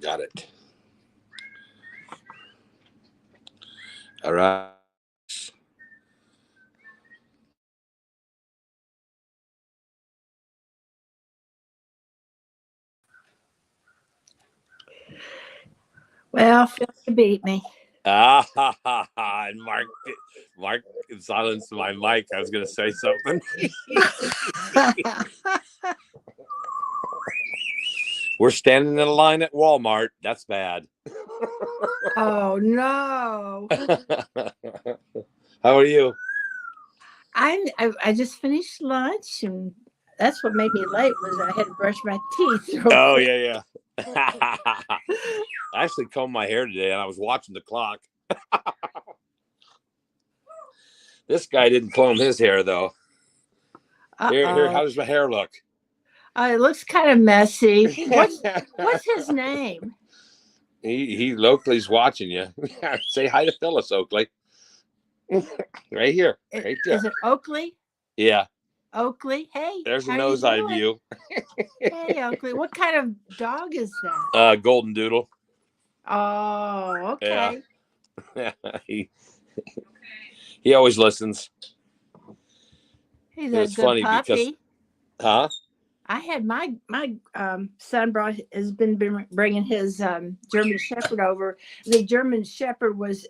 Got it. All right. Well, Phil, you beat me. Ah, ha, ha, ha. And Mark silenced my mic. I was going to say something. We're standing in a line at Walmart. That's bad. Oh no! How are you? I just finished lunch, and that's what made me late. Was I had to brush my teeth real Oh quick. yeah. I actually combed my hair today, and I was watching the clock. This guy didn't comb his hair though. Here. How does my hair look? It looks kind of messy. What's his name? He locally's watching you. Say hi to Phyllis, Oakley. Right here. Right there. Is it Oakley? Yeah. Oakley. Hey. There's a how nose you eye doing? view. Hey, Oakley. What kind of dog is that? Golden Doodle. Oh, okay. Yeah. he always listens. He's It's a good funny puppy. because I had my son has been bringing his German Shepherd over. The German Shepherd was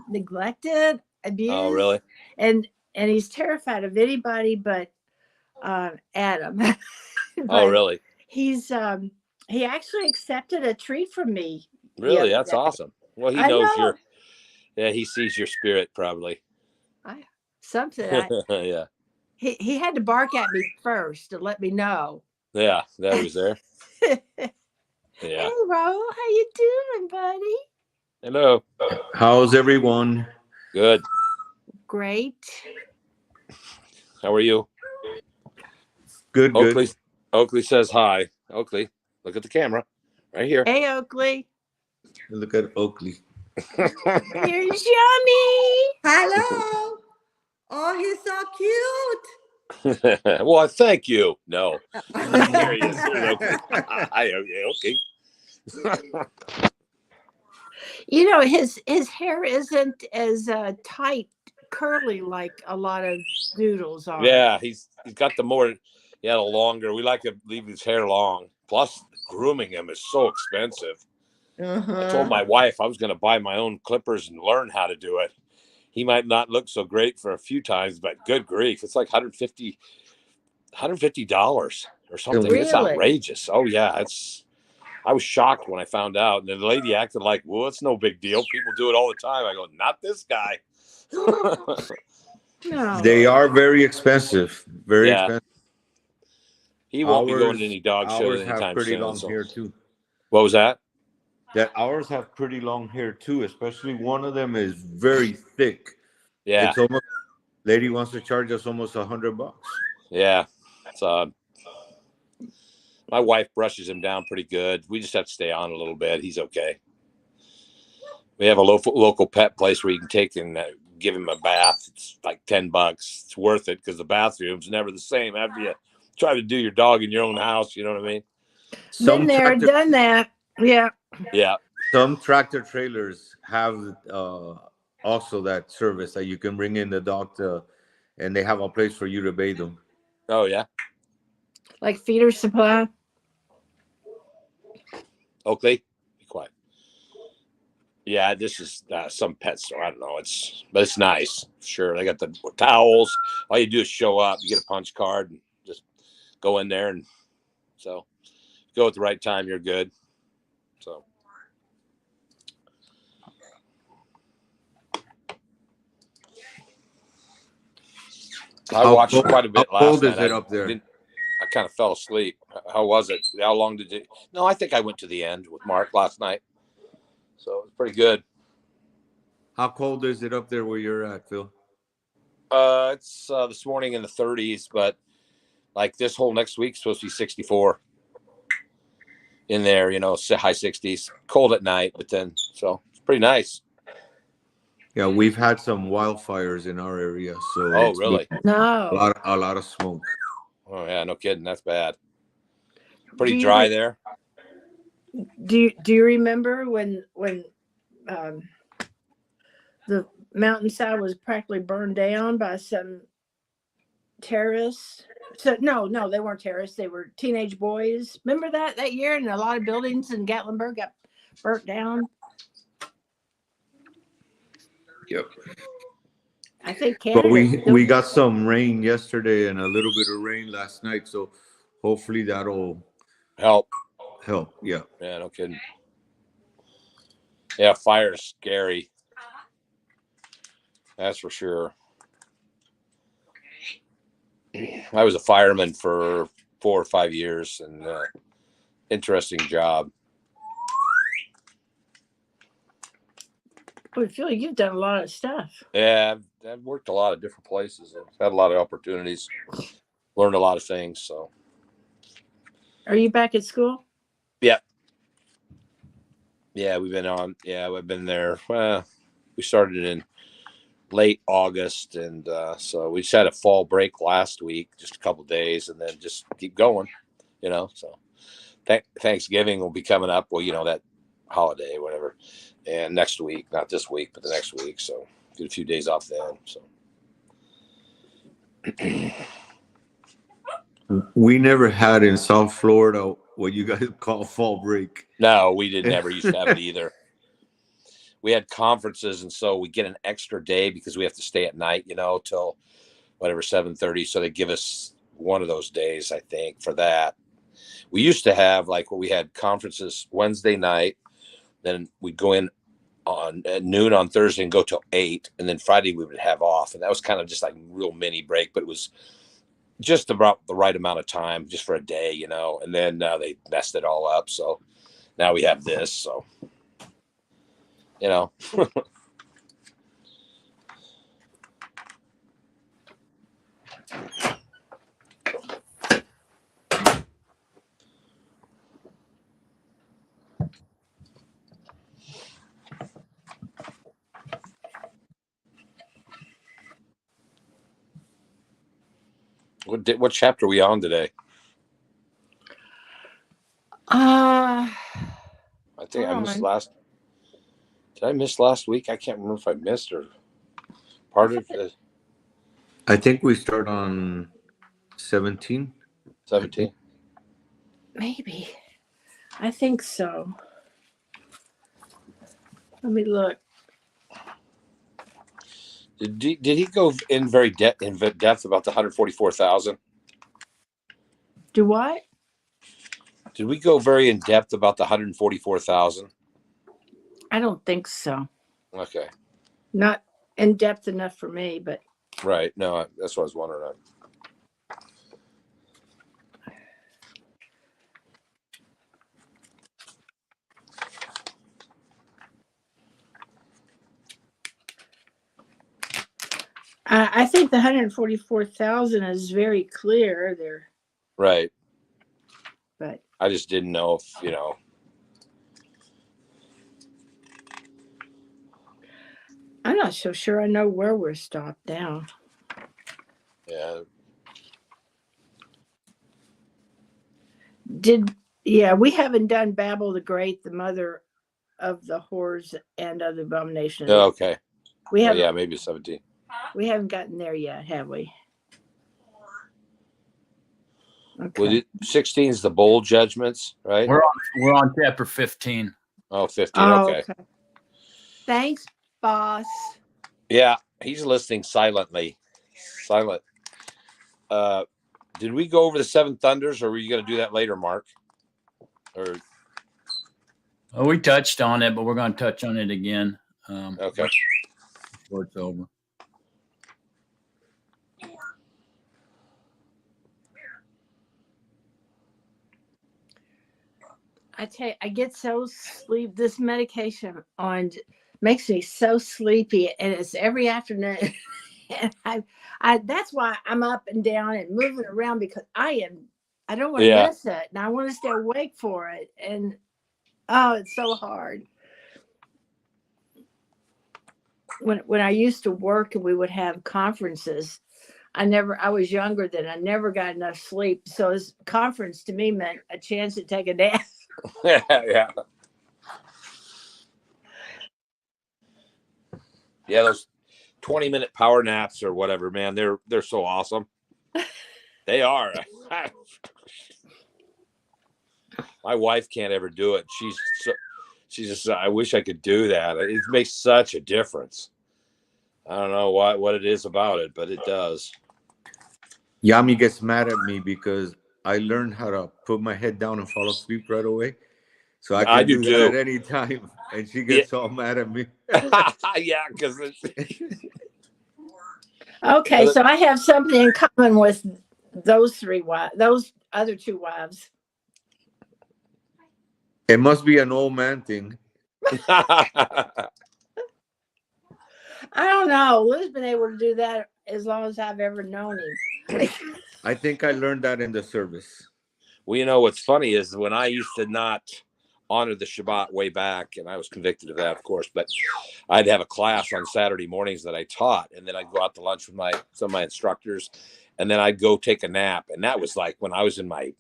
neglected, abused. Oh, really? And he's terrified of anybody but Adam. Oh, really? He's he actually accepted a treat from me. Really? That's awesome. Well, he knows he sees your spirit probably. Yeah. He had to bark at me first to let me know. Yeah, that he was there. Yeah. Hey, Ro, how you doing, buddy? Hello. How's everyone? Good. Great. How are you? Good. Oakley says hi. Oakley, look at the camera. Right here. Hey, Oakley. Look at Oakley. Here's Yummy. Hello. Oh, he's so cute. Well, thank you. No. There he is. Hi, okay. You know, his hair isn't as tight, curly like a lot of doodles are. Yeah, he's got the longer. We like to leave his hair long. Plus, grooming him is so expensive. I told my wife I was going to buy my own clippers and learn how to do it. He might not look so great for a few times, but good grief, it's like $150 or something. Really? It's outrageous. Oh yeah, I was shocked when I found out. And the lady acted like, well, it's no big deal. People do it all the time. I go, not this guy. No. They are very expensive. Very expensive. He won't be going to any dog shows anytime soon. Ours have pretty long hair too. What was that? That ours have pretty long hair too, especially one of them is very thick. Yeah. It's almost, lady wants to charge us almost $100. Yeah. It's my wife brushes him down pretty good. We just have to stay on a little bit. He's okay. We have a local pet place where you can take and give him a bath. It's like $10. It's worth it because the bathroom's never the same after you try to do your dog in your own house. You know what I mean? Been there, done that. Yeah. Yeah. Some tractor trailers have also that service that you can bring in the dog and they have a place for you to bathe them. Oh, yeah. Like feeder supply. Oakley, be quiet. Yeah, this is some pet store. I don't know. But it's nice. Sure, they got the towels. All you do is show up. You get a punch card and just go in there, and so go at the right time. You're good. So. I watched quite a bit last night. How cold is it up there? I kind of fell asleep. How was it? How long did it? No, I think I went to the end with Mark last night. So it was pretty good. How cold is it up there where you're at, Phil? It's this morning in the 30s, but like this whole next week's supposed to be 64 in there, high 60s. Cold at night, but then, so it's pretty nice. Yeah, we've had some wildfires in our area. So oh, really? No. A lot of smoke. Oh, yeah, no kidding. That's bad. Pretty dry there. Do you remember when the mountainside was practically burned down by some terrorists? So no, they weren't terrorists. They were teenage boys. Remember that year, and a lot of buildings in Gatlinburg got burnt down. Yep. I think But Canada. we got some rain yesterday and a little bit of rain last night, so hopefully that'll Help. Yeah. Yeah, no kidding. Yeah, fire's scary. That's for sure. I was a fireman for 4 or 5 years, and interesting job. I feel like you've done a lot of stuff. Yeah, I've worked a lot of different places. I've had a lot of opportunities, learned a lot of things. So, Are you back at school? yeah, we've been on. Yeah, we've been there. We started in late August, and so we just had a fall break last week, just a couple of days, and then just keep going. So Thanksgiving will be coming up. Well, that holiday, whatever, and next week, not this week, but the next week. So get a few days off then. So. We never had in South Florida what you guys call fall break. No, we did never used to have it either. We had conferences, and so we get an extra day because we have to stay at night, till whatever 7:30. So they give us one of those days, I think, for that. We used to have where we had conferences Wednesday night, then we'd go in at noon on Thursday and go till 8, and then Friday we would have off, and that was kind of just like real mini break, but it was just about the right amount of time just for a day, and then they messed it all up. So now we have this. So, what chapter are we on today? I think I missed last. Did I miss last week? I can't remember if I missed or part of it. I think we start on 17. 17. Maybe. I think so. Let me look. Did he go in very depth about the 144,000? Do what? Did we go very in depth about the 144,000? I don't think so. Okay. Not in depth enough for me, but. Right. No, that's what I was wondering. I think the 144,000 is very clear there. Right. But I just didn't know if, I'm not so sure I know where we're stopped now. Yeah. We haven't done Babel the Great, the mother of the whores and of the abomination. Oh, okay. We have. Yeah, maybe 17. We haven't gotten there yet, have we? Okay. Well, 16 is the bowl judgments, right? We're on chapter 15. Oh, 15. Okay. Thanks, boss. Yeah, he's listening silently. Silent. Did we go over the 7 thunders, or were you going to do that later, Mark? Or Oh, we touched on it, but we're going to touch on it again. okay. Before it's over. I tell you, I get so sleep. This medication makes me so sleepy, and it's every afternoon. And that's why I'm up and down and moving around, because I don't want to miss it, and I want to stay awake for it. And it's so hard. When I used to work and we would have conferences, I was younger then. I never got enough sleep. So this conference to me meant a chance to take a nap. Yeah. Yeah, those 20-minute power naps or whatever, man, they're so awesome. They are. My wife can't ever do it. She's just, I wish I could do that. It makes such a difference. I don't know what it is about it, but it does. Yami gets mad at me because I learned how to put my head down and fall asleep right away. So I I can do do that too. at any time. And she Yeah. gets all mad at me. Yeah, because Okay, so I have something in common with those those other two wives. It must be an old man thing. I don't know. Lou's been able to do that as long as I've ever known him. I think I learned that in the service. Well, you know what's funny is when I used to not honor the Shabbat way back, and I was convicted of that, of course, but I'd have a class on Saturday mornings that I taught, and then I'd go out to lunch with some of my instructors, and then I'd go take a nap, and that was like when I was in my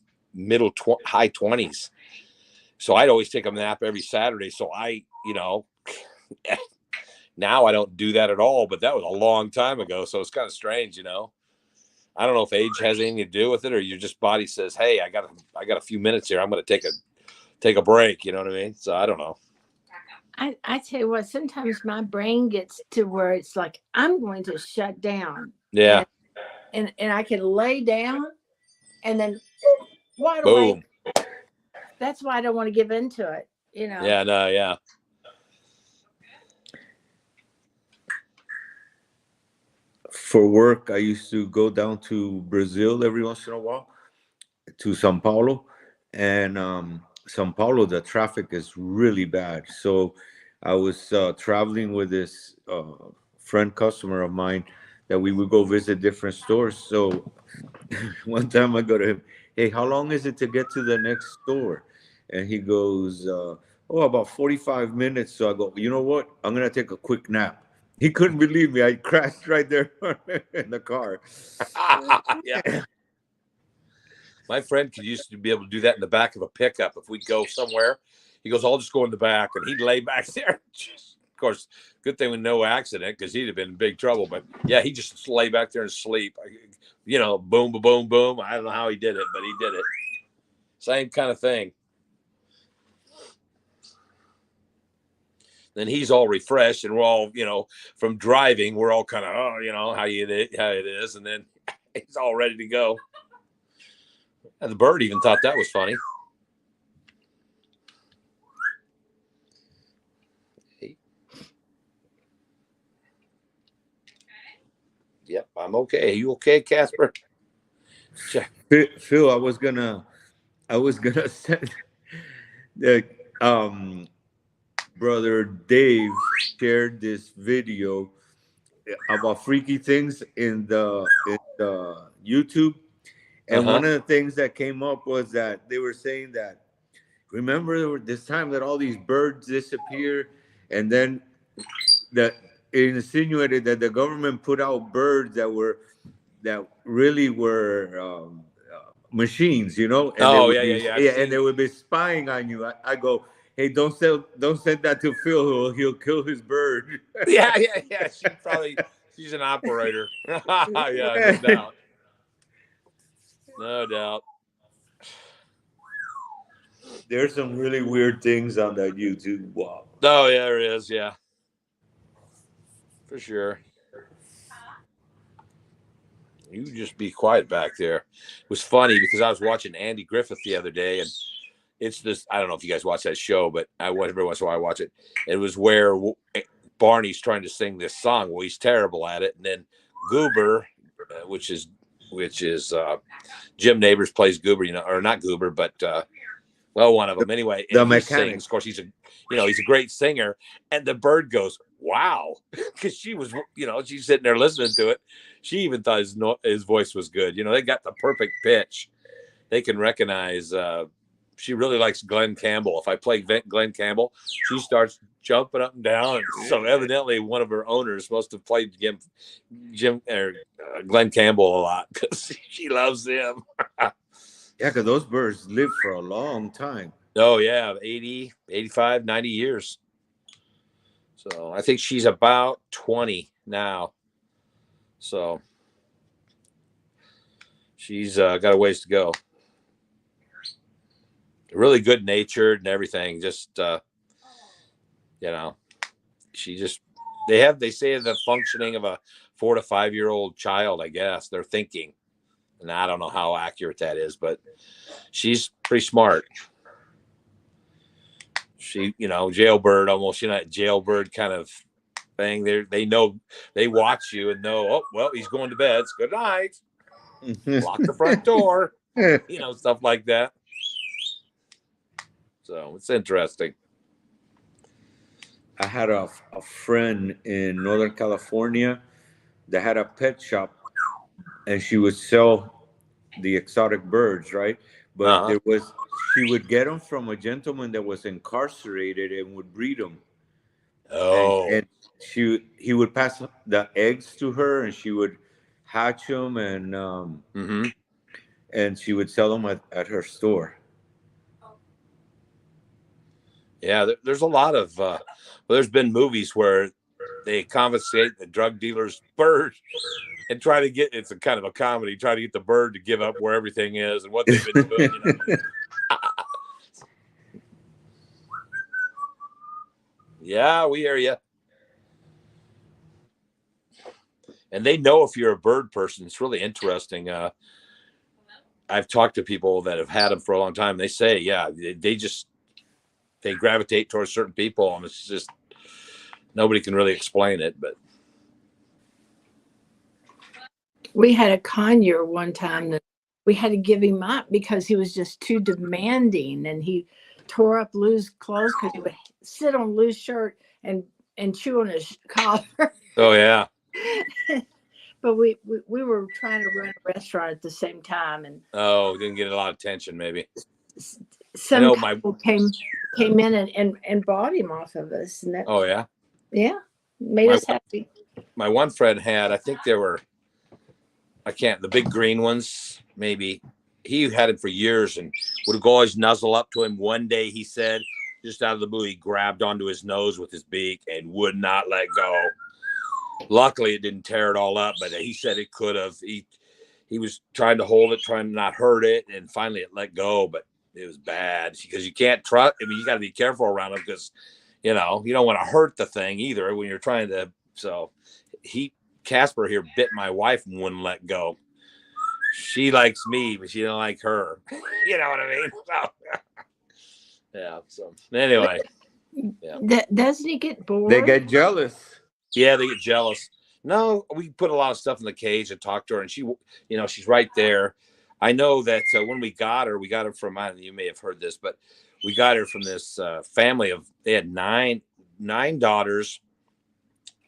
high 20s. So I'd always take a nap every Saturday. So now I don't do that at all, but that was a long time ago. So it's kind of strange, I don't know if age has anything to do with it, or your just body says, "Hey, I got a few minutes here. I'm going to take a break." You know what I mean? So I don't know. I tell you what, sometimes my brain gets to where it's like I'm going to shut down. Yeah. And I can lay down and then wide Boom. awake. That's why I don't want to give into it. Yeah. No. Yeah. For work, I used to go down to Brazil every once in a while, to Sao Paulo. And Sao Paulo, the traffic is really bad. So I was traveling with this friend customer of mine that we would go visit different stores. So one time I go to him, "Hey, how long is it to get to the next store?" And he goes, "Oh, about 45 minutes." So I go, "You know what? I'm going to take a quick nap." He couldn't believe me. I crashed right there in the car. Yeah. My friend used to be able to do that in the back of a pickup. If we'd go somewhere, he goes, "I'll just go in the back," and he'd lay back there. Of course, good thing with no accident, because he'd have been in big trouble. But yeah, he just lay back there and sleep. Boom, boom, boom. I don't know how he did it, but he did it. Same kind of thing. Then he's all refreshed, and we're all, from driving, we're all kind of, how it is, and then he's all ready to go. And the bird even thought that was funny. Yep, I'm okay. You okay, Casper? Phil, I was gonna send the brother Dave shared this video about freaky things in the YouTube, and one of the things that came up was that they were saying that, remember this time that all these birds disappear, and then that it insinuated that the government put out birds that really were machines, and and they would be spying on you. I go, "Hey, don't send that to Phil. He'll kill his bird." Yeah. She's an operator. Yeah, no doubt. There's some really weird things on that YouTube. Wow. Oh yeah, there is. Yeah, for sure. You just be quiet back there. It was funny because I was watching Andy Griffith the other day, and it's this, I don't know if you guys watch that show, but every once in a while I watch it. It was where Barney's trying to sing this song. Well, he's terrible at it. And then Goober, which is Jim Neighbors plays Goober, or not Goober, but one of them anyway. The and he mechanic. sings. Of course, he's a great singer. And the bird goes, "Wow," because she was, she's sitting there listening to it. She even thought his voice was good. They got the perfect pitch. They can recognize. She really likes Glenn Campbell. If I play Glenn Campbell, she starts jumping up and down. And so evidently, one of her owners must have played Glenn Campbell a lot because she loves him. Yeah, because those birds live for a long time. Oh yeah, 80, 85, 90 years. So I think she's about 20 now. So she's got a ways to go. Really good natured and everything. Just she just they say the functioning of a 4 to 5 year old child. I guess they're thinking, and I don't know how accurate that is, but she's pretty smart. She, jailbird almost, jailbird kind of thing. They know, they watch you and know, oh, well, he's going to bed. It's good night. Lock the front door, stuff like that. So it's interesting. I had a friend in Northern California that had a pet shop, and she would sell the exotic birds, right? But she would get them from a gentleman that was incarcerated and would breed them. Oh, And he would pass the eggs to her, and she would hatch them, and she would sell them at her store. Yeah, there's a lot of there's been movies where they confiscate the drug dealer's bird and try to get, it's a kind of a comedy, try to get the bird to give up where everything is and what they've been doing. Yeah, we hear you. And they know if you're a bird person. It's really interesting. I've talked to people that have had them for a long time. They say, yeah, they gravitate towards certain people, and it's just nobody can really explain it. But we had a conure one time that we had to give him up because he was just too demanding, and he tore up Lou's clothes because he would sit on Lou's shirt and chew on his collar. Oh yeah. But we were trying to run a restaurant at the same time, and didn't get a lot of attention maybe. Some people came in and bought him off of us, and that, made us happy. My one friend had, I think there were, the big green ones, maybe. He had it for years and would go always nuzzle up to him. One day he said, just out of the blue, he grabbed onto his nose with his beak and would not let go. Luckily, it didn't tear it all up, but he said it could have. He was trying to hold it, trying to not hurt it, and finally it let go, but it was bad because you can't trust. I mean, you got to be careful around them because, you don't want to hurt the thing either when you're trying to. So Casper here bit my wife and wouldn't let go. She likes me, but she don't like her. You know what I mean? So, yeah. So anyway, doesn't he get bored? They get jealous. Yeah, they get jealous. No, we put a lot of stuff in the cage and talked to her, and she, she's right there. I know that when we got her from, I don't know, you may have heard this, but we got her from this family they had nine daughters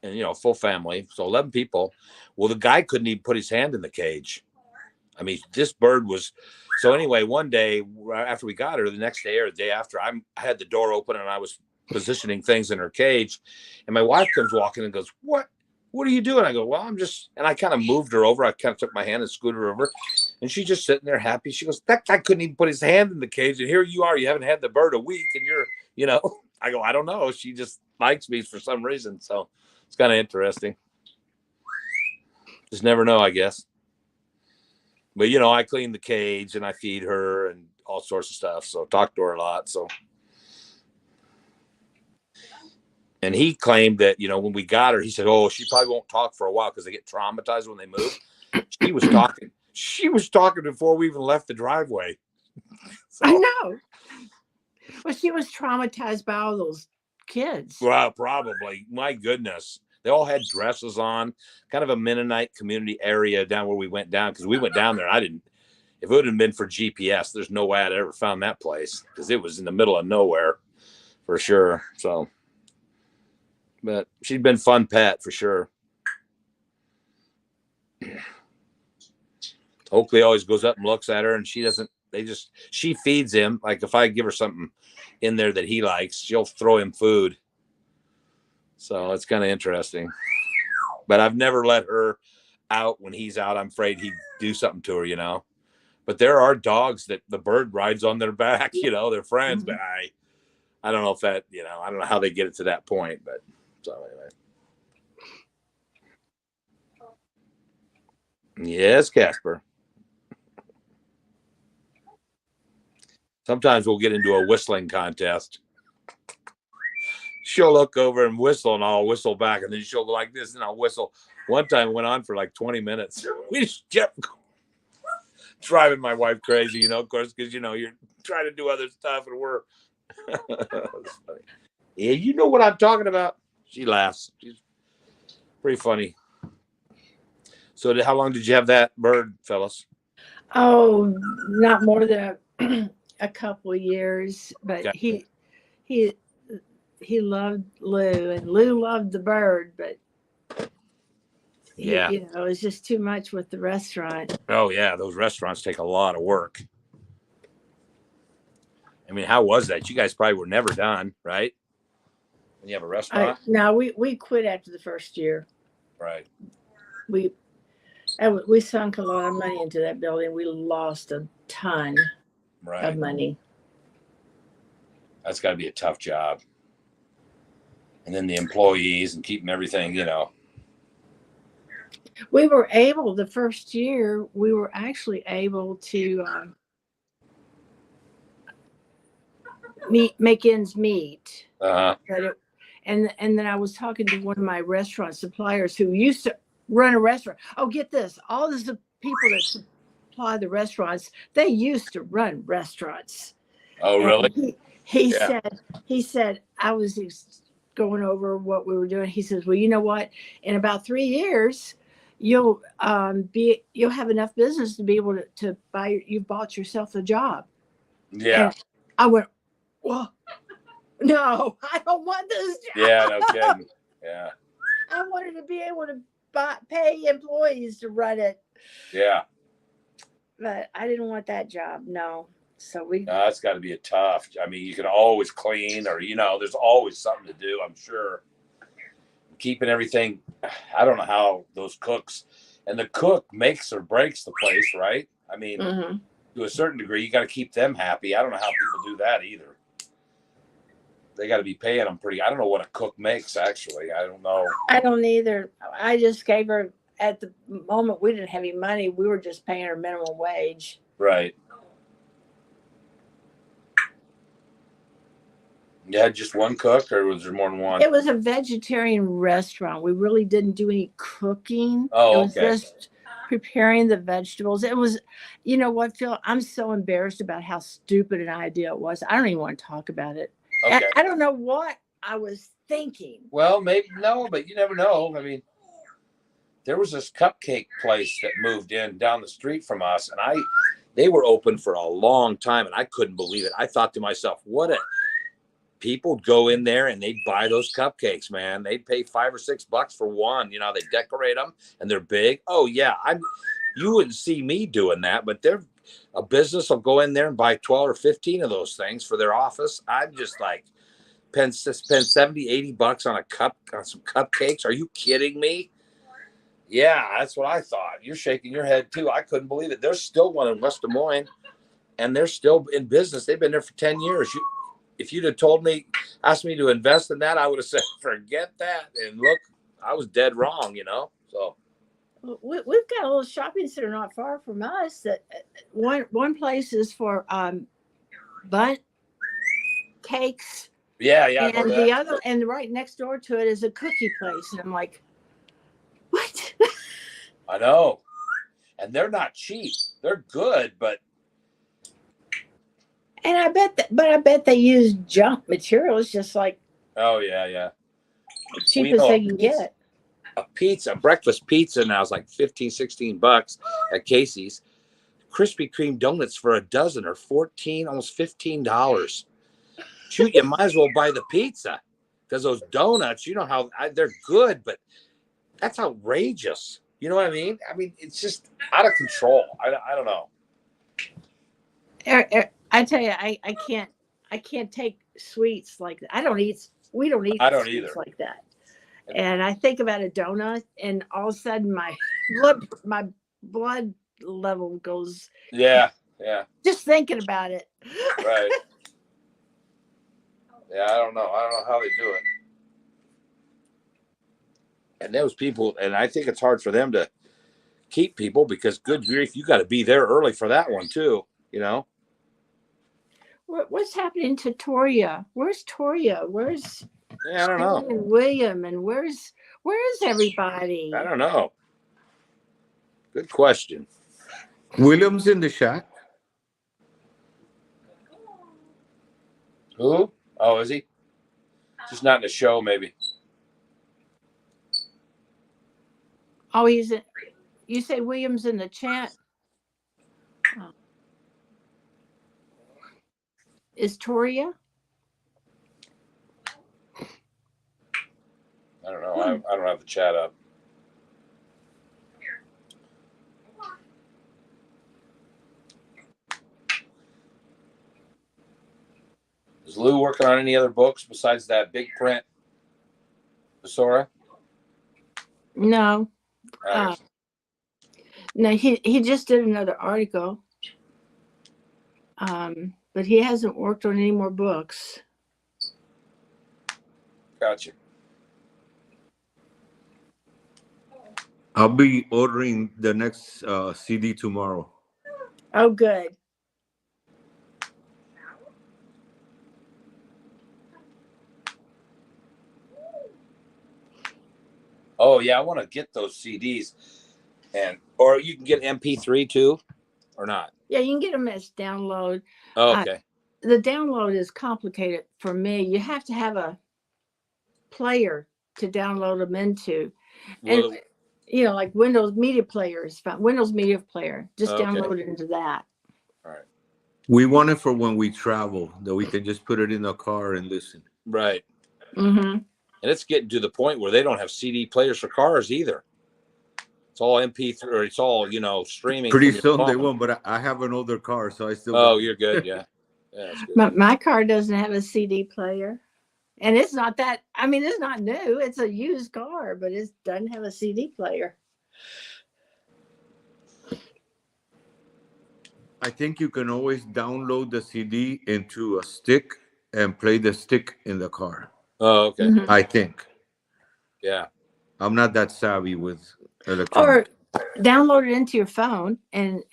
and, full family. So 11 people. Well, the guy couldn't even put his hand in the cage. I mean, this bird was, so anyway, one day after we got her, the next day or the day after, I had the door open and I was positioning things in her cage, and my wife comes walking and goes, what are you doing? I go, well, I'm just, and I kind of moved her over. I kind of took my hand and scooted her over, and she's just sitting there happy. She goes, that guy couldn't even put his hand in the cage, and here you are, you haven't had the bird a week, and you're, I go, I don't know. She just likes me for some reason. So it's kind of interesting. Just never know, I guess. But, I clean the cage and I feed her and all sorts of stuff. So talk to her a lot. So. And he claimed that, when we got her, he said, oh, she probably won't talk for a while because they get traumatized when they move. She was talking. She was talking before we even left the driveway. So, I know. Well, she was traumatized by all those kids. Well, probably. My goodness. They all had dresses on, kind of a Mennonite community area down where we went down, because we went down there. If it would have been for GPS, there's no way I'd ever found that place because it was in the middle of nowhere for sure. So. But she's been fun pet for sure. Oakley always goes up and looks at her, and she feeds him. Like if I give her something in there that he likes, she'll throw him food. So it's kind of interesting. But I've never let her out when he's out. I'm afraid he'd do something to her, But there are dogs that the bird rides on their back, you know, their friends. But I don't know if that, you know, I don't know how they get it to that point. But so anyway. Yes, Casper. Sometimes we'll get into a whistling contest. She'll look over and whistle, and I'll whistle back, and then she'll go like this, and I'll whistle. One time it went on for like 20 minutes. We just kept driving my wife crazy, you know, of course, because, you know, you're trying to do other stuff, and we're funny. Yeah, you know what I'm talking about. She laughs. She's pretty funny. So how long did you have that bird, fellas? Oh, not more than a couple of years, but Okay. he loved Lou, and Lou loved the bird, but Yeah. you know, it was just too much with the restaurant. Oh yeah, those restaurants take a lot of work. I mean, how was that? You guys probably were never done, right? When you have a restaurant? No, we quit after the first year. Right. We sunk a lot of money into that building. We lost a ton of money. That's got to be a tough job. And then the employees and keeping everything, you know. We were able, the first year, we were actually able to make ends meet. Uh-huh. And then I was talking to one of my restaurant suppliers who used to run a restaurant. Oh, get this. All the people that supply the restaurants, they used to run restaurants. Oh, really? He said, I was going over what we were doing. He says, well, you know what? In about 3 years, you'll have enough business to be able to buy. You've bought yourself a job. Yeah. And I went, well, no, I don't want this job. Yeah, no kidding. Yeah. I wanted to be able to pay employees to run it. Yeah. But I didn't want that job. No. So that's got to be a tough. I mean, you can always clean, or, you know, there's always something to do, I'm sure. Keeping everything, I don't know how those cooks, and the cook makes or breaks the place, right? I mean, to a certain degree, you got to keep them happy. I don't know how people do that either. They got to be paying them pretty. I don't know what a cook makes, actually. I don't know. I don't either. I just gave her, at the moment, we didn't have any money. We were just paying her minimum wage. Right. You had just one cook, or was there more than one? It was a vegetarian restaurant. We really didn't do any cooking. Oh, it was just preparing the vegetables. It was, you know what, Phil? I'm so embarrassed about how stupid an idea it was. I don't even want to talk about it. Okay. I don't know what I was thinking. Well, maybe no, but you never know. I mean, there was this cupcake place that moved in down the street from us, and they were open for a long time, and I couldn't believe it. I thought to myself, people would go in there and they'd buy those cupcakes, man. They'd pay $5 or $6 for one. You know, they decorate them and they're big. Oh yeah. You wouldn't see me doing that, but a business will go in there and buy 12 or 15 of those things for their office. I'm just like, spend $70, $80 on some cupcakes. Are you kidding me? Yeah, that's what I thought. You're shaking your head too. I couldn't believe it. There's still one in West Des Moines, and they're still in business. They've been there for 10 years. If you'd have asked me to invest in that, I would have said, forget that. And look, I was dead wrong, you know? So we've got a little shopping center not far from us that one place is for bundt cakes. Yeah. And the other, and right next door to it is a cookie place. And I'm like, what? I know. And they're not cheap. They're good, but. And I bet they use junk materials, just like. Oh yeah. Cheap as they can get. A breakfast pizza now is like $15-$16 at Casey's. Krispy Kreme donuts for a dozen are $14, almost $15. Shoot, you might as well buy the pizza, because those donuts, you know how they're good, but that's outrageous. You know what I mean? I mean, it's just out of control. I don't know. I tell you, I can't take sweets like that. We don't eat sweets either. Like that. And I think about a donut, and all of a sudden my blood level goes. Yeah. Yeah. Just thinking about it. Right. Yeah. I don't know how they do it. And those people, and I think it's hard for them to keep people because good grief, you got to be there early for that one too. You know. What's happening to Toria? Where's Toria? Where's Yeah. I don't know. and William? And where's everybody? I don't know. Good question. William's in the chat. Who? Oh, is he? Just not in the show, maybe. Oh, he's in. You say William's in the chat? Oh. Is Toria? I don't know. I don't have the chat up. Is Lou working on any other books besides that big print, Sora? No. Nice. No, he just did another article. But he hasn't worked on any more books. Gotcha. I'll be ordering the next CD tomorrow. Oh, good. Oh yeah, I want to get those CDs, or you can get MP3 too, or not. Yeah, you can get them as download. Oh, okay. The download is complicated for me. You have to have a player to download them into. Well, And you know, like Windows Media Player is fine. Windows Media Player. Just Okay. download it into that. all right. We want it for when we travel, that we can just put it in the car and listen. Right. Mm-hmm. And it's getting to the point where they don't have CD players for cars either. It's all MP3, or it's all streaming. Pretty from your soon they phone. won't, but I have an older car, so I still. Oh, you're good. Yeah. Yeah, that's good. My car doesn't have a CD player. And it's not that, I mean, it's not new. It's a used car, but it doesn't have a CD player. I think you can always download the CD into a stick and play the stick in the car. Oh, okay. Mhm. I think. Yeah. I'm not that savvy with Or electronics. download it into your phone and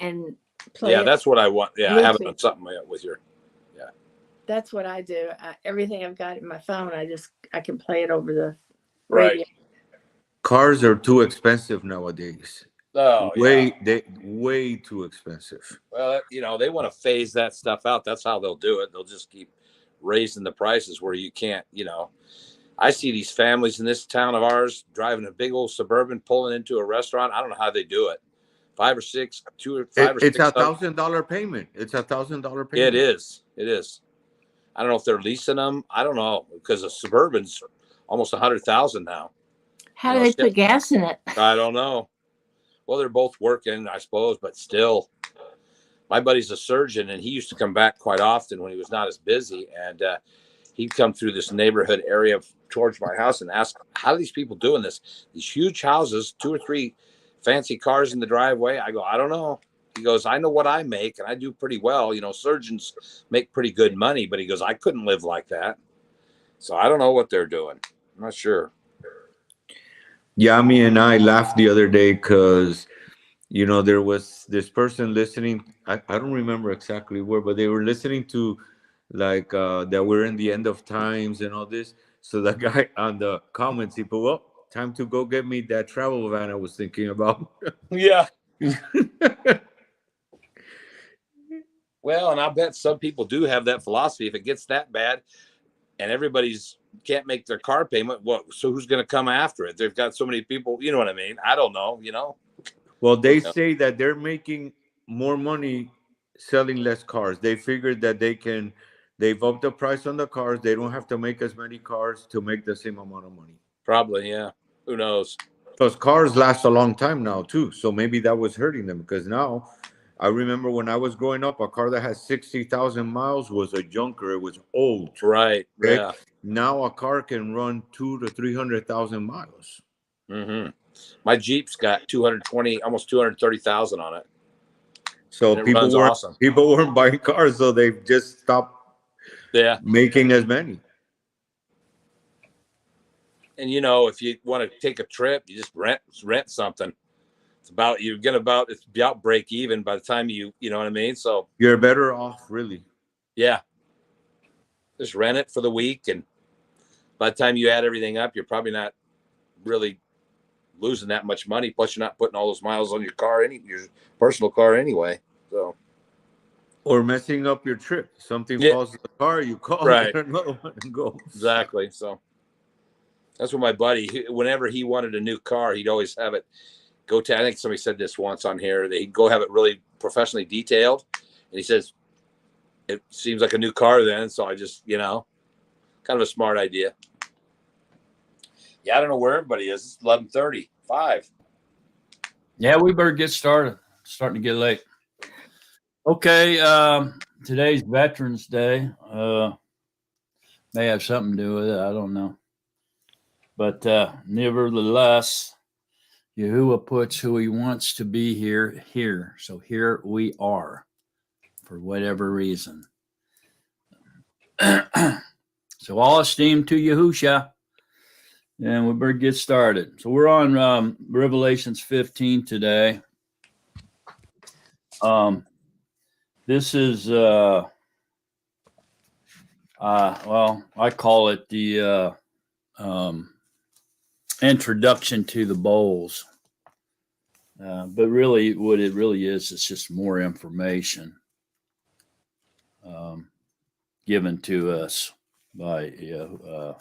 play Yeah, it. that's what I want. Yeah, I have it Bluetooth. on something with your. That's what I do. Everything I've got in my phone, I can play it over the Right. radio. Cars are too expensive nowadays. Oh, yeah. Way too expensive. Well, they want to phase that stuff out. That's how they'll do it. They'll just keep raising the prices where you can't, I see these families in this town of ours driving a big old Suburban, pulling into a restaurant. I don't know how they do it. 5 or 6, 2 or 5 or 6. It's $1,000 payment. It's $1,000 payment. It is. It is. I don't know if they're leasing them. I don't know, because a Suburban's almost 100,000 now. How do they put gas in it? I don't know. Well, they're both working, I suppose, but still. My buddy's a surgeon, and he used to come back quite often when he was not as busy. And he'd come through this neighborhood area towards my house and ask, how are these people doing this? These huge houses, 2 or 3 fancy cars in the driveway. I go, I don't know. He goes, I know what I make, and I do pretty well. Surgeons make pretty good money, but he goes, I couldn't live like that. So I don't know what they're doing. I'm not sure. Yami and I laughed the other day because, there was this person listening. I don't remember exactly where, but they were listening to that we're in the end of times and all this. So the guy on the comments, he put, well, time to go get me that travel van I was thinking about. Yeah. Well, and I bet some people do have that philosophy. If it gets that bad and everybody's can't make their car payment, so who's going to come after it? They've got so many people, you know what I mean? I don't know, Well, they say that they're making more money selling less cars. They figured that they've upped the price on the cars. They don't have to make as many cars to make the same amount of money. Probably, yeah. Who knows? Because cars last a long time now, too. So maybe that was hurting them, because now I remember when I was growing up, a car that had 60,000 miles was a junker. It was old. Right. Okay? Yeah. Now a car can run 200,000 to 300,000 miles. Mm-hmm. My Jeep's got 220, almost 230,000 on it. So And it runs awesome. people weren't buying cars, so they just stopped making as many. And if you want to take a trip, you just rent something. It's about break even by the time you know what I mean. So You're better off, really. Yeah, just rent it for the week, and by the time you add everything up, you're probably not really losing that much money. Plus, you're not putting all those miles on your car, your personal car anyway. So, or messing up your trip. Something falls in the car, you call, right? Get another one and go. Exactly. So that's what my buddy. Whenever he wanted a new car, he'd always have it go to. I think somebody said this once on here. That he'd go have it really professionally detailed, and he says it seems like a new car then. So I just kind of a smart idea. Yeah, I don't know where everybody is. It's 11:35. Yeah, we better get started. It's starting to get late. Okay, today's Veterans Day. May have something to do with it. I don't know. But nevertheless, Yahuwah puts who he wants to be here. So here we are for whatever reason. So all esteem to Yahusha. And we better get started. So we're on Revelations 15 today. This is, well, I call it the introduction to the bowls. But really, what it really is, it's just more information given to us by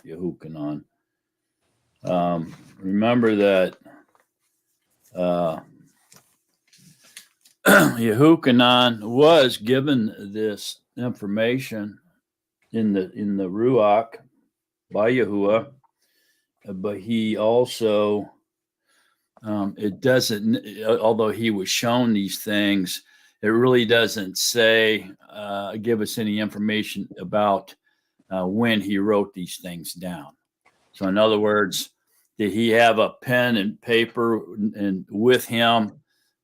Yahukanon. Remember that Yahukanon was given this information in the Ruach by Yahuwah, but he also it doesn't. Although he was shown these things, it really doesn't say give us any information about when he wrote these things down. So, in other words, did he have a pen and paper and with him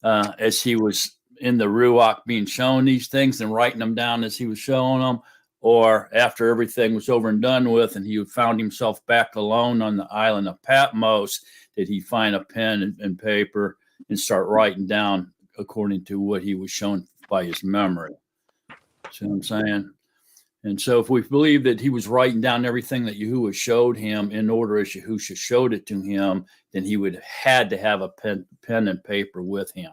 as he was in the Ruach being shown these things and writing them down as he was showing them? Or after everything was over and done with and he found himself back alone on the island of Patmos, did he find a pen and paper and start writing down according to what he was shown by his memory? See what I'm saying? And so if we believe that he was writing down everything that Yahuwah showed him in order as Yahusha showed it to him, then he would have had to have a pen and paper with him.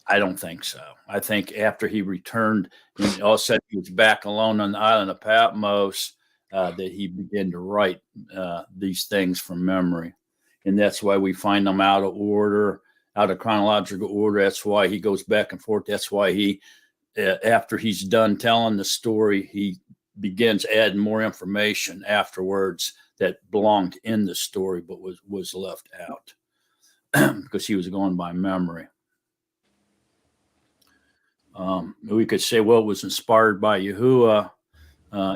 I don't think so. I think after he returned, and all of a sudden he was back alone on the island of Patmos, that he began to write these things from memory. And that's why we find them out of order, out of chronological order. That's why he goes back and forth. That's why he, after he's done telling the story, he begins adding more information afterwards that belonged in the story but was left out because he was going by memory. We could say, well, it was inspired by Yahuwah.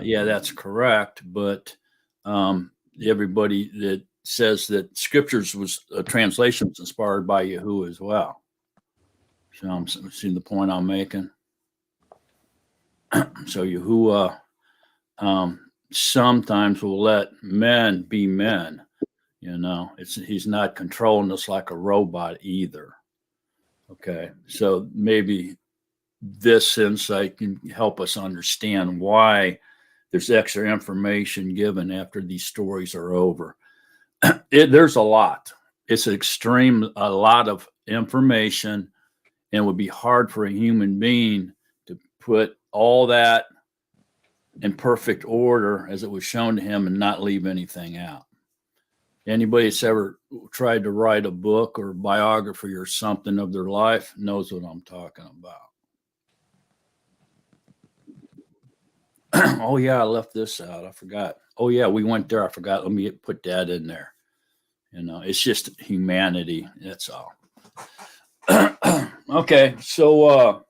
Yeah, that's correct. But everybody that says that scriptures was a translation was inspired by Yahuwah as well. So I'm seeing the point I'm making. So Yahuwah sometimes will let men be men. He's not controlling us like a robot either. Okay, so maybe this insight can help us understand why there's extra information given after these stories are over. There's a lot. It's a lot of information, and it would be hard for a human being to put all that in perfect order as it was shown to him and not leave anything out. Anybody that's ever tried to write a book or biography or something of their life knows what I'm talking about. Oh, yeah, I left this out. I forgot. Oh, yeah, we went there. I forgot. Let me put that in there. It's just humanity. That's all. Okay, so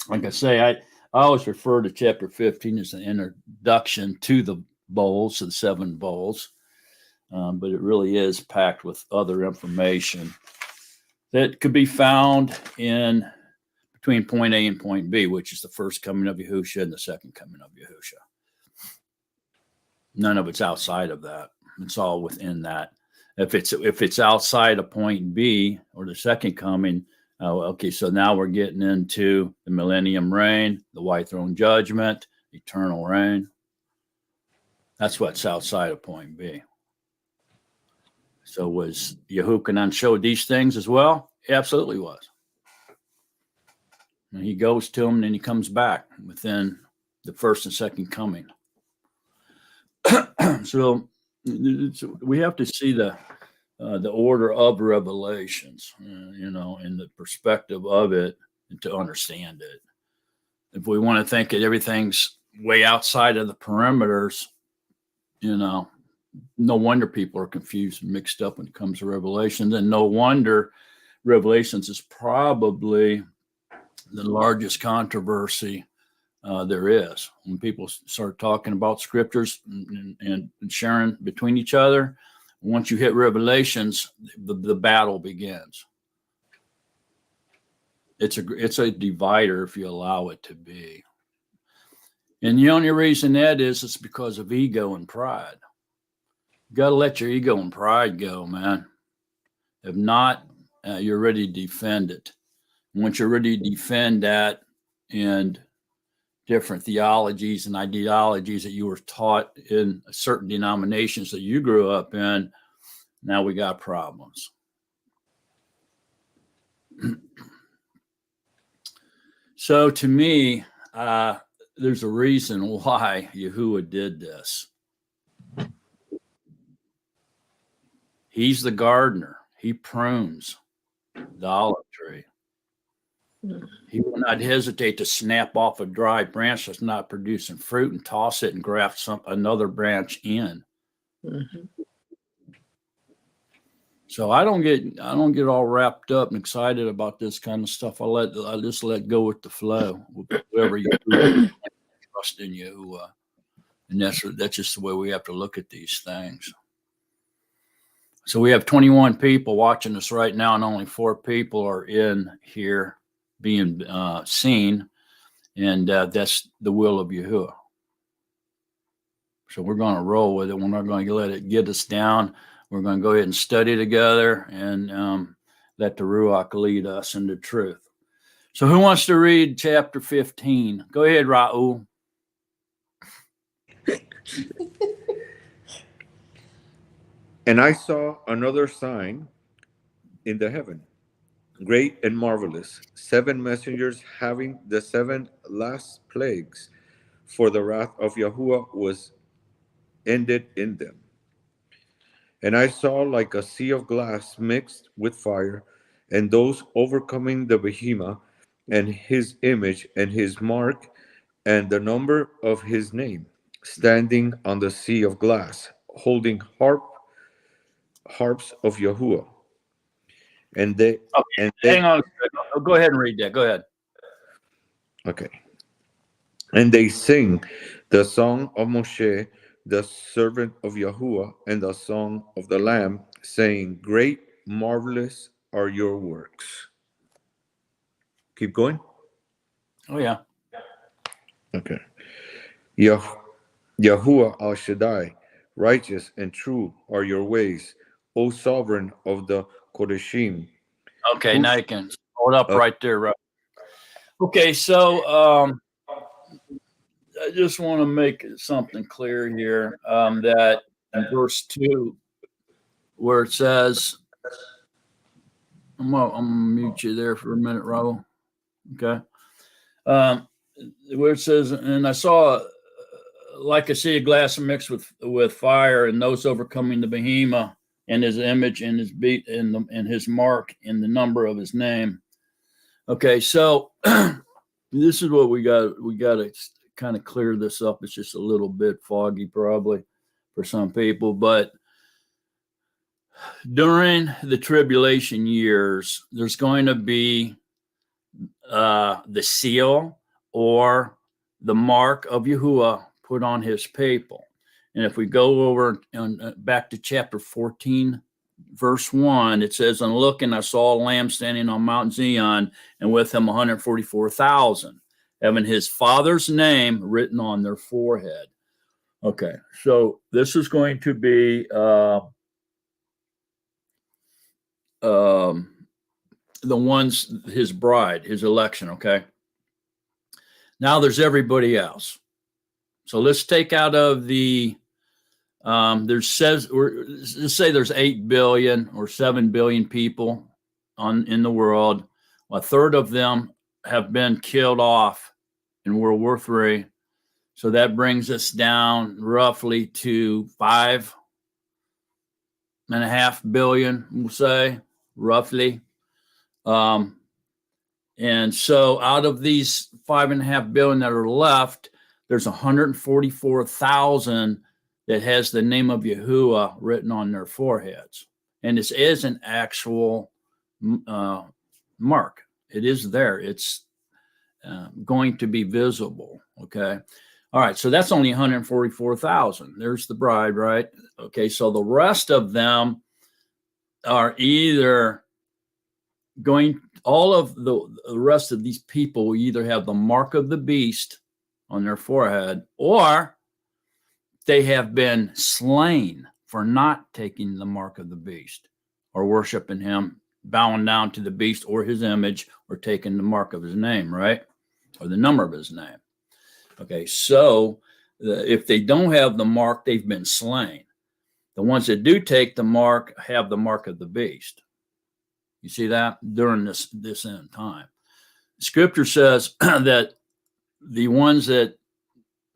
like I say, I always refer to chapter 15 as an introduction to the bowls, to the 7 bowls, but it really is packed with other information. that could be found in between point A and point B, which is the first coming of Yahusha and the second coming of Yahusha. None of it's outside of that. It's all within that. If it's outside of point B or the second coming, okay, so now we're getting into the millennium reign, the white throne judgment, eternal reign. That's what's outside of point B. So was Yehochanan showed these things as well? He absolutely was. And he goes to them and then he comes back within the first and second coming. So we have to see the order of revelations, in the perspective of it, and to understand it. If we want to think that everything's way outside of the perimeters, no wonder people are confused and mixed up when it comes to Revelations, and no wonder Revelations is probably the largest controversy there is. When people start talking about scriptures and sharing between each other, once you hit Revelations, the battle begins. It's a divider if you allow it to be. And the only reason that is, it's because of ego and pride. You got to let your ego and pride go, man. If not, you're ready to defend it. Once you're ready to defend that and different theologies and ideologies that you were taught in certain denominations that you grew up in, now we got problems. So to me, there's a reason why Yahuwah did this. He's the gardener. He prunes the olive tree. He will not hesitate to snap off a dry branch that's not producing fruit and toss it and graft another branch in. Mhm. So I don't get all wrapped up and excited about this kind of stuff. I just let go with the flow. Whoever you trust in you, and that's just the way we have to look at these things. So we have 21 people watching us right now, and only 4 people are in here being seen, and that's the will of Yahuwah. So we're going to roll with it. We're not going to let it get us down. We're going to go ahead and study together and let the Ruach lead us into truth. So who wants to read chapter 15? Go ahead, Raul. And I saw another sign in the heaven, great and marvelous, 7 messengers having the 7 last plagues, for the wrath of Yahuwah was ended in them. And I saw like a sea of glass mixed with fire, and those overcoming the behemoth and his image and his mark and the number of his name, standing on the sea of glass, holding harps of Yahuwah. And they Hang on. Go ahead and read that. Go ahead. Okay. And they sing the song of Moshe, the servant of Yahuwah, and the song of the Lamb, saying, Great, marvelous are your works. Keep going. Oh, yeah. Okay. Yahuwah al Shaddai, righteous and true are your ways, O sovereign of the Kodeshim. Okay, now you can hold up right there. Right. Okay, so I just want to make something clear here, that in verse 2, where it says, I'm gonna mute you there for a minute, Raul. Okay. Where it says, and I saw like a sea of glass mixed with fire, and those overcoming the behemoth and his image and his beat and his mark and the number of his name. Okay, so this is what we got. We got to kind of clear this up. It's just a little bit foggy, probably, for some people. But during the tribulation years, there's going to be the seal or the mark of Yahuwah put on his people. And if we go over and back to chapter 14, verse 1, it says, and look, and I saw a lamb standing on Mount Zion, and with him 144,000, having his father's name written on their forehead. Okay, so this is going to be the ones, his bride, his election, okay? Now there's everybody else. So let's take out of the, let's say there's 8 billion or 7 billion people in the world. A third of them have been killed off in World War III. So that brings us down roughly to 5.5 billion, we'll say, roughly. And so out of these 5.5 billion that are left, there's 144,000 that has the name of Yahuwah written on their foreheads. And this is an actual mark. It is there. It's going to be visible. Okay. All right. So that's only 144,000. There's the bride, right? Okay. So the rest of them are either all of the rest of these people will either have the mark of the beast on their forehead, or they have been slain for not taking the mark of the beast or worshiping him, bowing down to the beast or his image, or taking the mark of his name, right? Or the number of his name. Okay, so if they don't have the mark, they've been slain. The ones that do take the mark have the mark of the beast. You see that during this end time. Scripture says that the ones that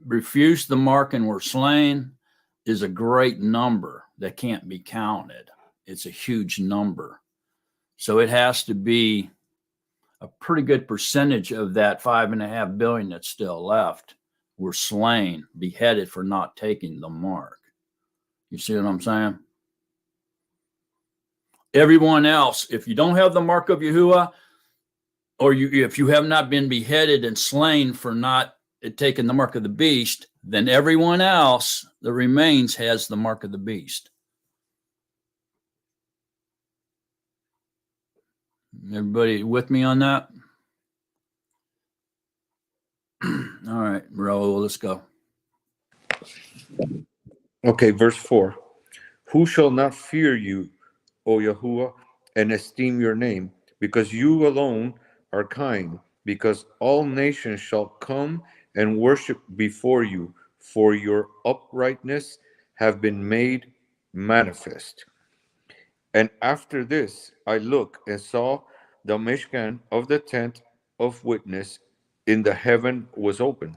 refused the mark and were slain is a great number that can't be counted. It's a huge number. So it has to be a pretty good percentage of that 5.5 billion that's still left were slain, beheaded for not taking the mark. You see what I'm saying? Everyone else, if you don't have the mark of Yahuwah, or if you have not been beheaded and slain for not taking the mark of the beast, then everyone else that remains has the mark of the beast. Everybody with me on that? All right, Raul, let's go. Okay, verse 4. Who shall not fear you, O Yahuwah, and esteem your name, because you alone are kind, because all nations shall come and worship before you, for your uprightness have been made manifest. And after this I looked and saw the Mishkan of the tent of witness in the heaven was open.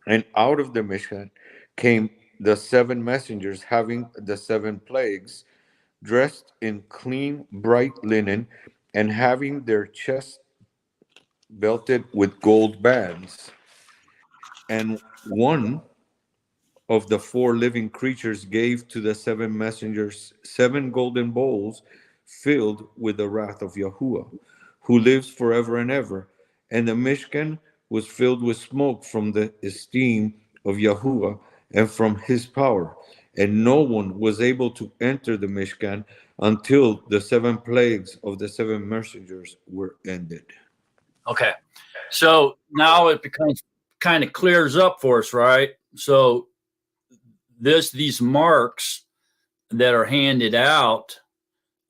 And out of the Mishkan came the 7 messengers having the 7 plagues, dressed in clean, bright linen, and having their chests belted with gold bands. And one of the 4 living creatures gave to the 7 messengers 7 golden bowls filled with the wrath of Yahuwah, who lives forever and ever. And the Mishkan was filled with smoke from the esteem of Yahuwah and from his power. And no one was able to enter the Mishkan until the 7 plagues of the 7 messengers were ended. Okay, so now it becomes kind of clears up for us, right? So these marks that are handed out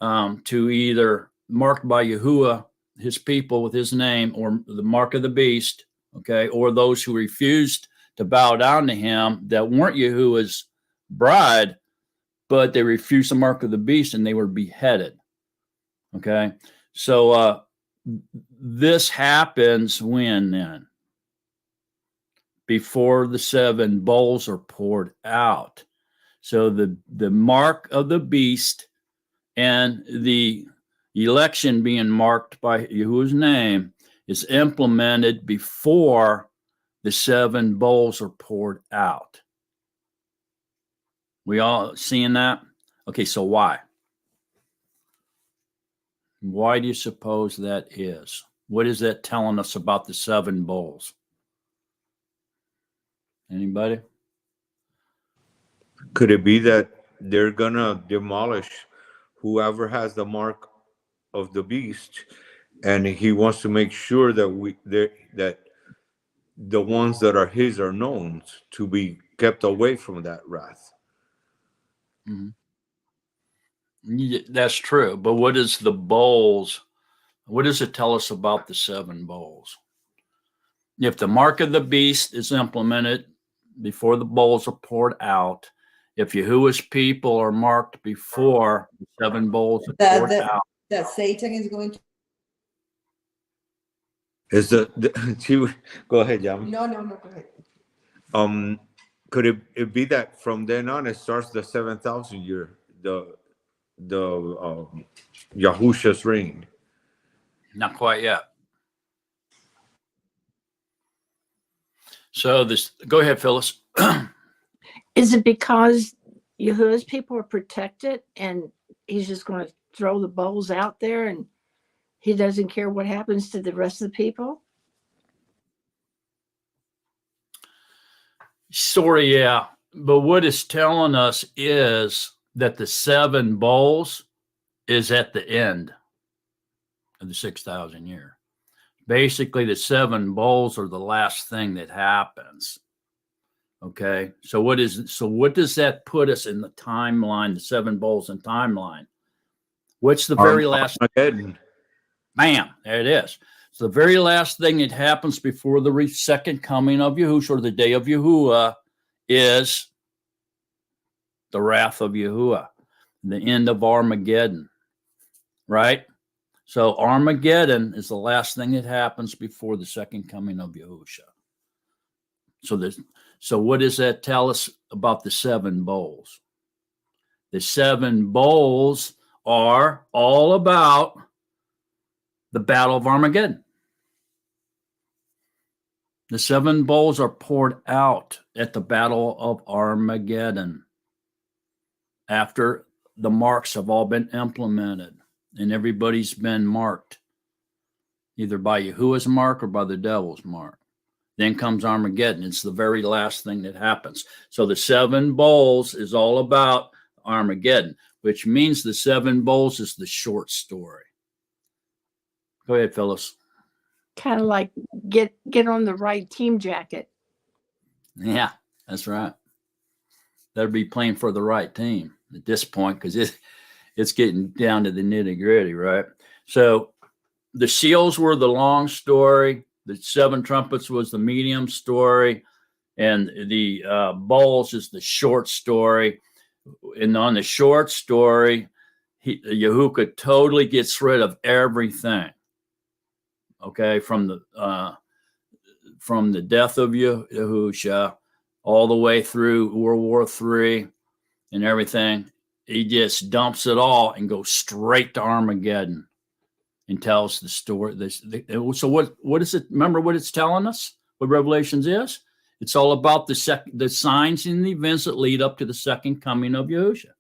to either marked by Yahuwah, his people with his name, or the mark of the beast, okay, or those who refused to bow down to him that weren't Yahuwah's bride, but they refused the mark of the beast and they were beheaded. Okay, so this happens when then? Before the 7 bowls are poured out. So the mark of the beast and the election being marked by Yahuwah's name is implemented before the 7 bowls are poured out. We all seeing that? Okay, so why? Why do you suppose that is? What is that telling us about the 7 bowls? Anybody? Could it be that they're gonna demolish whoever has the mark of the beast, and he wants to make sure that the ones that are his are known to be kept away from that wrath. Mhm. That's true. But what is the bowls? What does it tell us about the 7 bowls? If the mark of the beast is implemented before the bowls are poured out, if Yahuwah's people are marked before the 7 bowls are poured out, that Satan is going to. Is go ahead, Yami. No, go ahead. Could it be that from then on it starts the 7,000 year, the Yahusha's reign? not quite yet. So this, go ahead, Phyllis. Is it because Yahuwah's people are protected and he's just going to throw the bowls out there and he doesn't care what happens to the rest of the people? Sort of, yeah. But what it's telling us is that the 7 bowls is at the end of the 6,000 year. Basically, the 7 bowls are the last thing that happens. Okay. So what does that put us in the timeline, the 7 bowls in timeline? What's the very last? Armageddon. Bam, there it is. So the very last thing that happens before the second coming of Yahushua, or the day of Yahuwah, is the wrath of Yahuwah, the end of Armageddon, right? So Armageddon is the last thing that happens before the second coming of Yahushua. So what does that tell us about the 7 bowls? The 7 bowls are all about the Battle of Armageddon. The 7 bowls are poured out at the Battle of Armageddon after the marks have all been implemented and everybody's been marked, either by Yahuwah's mark or by the devil's mark. Then comes Armageddon. It's the very last thing that happens. So the 7 bowls is all about Armageddon, which means the 7 bowls is the short story. Go ahead, Phyllis. Kind of like get on the right team jacket. Yeah, that's right. That'll be playing for the right team at this point, because it's getting down to the nitty gritty, right? So the seals were the long story. The 7 trumpets was the medium story, and the bowls is the short story. And on the short story, Yahuwah totally gets rid of everything. Okay, from the death of Yahusha all the way through World War III and everything. He just dumps it all and goes straight to Armageddon and tells the story. So what is it? Remember what it's telling us? What Revelations is? It's all about the signs and the events that lead up to the second coming of Yahushua.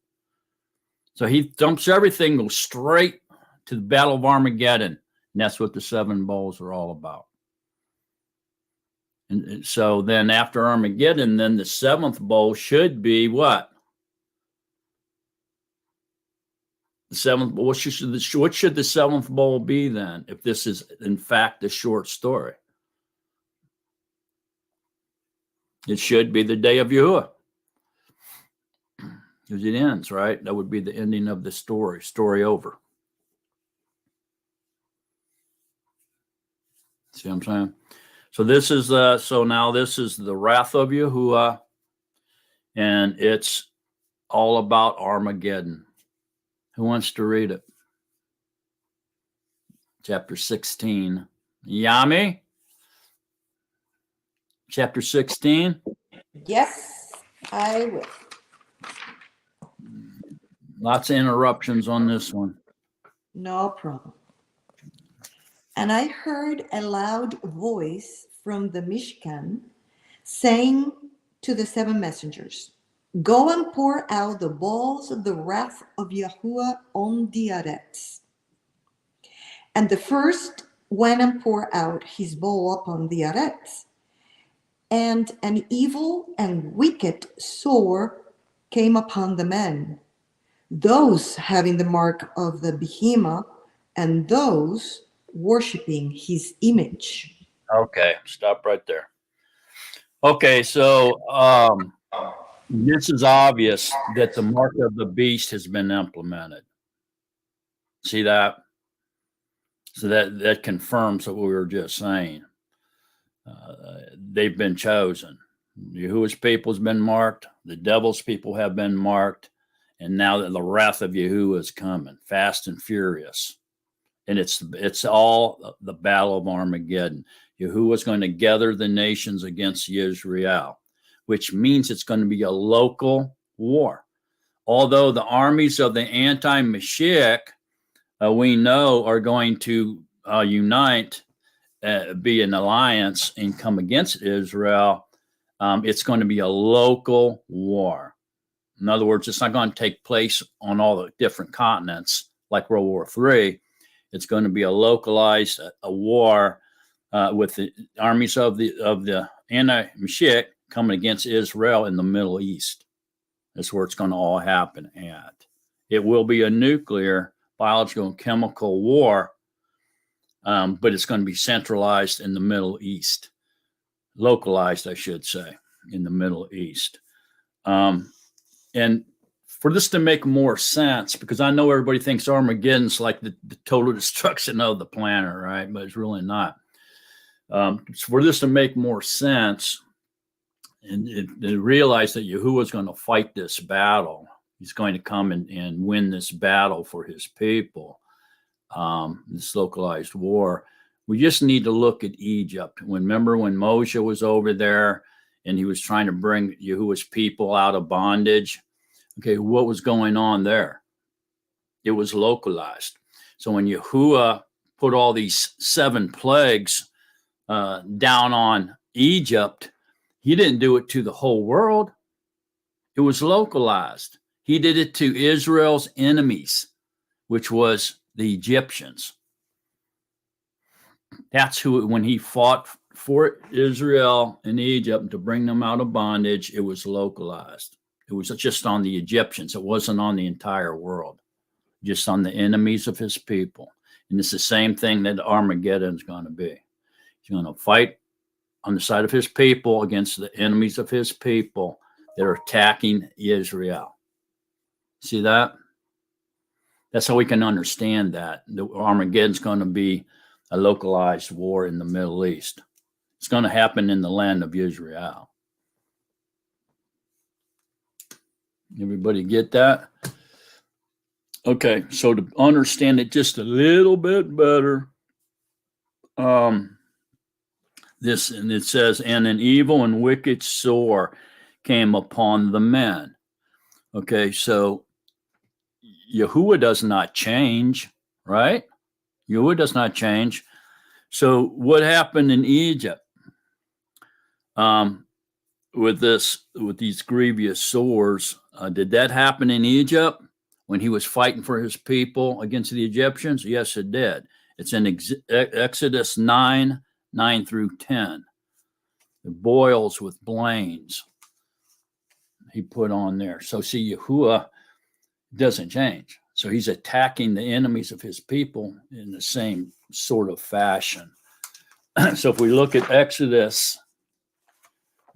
So he dumps everything, goes straight to the Battle of Armageddon. And that's what the 7 bowls are all about. And so then after Armageddon, then the 7th bowl should be what? The 7th, what should the 7th bowl be then, if this is in fact a short story? It should be the day of Yahuwah. Because it ends, right? That would be the ending of the story. Story over. See what I'm saying? So this is now this is the wrath of Yahuwah, and it's all about Armageddon. Who wants to read it? Chapter 16. Yami? Chapter 16? Yes, I will. Lots of interruptions on this one. No problem. And I heard a loud voice from the Mishkan saying to the 7 messengers, "Go and pour out the bowls of the wrath of Yahuwah on the arets." And the first went and poured out his bowl upon the arets. And an evil and wicked sore came upon the men, those having the mark of the behemoth, and those worshiping his image. Okay, stop right there. Okay, so this is obvious that the mark of the beast has been implemented. See that? So that confirms what we were just saying. They've been chosen. Yahuwah's people has been marked. The devil's people have been marked. And now that the wrath of Yahuwah is coming, fast and furious. And it's all the battle of Armageddon. Yahuwah's going to gather the nations against Israel, which means it's going to be a local war. Although the armies of the anti-Mashiach, we know, are going to unite, be an alliance, and come against Israel, it's going to be a local war. In other words, it's not going to take place on all the different continents like World War III. It's going to be a localized a war with the armies of the anti-Mashiach coming against Israel in the Middle East. That's where it's going to all happen at. It will be a nuclear, biological, and chemical war, but it's going to be centralized in the Middle East. Localized, I should say, in the Middle East. And for this to make more sense, because I know everybody thinks Armageddon's like the total destruction of the planet, right? But it's really not. For this to make more sense, and realize that Yahuwah is going to fight this battle. He's going to come and win this battle for his people, this localized war. We just need to look at Egypt. Remember when Moshe was over there and he was trying to bring Yahuwah's people out of bondage? Okay, what was going on there? It was localized. So when Yahuwah put all these 7 plagues down on Egypt, he didn't do it to the whole world. It was localized. He did it to Israel's enemies, which was the Egyptians. That's who, when he fought for Israel in Egypt to bring them out of bondage, it was localized. It was just on the Egyptians. It wasn't on the entire world, just on the enemies of his people. And it's the same thing that Armageddon is going to be. He's going to fight on the side of his people against the enemies of his people that are attacking Israel. See that? That's how we can understand that. The Armageddon's going to be a localized war in the Middle East. It's going to happen in the land of Israel. Everybody get that? Okay, so to understand it just a little bit better, this, and it says, and an evil and wicked sore came upon the men. Okay, so Yahuwah does not change, right? Yahuwah does not change. So what happened in Egypt with these grievous sores? Did that happen in Egypt when he was fighting for his people against the Egyptians? Yes, it did. It's in Exodus 9 through 10. The boils with blains he put on there. So see, Yahuwah doesn't change. So he's attacking the enemies of his people in the same sort of fashion. So if we look at Exodus,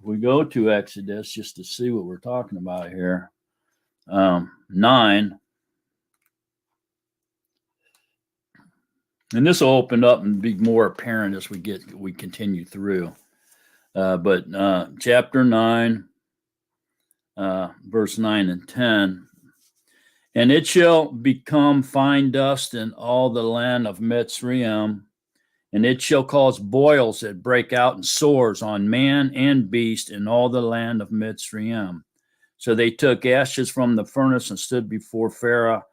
we go to Exodus just to see what we're talking about here. 9. And this will open up and be more apparent as we continue through. But chapter 9, verse 9 and 10. And it shall become fine dust in all the land of Mitzrayim, and it shall cause boils that break out and sores on man and beast in all the land of Mitzrayim. So they took ashes from the furnace and stood before Pharaoh,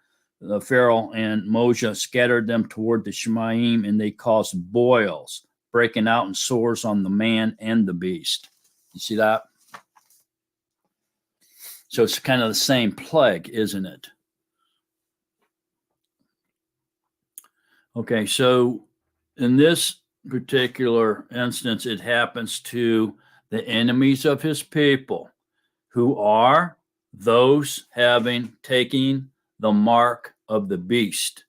and Moshe scattered them toward the Shemaim, and they caused boils, breaking out and sores on the man and the beast. You see that? So it's kind of the same plague, isn't it? Okay, so in this particular instance, it happens to the enemies of his people, who are those having taken the mark of the beast,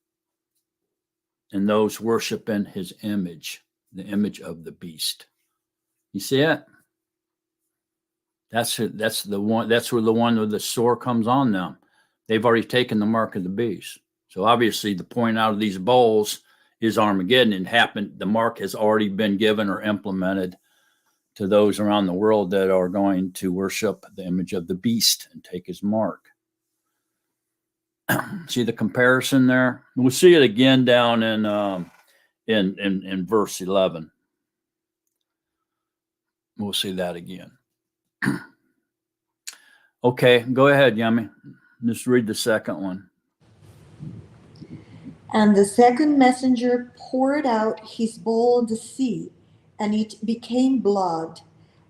and those worshiping his image, the image of the beast. You see it? That's it. That's the one. That's where the sword comes on them. They've already taken the mark of the beast. So obviously, the point out of these bowls is Armageddon. It happened. The mark has already been given or implemented to those around the world that are going to worship the image of the beast and take his mark. See the comparison there? We'll see it again down in verse 11. We'll see that again. Okay, go ahead, Yummy. Just read the second one. And the second messenger poured out his bowl on the sea, and it became blood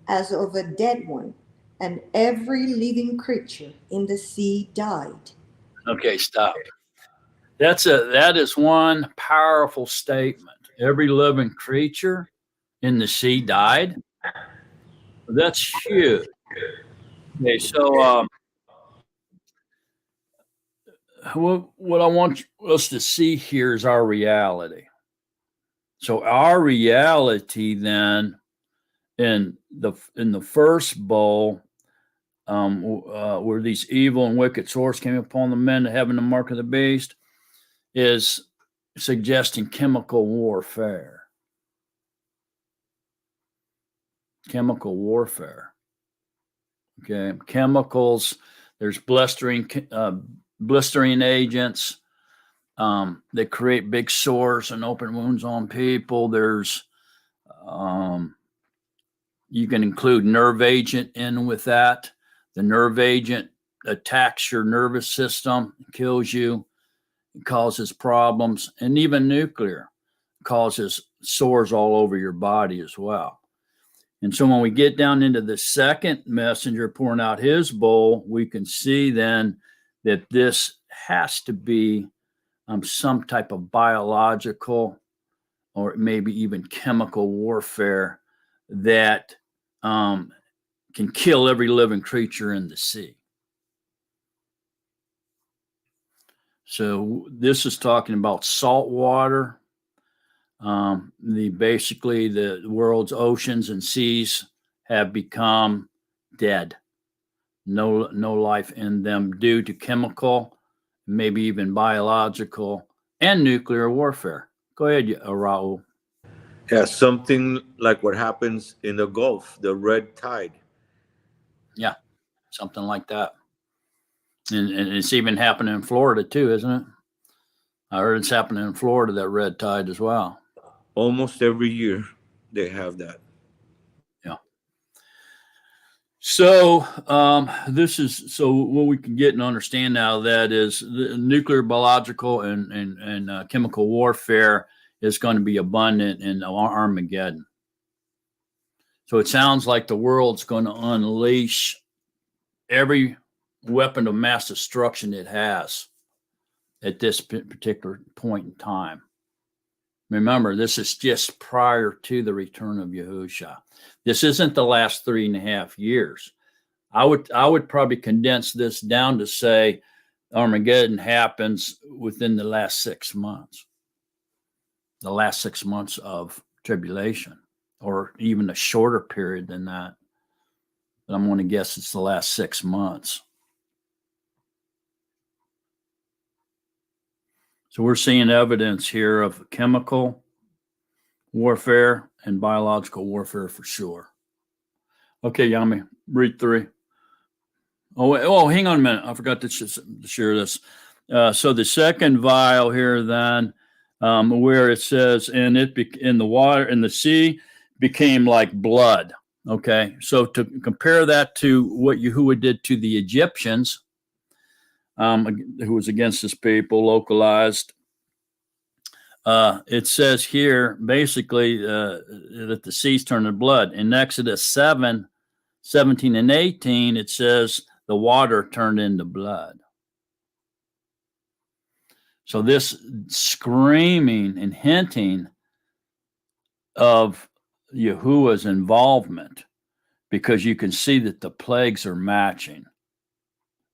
as of a dead one, and every living creature in the sea died. Okay, stop. That is one powerful statement. Every living creature in the sea died. That's huge. Okay, so what I want us to see here is our reality. So our reality then in the first bowl, where these evil and wicked swords came upon the men that having the mark of the beast, is suggesting chemical warfare. Chemical warfare. Okay, chemicals. There's blistering agents that create big sores and open wounds on people. There's you can include nerve agent in with that. The nerve agent attacks your nervous system, kills you, causes problems, and even nuclear causes sores all over your body as well. And so when we get down into the second messenger pouring out his bowl, we can see then that this has to be some type of biological or maybe even chemical warfare that can kill every living creature in the sea. So this is talking about salt water. Basically the world's oceans and seas have become dead. No life in them due to chemical, maybe even biological and nuclear warfare. Go ahead, Raul. Yeah, something like what happens in the Gulf, the red tide. Yeah, something like that. And it's even happening in Florida too, isn't it? I heard it's happening in Florida, that red tide as well. Almost every year they have that. Yeah. So what we can get and understand now of that is the nuclear, biological, and chemical warfare is going to be abundant in Armageddon. So it sounds like the world's going to unleash every weapon of mass destruction it has at this particular point in time. Remember, this is just prior to the return of Yahushua. This isn't the last 3.5 years. I would probably condense this down to say Armageddon happens within the last 6 months. The last 6 months of tribulation, or even a shorter period than that. But I'm going to guess it's the last 6 months. So we're seeing evidence here of chemical warfare and biological warfare for sure. Okay, Yami, read 3. Oh, hang on a minute. I forgot to share this. So the second vial here then, where it says, and it in the water, in the sea, became like blood. Okay, so to compare that to what Yahuwah did to the Egyptians, who was against his people, localized. It says here basically that the seas turned to blood. In Exodus 7:17 and 18, it says the water turned into blood. So this screaming and hinting of Yahuwah's involvement, because you can see that the plagues are matching.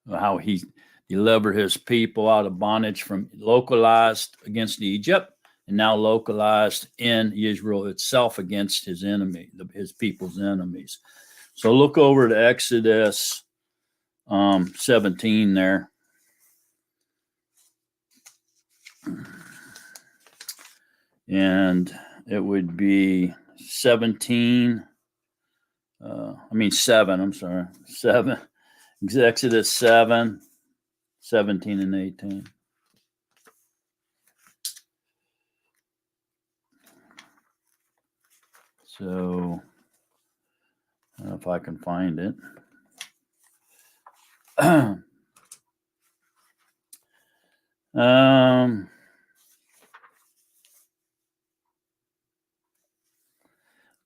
How he deliver his people out of bondage from localized against Egypt and now localized in Israel itself against his enemy, his people's enemies. So look over to Exodus 17 there. And it would be 7, I'm sorry, 7, Exodus 7, 17 and 18. So, I don't know if I can find it.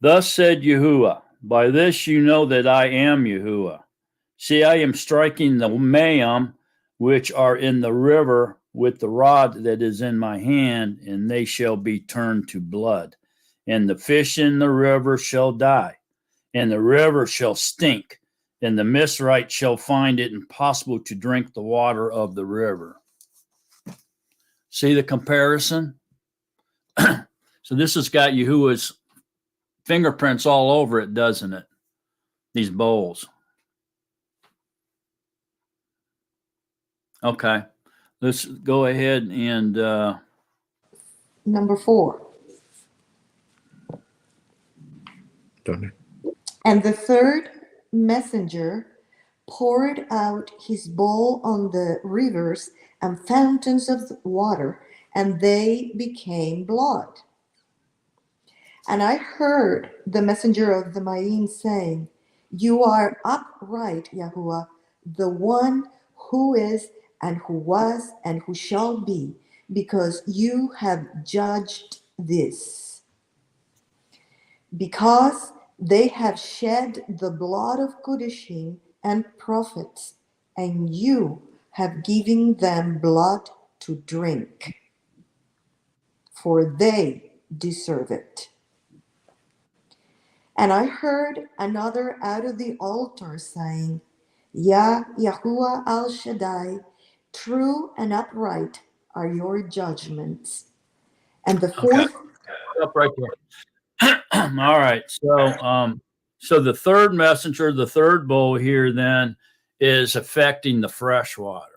Thus said Yahuwah, by this you know that I am Yahuwah. See, I am striking the mayam which are in the river with the rod that is in my hand, and they shall be turned to blood. And the fish in the river shall die, and the river shall stink, and the Mizraite shall find it impossible to drink the water of the river. See the comparison? So this has got Yahuwah's fingerprints all over it, doesn't it? These bowls. Okay, let's go ahead and Number 4. Done. And the third messenger poured out his bowl on the rivers and fountains of water, and they became blood. And I heard the messenger of the Mayim saying, you are upright, Yahuwah, the one who is and who was and who shall be, because you have judged this. Because they have shed the blood of Kodeshim and prophets, and you have given them blood to drink, for they deserve it. And I heard another out of the altar saying, Yahuwah al Shaddai, true and upright are your judgments. And the fourth. up right there. All right. So the third messenger, the third bowl here then is affecting the fresh water.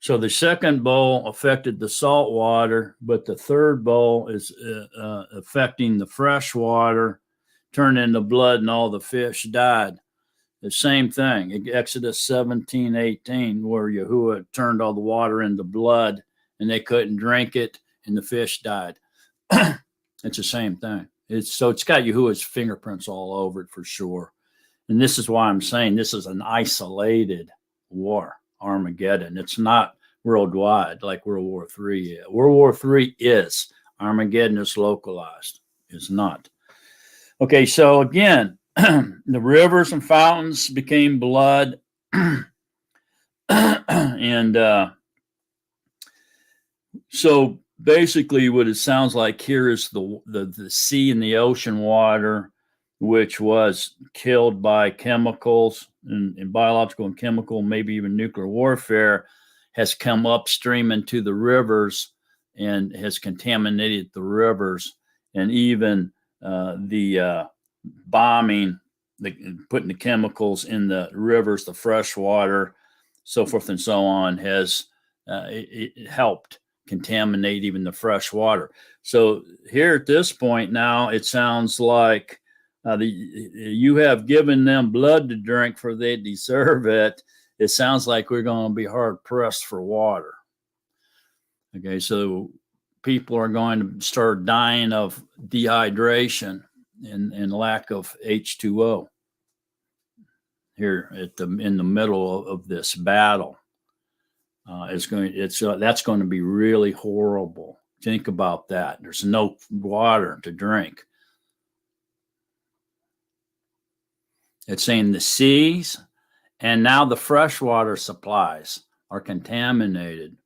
So the second bowl affected the salt water, but the third bowl is affecting the fresh water, turned into blood, and all the fish died. The same thing, Exodus 17, 18, where Yahuwah turned all the water into blood, and they couldn't drink it, and the fish died. It's the same thing. It's got Yahuwah's fingerprints all over it for sure. And this is why I'm saying this is an isolated war, Armageddon. It's not worldwide like World War III is. World War III is. Armageddon is localized. It's not. Okay, so again, the rivers and fountains became blood. And so basically what it sounds like here is the sea and the ocean water, which was killed by chemicals and biological and chemical, maybe even nuclear warfare, has come upstream into the rivers and has contaminated the rivers. And even the bombing, putting the chemicals in the rivers, the fresh water, so forth and so on, has it helped contaminate even the fresh water. So here at this point now, it sounds like you have given them blood to drink, for they deserve it. It sounds like we're going to be hard pressed for water. Okay, so people are going to start dying of dehydration and lack of H2O here in the middle of this battle. That's going to be really horrible. Think about that. There's no water to drink. It's saying the seas and now the freshwater supplies are contaminated.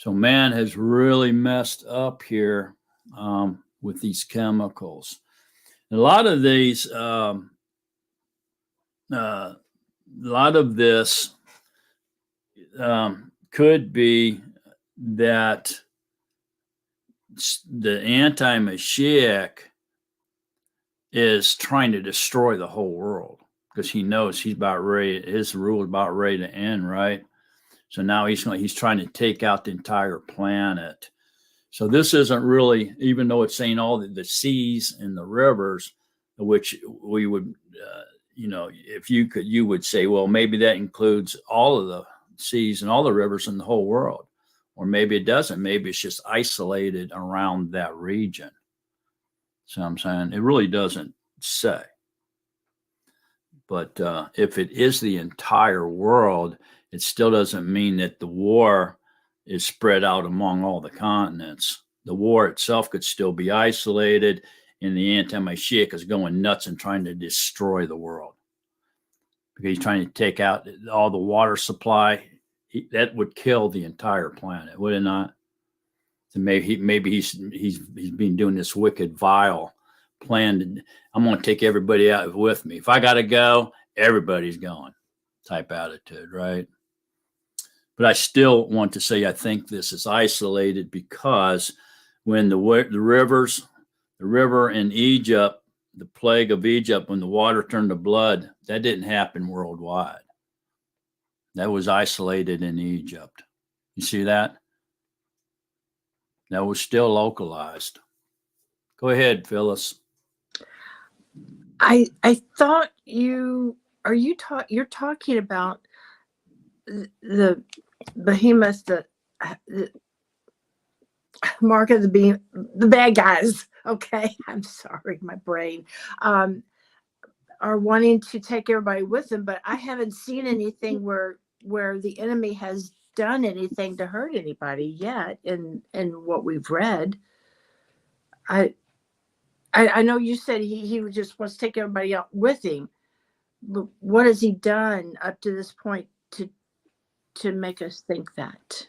So man has really messed up here with these chemicals. A lot of these, a lot of this could be that the anti-Mashiach is trying to destroy the whole world because he knows he's about ready. His rule is about ready to end, right? So now he's trying to take out the entire planet. So this isn't really, even though it's saying all the seas and the rivers, which we would, if you could, you would say, well, maybe that includes all of the seas and all the rivers in the whole world. Or maybe it doesn't. Maybe it's just isolated around that region. So I'm saying it really doesn't say. But if it is the entire world, it still doesn't mean that the war is spread out among all the continents. The war itself could still be isolated, and the anti-Mashiach is going nuts and trying to destroy the world because he's trying to take out all the water supply. That would kill the entire planet, would it not? So maybe he's been doing this wicked, vile plan. I'm going to take everybody out with me. If I got to go, everybody's going type attitude, right? But I still want to say I think this is isolated because when the river in Egypt, the plague of Egypt, when the water turned to blood, that didn't happen worldwide. That was isolated in Egypt. You see that? That was still localized. Go ahead, Phyllis. I thought you're talking about the behemoth, the mark of the beast, the bad guys. Okay, I'm sorry, my brain are wanting to take everybody with them, but I haven't seen anything where the enemy has done anything to hurt anybody yet in what we've read. I know you said he just wants to take everybody out with him, but what has he done up to this point to make us think that?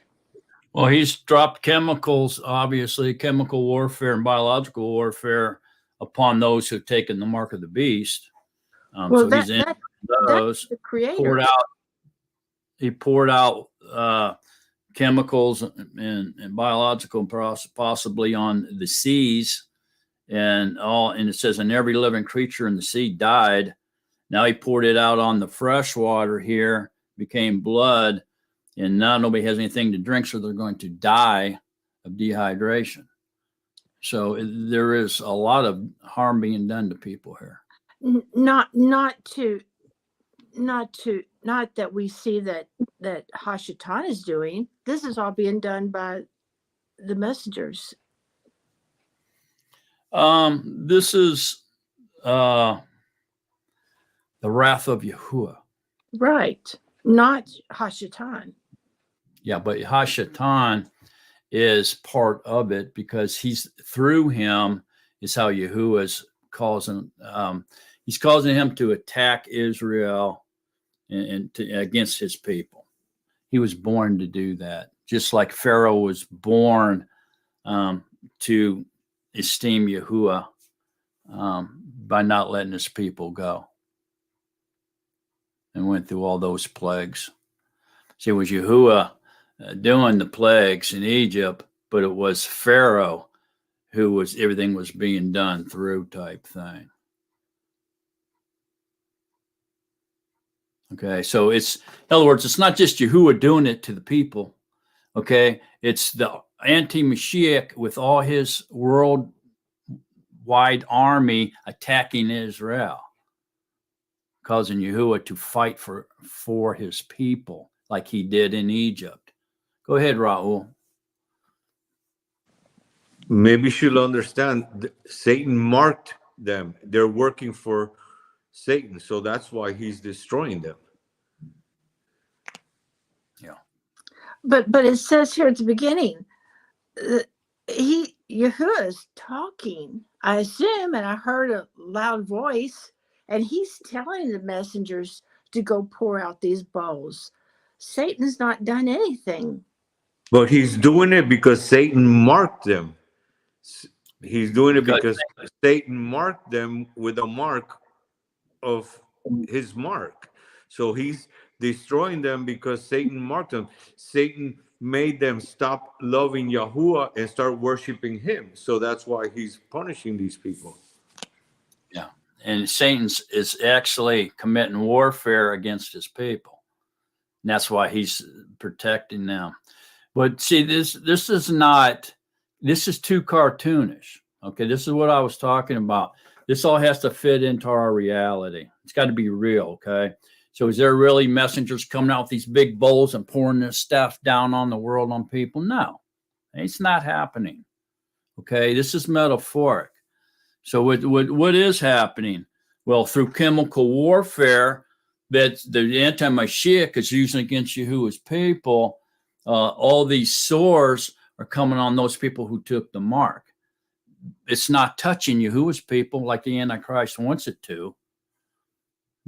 Well, he's dropped chemicals, obviously, chemical warfare and biological warfare upon those who've taken the mark of the beast. So he's in those. The creator. He poured out chemicals and biological, possibly on the seas, and it says, and every living creature in the sea died. Now he poured it out on the fresh water here, became blood, and now nobody has anything to drink, so they're going to die of dehydration. So there is a lot of harm being done to people here. Not that we see that Hashatan is doing. This is all being done by the messengers. This is the wrath of Yahuwah. Right. Not Hashatan. Yeah, but Hashatan is part of it because through him is how Yahuwah is causing, he's causing him to attack Israel and against his people. He was born to do that, just like Pharaoh was born to esteem Yahuwah by not letting his people go, and went through all those plagues. See, it was Yahuwah doing the plagues in Egypt, but it was Pharaoh who everything was being done through type thing. Okay, so in other words, it's not just Yahuwah doing it to the people. Okay, it's the anti-Mashiach with all his worldwide army attacking Israel, causing Yahuwah to fight for his people like he did in Egypt. Go ahead, Raul. Maybe she'll understand. Satan marked them. They're working for Satan, so that's why he's destroying them. Yeah. But it says here at the beginning, Yahuwah is talking, I assume, and I heard a loud voice, and he's telling the messengers to go pour out these bowls. Satan's not done anything. But he's doing it because Satan marked them. He's doing it because Satan marked them with a mark of his mark. So destroying them because Satan marked them. Satan made them stop loving Yahuwah and start worshiping him. So that's why he's punishing these people. Yeah. And Satan is actually committing warfare against his people. And that's why he's protecting them. But see, this is too cartoonish. Okay, this is what I was talking about. This all has to fit into our reality. It's got to be real, okay? So is there really messengers coming out with these big bowls and pouring this stuff down on the world, on people? No, it's not happening. Okay, this is metaphoric. So what is happening? Well, through chemical warfare that the anti-Mashiach is using against Yahuwah's people, all these sores are coming on those people who took the mark. It's not touching Yahuwah's people like the Antichrist wants it to,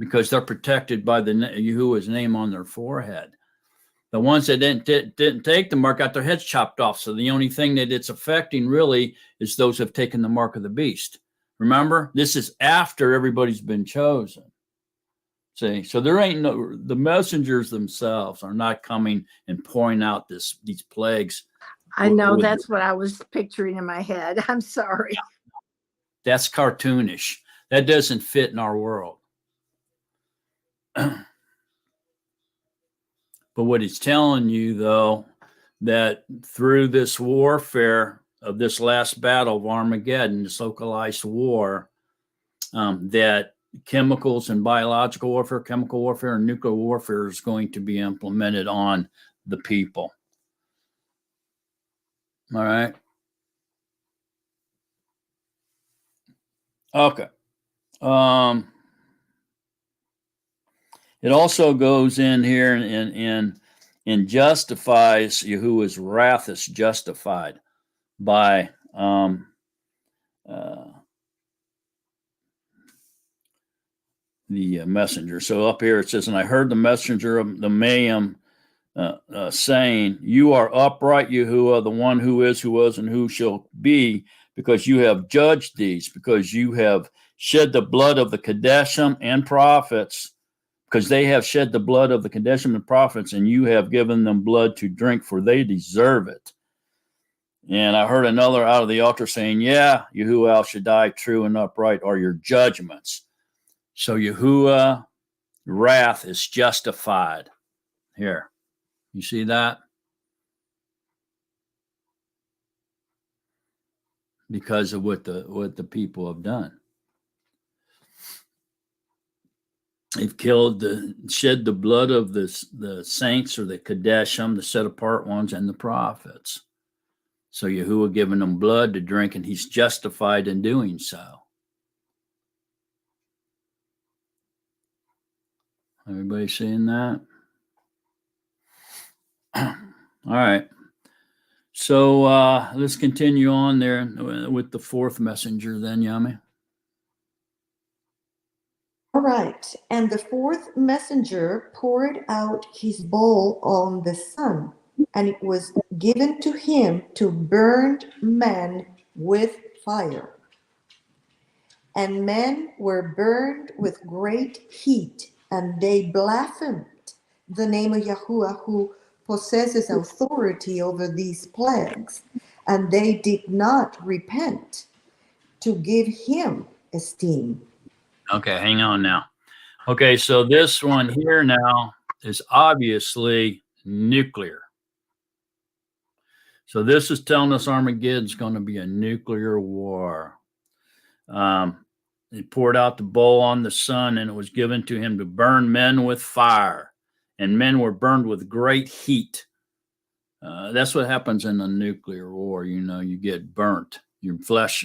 because they're protected by the Yahuwah's name on their forehead. The ones that didn't take the mark got their heads chopped off. So the only thing that it's affecting really is those who have taken the mark of the beast. Remember, this is after everybody's been chosen. See, so there ain't the messengers themselves are not coming and pouring out these plagues. I know that's what I was picturing in my head. I'm sorry. That's cartoonish. That doesn't fit in our world. But what he's telling you, though, that through this warfare of this last battle of Armageddon, this localized war, that chemicals and biological warfare, chemical warfare, and nuclear warfare is going to be implemented on the people. All right. Okay. It also goes in here and justifies Yahuwah's wrath is justified by the messenger. So up here it says, and I heard the messenger of the Mayim saying, you are upright, Yahuwah, the one who is, who was, and who shall be, because you have judged these, because you have shed the blood of the Kadeshim and prophets, because they have shed the blood of the Kadeshim and prophets, and you have given them blood to drink, for they deserve it. And I heard another out of the altar saying, yeah, Yahuwah Al Shaddai, true and upright are your judgments. So Yahuwah wrath is justified. Here, you see that? Because of what the people have done. They've shed the blood of the saints, or the Kadeshim, the set apart ones, and the prophets. So Yahuwah giving them blood to drink, and he's justified in doing so. Everybody seeing that? All right. So let's continue on there with the fourth messenger then, Yami. All right. And the fourth messenger poured out his bowl on the sun, and it was given to him to burn men with fire. And men were burned with great heat, and they blasphemed the name of Yahuwah, who possesses authority over these plagues, and they did not repent to give him esteem. Okay, hang on now. Okay, so this one here now is obviously nuclear. So this is telling us Armageddon's going to be a nuclear war. He poured out the bowl on the sun, and it was given to him to burn men with fire, and men were burned with great heat. That's what happens in a nuclear war. You know, you get burnt. Your flesh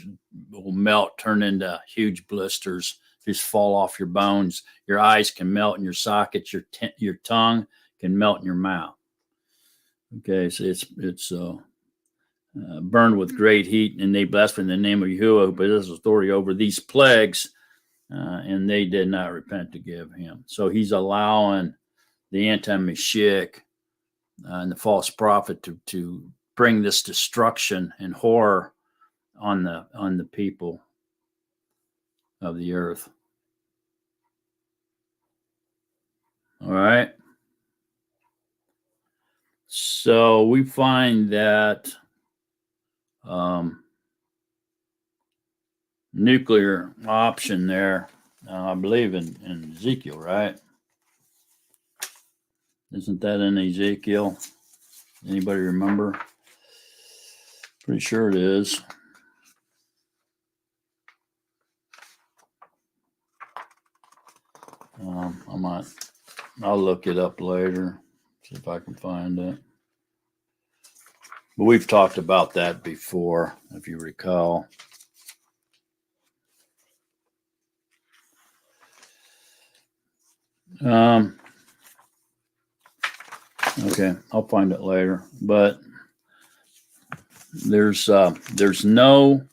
will melt, turn into huge blisters, just fall off your bones. Your eyes can melt in your sockets. Your tongue can melt in your mouth. Okay, so it's burned with great heat, and they blaspheme the name of Yahuwah, who possesses authority over these plagues, and they did not repent to give him. So he's allowing the anti-Mashiach and the false prophet to bring this destruction and horror on the people of the earth. All right. So we find that nuclear option there, I believe in Ezekiel, right? Isn't that in Ezekiel? Anybody remember? Pretty sure it is. I'll look it up later, see if I can find it. But we've talked about that before, if you recall. Okay, I'll find it later. But there's nothing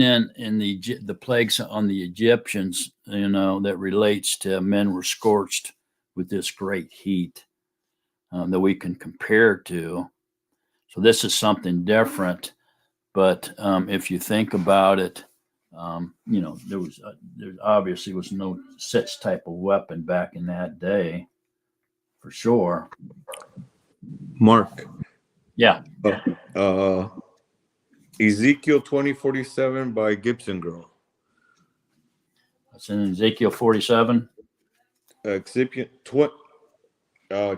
in the plagues on the Egyptians, that relates to men were scorched with this great heat that we can compare to. So this is something different. But if you think about it, there obviously was no such type of weapon back in that day, for sure. Mark. Yeah. Ezekiel 2047 by Gibson Girl. It's in Ezekiel 47.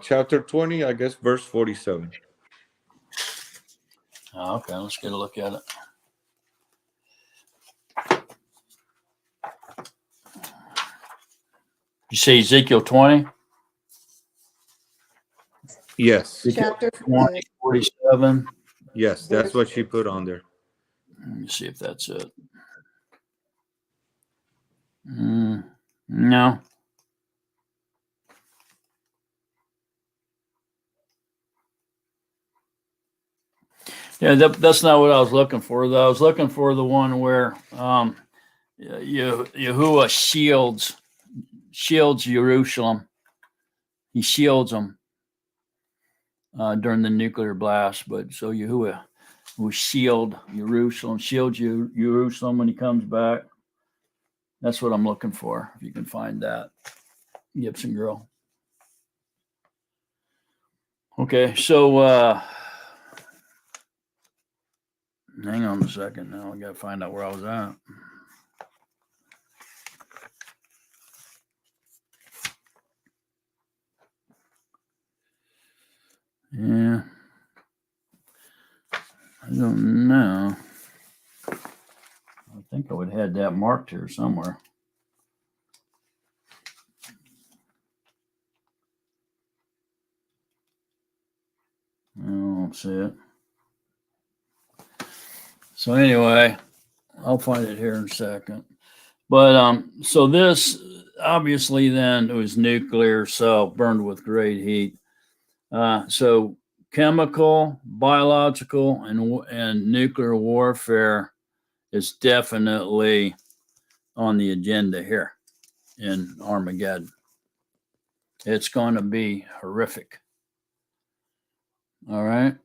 Chapter 20, I guess, verse 47. Oh, okay, let's get a look at it. You say Ezekiel 20? Yes. Chapter 20, 47. Yes, that's what she put on there. Let me see if that's it. No. Yeah, that's not what I was looking for, though. I was looking for the one where Yahuwah shields Jerusalem. He shields them during the nuclear blast. But so Yahuwah will shield Jerusalem when he comes back. That's what I'm looking for. If you can find that, Gibson Girl. Okay, so hang on a second. Now I got to find out where I was at. Yeah, I don't know. I think I would have had that marked here somewhere. I don't see it. So anyway, I'll find it here in a second. But so this obviously then it was nuclear, so burned with great heat. So chemical, biological, and nuclear warfare is definitely on the agenda here in Armageddon. It's going to be horrific. All right.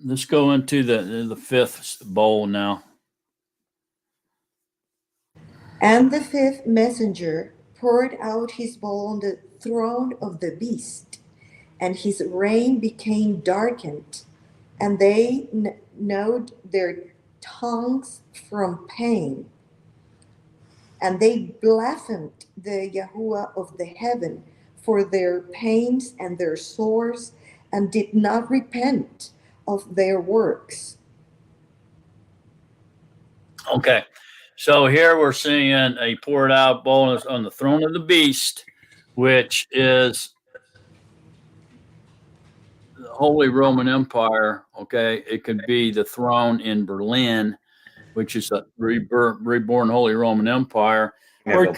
Let's go into the fifth bowl now. And the fifth messenger poured out his bowl on the throne of the beast, and his reign became darkened, and they gnawed their tongues from pain. And they blasphemed the Yahuwah of the heaven for their pains and their sores, and did not repent of their works. Okay. So here we're seeing a poured out bowl on the throne of the beast, which is the Holy Roman Empire. Okay. It could be the throne in Berlin, which is a reborn Holy Roman Empire, or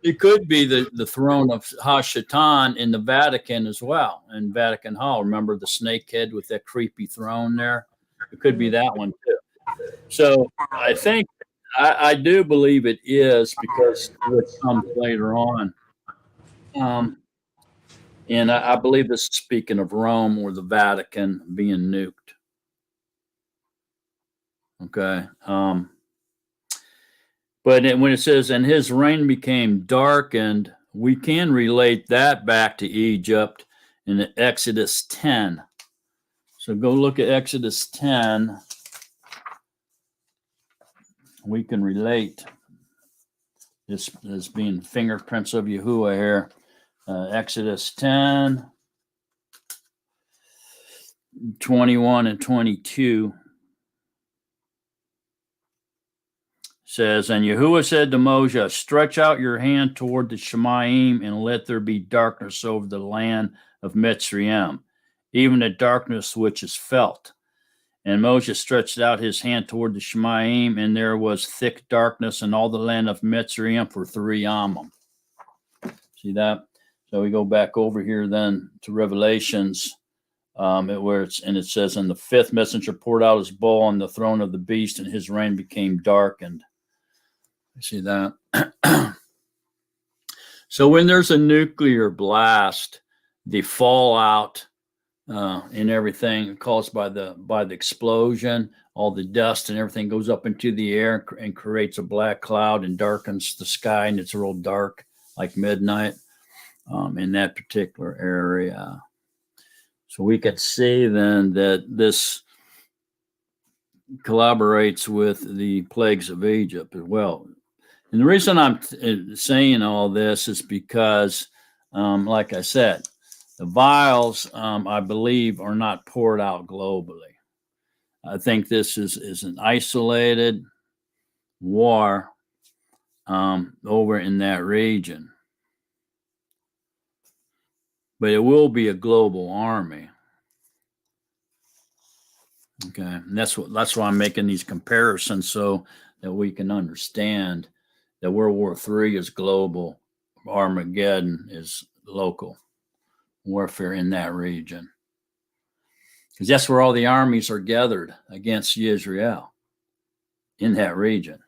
it could be the throne of Hashatan in the Vatican as well, in Vatican Hall. Remember the snake head with that creepy throne there? It could be that one too. So I think I do believe it is, because it comes later on. And I believe this is speaking of Rome or the Vatican being nuked. Okay. But when it says, and his reign became darkened, we can relate that back to Egypt in Exodus 10. So go look at Exodus 10. We can relate this as being fingerprints of Yahuwah here. Exodus 10, 21 and 22 says, and Yahuwah said to Moses, stretch out your hand toward the Shemayim and let there be darkness over the land of Mitzrayim, even the darkness which is felt. And Moses stretched out his hand toward the Shemayim, and there was thick darkness in all the land of Mitzrayim for 3 Amim. See that? So we go back over here then to Revelations, it says, and the 5th messenger poured out his bowl on the throne of the beast, and his reign became darkened. You see that? So when there's a nuclear blast, the fallout and everything caused by the explosion, all the dust and everything goes up into the air and creates a black cloud and darkens the sky, and it's real dark like midnight in that particular area. So we could see then that this collaborates with the plagues of Egypt as well. And the reason I'm saying all this is because, like I said, the vials, I believe, are not poured out globally. I think this is an isolated war over in that region. But it will be a global army. Okay, and that's why I'm making these comparisons so that we can understand that World War III is global, Armageddon is local warfare in that region. Because that's where all the armies are gathered against Israel, in that region.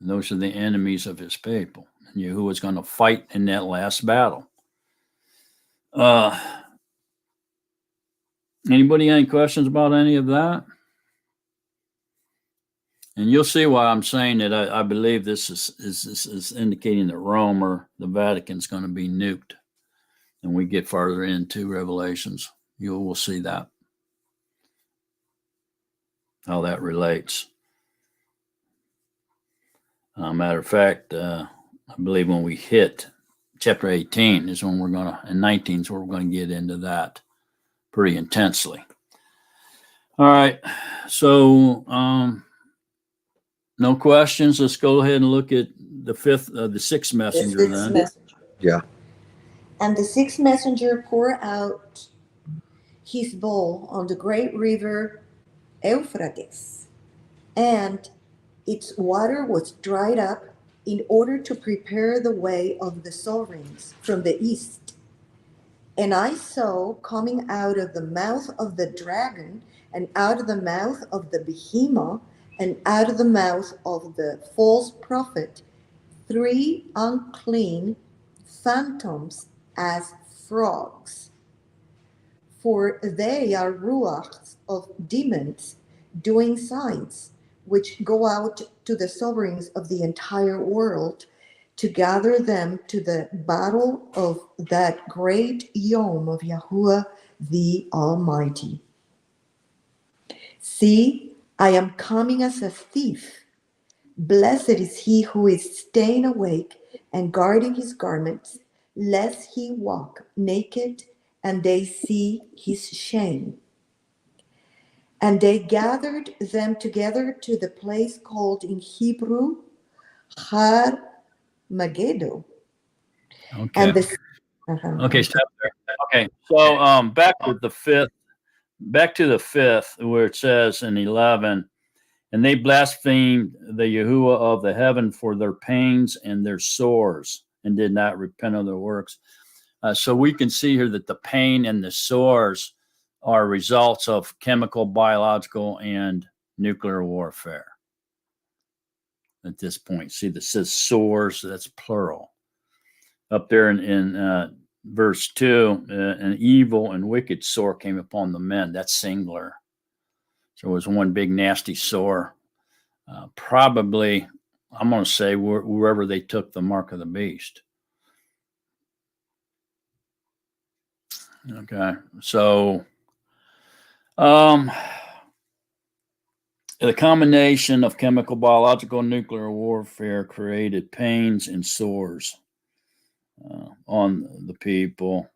And those are the enemies of his people. And Yahuwah is going to fight in that last battle. Anybody any questions about any of that? And you'll see why I'm saying that I believe this is indicating that Rome or the Vatican is going to be nuked. And we get farther into Revelations, you will see that, how that relates. Matter of fact, I believe when we hit chapter 18 is when and 19 is where we're going to get into that pretty intensely. All right, so no questions. Let's go ahead and look at the 6th messenger then. Messenger. Yeah. And the 6th messenger poured out his bowl on the great river Euphrates, and its water was dried up in order to prepare the way of the sovereigns from the east. And I saw coming out of the mouth of the dragon, and out of the mouth of the behemoth, and out of the mouth of the false prophet, 3 unclean phantoms as frogs. For they are ruachs of demons doing signs, which go out to the sovereigns of the entire world to gather them to the battle of that great Yom of Yahuwah the Almighty. See, I am coming as a thief. Blessed is he who is staying awake and guarding his garments, lest he walk naked and they see his shame. And they gathered them together to the place called in Hebrew Armageddon. Okay. And Okay, stop there. Okay, so back to the 5th, where it says in 11, and they blasphemed the Yahuwah of the heaven for their pains and their sores, and did not repent of their works. So we can see here that the pain and the sores are results of chemical, biological, and nuclear warfare. At this point, see, this says sores, that's plural. Up there in verse 2, an evil and wicked sore came upon the men. That's singular. So it was one big nasty sore. Probably, I'm going to say, wherever they took the mark of the beast. Okay. So, the combination of chemical, biological, nuclear warfare created pains and sores on the people,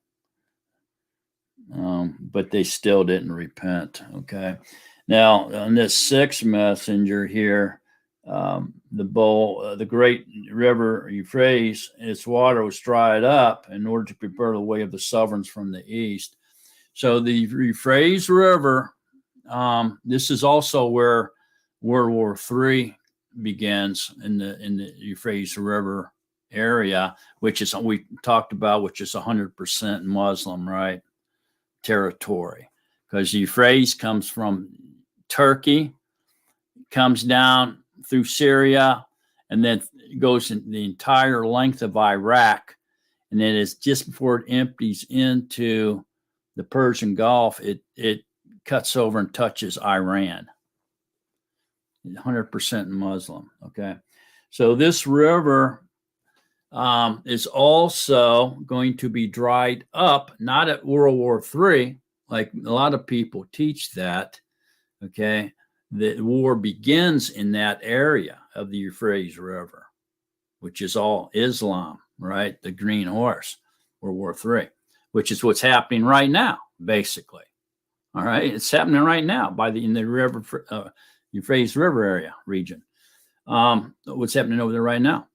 but they still didn't repent. Okay. Now, on this sixth messenger here, the great river Euphrates, its water was dried up in order to prepare the way of the sovereigns from the east. So the Euphrates River, this is also where World War III begins in the Euphrates River area, which is we talked about, which is 100% Muslim, right, territory, because the Euphrates comes from Turkey, comes down through Syria, and then goes in the entire length of Iraq, and then it's just before it empties into the Persian Gulf, it cuts over and touches Iran. 100% Muslim. Okay, so this river is also going to be dried up, not at World War III, like a lot of people teach that. Okay, the war begins in that area of the Euphrates River, which is all Islam, right? The green horse, World War III, which is what's happening right now, basically. All right, it's happening right now in the river, Euphrates River area region. What's happening over there right now?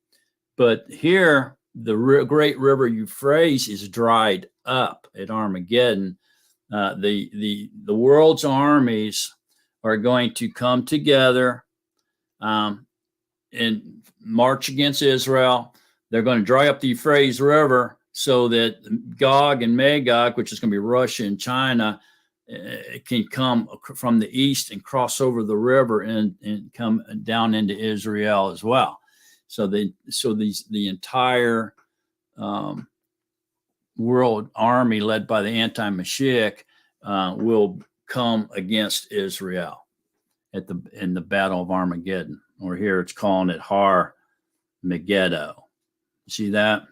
But here, the great river Euphrates is dried up at Armageddon. The world's armies are going to come together and march against Israel. They're going to dry up the Euphrates River so that Gog and Magog, which is going to be Russia and China, can come from the east and cross over the river and come down into Israel as well. So the entire world army led by the anti-Mashiach will come against Israel in the Battle of Armageddon, or here it's calling it Har Megiddo. See that?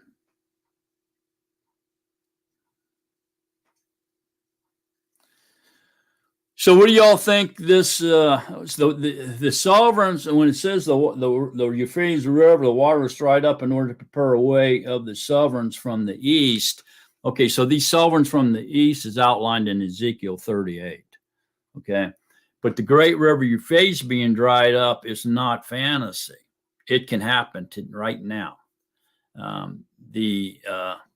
So what do y'all think this the sovereigns, when it says the Euphrates River, the water is dried up in order to prepare a way of the sovereigns from the east? Okay, so these sovereigns from the east is outlined in Ezekiel 38. Okay, but the great river Euphrates being dried up is not fantasy. It can happen right now.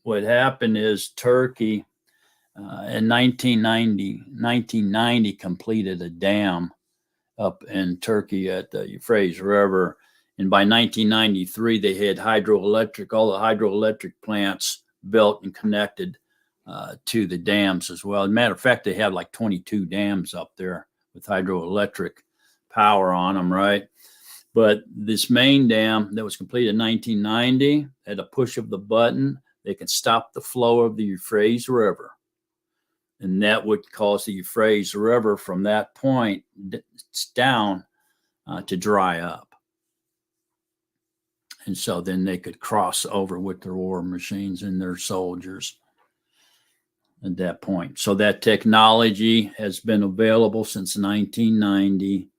What happened is Turkey in 1990 completed a dam up in Turkey at the Euphrates River. And by 1993, they had all the hydroelectric plants built and connected to the dams as well. As a matter of fact, they had like 22 dams up there with hydroelectric power on them, right? But this main dam that was completed in 1990, at a push of the button, they can stop the flow of the Euphrates River. And that would cause the Euphrates River from that point down to dry up. And so then they could cross over with their war machines and their soldiers at that point. So that technology has been available since 1990.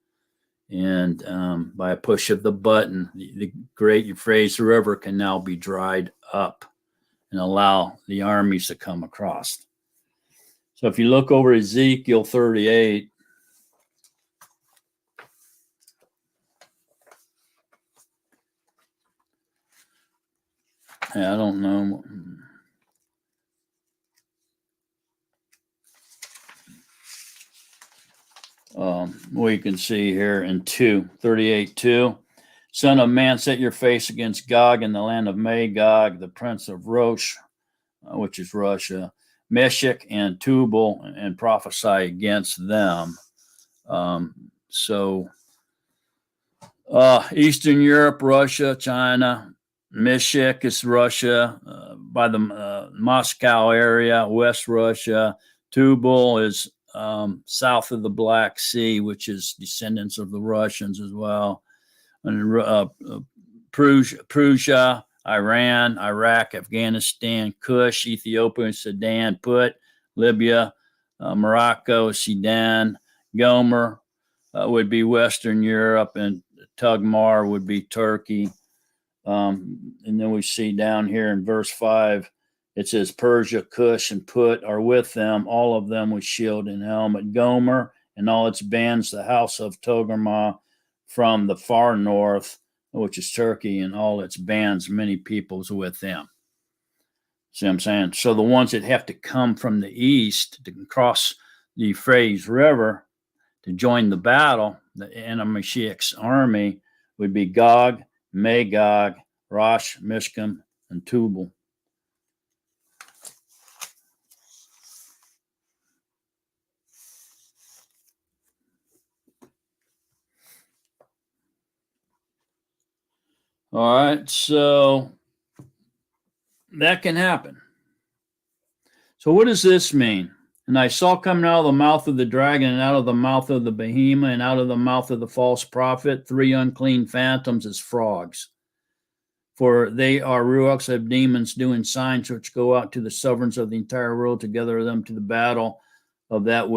And by a push of the button, the great Euphrates River can now be dried up and allow the armies to come across. So if you look over Ezekiel 38, I don't know. We can see here in 38:2, Son of man, set your face against Gog in the land of Magog, the prince of Rosh, which is Russia, Meshech and Tubal, and prophesy against them. Eastern Europe, Russia, China. Meshech is Russia, by the Moscow area, West Russia. Tubal is south of the Black Sea, which is descendants of the Russians as well. And Prussia, Iran, Iraq, Afghanistan, Kush, Ethiopia, and Sudan, Put, Libya, Morocco, Sudan. Gomer would be Western Europe, and Tugmar would be Turkey. And then we see down here in verse 5, it says Persia, Cush, and Put are with them, all of them with shield and helmet. Gomer and all its bands, the house of Togarmah from the far north, which is Turkey, and all its bands, many peoples with them. See what I'm saying? So the ones that have to come from the east to cross the Euphrates River to join the battle, the Anamishiach's army, would be Gog, Magog, Rosh, Mishkan, and Tubal. All right, so that can happen. So what does this mean? And I saw coming out of the mouth of the dragon, and out of the mouth of the behemoth, and out of the mouth of the false prophet, 3 unclean phantoms as frogs. For they are ruachs of demons doing signs which go out to the sovereigns of the entire world to gather them to the battle of that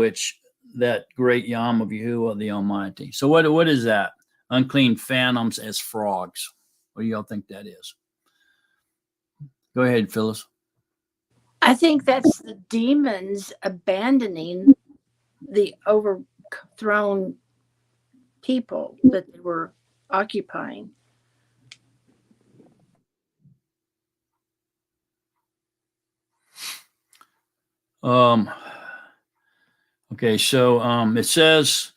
great Yom of Yahuwah the Almighty. So what is that? Unclean phantoms as frogs. What do y'all think that is? Go ahead, Phyllis. I think that's the demons abandoning the overthrown people that they were occupying. Okay, so it says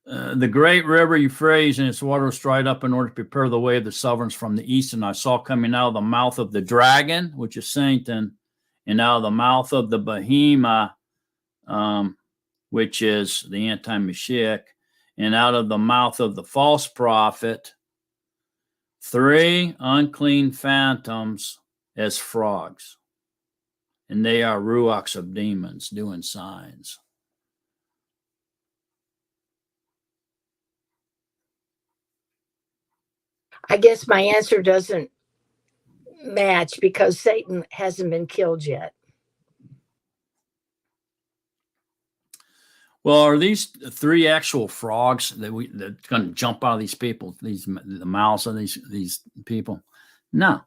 the great river Euphrates and its waters dried up in order to prepare the way of the sovereigns from the east. And I saw coming out of the mouth of the dragon, which is Satan, and out of the mouth of the behemoth, which is the anti-Mashiach, and out of the mouth of the false prophet, 3 unclean phantoms as frogs. And they are ruachs of demons doing signs. I guess my answer doesn't match because Satan hasn't been killed yet. Well, are these 3 actual frogs that's going to jump out of these people, the mouths of these people? No.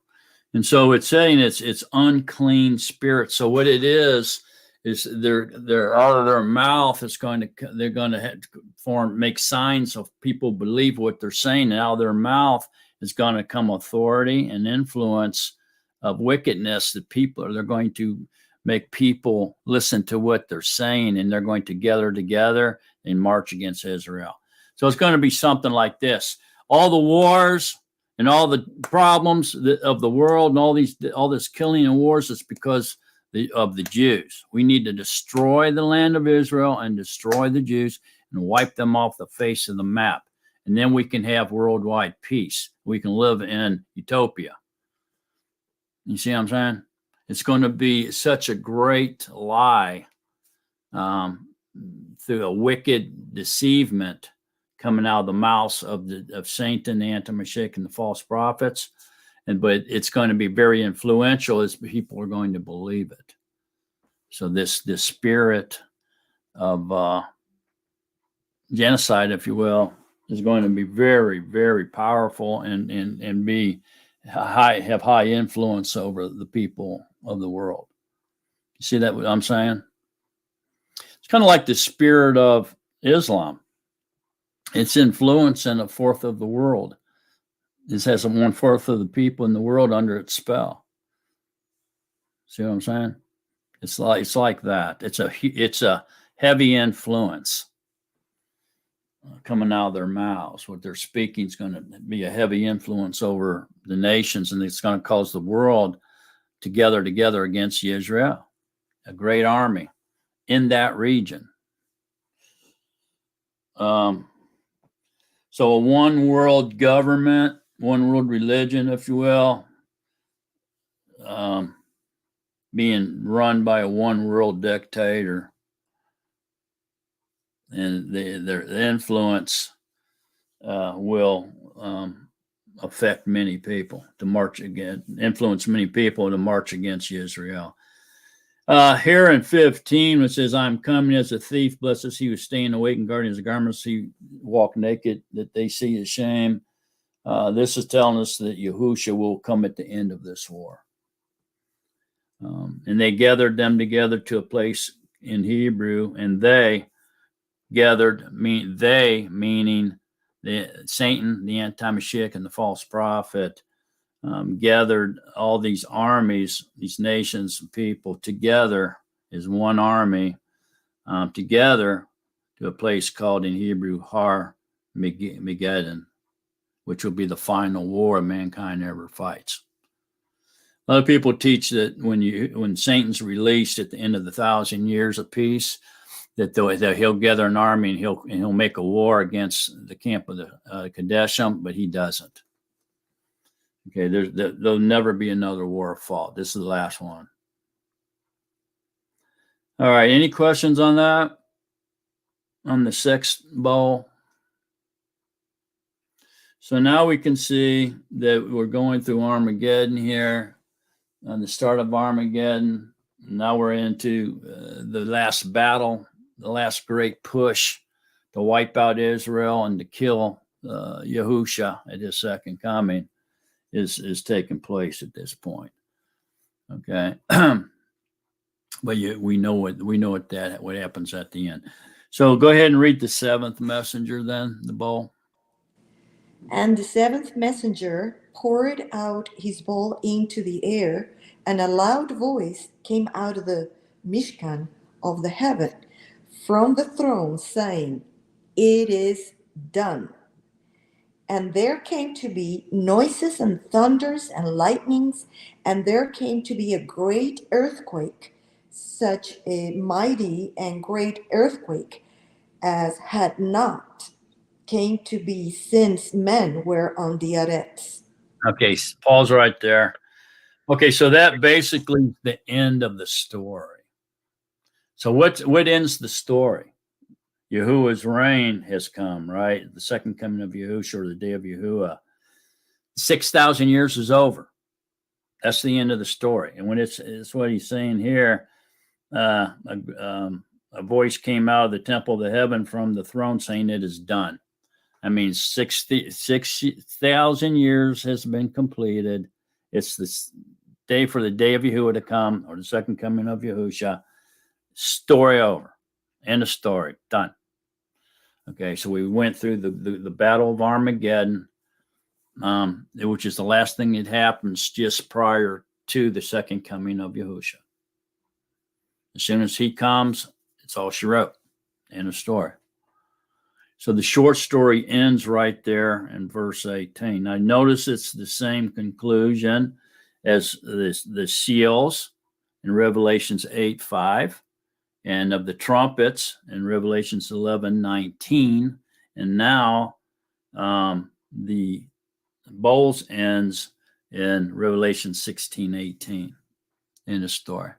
And so it's saying it's unclean spirits. So what it is they're out of their mouth. They're going to make signs of people believe what they're saying. And out of their mouth is going to come authority and influence of wickedness that they're going to make people listen to what they're saying, and they're going to gather together and march against Israel. So it's going to be something like this. All the wars and all the problems of the world and all this killing and wars is because of the Jews. We need to destroy the land of Israel and destroy the Jews and wipe them off the face of the map. And then we can have worldwide peace. We can live in utopia. You see what I'm saying? It's going to be such a great lie through a wicked deceivement coming out of the mouths of Satan, the anti-Mashiach, and the false prophets. But it's going to be very influential as people are going to believe it. So this spirit of genocide, if you will, is going to be very, very powerful and have high influence over the people of the world. You see that what I'm saying? It's kind of like the spirit of Islam. Its influence in 1/4 of the world. This has 1/4 of the people in the world under its spell. See what I'm saying? It's like that. It's a heavy influence coming out of their mouths. What they're speaking is going to be a heavy influence over the nations, and it's going to cause the world to gather together against Israel, a great army in that region. So a one world government, one world religion, if you will, being run by a one world dictator, and their influence will affect many people to march against, influence many people to march against Israel. Here in 15, it says, I'm coming as a thief. Blessed is he who staying awake and guarding his garments. He walk naked, that they see his shame. This is telling us that Yahushua will come at the end of this war. And they gathered them together to a place in Hebrew, and they gathered, meaning the Satan, the anti-Mashiach, and the false prophet, gathered all these armies, these nations of people together as one army, together to a place called in Hebrew Armageddon, which will be the final war mankind ever fights. A lot of people teach that when Satan's released at the end of the 1,000 years of peace, that he'll gather an army and he'll make a war against the camp of the Kadeshim, but he doesn't. Okay, there'll never be another war of fall. This is the last one. All right, any questions on that? On the sixth bowl? So now we can see that we're going through Armageddon here, on the start of Armageddon. Now we're into the last battle, the last great push to wipe out Israel and to kill Yahusha at his second coming is taking place at this point. Okay, but we know what happens at the end. So go ahead and read the seventh messenger, then the bowl. And the seventh messenger poured out his bowl into the air, and a loud voice came out of the Mishkan of the heaven from the throne, saying, "It is done." And there came to be noises and thunders and lightnings, and there came to be a great earthquake, such a mighty and great earthquake as had not came to be since men were on the Arets. Okay, pause right there. Okay, so that basically is the end of the story. So what ends the story? Yahuwah's reign has come, right? The second coming of Yahushua, or the day of Yahuwah. 6,000 years is over. That's the end of the story. And when it's what he's saying here, a voice came out of the temple of the heaven from the throne saying it is done. I mean, 6,000 years has been completed. It's the day for the day of Yahuwah to come, or the second coming of Yahusha. Story over. End of story. Done. Okay, so we went through the battle of Armageddon, which is the last thing that happens just prior to the second coming of Yahusha. As soon as he comes, it's all she wrote. End of story. So the short story ends right there in verse 18. Now notice it's the same conclusion as the seals in Revelations 8:5, and of the trumpets in Revelations 11:19, and now the bowls ends in Revelation 16:18 in the story.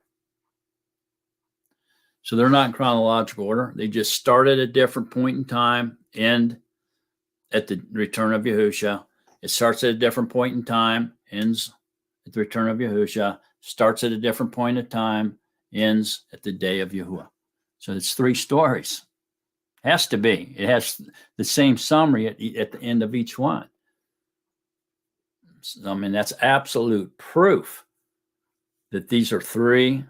So they're not in chronological order. They just start at a different point in time, end at the return of Yahusha. It starts at a different point in time, ends at the return of Yahusha, starts at a different point in time, ends at the day of Yahuwah. So it's three stories. Has to be. It has the same summary at the end of each one. So, I mean, that's absolute proof that these are three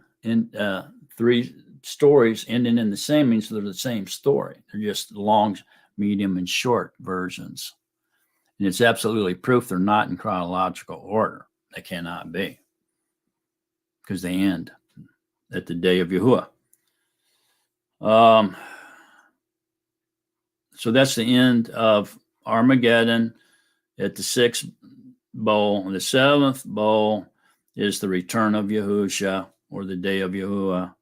stories ending in the same, means they're the same story. They're just long, medium, and short versions. And it's absolutely proof they're not in chronological order. They cannot be, because they end at the day of Yahuwah. So that's the end of Armageddon at the sixth bowl. And the seventh bowl is the return of Yahusha, or the day of Yahuwah.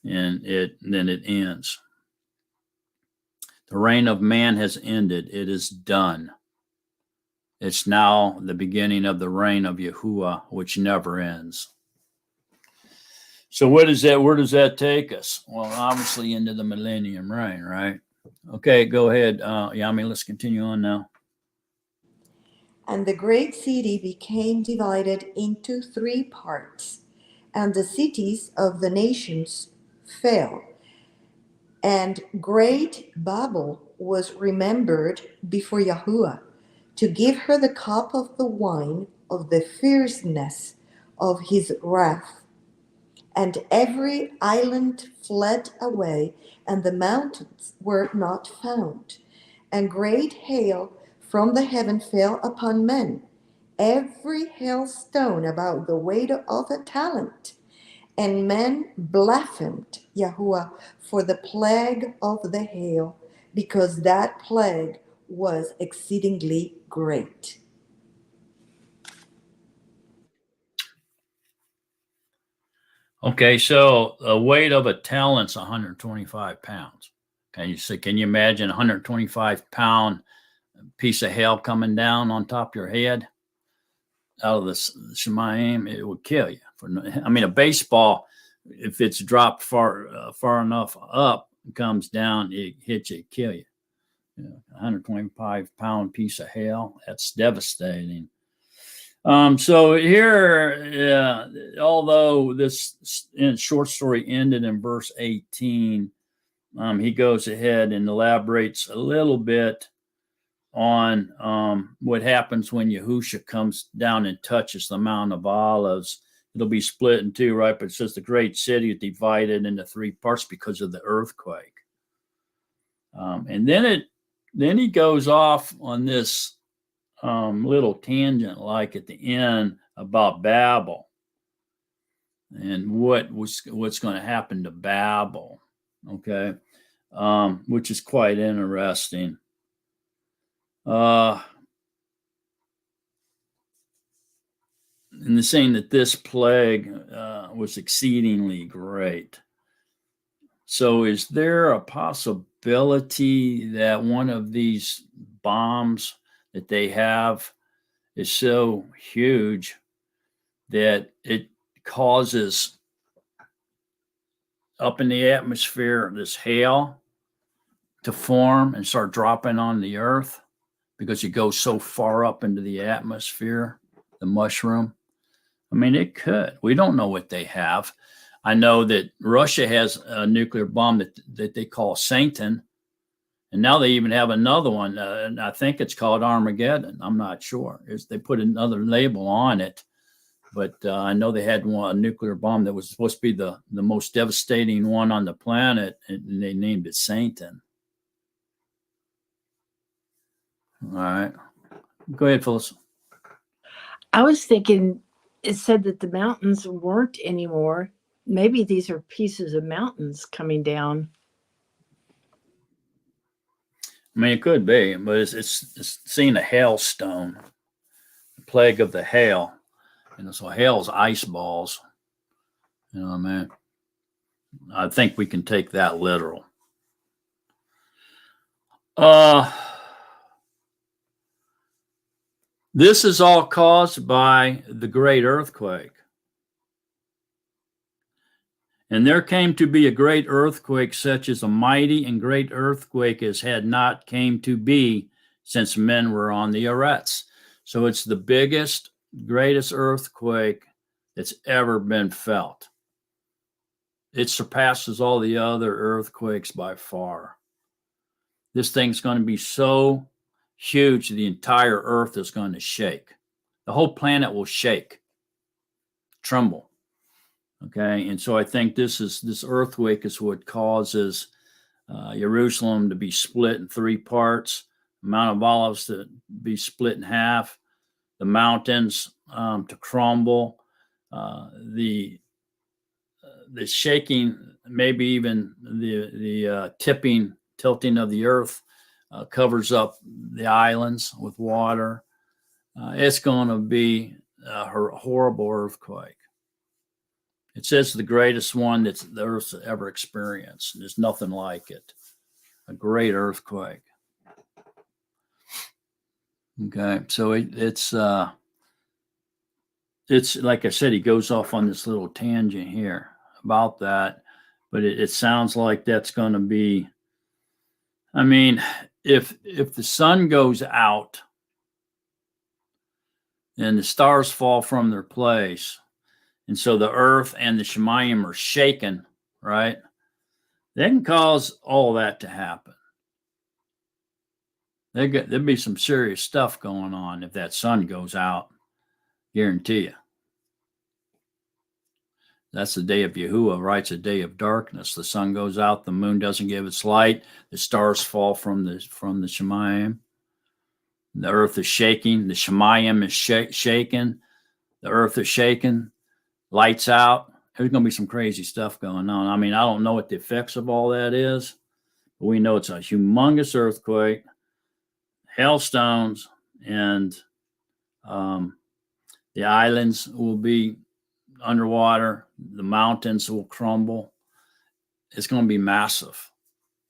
And then it ends. The reign of man has ended. It is done. It's now the beginning of the reign of Yahuwah, which never ends. So what is that? Where does that take us? Well, obviously into the millennium reign, right? Okay, go ahead, Yami. Let's continue on now. And the great city became divided into three parts, and the cities of the nations fell. And great Babel was remembered before Yahuwah to give her the cup of the wine of the fierceness of his wrath. And every island fled away, and the mountains were not found. And great hail from the heaven fell upon men, every hailstone about the weight of a talent. And men blasphemed Yahuwah for the plague of the hail, because that plague was exceedingly great. Okay, so the weight of a talent's 125 pounds. Can you imagine a 125-pound piece of hail coming down on top of your head out of the Shemayim? It would kill you. I mean, a baseball, if it's dropped far enough up, comes down, it hits you, kill you. 125-pound piece of hail, that's devastating. So here, although this short story ended in verse 18, he goes ahead and elaborates a little bit on what happens when Yahusha comes down and touches the Mount of Olives. It'll be split in two, right? But it says the great city is divided into three parts because of the earthquake. And then he goes off on this little tangent, like at the end, about Babel and what's going to happen to Babel. Okay, which is quite interesting. And the saying that this plague was exceedingly great. So, is there a possibility that one of these bombs that they have is so huge that it causes up in the atmosphere this hail to form and start dropping on the earth because it goes so far up into the atmosphere, the mushroom? I mean, it could. We don't know what they have. I know that Russia has a nuclear bomb that they call Satan. And now they even have another one. And I think it's called Armageddon. I'm not sure. They put another label on it. But I know they had a nuclear bomb that was supposed to be the most devastating one on the planet. And they named it Satan. All right. Go ahead, Phyllis. I was thinking it said that the mountains weren't anymore. Maybe these are pieces of mountains coming down. I mean, it could be, but it's seeing a hailstone, the plague of the hail. And so hail's ice balls. You know what I mean? I think we can take that literal. This is all caused by the great earthquake. And there came to be a great earthquake, such as a mighty and great earthquake as had not came to be since men were on the arets. So it's the biggest, greatest earthquake that's ever been felt. It surpasses all the other earthquakes by far. This thing's going to be so huge, the entire earth is going to shake. The whole planet will shake, tremble. Okay, and so I think this earthquake is what causes Jerusalem to be split in three parts, the Mount of Olives to be split in half, the mountains to crumble, the shaking, maybe even the tilting of the earth covers up the islands with water. It's going to be a horrible earthquake. It says the greatest one that the earth's ever experienced. There's nothing like it. A great earthquake. Okay, so it's like I said, he goes off on this little tangent here about that, but it sounds like that's going to be. I mean, if the sun goes out and the stars fall from their place, And so the earth and the Shemayim are shaken, right? They can cause all that to happen. There'd be some serious stuff going on if that sun goes out. Guarantee you. That's the day of Yahuwah, right? It's a day of darkness. The sun goes out, the moon doesn't give its light, the stars fall from the Shemayim. The earth is shaking, the Shemayim is shaken, the earth is shaken, lights out. There's going to be some crazy stuff going on. I mean, I don't know what the effects of all that is, but we know it's a humongous earthquake, hailstones, and the islands will be underwater. The mountains will crumble. It's going to be massive,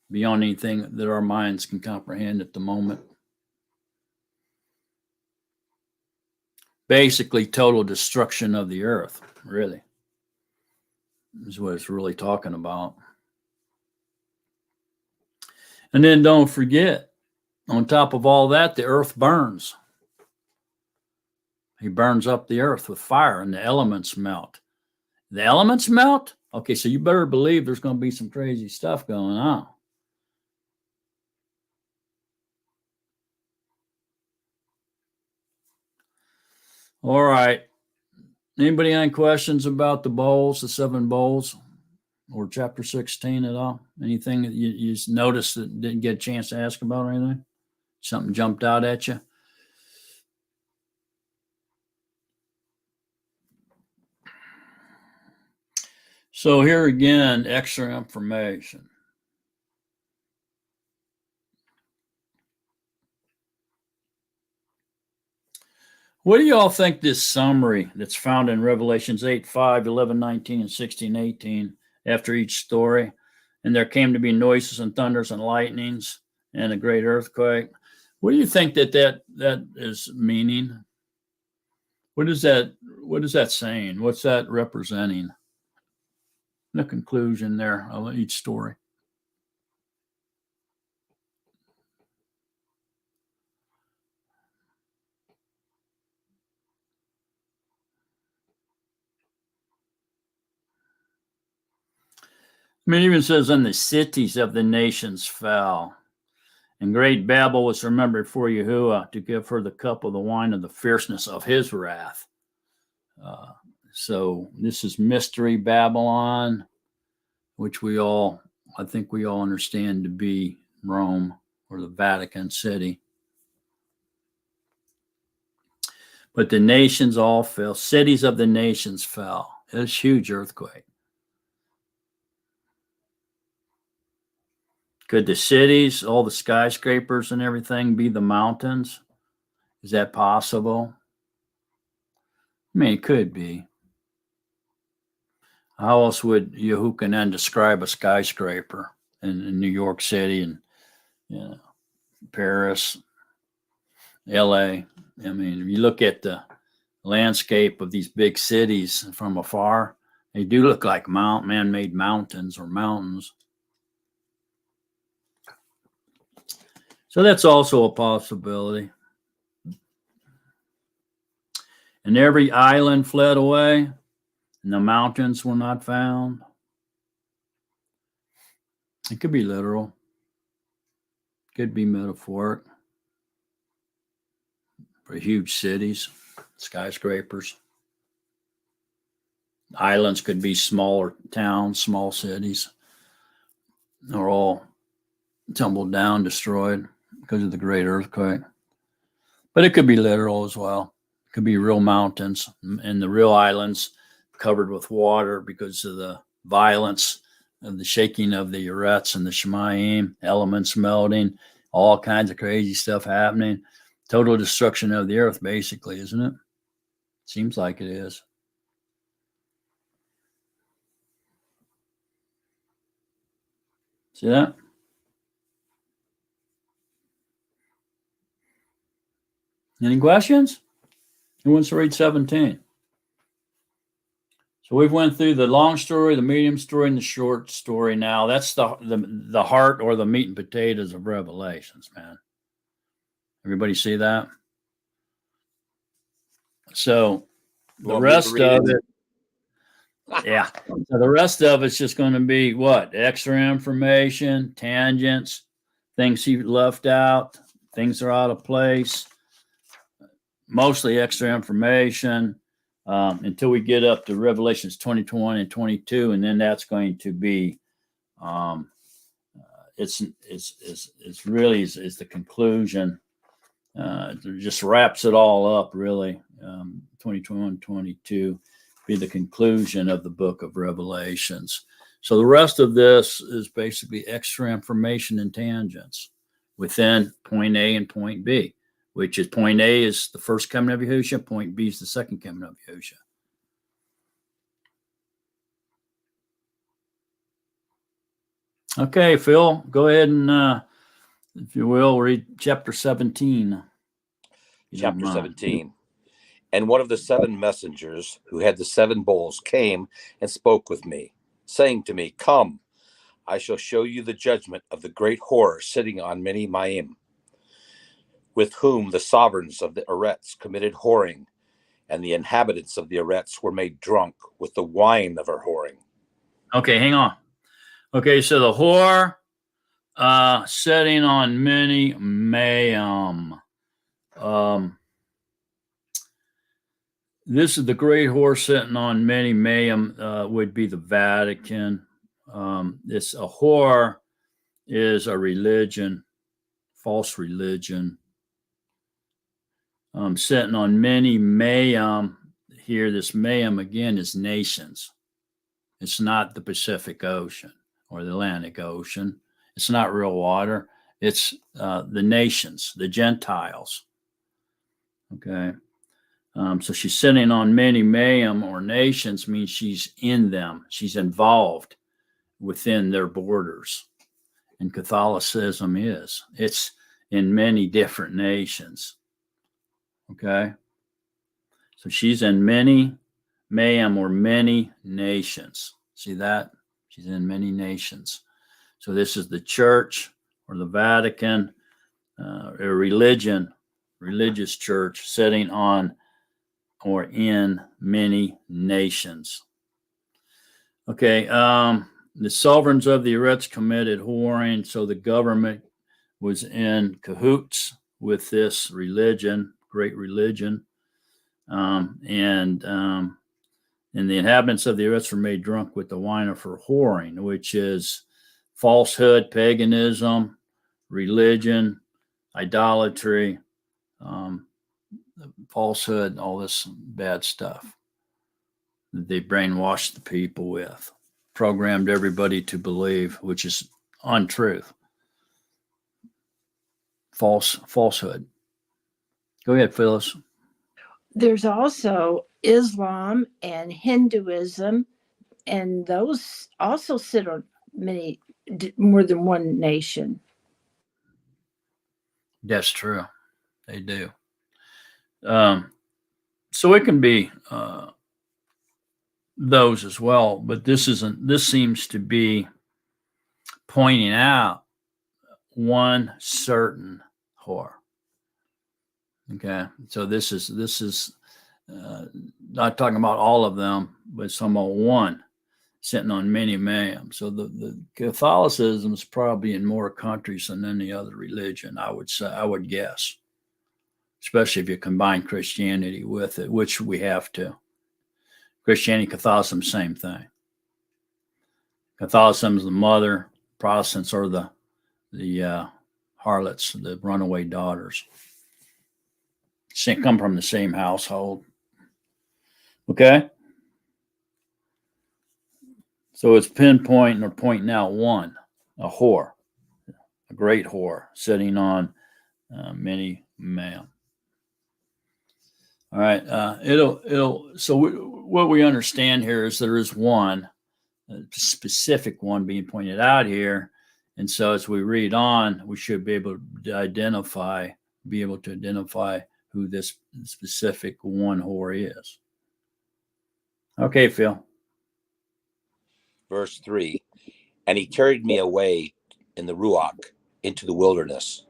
beyond anything that our minds can comprehend at the moment. Basically, total destruction of the earth, really, is what it's really talking about. And then don't forget, on top of all that, the earth burns. He burns up the earth with fire and the elements melt. The elements melt? Okay, so you better believe there's going to be some crazy stuff going on. All right. Anybody any questions about the bowls, the 7 bowls, or chapter 16 at all? Anything that you noticed that didn't get a chance to ask about or anything? Something jumped out at you? So here again, extra information. What do you all think this summary that's found in Revelations 8, 5, 11, 19, and 16, 18, after each story, and there came to be noises and thunders and lightnings and a great earthquake? What do you think that is meaning? What is that saying? What's that representing? The conclusion there of each story. I mean, it even says, and the cities of the nations fell. And great Babel was remembered for Yahuwah to give her the cup of the wine of the fierceness of his wrath. So this is Mystery Babylon, which I think we all understand to be Rome or the Vatican City. But the nations all fell. Cities of the nations fell. It was a huge earthquake. Could the cities, all the skyscrapers and everything be the mountains? Is that possible? I mean, it could be. How else would Yehukanan describe a skyscraper in New York City and Paris, LA? I mean, if you look at the landscape of these big cities from afar, they do look like man-made mountains or mountains. So that's also a possibility. And every island fled away, and the mountains were not found. It could be literal. Could be metaphoric. For huge cities, skyscrapers. Islands could be smaller towns, small cities. They're all tumbled down, destroyed because of the great earthquake. But it could be literal as well. It could be real mountains and the real islands covered with water because of the violence of the shaking of the Uretz and the Shemayim, elements melting, all kinds of crazy stuff happening. Total destruction of the earth, basically, isn't it? Seems like it is. See that? Any questions? Who wants to read 17? So we've went through the long story, the medium story, and the short story now. That's the heart or the meat and potatoes of Revelations, man. Everybody see that? So the rest of it. Yeah. So the rest of it's just going to be what? Extra information, tangents, things he left out, things are out of place, mostly extra information until we get up to Revelations 21 and 22. And then that's going to be, um, it's really is the conclusion. It just wraps it all up, really. 2021, 22 be the conclusion of the book of Revelations. So the rest of this is basically extra information and tangents within point A and point B, which is point A is the first coming of Yahushua, point B is the second coming of Yahushua. Okay, Phil, go ahead and, if you will, read chapter 17. Chapter 17. And one of the 7 messengers who had the 7 bowls came and spoke with me, saying to me, Come, I shall show you the judgment of the great whore sitting on many Mayim, with whom the sovereigns of the Eretz committed whoring, and the inhabitants of the Eretz were made drunk with the wine of her whoring. Okay, hang on. Okay, so the whore sitting on many Mayim. This is the great whore sitting on many Mayim would be the Vatican. It's a whore is a religion, false religion. Sitting on many Mayim. Here, this Mayim again is nations. It's not the Pacific Ocean or the Atlantic Ocean. It's not real water. It's the nations, the Gentiles. Okay. So she's sitting on many Mayim or nations means she's in them. She's involved within their borders. And Catholicism is. It's in many different nations. Okay. So she's in many Mayim or many nations. See that? She's in many nations. So this is the church or the Vatican, a religious church sitting on or in many nations. Okay, the sovereigns of the Eretz committed whoring, so the government was in cahoots with this religion, great religion, and the inhabitants of the Eretz were made drunk with the wine of her whoring, which is falsehood, paganism, religion, idolatry, falsehood, all this bad stuff that they brainwashed the people with, programmed everybody to believe, which is untruth, falsehood. Go ahead, Phyllis. There's also Islam and Hinduism, and those also sit on more than one nation. That's true. They do. So it can be those as well, but this seems to be pointing out one certain whore. Okay, so this is not talking about all of them, but some about one sitting on many Mayim. So the Catholicism is probably in more countries than any other religion, I would guess, especially if you combine Christianity with it, which we have to. Christianity, Catholicism, same thing. Catholicism is the mother. Protestants are the harlots, the runaway daughters. Come from the same household. Okay? So it's pinpointing or pointing out one, a whore, a great whore, sitting on many Mayim. All right. So what we understand here is there is one, a specific one being pointed out here. And so as we read on, we should be able to identify who this specific one whore is. Okay, Phil. Verse 3, and he carried me away in the Ruach into the wilderness,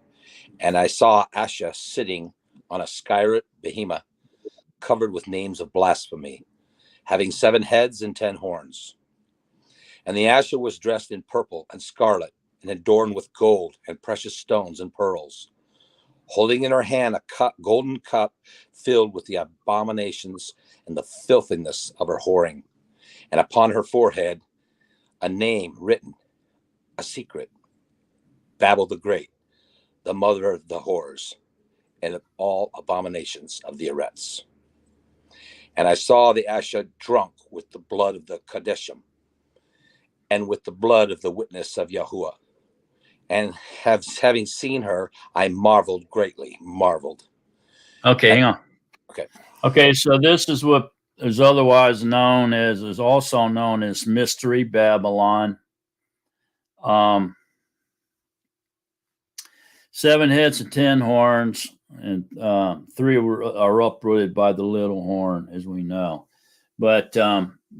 and I saw Asha sitting on a skyrit behemoth, covered with names of blasphemy, having 7 heads and 10 horns. And the Asher was dressed in purple and scarlet, and adorned with gold and precious stones and pearls, holding in her hand a golden cup filled with the abominations and the filthiness of her whoring, and upon her forehead a name written, a secret, Babel the Great, the mother of the whores, and of all abominations of the Eretz. And I saw the Asher drunk with the blood of the Kadeshim, and with the blood of the witness of Yahuwah. And having seen her, I marveled greatly, marveled. Okay, hang on. Okay. Okay, so this is what is otherwise known as, is also known as Mystery Babylon. 7 heads and 10 horns, and 3 are uprooted by the little horn, as we know. But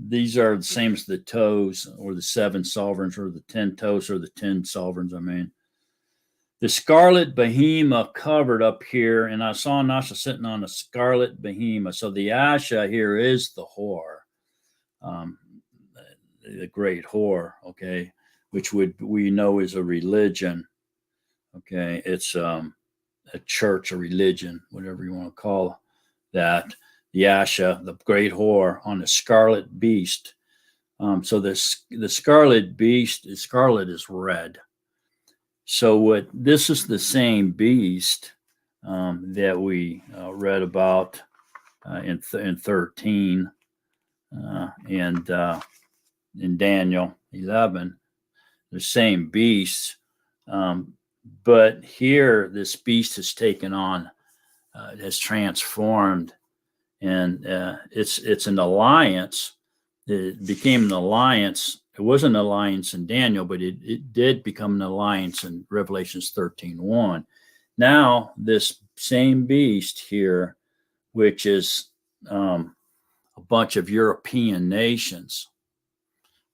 these are the same as the toes, or the 7 sovereigns, or the 10 toes, or the 10 sovereigns, I mean. The scarlet behemoth covered up here, and I saw an Asha sitting on a scarlet behemoth. So the Asha here is the whore, the great whore, okay, which we know is a religion, okay. It's a church, a religion, whatever you want to call that. The Asha, the great whore, on the scarlet beast. So the scarlet beast, scarlet is red. So this is the same beast that we read about in 13 and in Daniel 11, the same beast. But here, this beast has taken on, has transformed, and it's an alliance. It became an alliance. It wasn't an alliance in Daniel, but it did become an alliance in Revelations 13:1. Now, this same beast here, which is a bunch of European nations,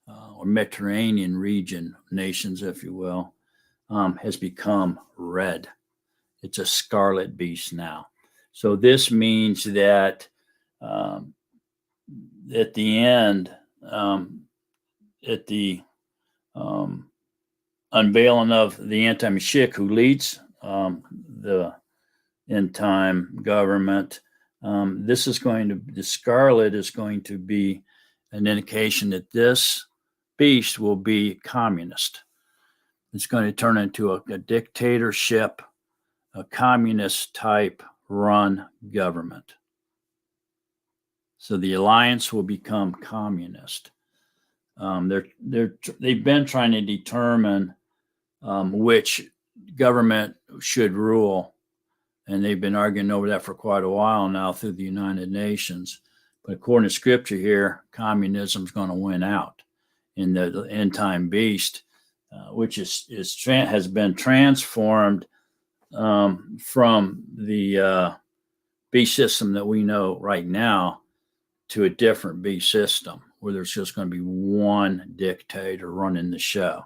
or Mediterranean region nations, if you will, has become red. It's a scarlet beast now. So this means that at the end, at the unveiling of the anti-Mashiach who leads the end time government, the scarlet is going to be an indication that this beast will be communist. It's going to turn into a dictatorship, a communist type run government. So the alliance will become communist. They've been trying to determine which government should rule, and they've been arguing over that for quite a while now through the United Nations. But according to Scripture here, communism is going to win out, in the end time beast, which has been transformed from the beast system that we know right now to a different beast system, where there's just going to be one dictator running the show.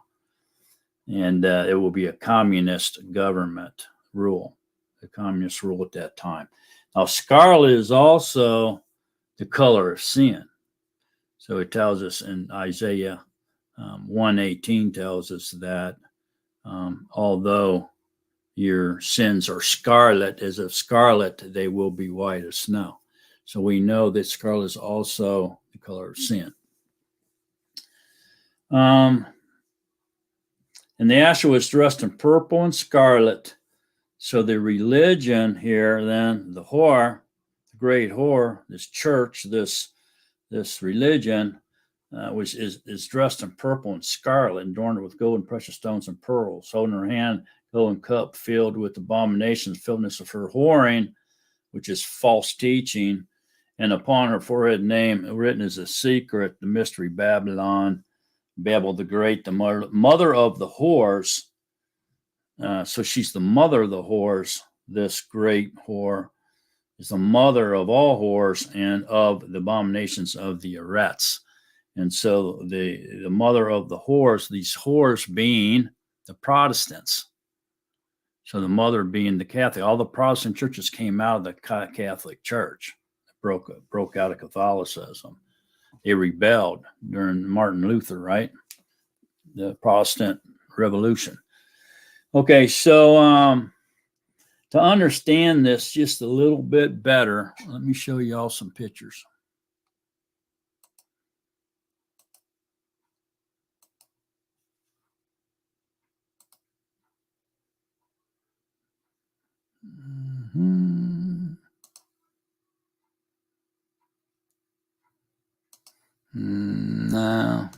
And it will be a communist government rule, a communist rule at that time. Now, scarlet is also the color of sin. So it tells us in Isaiah 1:18 tells us that although your sins are scarlet, as of scarlet, they will be white as snow. So we know that scarlet is also the color of sin. And the Asher was dressed in purple and scarlet. So the religion here, then, the whore, the great whore, this church, this religion, which is dressed in purple and scarlet, adorned with gold and precious stones and pearls, holding in her hand a golden cup filled with abominations, filthiness of her whoring, which is false teaching, and upon her forehead name written as a secret, the mystery Babylon, Babel the Great, the mother of the whores. So she's the mother of the whores. This great whore is the mother of all whores and of the abominations of the Eretz. And so the mother of the whores, these whores being the Protestants. So the mother being the Catholic. All the Protestant churches came out of the Catholic Church, broke out of Catholicism. They rebelled during Martin Luther, right? The Protestant Revolution. Okay, so to understand this just a little bit better, let me show you all some pictures. No,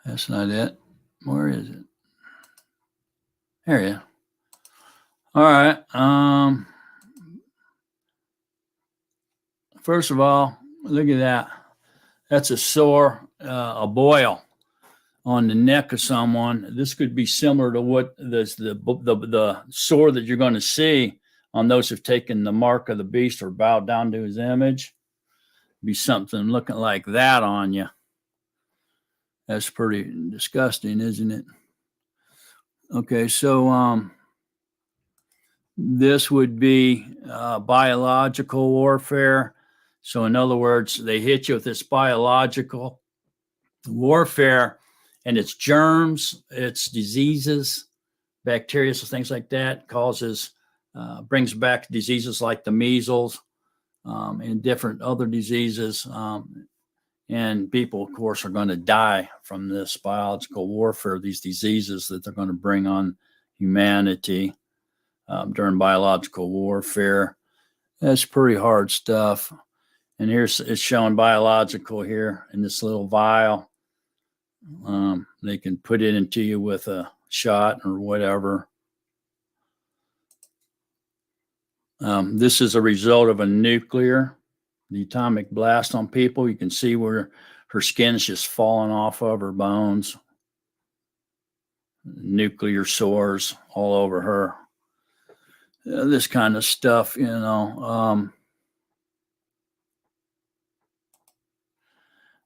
that's not it. Where is it? There you go. All right. First of all, look at that. That's a sore, a boil on the neck of someone. This could be similar to what the sore that you're going to see on those who've taken the mark of the beast or bowed down to his image. Be something looking like that on you. That's pretty disgusting, isn't it? Okay, so this would be biological warfare. So in other words, they hit you with this biological warfare, and it's germs, it's diseases, bacteria, so things like that brings back diseases like the measles and different other diseases. And people, of course, are going to die from this biological warfare, these diseases that they're going to bring on humanity during biological warfare. That's pretty hard stuff. And here's it's showing biological here in this little vial. They can put it into you with a shot or whatever. This is a result of the atomic blast on people. You can see where her skin is just falling off of her bones. Nuclear sores all over her. This kind of stuff, you know.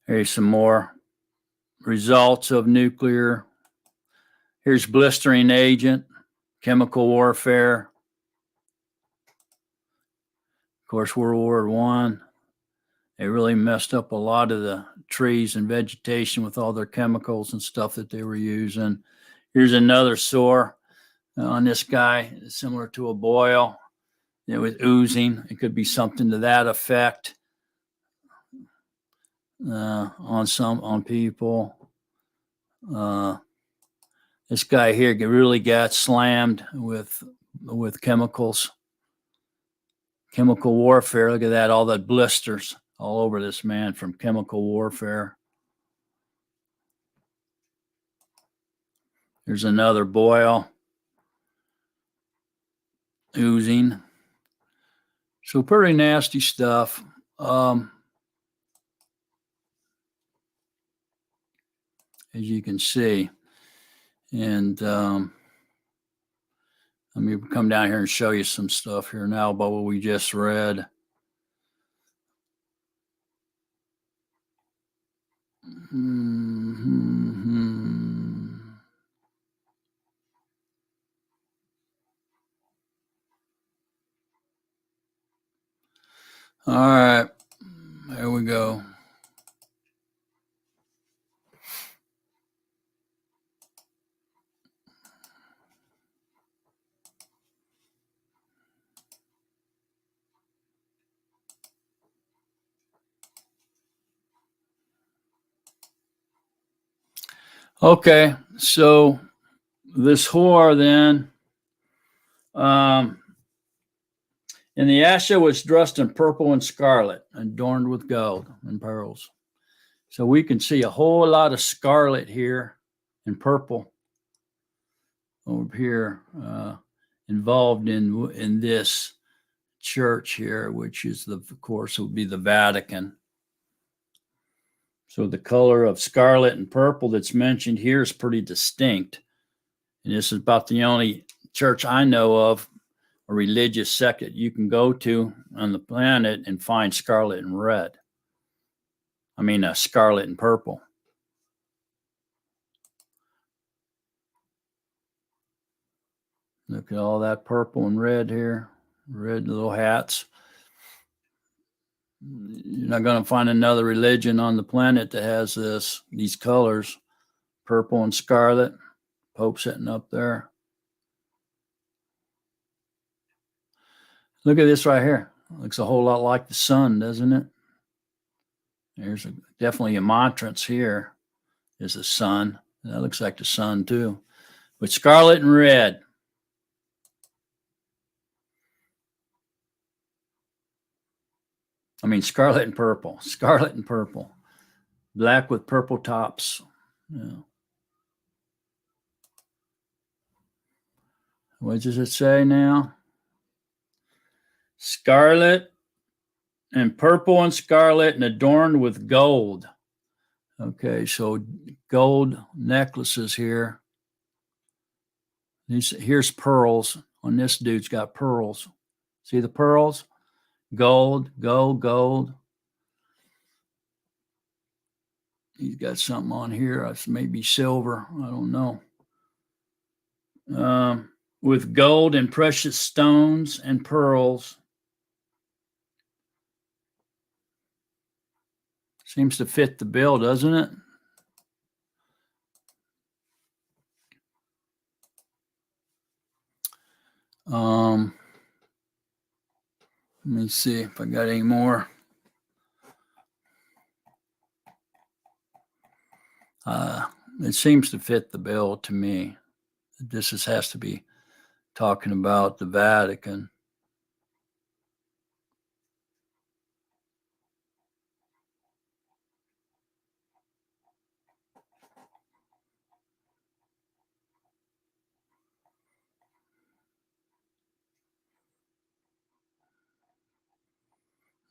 Here's some more results of nuclear. Here's blistering agent, chemical warfare. Of course, World War I, they really messed up a lot of the trees and vegetation with all their chemicals and stuff that they were using. Here's another sore on this guy, similar to a boil. It was oozing. It could be something to that effect on people. This guy here really got slammed with chemicals, chemical warfare. Look at that, all the blisters all over this man from chemical warfare. There's another boil, oozing. So pretty nasty stuff. As you can see. And let me come down here and show you some stuff here now about what we just read. All right, there we go. Okay, so this whore then, and the Asha was dressed in purple and scarlet, adorned with gold and pearls. So we can see a whole lot of scarlet here and purple over here involved in this church here, which is of course would be the Vatican. So the color of scarlet and purple that's mentioned here is pretty distinct. And this is about the only church I know of, a religious sect that you can go to on the planet and find scarlet and red. I mean, scarlet and purple. Look at all that purple and red here, red little hats. You're not going to find another religion on the planet that has these colors, purple and scarlet. Pope sitting up there. Look at this right here. Looks a whole lot like the sun, doesn't it? There's definitely a monstrance here. Is the sun. That looks like the sun too. But scarlet and red. I mean, scarlet and purple. Scarlet and purple. Black with purple tops. Yeah. What does it say now? Scarlet and purple and scarlet and adorned with gold. Okay, so gold necklaces here. Here's pearls. On this dude's got pearls. See the pearls? Gold, gold, gold. He's got something on here. It's maybe silver. I don't know. With gold and precious stones and pearls. Seems to fit the bill, doesn't it? Let me see if I got any more. It seems to fit the bill to me. This has to be talking about the Vatican.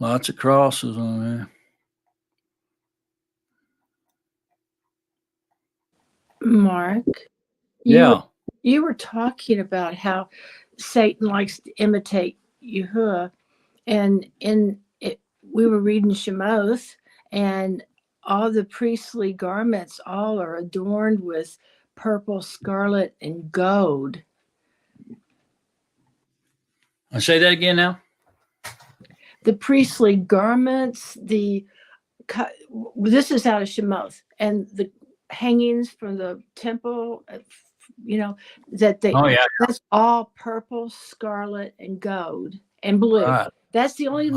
Lots of crosses on there. Mark, Yeah. you were talking about how Satan likes to imitate Yahuwah, and we were reading Shemoth, and all the priestly garments all are adorned with purple, scarlet, and gold. I say that again now. The priestly garments, this is out of Shemoth, and the hangings from the temple, that's all purple, scarlet, and gold, and blue. Right. That's the only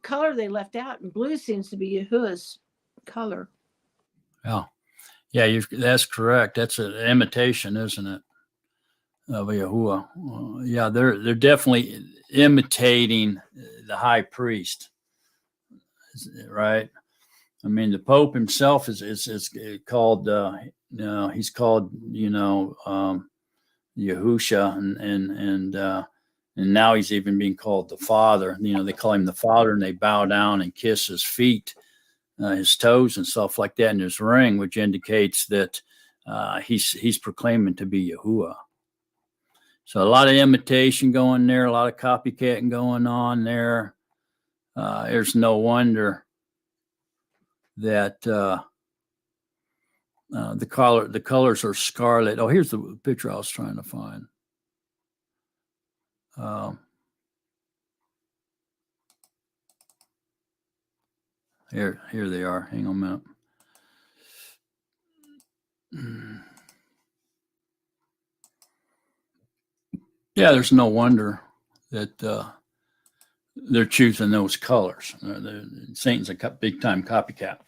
color they left out, and blue seems to be Yahuwah's color. Yeah, that's correct. That's an imitation, isn't it, of Yahuwah? Yeah, they're definitely imitating the high priest, right? I mean, the Pope himself is called, he's called, Yahusha, and now he's even being called the Father. They call him the Father, and they bow down and kiss his feet, his toes, and stuff like that in his ring, which indicates that he's proclaiming to be Yahuwah. So a lot of imitation going there, a lot of copycatting going on there. There's no wonder that the colors are scarlet. Oh, here's the picture I was trying to find. Here they are. Hang on a minute. Yeah, there's no wonder that they're choosing those colors. Satan's a big time copycat.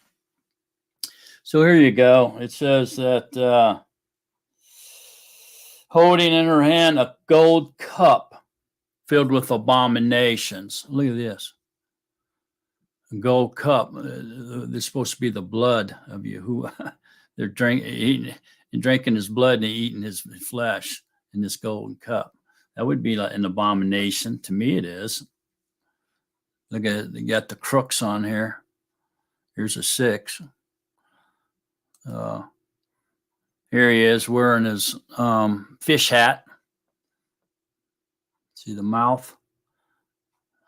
So here you go. It says that holding in her hand a gold cup filled with abominations. Look at this. A gold cup. They're supposed to be the blood of Yahuwah. They're drinking his blood and eating his flesh in this golden cup. That would be like an abomination. To me, it is. Look at it. They got the crooks on here. Here's a 6. Here he is wearing his fish hat. See the mouth?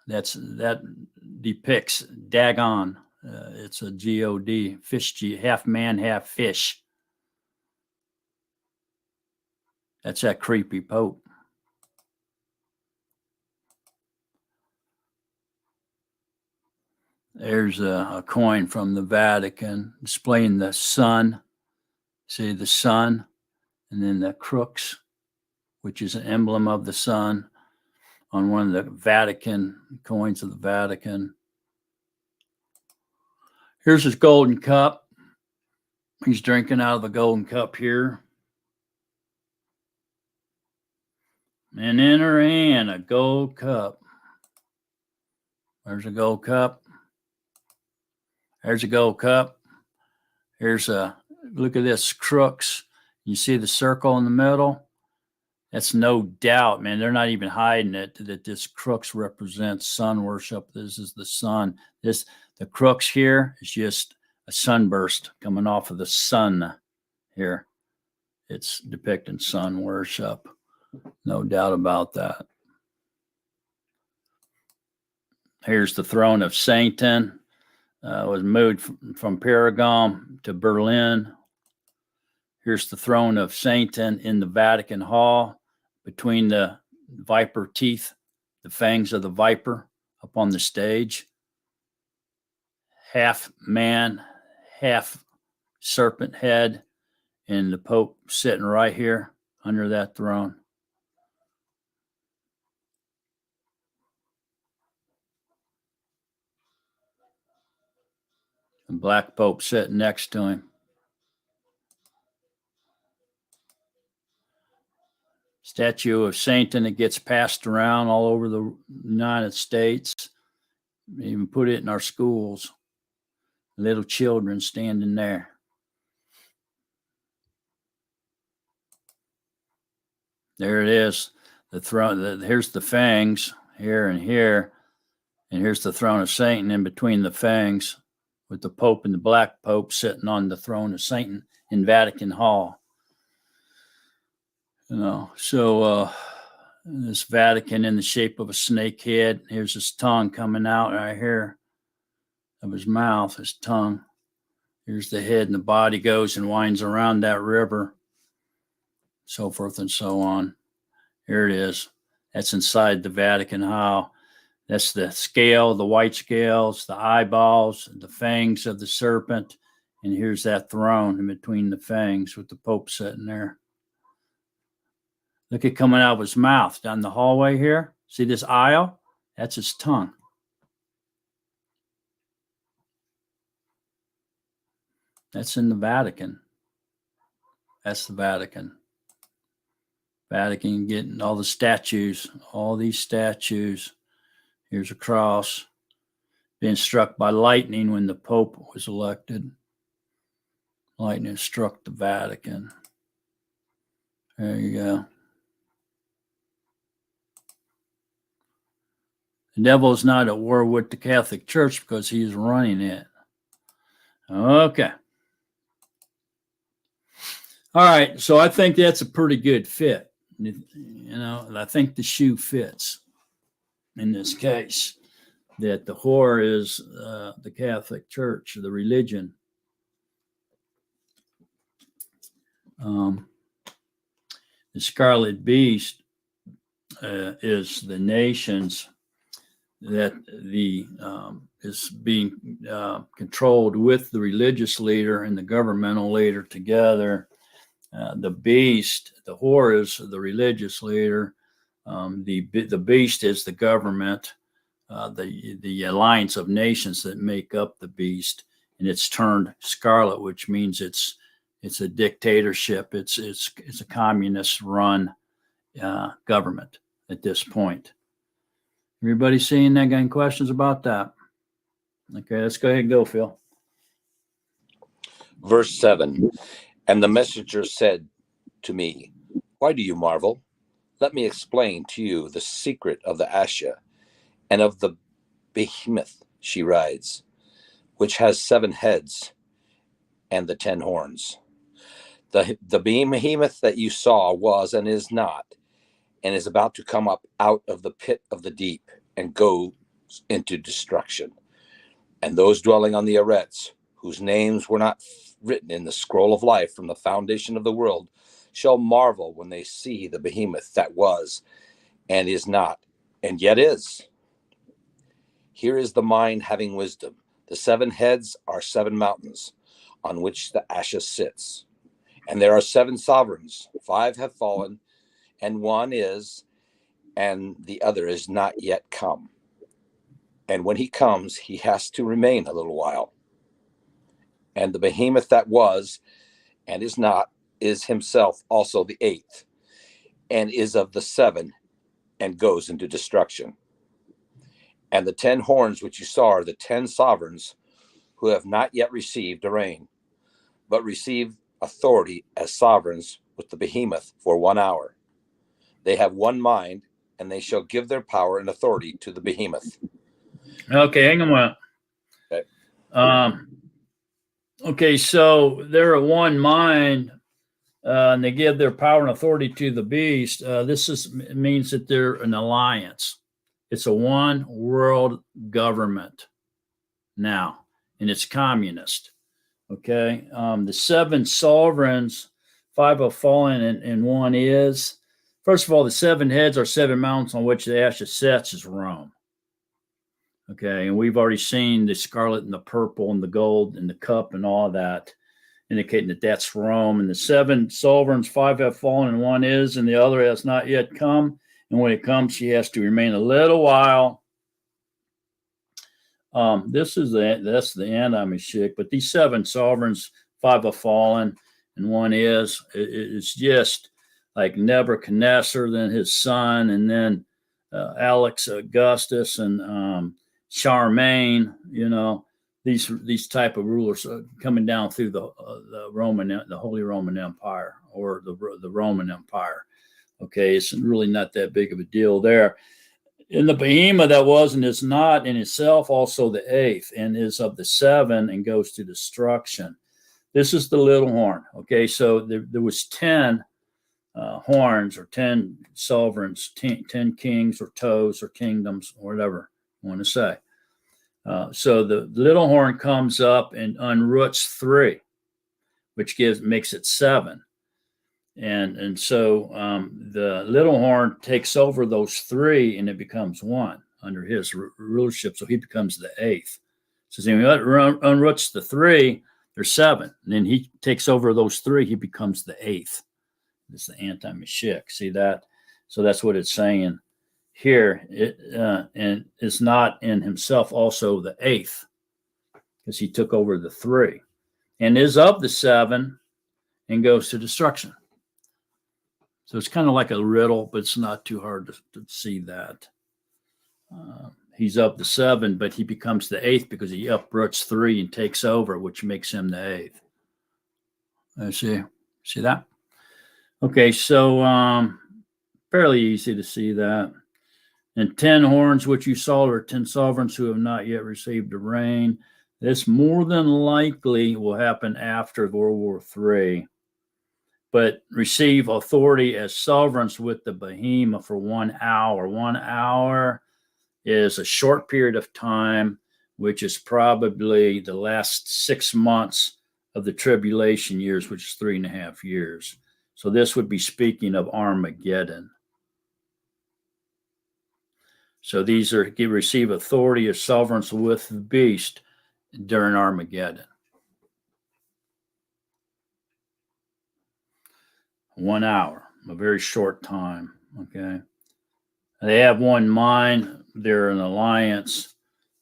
That depicts Dagon. It's a God, fish, half man, half fish. That's that creepy Pope. There's a coin from the Vatican displaying the sun. See the sun, and then the crux, which is an emblem of the sun on one of the Vatican coins of the Vatican. Here's his golden cup. He's drinking out of the golden cup here. And in her hand, a gold cup. There's a gold cup. There's a gold cup. Here's a, look at this crux. You see the circle in the middle? That's no doubt, man. They're not even hiding it, that this crux represents sun worship. This is the sun. The crux here is just a sunburst coming off of the sun here. It's depicting sun worship. No doubt about that. Here's the throne of Satan. Was moved from Paragon to Berlin. Here's the throne of Satan in the Vatican Hall, between the viper teeth, the fangs of the viper up on the stage. Half man, half serpent head, and the Pope sitting right here under that throne. The Black Pope sitting next to him. Statue of Satan that gets passed around all over the United States. We even put it in our schools. Little children standing there. There it is. The throne. Here's the fangs here and here. And here's the throne of Satan in between the fangs, with the Pope and the Black Pope sitting on the throne of Satan in Vatican Hall. You know, so this Vatican in the shape of a snake head. Here's his tongue coming out right here of his mouth, his tongue. Here's the head, and the body goes and winds around that river, so forth and so on. Here it is. That's inside the Vatican Hall. That's the scale, the white scales, the eyeballs, the fangs of the serpent. And here's that throne in between the fangs with the Pope sitting there. Look at coming out of his mouth down the hallway here. See this aisle? That's his tongue. That's in the Vatican. That's the Vatican. Vatican getting all the statues, all these statues. Here's a cross being struck by lightning when the Pope was elected. Lightning struck the Vatican. There you go. The devil is not at war with the Catholic Church because he is running it. Okay. All right. So I think that's a pretty good fit. You know, I think the shoe fits in this case, that the whore is the Catholic Church, the religion. The scarlet beast is the nations that is being controlled with the religious leader and the governmental leader together. The beast, the whore, is the religious leader. The beast is the government, the alliance of nations that make up the beast, and it's turned scarlet, which means it's a dictatorship. It's a communist-run government at this point. Everybody seeing that? Got any questions about that? Okay, let's go ahead and go, Phil. Verse 7, and the messenger said to me, why do you marvel? Let me explain to you the secret of the Asha and of the behemoth she rides, which has 7 heads and the 10 horns. The behemoth that you saw was and is not, and is about to come up out of the pit of the deep and go into destruction. And those dwelling on the Arets, whose names were not written in the scroll of life from the foundation of the world, shall marvel when they see the behemoth that was and is not, and yet is. Here is the mind having wisdom. The 7 heads are 7 mountains on which the ashes sits. And there are 7 sovereigns. 5 have fallen, and one is, and the other is not yet come. And when he comes, he has to remain a little while. And the behemoth that was and is not is himself also the 8th, and is of the 7, and goes into destruction. And the 10 horns which you saw are the 10 sovereigns who have not yet received a reign, but receive authority as sovereigns with the behemoth for 1 hour. They have one mind, and they shall give their power and authority to the behemoth. Okay, hang on. Okay. Okay, so they're of one mind, and they give their power and authority to the beast. This means that they're an alliance. It's a one world government now, and it's communist. Okay, the 7 sovereigns, 5 have fallen, and one is. First of all, the 7 heads are 7 mountains on which the ashes sets is Rome. Okay, and we've already seen the scarlet and the purple and the gold and the cup and all of that, indicating that that's Rome. And the 7 sovereigns, 5 have fallen, and one is, and the other has not yet come. And when it comes, he has to remain a little while. That's the anti-Mashiach. But these 7 sovereigns, 5 have fallen, and one is. It's just like Nebuchadnezzar, then his son, and then Alex Augustus and Charlemagne. You know, these type of rulers coming down through the Holy Roman Empire, or the Roman Empire. Okay, it's really not that big of a deal there. In the behemoth that was and is not in itself also the 8th, and is of the 7, and goes to destruction. This is the little horn. Okay, so there was 10 horns, or 10 sovereigns, 10 kings or toes or kingdoms, or whatever you want to say. So the little horn comes up and unroots 3, which makes it 7. And so the little horn takes over those 3, and it becomes 1 under his rulership. So he becomes the 8th. So he unroots the 3, there's 7. And then he takes over those 3, he becomes the 8th. It's the anti-Mashiach. See that? So that's what it's saying here. And it's not in himself also the 8th, because he took over the 3, and is of the 7, and goes to destruction. So it's kind of like a riddle, but it's not too hard to see that. He's of the 7, but he becomes the 8th because he uproots 3 and takes over, which makes him the 8th. I see that? Okay, so fairly easy to see that. And 10 horns, which you saw, are 10 sovereigns who have not yet received a reign. This more than likely will happen after World War III. But receive authority as sovereigns with the behemoth for 1 hour. 1 hour is a short period of time, which is probably the last 6 months of the tribulation years, which is 3.5 years. So this would be speaking of Armageddon. So these receive authority as sovereigns with the beast during Armageddon. 1 hour, a very short time. Okay, they have one mind. They're an alliance,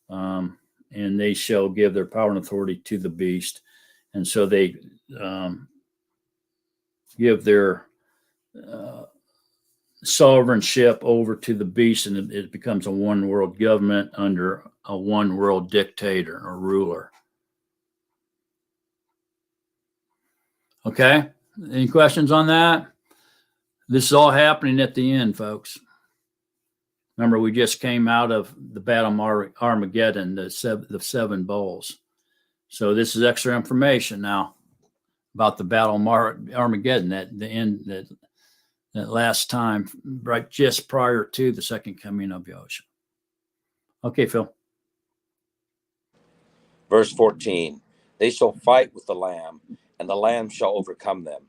and they shall give their power and authority to the beast. And so they give their sovereignship over to the beast, and it becomes a one world government under a one world dictator or ruler. Okay, any questions on that? This is all happening at the end, folks. Remember, we just came out of the Battle of Armageddon, the 7 bowls. So this is extra information now about the Battle of Armageddon, the end, that last time, right just prior to the second coming of Yahushua. Okay, Phil. Verse 14, they shall fight with the Lamb, and the Lamb shall overcome them,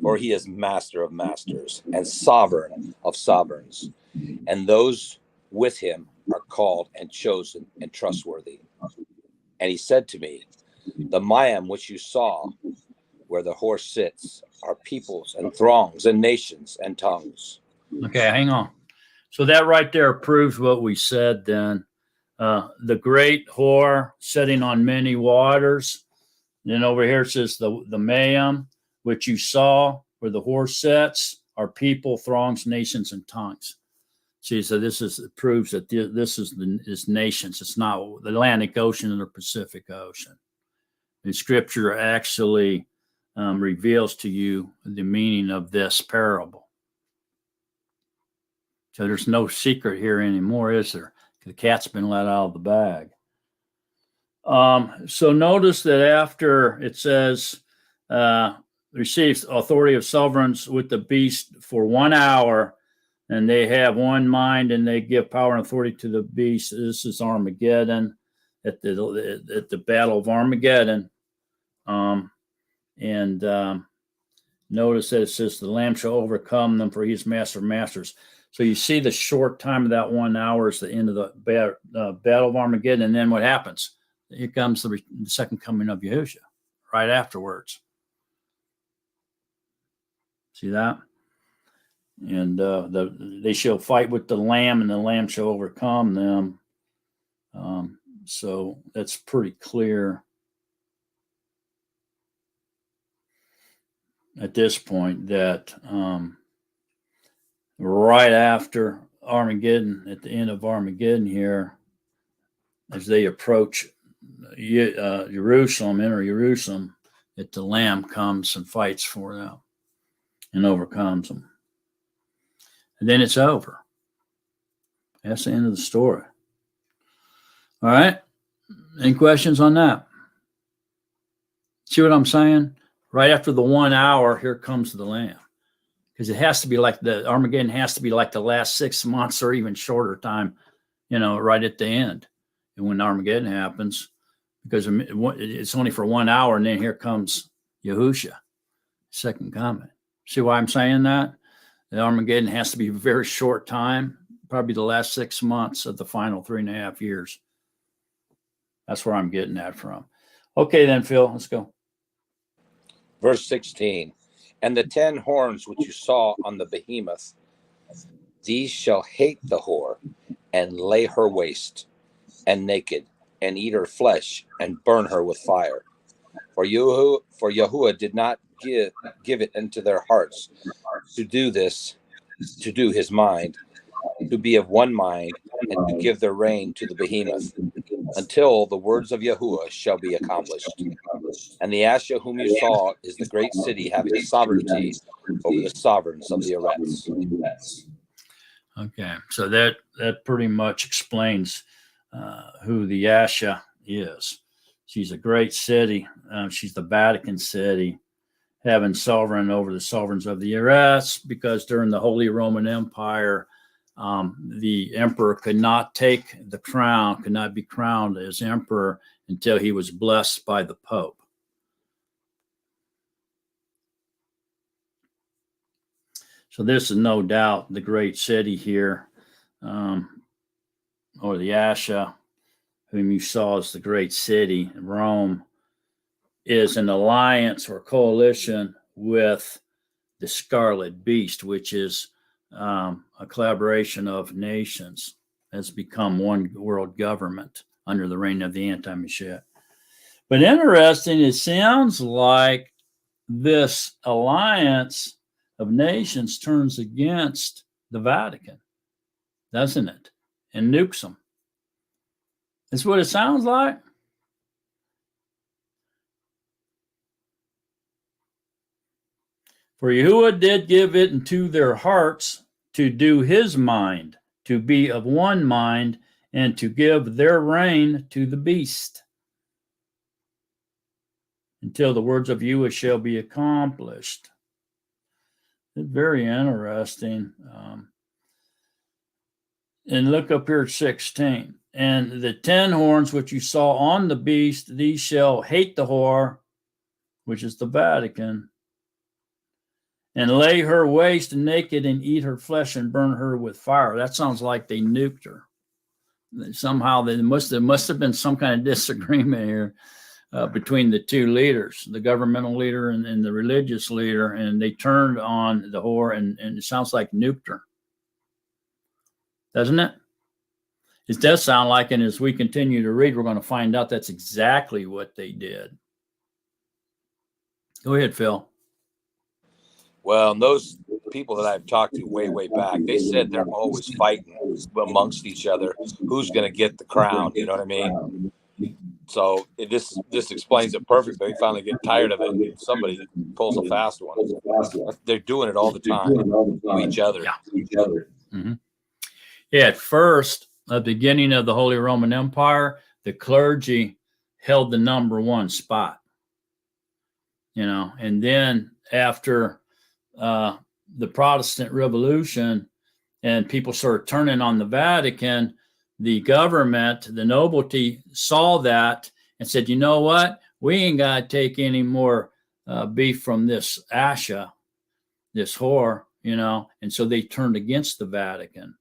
for he is master of masters and sovereign of sovereigns. And those with him are called and chosen and trustworthy. And he said to me, the Millennium which you saw, where the horse sits, are peoples and throngs and nations and tongues. Okay, hang on. So that right there proves what we said then. The great whore sitting on many waters. Then over here it says the Millennium, which you saw, where the horse sits, are people, throngs, nations, and tongues. See, so it proves that this is nations. It's not the Atlantic Ocean and the Pacific Ocean. The scripture actually reveals to you the meaning of this parable. So there's no secret here anymore, is there? The cat's been let out of the bag. So notice that after it says, receives authority of sovereigns with the beast for 1 hour, and they have one mind, and they give power and authority to the beast. This is Armageddon, at the Battle of Armageddon. Notice that it says the Lamb shall overcome them, for he is master of masters. So you see the short time of that 1 hour is the end of the Battle of Armageddon. And then what happens? Here comes the second coming of Yahushua right afterwards. See that? And they shall fight with the Lamb, and the Lamb shall overcome them. So that's pretty clear at this point that right after Armageddon, at the end of Armageddon here, as they approach Jerusalem, enter Jerusalem, that the Lamb comes and fights for them and overcomes them. And then it's over. That's the end of the story. All right. Any questions on that? See what I'm saying? Right after the 1 hour, here comes the Lamb. Because it has to be like Armageddon has to be like the last 6 months or even shorter time, right at the end. And when Armageddon happens, because it's only for 1 hour, and then here comes Yahushua, second coming. See why I'm saying that? The Armageddon has to be a very short time, probably the last 6 months of the final 3.5 years. That's where I'm getting that from. Okay, then, Phil, let's go. Verse 16, and the 10 horns which you saw on the behemoth, these shall hate the whore, and lay her waste, and naked, and eat her flesh, and burn her with fire. For Yahuwah did not give it into their hearts to do this, to do his mind, to be of one mind, and to give their reign to the behemoth, until the words of Yahuwah shall be accomplished. And the Asher whom you saw is the great city having sovereignty over the sovereigns of the Eretz. Okay, so that pretty much explains who the Asher is. She's a great city. She's the Vatican city, having sovereign over the sovereigns of the Eretz, because during the Holy Roman Empire, the emperor could not take the crown, could not be crowned as emperor until he was blessed by the Pope. So this is no doubt the great city here, or the Asher, whom you saw as the great city, Rome, is an alliance or coalition with the Scarlet Beast, which is a collaboration of nations, has become one world government under the reign of the anti-Mashiach. But interesting, it sounds like this alliance of nations turns against the Vatican, doesn't it? And nukes them. That's what it sounds like. For Yahuwah did give it into their hearts to do his mind, to be of one mind, and to give their reign to the beast, until the words of Yahuwah shall be accomplished. It's very interesting. And look up here at 16. And the 10 horns which you saw on the beast, these shall hate the whore, which is the Vatican, and lay her waste naked, and eat her flesh, and burn her with fire. That sounds like they nuked her. somehow there must have been some kind of disagreement here between the two leaders, the governmental leader and the religious leader, and they turned on the whore, and it sounds like nuked her, doesn't it? It does sound like, and as we continue to read, we're going to find out that's exactly what they did. Go ahead, Phil. Well, and those people that I've talked to way back, they said they're always fighting amongst each other. Who's going to get the crown? You know what I mean? So this explains it perfectly. They finally get tired of it. And somebody pulls a fast one. They're doing it all the time to each other. Yeah. Mm-hmm. Yeah, at first, at the beginning of the Holy Roman Empire, the clergy held the number one spot. And then after the Protestant Revolution and people started turning on the Vatican, the government, the nobility saw that and said, you know what? We ain't got to take any more beef from this Asha, this whore, and so they turned against the Vatican.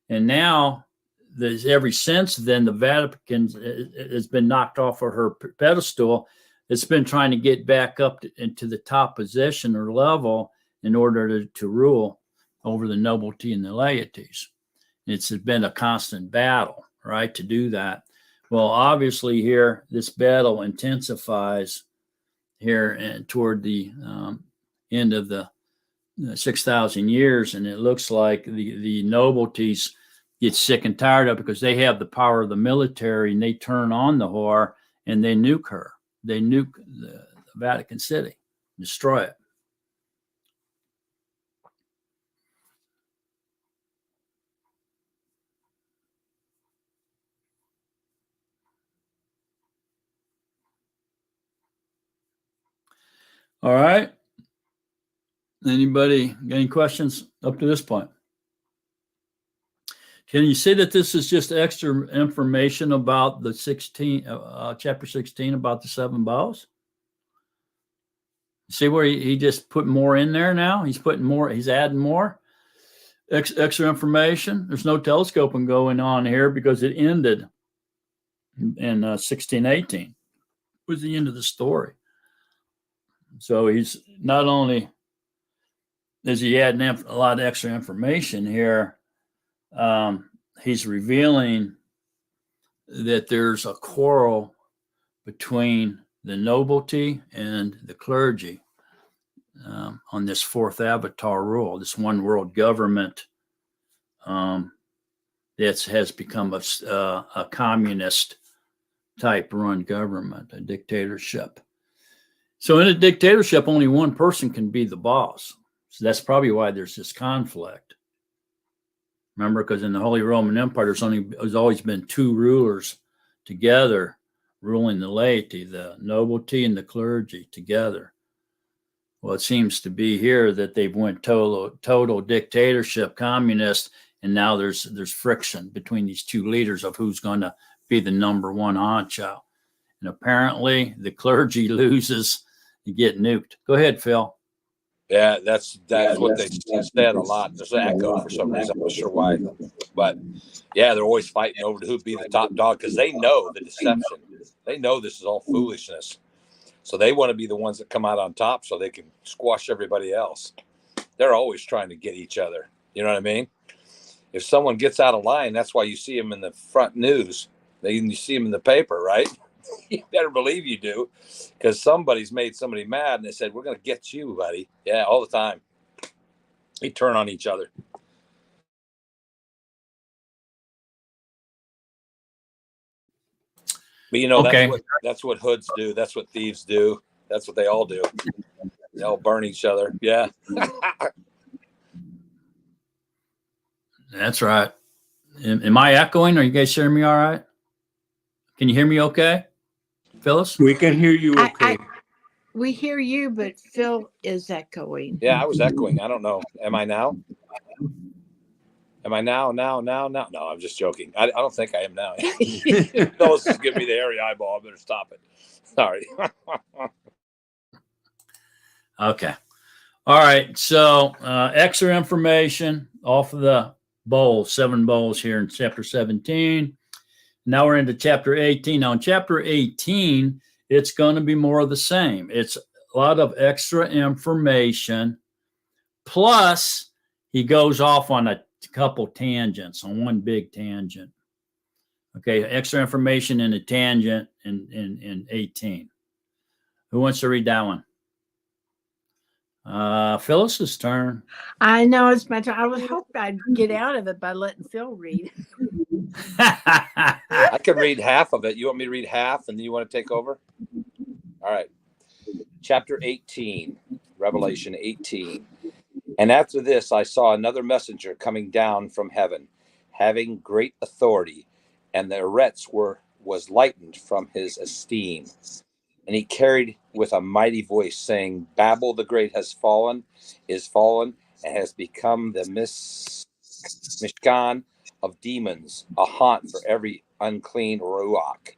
And now, ever since then, the Vatican has been knocked off of her pedestal. It's been trying to get back up into the top position or level in order to rule over the nobility and the laities. It's been a constant battle, right, to do that. Well, obviously here, this battle intensifies here and toward the end of the 6,000 years, and it looks like the nobilities get sick and tired of it because they have the power of the military, and they turn on the whore and they nuke her. They nuke the Vatican City, destroy it. All right. Anybody got any questions up to this point? Can you say that this is just extra information about the chapter 16 about the seven bowls? See where he just put more in there now? He's putting more, he's adding more extra information. There's no telescoping going on here because it ended in 1618. Was the end of the story. So he's not only is he adding a lot of extra information here, he's revealing that there's a quarrel between the nobility and the clergy on this fourth avatar rule, this one world government that has become a communist type run government, a dictatorship. So in a dictatorship, only one person can be the boss. So that's probably why there's this conflict. Remember, because in the Holy Roman Empire, there's always been two rulers together ruling the laity, the nobility and the clergy together. Well, it seems to be here that they've went total dictatorship, communist, and now there's friction between these two leaders of who's going to be the number one honcho. And apparently the clergy loses, you get nuked. Go ahead, Phil. Yeah, that's what they said a lot. There's an echo for some reason. I'm not sure why. But yeah, they're always fighting over who'd be the top dog because they know the deception. They know this is all foolishness. So they want to be the ones that come out on top so they can squash everybody else. They're always trying to get each other. You know what I mean? If someone gets out of line, that's why you see them in the front news. You see them in the paper, right? You better believe you do, because somebody's made somebody mad and they said, we're going to get you, buddy. Yeah, all the time. They turn on each other. But okay. That's what hoods do. That's what thieves do. That's what they all do. They all burn each other. Yeah. That's right. Am I echoing? Are you guys hearing me all right? Can you hear me okay? Phyllis? We can hear you okay. We hear you, but Phil is echoing. Yeah, I was echoing. I don't know. Am I now? Am I now? No, I'm just joking. I don't think I am now. Phyllis is giving me the hairy eyeball. I better stop it. Sorry. Okay. All right. So extra information off of the bowls, 7 bowls here in chapter 17. Now we're into chapter 18. Now in chapter 18, it's going to be more of the same. It's a lot of extra information. Plus, he goes off on a couple tangents, on one big tangent. Okay, extra information in a tangent in 18. Who wants to read that one? Phyllis's turn. I know it's my turn. I would hope I'd get out of it by letting Phil read. I could read half of it. You want me to read half and then you want to take over? All right. Chapter 18, Revelation 18. And after this, I saw another messenger coming down from heaven, having great authority, and the arets was lightened from his esteem. And he carried with a mighty voice, saying, Babel the great is fallen, and has become the Mishkan of demons, a haunt for every unclean ruach,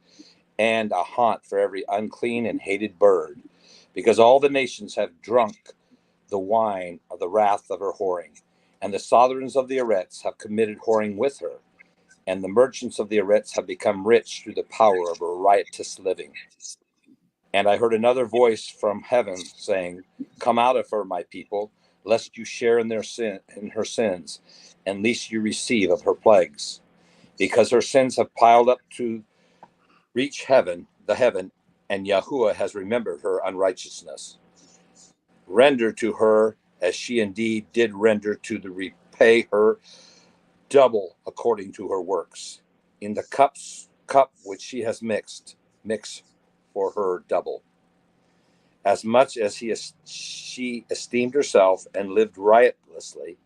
and a haunt for every unclean and hated bird, because all the nations have drunk the wine of the wrath of her whoring, and the sovereigns of the arets have committed whoring with her, and the merchants of the arets have become rich through the power of her riotous living. And I heard another voice from heaven saying, Come out of her, my people, lest you share in her sins, and lest you receive of her plagues, because her sins have piled up to reach heaven, and Yahuwah has remembered her unrighteousness. Render to her as she indeed did render to the repay her double according to her works. In the cup which she has mix for her double. As much as she esteemed herself and lived riotously,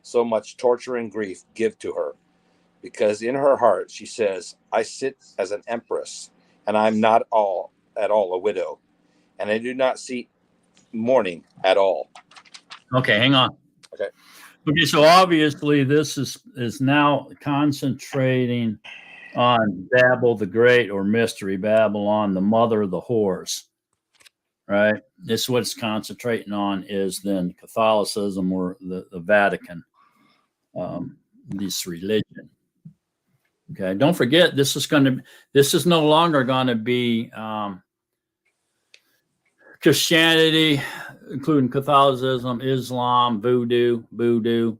so much torture and grief give to her. Because in her heart she says, I sit as an empress, and I'm not at all a widow, and I do not see mourning at all. Okay, hang on. Okay, so obviously this is now concentrating on Babel the Great, or Mystery Babylon, the mother of the whores, right? This is what it's concentrating on, is then Catholicism, or the Vatican, this religion. Okay, don't forget, this is no longer going to be Christianity, including Catholicism, Islam, voodoo,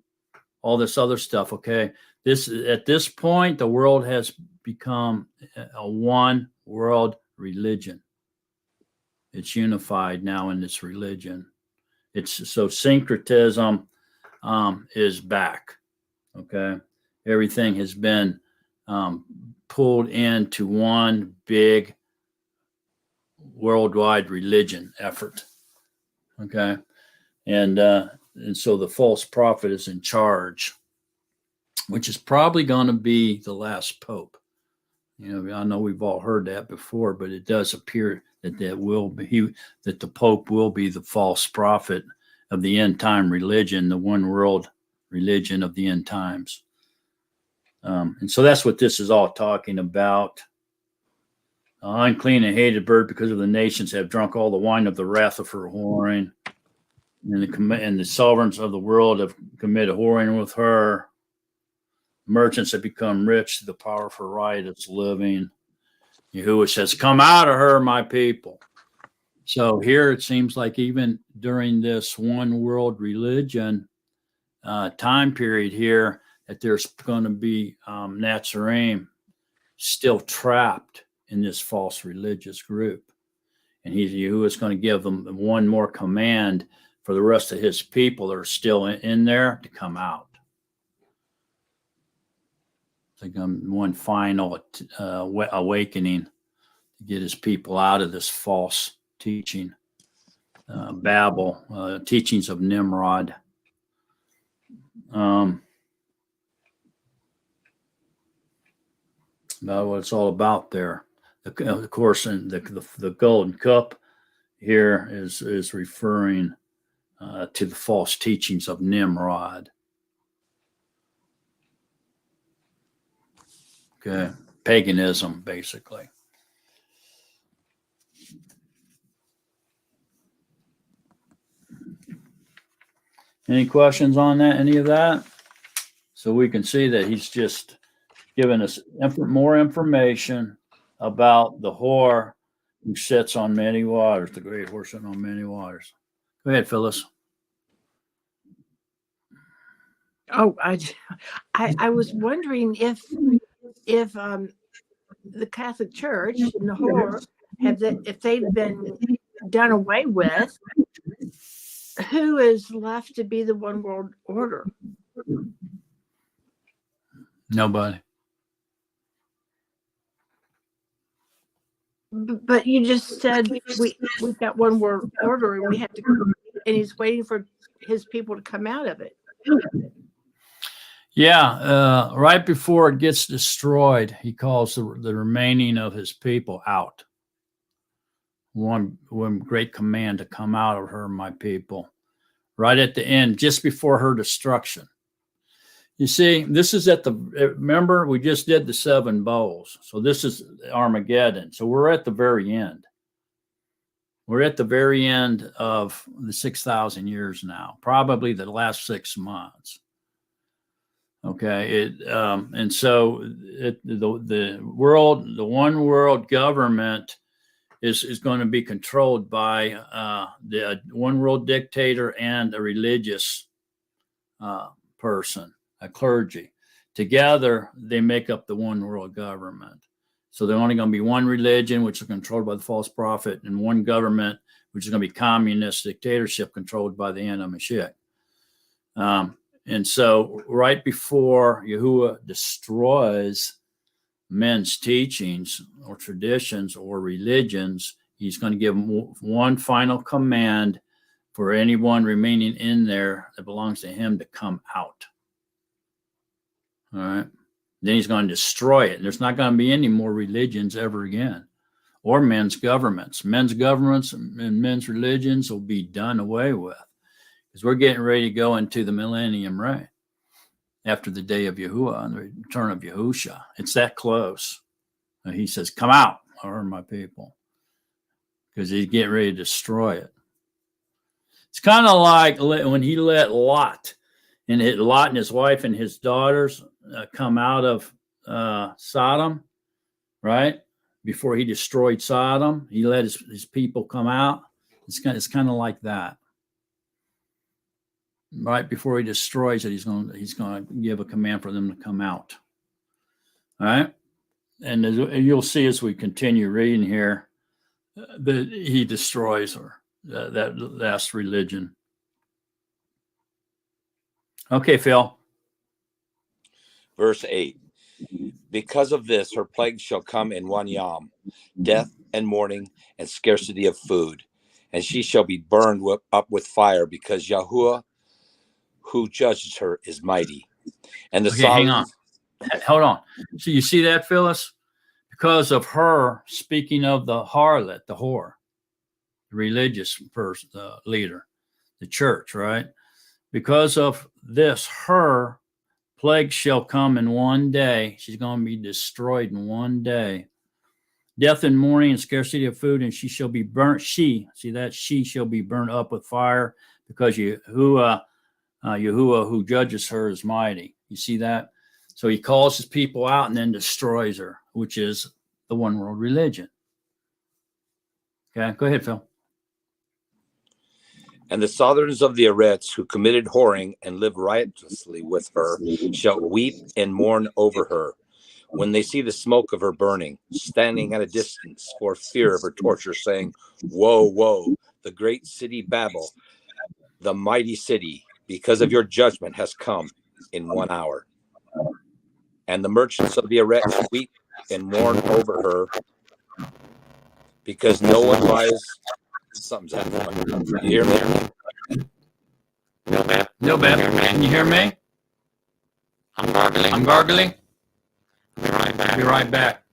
all this other stuff. Okay, at this point, the world has become a one world religion. It's unified now in this religion. So syncretism is back. Okay, everything has been pulled into one big worldwide religion effort. Okay, and so the false prophet is in charge, which is probably going to be the last pope. I know we've all heard that before, but it does appear that that the pope will be the false prophet of the end time religion, the one world religion of the end times. And so that's what this is all talking about. Unclean and hated bird, because of the nations have drunk all the wine of the wrath of her whoring, and the sovereigns of the world have committed whoring with her. Merchants have become rich through the power of her riotous living. Yahuwah says, Come out of her, my people. So here it seems like even during this one world religion time period here, that there's going to be Nazarene still trapped in this false religious group. And Yahuwah is going to give them one more command for the rest of his people that are still in there to come out. It's like one final awakening to get his people out of this false teaching. Babel, teachings of Nimrod. About what it's all about there. Of course, and the golden cup here is referring to the false teachings of Nimrod. Okay, paganism, basically. Any questions on that? Any of that So we can see that he's just giving us more information about the whore who sits on many waters, the great whore sitting on many waters. Go ahead, Phyllis. Oh, I was wondering if the Catholic Church and the whore if they've been done away with, who is left to be the one world order? Nobody. But you just said we've got one world order, and we have to, and he's waiting for his people to come out of it. Yeah, right before it gets destroyed, he calls the remaining of his people out. One great command to come out of her, my people. Right at the end, just before her destruction. You see, this is remember, we just did the 7 bowls. So this is Armageddon. So we're at the very end. We're at the very end of the 6,000 years now, probably the last 6 months. Okay. And so the one world government is going to be controlled by the one world dictator and a religious person, a clergy. Together, they make up the one world government. So they're only going to be one religion, which is controlled by the false prophet, and one government, which is going to be communist dictatorship controlled by the Anti-Mashiach. And so right before Yahuwah destroys men's teachings or traditions or religions, he's going to give one final command for anyone remaining in there that belongs to him to come out. All right. Then he's going to destroy it. There's not going to be any more religions ever again, or men's governments. Men's governments and men's religions will be done away with, because we're getting ready to go into the Millennium reign after the day of Yahuwah and the return of Yahusha. It's that close. And he says, come out, or my people, because he's getting ready to destroy it. It's kind of like when he let Lot and his wife and his daughters come out of Sodom, right? Before he destroyed Sodom, he let his people come out. It's kind of like that. Right before he destroys it, he's going to give a command for them to come out. All right, and you'll see as we continue reading here that he destroys that last religion. Okay, Phil. Verse 8. Because of this, her plagues shall come in one yom, death and mourning and scarcity of food, and she shall be burned up with fire, because Yahuwah, who judges her, is mighty. And the hang on. Hold on. So you see that, Phyllis? Because of her speaking of the harlot, the whore, the religious person, the leader, the church, right? Because of this, her plague shall come in one day. She's going to be destroyed in one day. Death and mourning and scarcity of food, and she shall be burnt. She shall be burnt up with fire, because Yahuwah, who judges her, is mighty. You see that? So he calls his people out and then destroys her, which is the one world religion. Okay, go ahead, Phil. And the sovereigns of the Eretz, who committed whoring and lived riotously with her, shall weep and mourn over her, when they see the smoke of her burning, standing at a distance for fear of her torture, saying, woe, woe, the great city Babel, the mighty city, because of your judgment has come in 1 hour. And the merchants of the Eretz weep and mourn over her, because no one buys. Something's happening. You hear me? No, Beth. Can you hear me? I'm gargling. I'll be right back.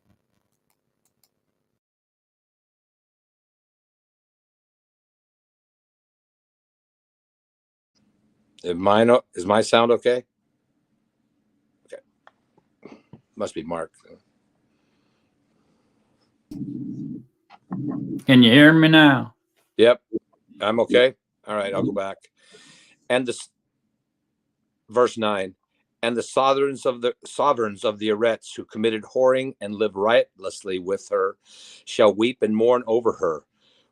Is my sound okay? Okay. Must be Mark. Can you hear me now? Yep. I'm okay. All right. I'll go back. And this verse 9. and the sovereigns of the Eretz who committed whoring and live riotously with her shall weep and mourn over her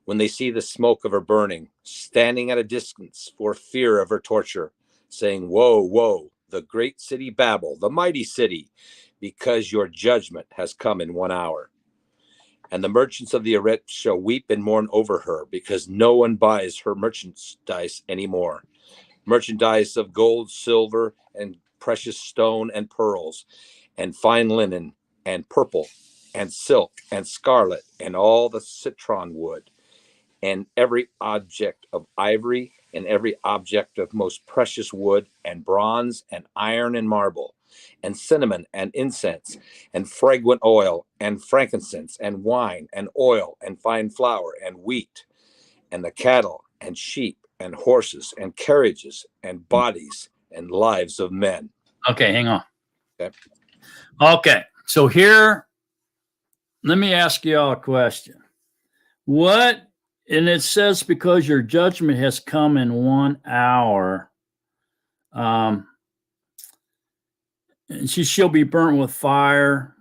when they see the smoke of her burning, standing at a distance for fear of her torture, saying, Woe, woe, the great city Babel, the mighty city, because your judgment has come in 1 hour. And the merchants of the Eretz shall weep and mourn over her, because no one buys her merchandise anymore. Merchandise of gold, silver, and precious stone and pearls, and fine linen, and purple, and silk, and scarlet, and all the citron wood, and every object of ivory, and every object of most precious wood, and bronze, and iron, and marble, and cinnamon, and incense, and fragrant oil, and frankincense, and wine, and oil, and fine flour, and wheat, and the cattle, and sheep, and horses, and carriages, and bodies, and lives of men. Okay, hang on. Okay. Okay, so here, let me ask you all a question. What, and it says, because your judgment has come in 1 hour, and she'll be burnt with fire,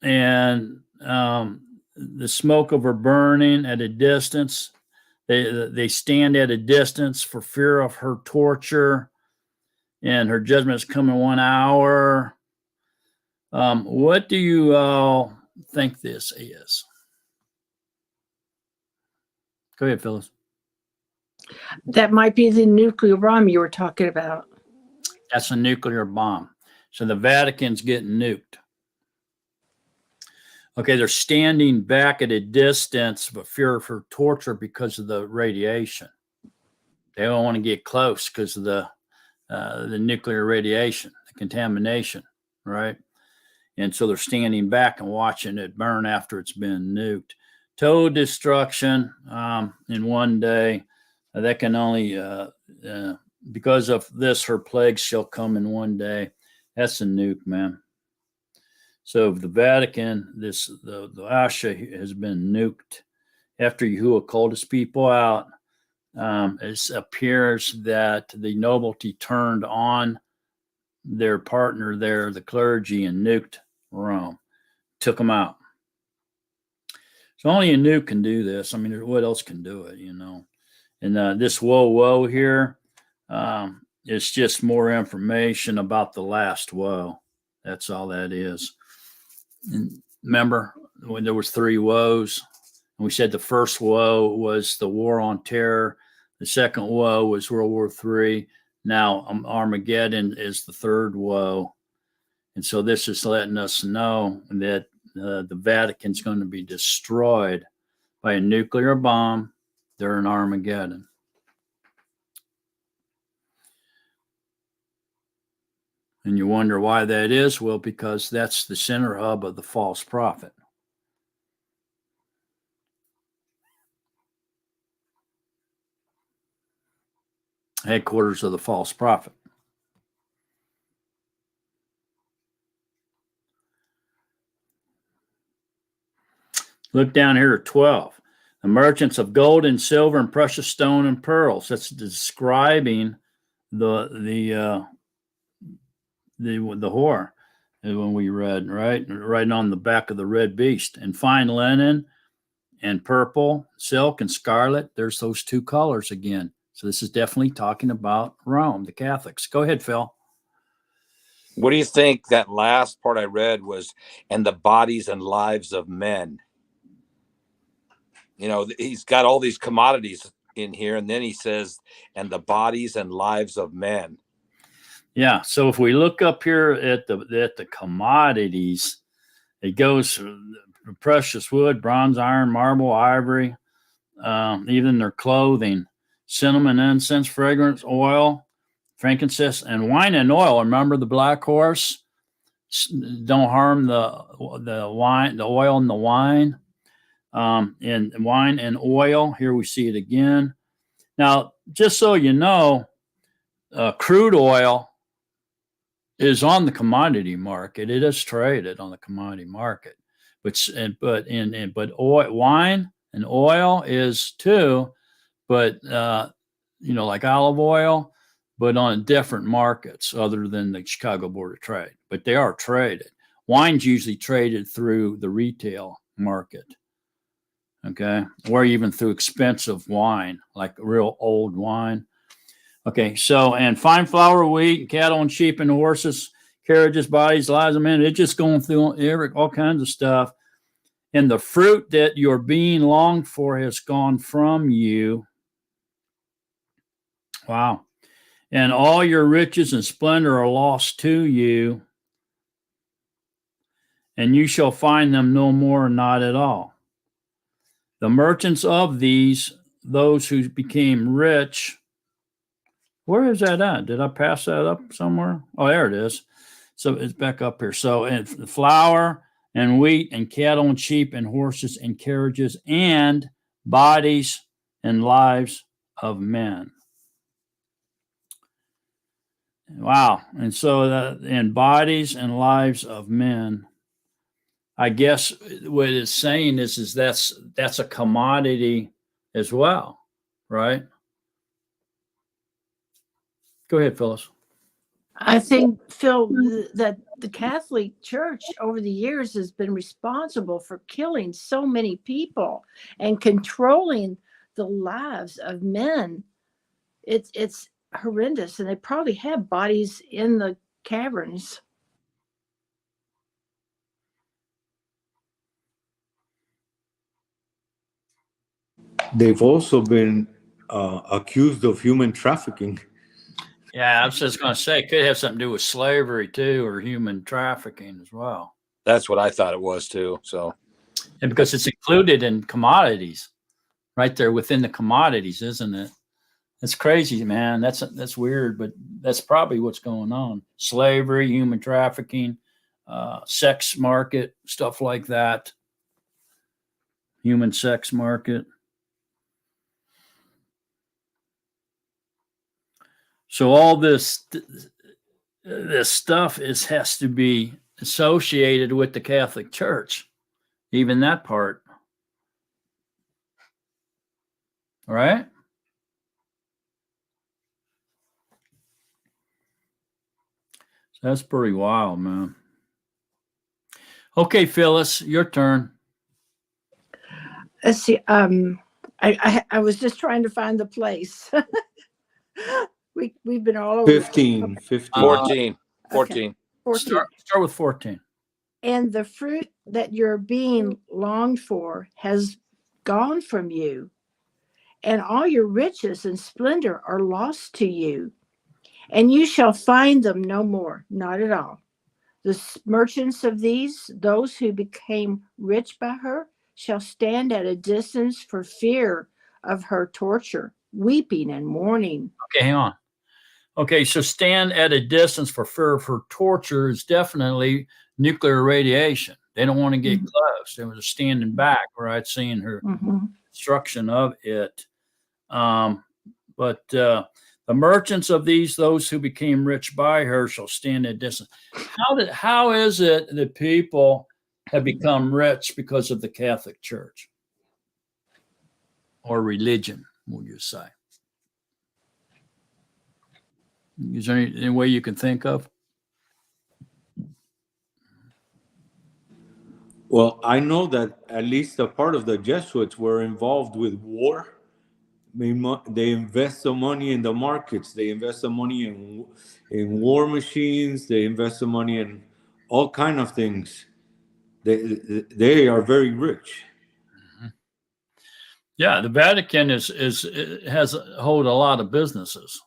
and the smoke of her burning at a distance. They stand at a distance for fear of her torture, and her judgment has come in 1 hour. What do you all think this is? Go ahead, Phyllis. That might be the nuclear bomb you were talking about. That's a nuclear bomb. So the Vatican's getting nuked. Okay, they're standing back at a distance for fear of her torture because of the radiation. They don't want to get close because of the nuclear radiation, the contamination, right? And so they're standing back and watching it burn after it's been nuked. Total destruction in 1 day. That can only, because of this, her plagues shall come in 1 day. That's a nuke, man. So the Vatican, the Asha has been nuked. After Yahuwah called his people out, it appears that the nobility turned on their partner there, the clergy, and nuked Rome, took them out. So only a nuke can do this. I mean, what else can do it, you know? And this woe, woe here, it's just more information about the last woe. That's all that is. And remember when there was 3 woes? And we said the first woe was the war on terror. The second woe was World War III. Now Armageddon is the third woe. And so this is letting us know that the Vatican's going to be destroyed by a nuclear bomb during Armageddon. And you wonder why that is? Well, because that's the center hub of the false prophet. Headquarters of the false prophet. Look down here at 12. The merchants of gold and silver and precious stone and pearls. That's describing the whore when we read, right on the back of the red beast. And fine linen and purple, silk and scarlet. There's those 2 colors again. So this is definitely talking about Rome, the Catholics. Go ahead, Phil. What do you think that last part I read was, and the bodies and lives of men? You know, he's got all these commodities in here, and then he says, and the bodies and lives of men. Yeah. So if we look up here at the commodities, it goes precious wood, bronze, iron, marble, ivory, even their clothing, cinnamon, incense, fragrance, oil, frankincense, and wine and oil. Remember the black horse? Don't harm the wine, the oil and the wine. And wine and oil. Here we see it again. Now, just so you know, crude oil is on the commodity market. It is traded on the commodity market, but oil, wine and oil is too. But like olive oil, but on different markets other than the Chicago Board of Trade. But they are traded. Wine's usually traded through the retail market, okay, or even through expensive wine, like real old wine. Okay, so, and fine flour, wheat, cattle and sheep and horses, carriages, bodies, lives of men, it's just going through all kinds of stuff. And the fruit that your being longed for has gone from you. Wow. And all your riches and splendor are lost to you, and you shall find them no more, not at all. The merchants of these, those who became rich, where is that at? Did I pass that up somewhere? Oh, there it is. So it's back up here. So, and flour and wheat and cattle and sheep and horses and carriages and bodies and lives of men. Wow. And so that in bodies and lives of men, I guess what it's saying is that's a commodity as well, right? Go ahead, Phyllis. I think, Phil, that the Catholic Church over the years has been responsible for killing so many people and controlling the lives of men. It's horrendous, and they probably have bodies in the caverns. They've also been accused of human trafficking. Yeah, I was just going to say, it could have something to do with slavery too, or human trafficking as well. That's what I thought it was too. So, and because it's included in commodities, right there within the commodities, isn't it? It's crazy, man. That's weird, but that's probably what's going on. Slavery, human trafficking, sex market, stuff like that. Human sex market. So all this stuff has to be associated with the Catholic Church, even that part. All right? So that's pretty wild, man. Okay, Phyllis, your turn. Let's see. I was just trying to find the place. We've been all over 15. 14. Okay. 14. Start with 14. And the fruit that you're being longed for has gone from you, and all your riches and splendor are lost to you, and you shall find them no more, not at all. The merchants of these, those who became rich by her, shall stand at a distance for fear of her torture, weeping and mourning. Okay, hang on. Okay, so stand at a distance for fear of her torture is definitely nuclear radiation. They don't want to get close. They were standing back, right, seeing her destruction of it. But the merchants of these, those who became rich by her, shall stand at a distance. How is it that people have become rich because of the Catholic Church or religion, would you say? Is there any way you can think of? Well, I know that at least a part of the Jesuits were involved with war. They invest some money in the markets. They invest some money in war machines. They invest some money in all kind of things. They are very rich. Yeah, the Vatican has hold a lot of businesses,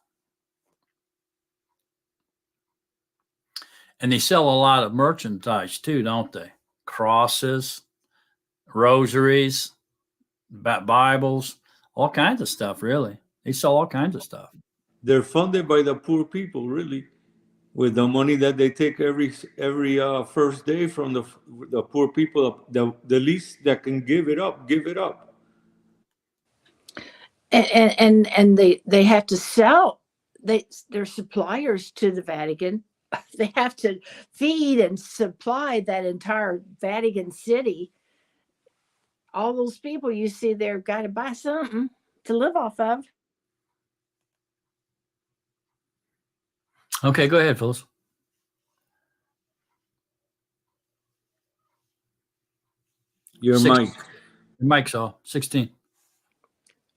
and they sell a lot of merchandise too, don't they? Crosses, rosaries, Bibles, all kinds of stuff. Really, they sell all kinds of stuff. They're funded by the poor people, really, with the money that they take every first day from the poor people. The least that can give it up. And they have to sell. They're suppliers to the Vatican. They have to feed and supply that entire Vatican City. All those people you see there got to buy something to live off of. Okay, go ahead, Phyllis. Your Six- mic. Your mic's off. 16.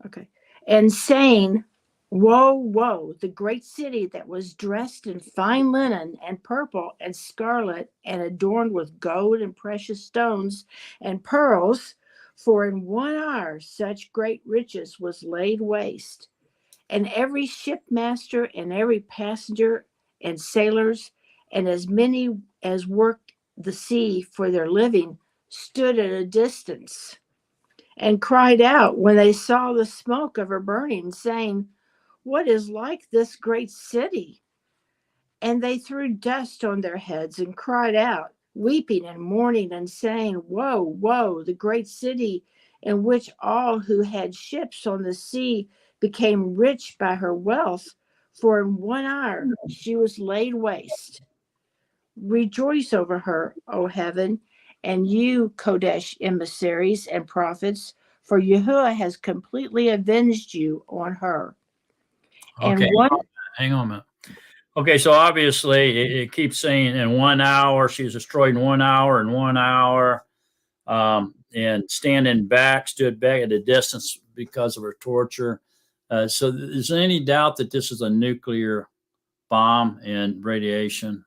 Okay. And saying, woe, woe, the great city that was dressed in fine linen and purple and scarlet and adorned with gold and precious stones and pearls, for in 1 hour such great riches was laid waste. And every shipmaster and every passenger and sailors and as many as worked the sea for their living stood at a distance and cried out when they saw the smoke of her burning, saying, what is like this great city? And they threw dust on their heads and cried out, weeping and mourning, and saying, woe, woe, the great city in which all who had ships on the sea became rich by her wealth, for in 1 hour she was laid waste. Rejoice over her, O heaven, and you, Kodesh emissaries and prophets, for Yahuwah has completely avenged you on her. Okay, And one, hang on a minute. Okay, so obviously it keeps saying in 1 hour, she was destroyed in 1 hour, in 1 hour, and stood back at a distance because of her torture. So is there any doubt that this is a nuclear bomb and radiation?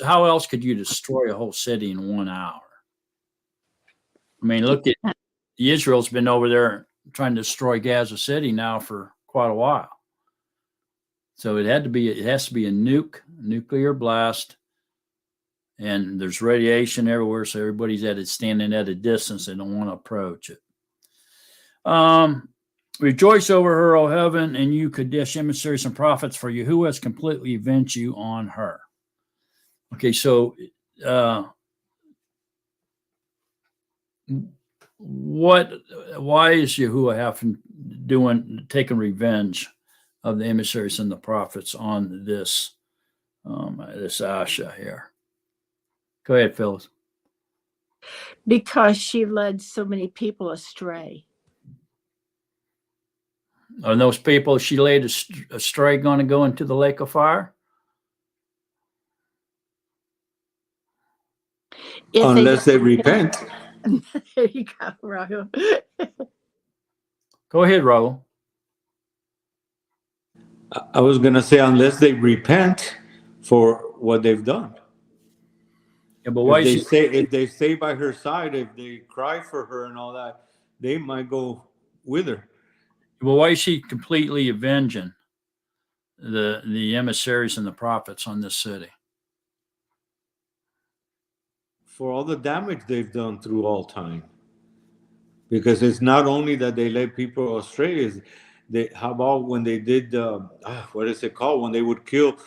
How else could you destroy a whole city in 1 hour? I mean, look at Israel's been over there trying to destroy Gaza City now for quite a while. So it has to be a nuclear blast, and there's radiation everywhere, so everybody's standing at a distance. They don't want to approach it. Rejoice over her, O heaven, and you Kadesh emissaries and prophets, for Yahuwah has completely avenged you on her. Okay, so why is Yahuwah taking revenge of the emissaries and the prophets on this this Asha here? Go ahead, Phyllis. because she led so many people astray. Are those people she laid astray going to go into the lake of fire? Unless they repent. There you go, Rahul. Go ahead, Raul. I was going to say, unless they repent for what they've done. Yeah, but why If they stay by her side, if they cry for her and all that, they might go with her. Well, why is she completely avenging the emissaries and the prophets on this city? For all the damage they've done through all time. Because it's not only that they led people astray, how about when they did, what is it called? When they would kill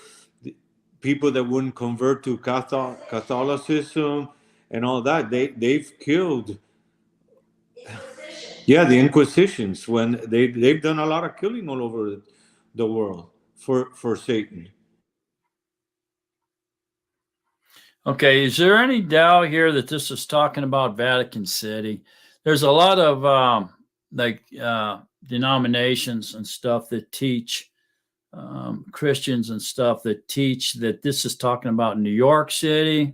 people that wouldn't convert to Catholicism and all that. They've killed. Yeah, the Inquisitions, when they've done a lot of killing all over the world for Satan. Okay, is there any doubt here that this is talking about Vatican City? There's a lot of denominations and stuff that teach Christians and stuff that teach that this is talking about New York City.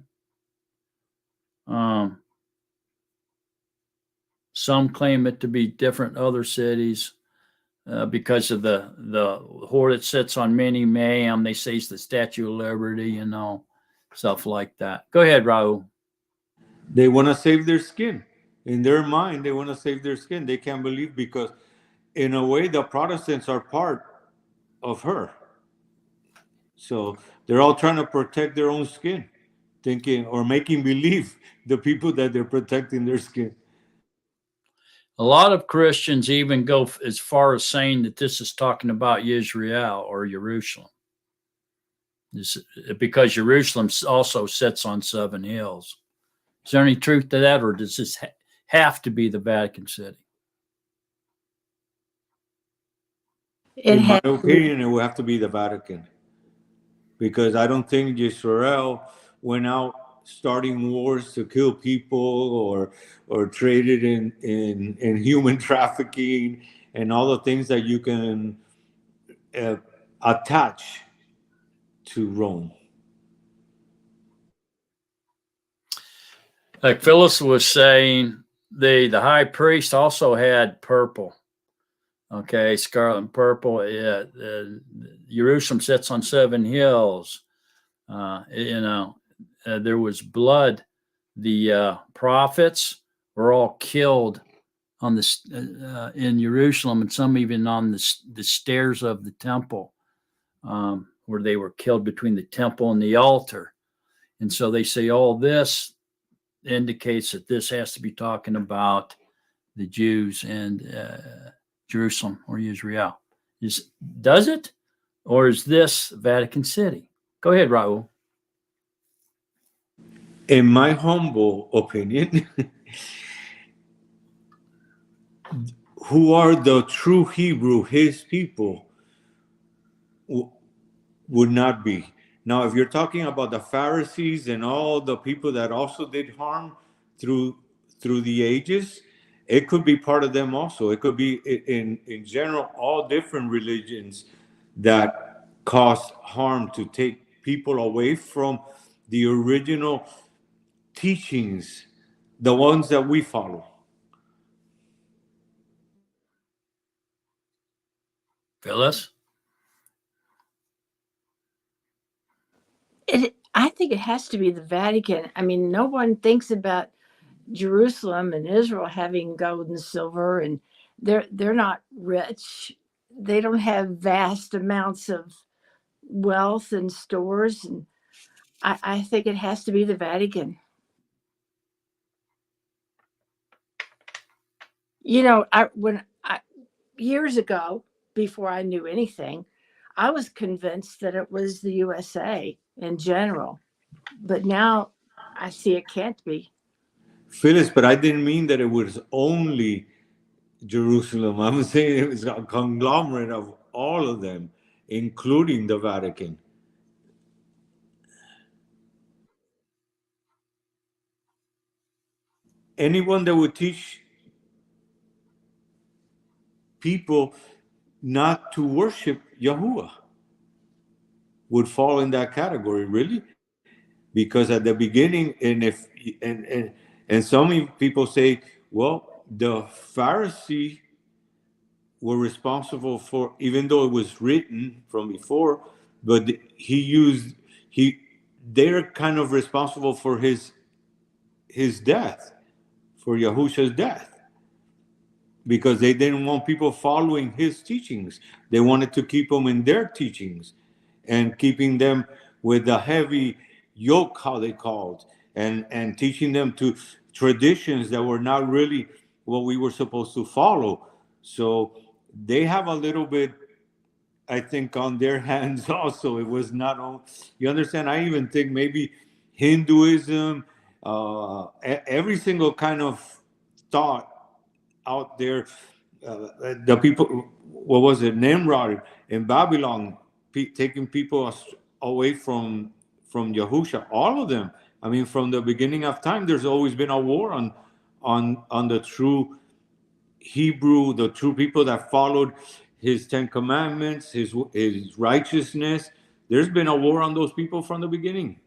Some claim it to be different other cities because of the whore that sits on Minnie Mayhem. They say it's the Statue of Liberty, stuff like that. Go ahead, Raul. They want to save their skin. In their mind, they want to save their skin. They can't believe because, in a way, the Protestants are part of her. So they're all trying to protect their own skin, thinking or making believe the people that they're protecting their skin. A lot of Christians even go as far as saying that this is talking about Israel or Jerusalem. Because Jerusalem also sits on 7 hills. Is there any truth to that, or does this have to be the Vatican City? In my opinion, it will have to be the Vatican. Because I don't think Israel went out starting wars to kill people or traded in human trafficking and all the things that you can attach to Rome. Like Phyllis was saying, the high priest also had purple. Okay, scarlet and purple. Jerusalem sits on 7 hills. There was blood. The prophets were all killed on the in Jerusalem, and some even on the stairs of the temple, where they were killed between the temple and the altar. And so they say all this indicates that this has to be talking about the Jews and Jerusalem or Israel. Does it? Or is this Vatican City? Go ahead, Raul. In my humble opinion, who are the true Hebrew, his people, would not be. Now, if you're talking about the Pharisees and all the people that also did harm through the ages, it could be part of them also. It could be in general all different religions that cause harm to take people away from the original teachings, the ones that we follow. Phyllis? I think it has to be the Vatican. I mean, no one thinks about Jerusalem and Israel having gold and silver, and they're not rich. They don't have vast amounts of wealth and stores, and I think it has to be the Vatican. You know, years ago, before I knew anything, I was convinced that it was the USA in general, but now I see it can't be. Phyllis, but I didn't mean that it was only Jerusalem. I'm saying it was a conglomerate of all of them, including the Vatican. Anyone that would teach people not to worship Yahuwah would fall in that category, really, because at the beginning, and some people say, well, the Pharisee were responsible for, even though it was written from before, but they're kind of responsible for his death, for Yahusha's death, because they didn't want people following his teachings. They wanted to keep them in their teachings and keeping them with the heavy yoke, how they called, and teaching them to traditions that were not really what we were supposed to follow. So they have a little bit, I think, on their hands also. It was not all, you understand? I even think maybe Hinduism, every single kind of thought out there, the people, what was it, Nimrod in Babylon, taking people away from Yahusha, all of them. I mean, from the beginning of time, there's always been a war on the true Hebrew, the true people that followed his 10 commandments, his righteousness. There's been a war on those people from the beginning.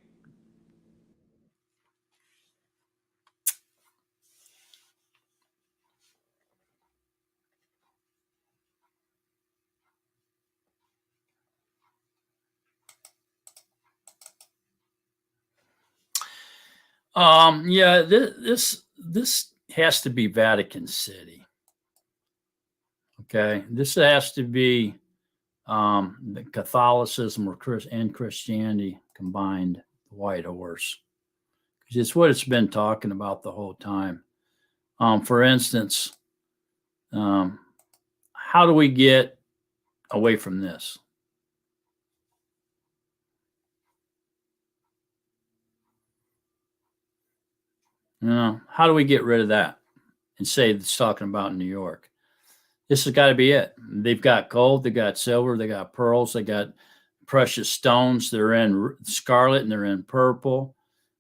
Yeah, this has to be Vatican City. Okay, this has to be the Catholicism and Christianity combined, the white horse. It's what it's been talking about the whole time. For instance, how do we get away from this? How do we get rid of that and say it's talking about New York? This has got to be it. They've got gold, they got silver, they got pearls, they got precious stones. They're in scarlet and they're in purple.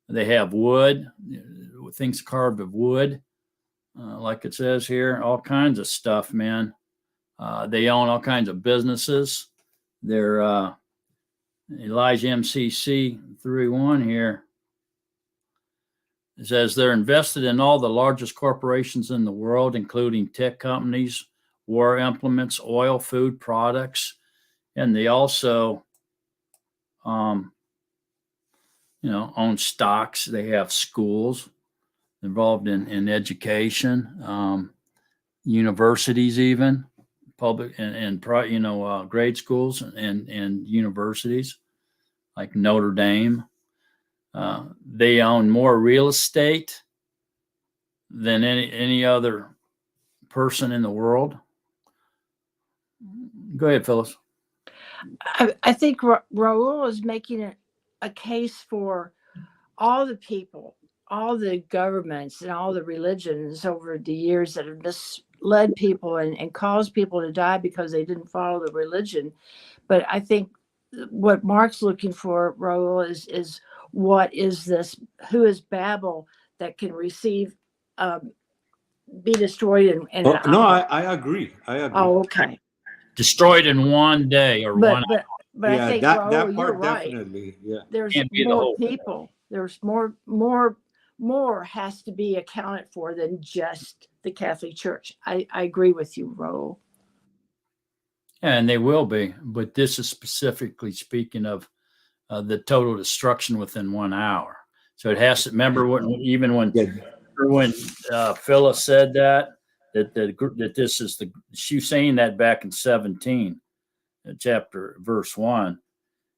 They have wood, things carved of wood, like it says here, all kinds of stuff, man. They own all kinds of businesses. They're Elijah MCC 3:1 here. It says they're invested in all the largest corporations in the world, including tech companies, war implements, oil, food products, and they also, own stocks. They have schools involved in education, universities, even public and grade schools and universities like Notre Dame. They own more real estate than any other person in the world. Go ahead, Phyllis. I think Raul is making a case for all the people, all the governments, and all the religions over the years that have misled people and caused people to die because they didn't follow the religion. But I think what Mark's looking for, Raul, is what is this? Who is Babel that can receive, be destroyed in an No, hour? I agree. Oh, okay. Destroyed in one day or But one. but Yeah, I think that Raul, you're part right. definitely. Yeah. There's Can't be the more whole thing. people. There's more has to be accounted for than just the Catholic Church. I agree with you, Raul. And they will be, but this is specifically speaking of the total destruction within 1 hour. So it has to remember when Phyllis said that this is she was saying that back in 17, chapter verse 1.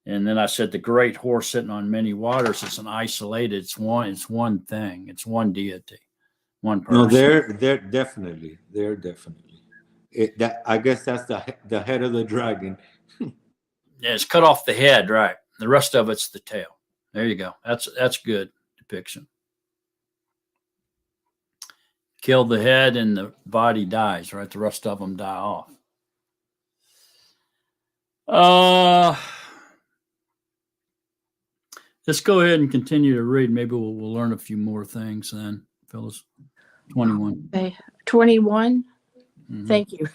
And then I said the great horse sitting on many waters is an isolated. It's one thing. It's one deity, one person. No, they're definitely. I guess that's the head of the dragon. Yeah, it's cut off the head, right? The rest of it's the tail. There you go. That's good depiction. Kill the head and the body dies, right? The rest of them die off. Let's go ahead and continue to read. Maybe we'll learn a few more things then, Phyllis. 21. Okay. 21. Mhm. Thank you.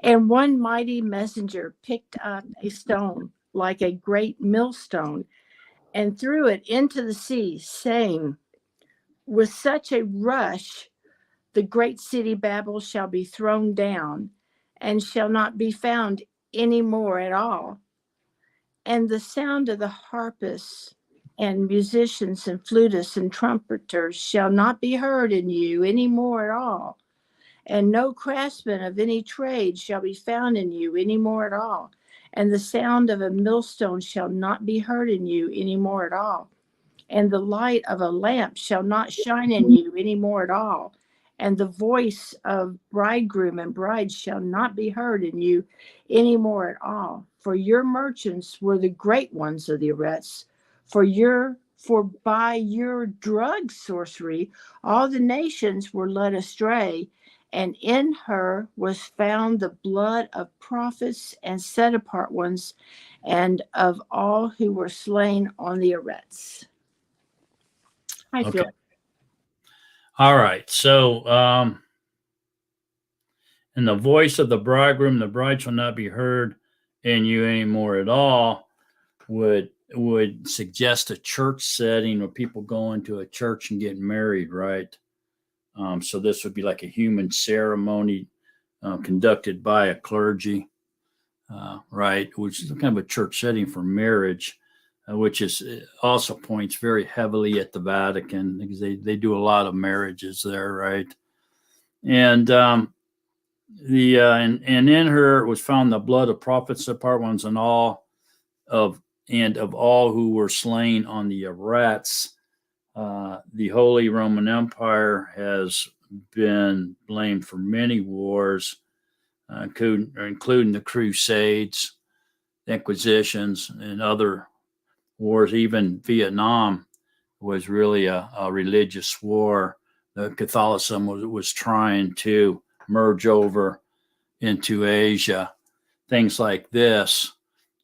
And one mighty messenger picked up a stone like a great millstone and threw it into the sea, saying, with such a rush, the great city Babel shall be thrown down and shall not be found any more at all. And the sound of the harpists and musicians and flutists and trumpeters shall not be heard in you any more at all. And no craftsman of any trade shall be found in you any more at all. And the sound of a millstone shall not be heard in you any more at all. And the light of a lamp shall not shine in you any more at all. And the voice of bridegroom and bride shall not be heard in you any more at all. For your merchants were the great ones of the Eretz. For by your drug sorcery, all the nations were led astray, and in her was found the blood of prophets and set apart ones, and of all who were slain on the Eretz. I feel. Okay. All right. So, and the voice of the bridegroom, the bride shall not be heard in you anymore at all, would suggest a church setting where people go into a church and get married, right? So this would be like a human ceremony conducted by a clergy, right? Which is kind of a church setting for marriage, which is also points very heavily at the Vatican because they do a lot of marriages there, right? And and in her was found the blood of prophets, apart ones, and of all who were slain on the Eretz. The Holy Roman Empire has been blamed for many wars, including the Crusades, Inquisitions, and other wars. Even Vietnam was really a religious war. Catholicism was trying to merge over into Asia, things like this,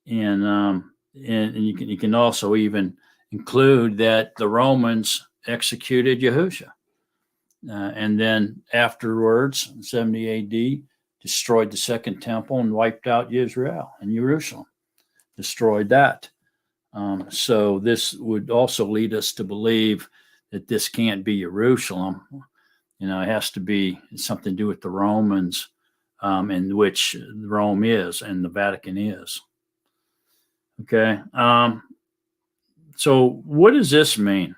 and you can also even include that the Romans executed Yahusha, and then afterwards, 70 A.D., destroyed the Second Temple and wiped out Israel and Jerusalem. destroyed that. So this would also lead us to believe that this can't be Jerusalem. It has to be something to do with the Romans, in which Rome is and the Vatican is. Okay. So what does this mean?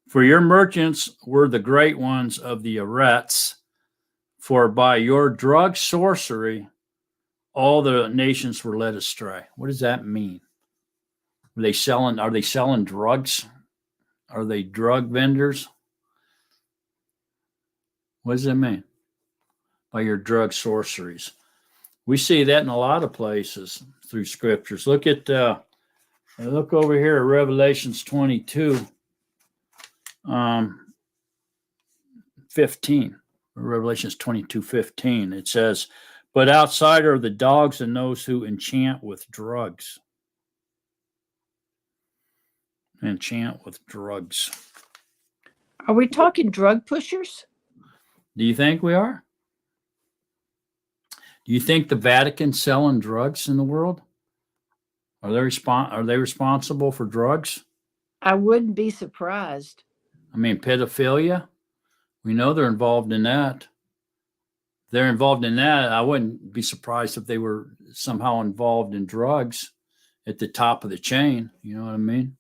For your merchants were the great ones of the Arets, for by your drug sorcery, all the nations were led astray. What does that mean? Are they selling drugs? Are they drug vendors? What does that mean? By your drug sorceries. We see that in a lot of places through scriptures. Look over here at Revelations 22, 15. Revelations 22:15. It says, but outside are the dogs and those who enchant with drugs. Enchant with drugs. Are we talking drug pushers? Do you think we are? Do you think the Vatican's selling drugs in the world? Are they responsible for drugs? I wouldn't be surprised. I mean, pedophilia. We know they're involved in that. They're involved in that. I wouldn't be surprised if they were somehow involved in drugs at the top of the chain. You know what I mean?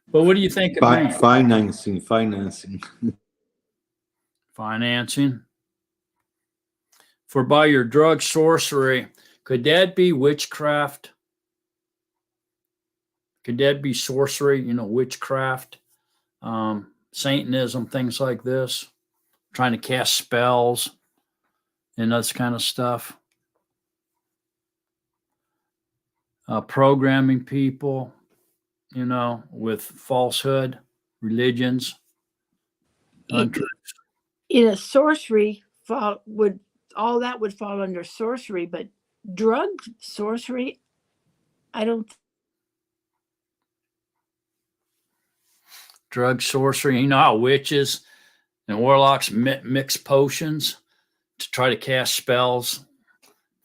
But what do you think it means? Financing. Financing. For by your drug sorcery, could that be witchcraft? Could that be sorcery? Witchcraft, Satanism, things like this, trying to cast spells and that kind of stuff. Programming people, with falsehood, religions. In a sorcery, all that would fall under sorcery, but drug sorcery, I don't. Drug sorcery, how witches and warlocks mix potions to try to cast spells,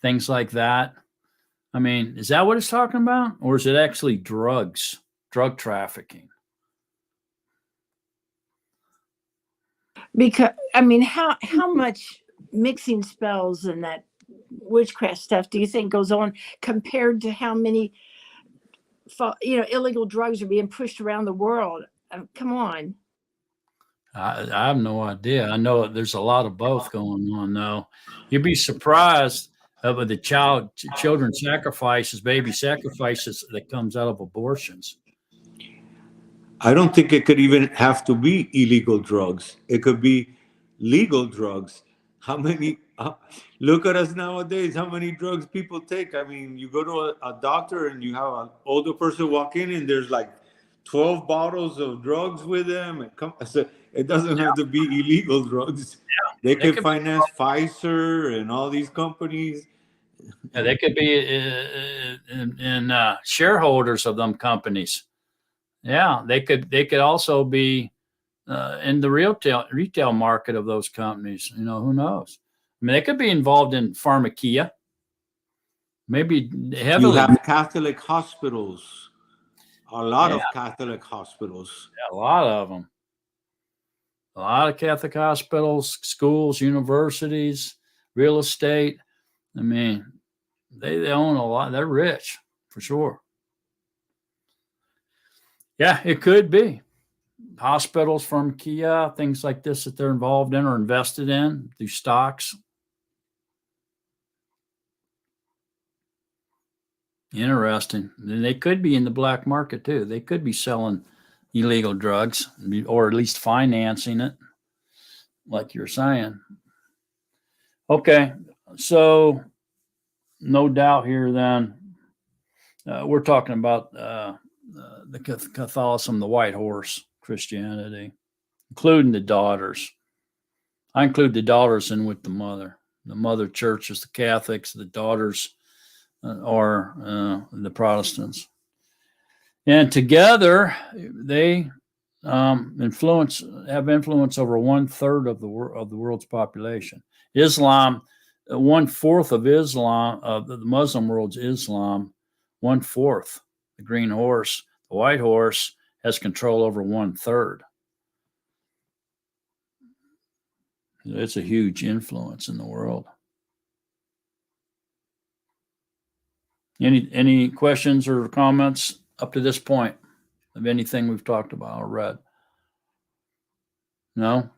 things like that. I mean, is that what it's talking about? Or is it actually drug trafficking? Because, I mean, how much mixing spells and that witchcraft stuff do you think goes on compared to how many illegal drugs are being pushed around the world? Come on. I have no idea. I know there's a lot of both going on, though. You'd be surprised of the children sacrifices, baby sacrifices that comes out of abortions. I don't think it could even have to be illegal drugs. It could be legal drugs. How many? Look at us nowadays. How many drugs people take? I mean, you go to a doctor and you have an older person walk in and there's like 12 bottles of drugs with them. It doesn't have to be illegal drugs. They could finance Pfizer and all these companies. Yeah, they could be in shareholders of them companies. Yeah, they could also be in the retail market of those companies. Who knows? I mean, they could be involved in pharmacia. Maybe heavily. You have Catholic hospitals. A lot of Catholic hospitals. Yeah, a lot of them. A lot of Catholic hospitals, schools, universities, real estate. I mean, they own a lot. They're rich, for sure. Yeah, it could be. Hospitals, pharmacia, things like this that they're involved in or invested in through stocks. Interesting. They could be in the black market too. They could be selling illegal drugs or at least financing it, like you're saying. Okay, so no doubt here then, we're talking about the Catholicism, the white horse Christianity, including the daughters. I include the daughters in with the mother. The mother church is the Catholics, the daughters are the Protestants. And together they have influence over 1/3 of the world's population. Islam 1/4 of Islam, of the Muslim world's Islam, 1/4. The green horse, the white horse, has control over 1/3. It's a huge influence in the world. Any questions or comments up to this point of anything we've talked about or read? No?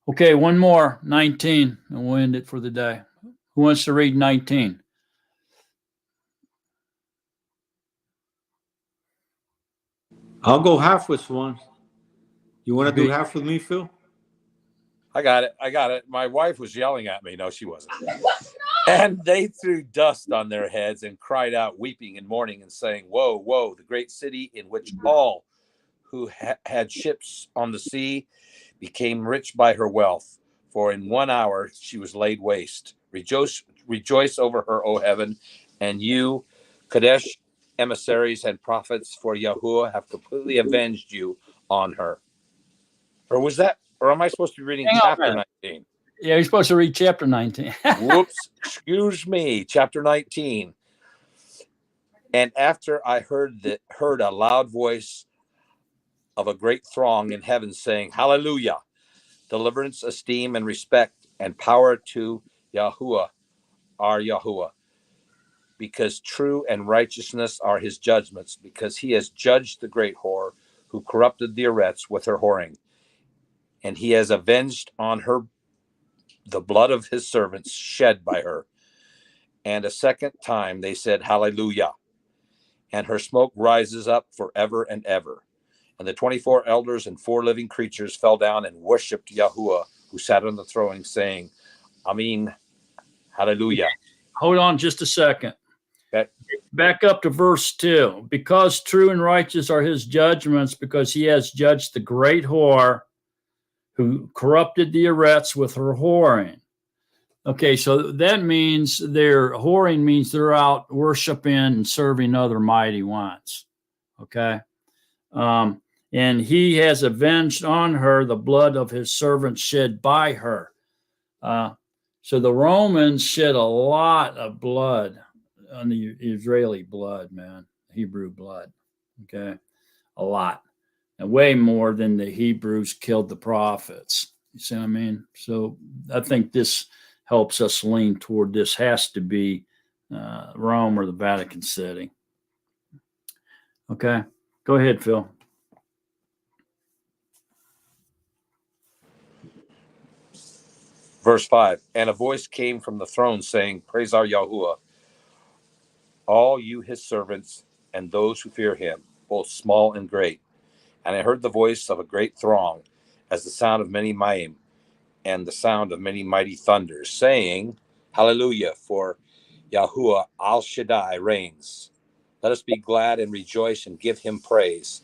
Okay, one more, 19, and we'll end it for the day. Who wants to read 19? I'll go half with one. You want to do half with me, Phil? I got it. My wife was yelling at me. No, she wasn't. And they threw dust on their heads and cried out, weeping and mourning and saying, woe, woe, the great city in which all who had ships on the sea became rich by her wealth. For in 1 hour she was laid waste. Rejoice over her, O heaven, and you, Kadesh, emissaries and prophets for Yahuwah, have completely avenged you on her. Or am I supposed to be reading chapter 19? Yeah, you're supposed to read chapter 19. Whoops, excuse me, chapter 19. And after I heard a loud voice of a great throng in heaven saying, Hallelujah, deliverance, esteem, and respect, and power to Yahuwah, our Yahuwah, because true and righteousness are his judgments, because he has judged the great whore who corrupted the Eretz with her whoring, and he has avenged on her the blood of his servants shed by her. And a second time they said, Hallelujah. And her smoke rises up forever and ever. And the 24 elders and 4 living creatures fell down and worshipped Yahuwah, who sat on the throne, saying, Amen, Hallelujah. Hold on just a second. Okay. Back up to verse 2. Because true and righteous are his judgments, because he has judged the great whore who corrupted the Eretz with her whoring. Okay, so that means their whoring means they're out worshiping and serving other mighty ones. Okay. And he has avenged on her the blood of his servants shed by her. So the Romans shed a lot of blood on the Israeli blood, man, Hebrew blood. Okay. A lot. And way more than the Hebrews killed the prophets. You see what I mean? So I think this helps us lean toward this has to be Rome or the Vatican City. Okay. Go ahead, Phil. Verse 5, and a voice came from the throne saying, Praise our Yahuwah, all you his servants and those who fear him, both small and great. And I heard the voice of a great throng, as the sound of many Mayim, and the sound of many mighty thunders, saying, Hallelujah, for Yahuwah Al Shaddai reigns. Let us be glad and rejoice and give him praise,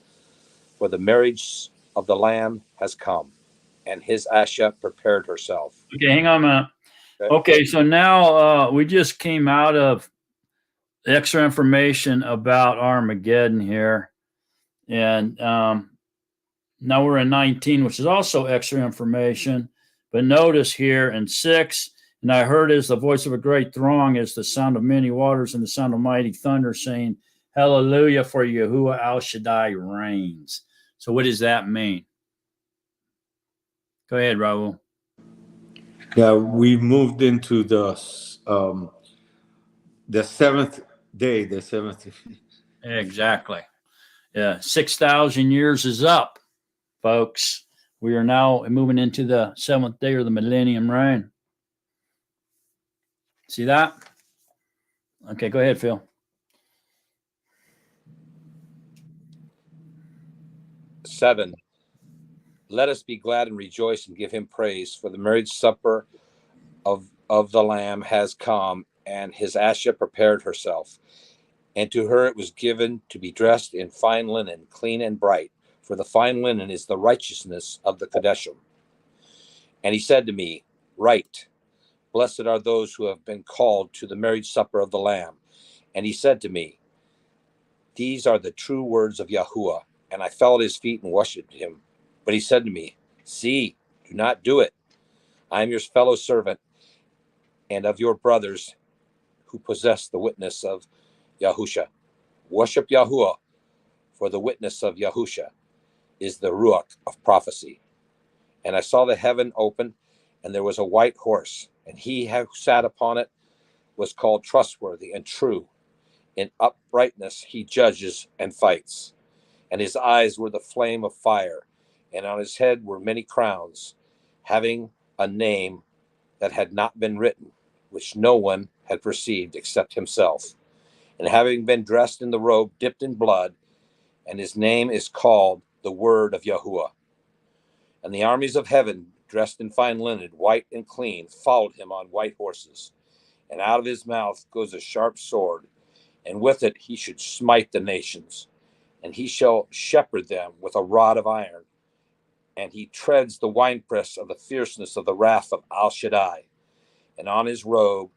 for the marriage of the Lamb has come, and his Asha prepared herself. Okay, hang on a minute. Okay, so now we just came out of extra information about Armageddon here. And now we're in 19, which is also extra information. But notice here in 6, and I heard as the voice of a great throng, as the sound of many waters and the sound of mighty thunder, saying, Hallelujah, for Yahuwah Al Shaddai reigns. So what does that mean? Go ahead, Raul. Yeah, we moved into the 7th day, the 7th. Exactly. Yeah, 6,000 years is up, folks. We are now moving into the 7th day or the Millennium reign. See that? Okay, go ahead, Phil. 7, let us be glad and rejoice and give him praise, for the marriage supper of the Lamb has come, and his Asha prepared herself. And to her it was given to be dressed in fine linen, clean and bright, for the fine linen is the righteousness of the Kadeshim. And he said to me, Write, blessed are those who have been called to the marriage supper of the Lamb. And he said to me, These are the true words of Yahuwah. And I fell at his feet and worshipped him. But he said to me, See, do not do it. I am your fellow servant and of your brothers who possess the witness of Yahusha. Worship Yahuwah, for the witness of Yahusha is the Ruach of prophecy. And I saw the heaven open, and there was a white horse, and he who sat upon it was called trustworthy and true. In uprightness he judges and fights. And his eyes were the flame of fire, and on his head were many crowns, having a name that had not been written, which no one had perceived except himself. And having been dressed in the robe dipped in blood, and his name is called the Word of Yahuwah. And the armies of heaven, dressed in fine linen, white and clean, followed him on white horses. And out of his mouth goes a sharp sword, and with it he should smite the nations. And he shall shepherd them with a rod of iron. And he treads the winepress of the fierceness of the wrath of Al Shaddai. And on his robe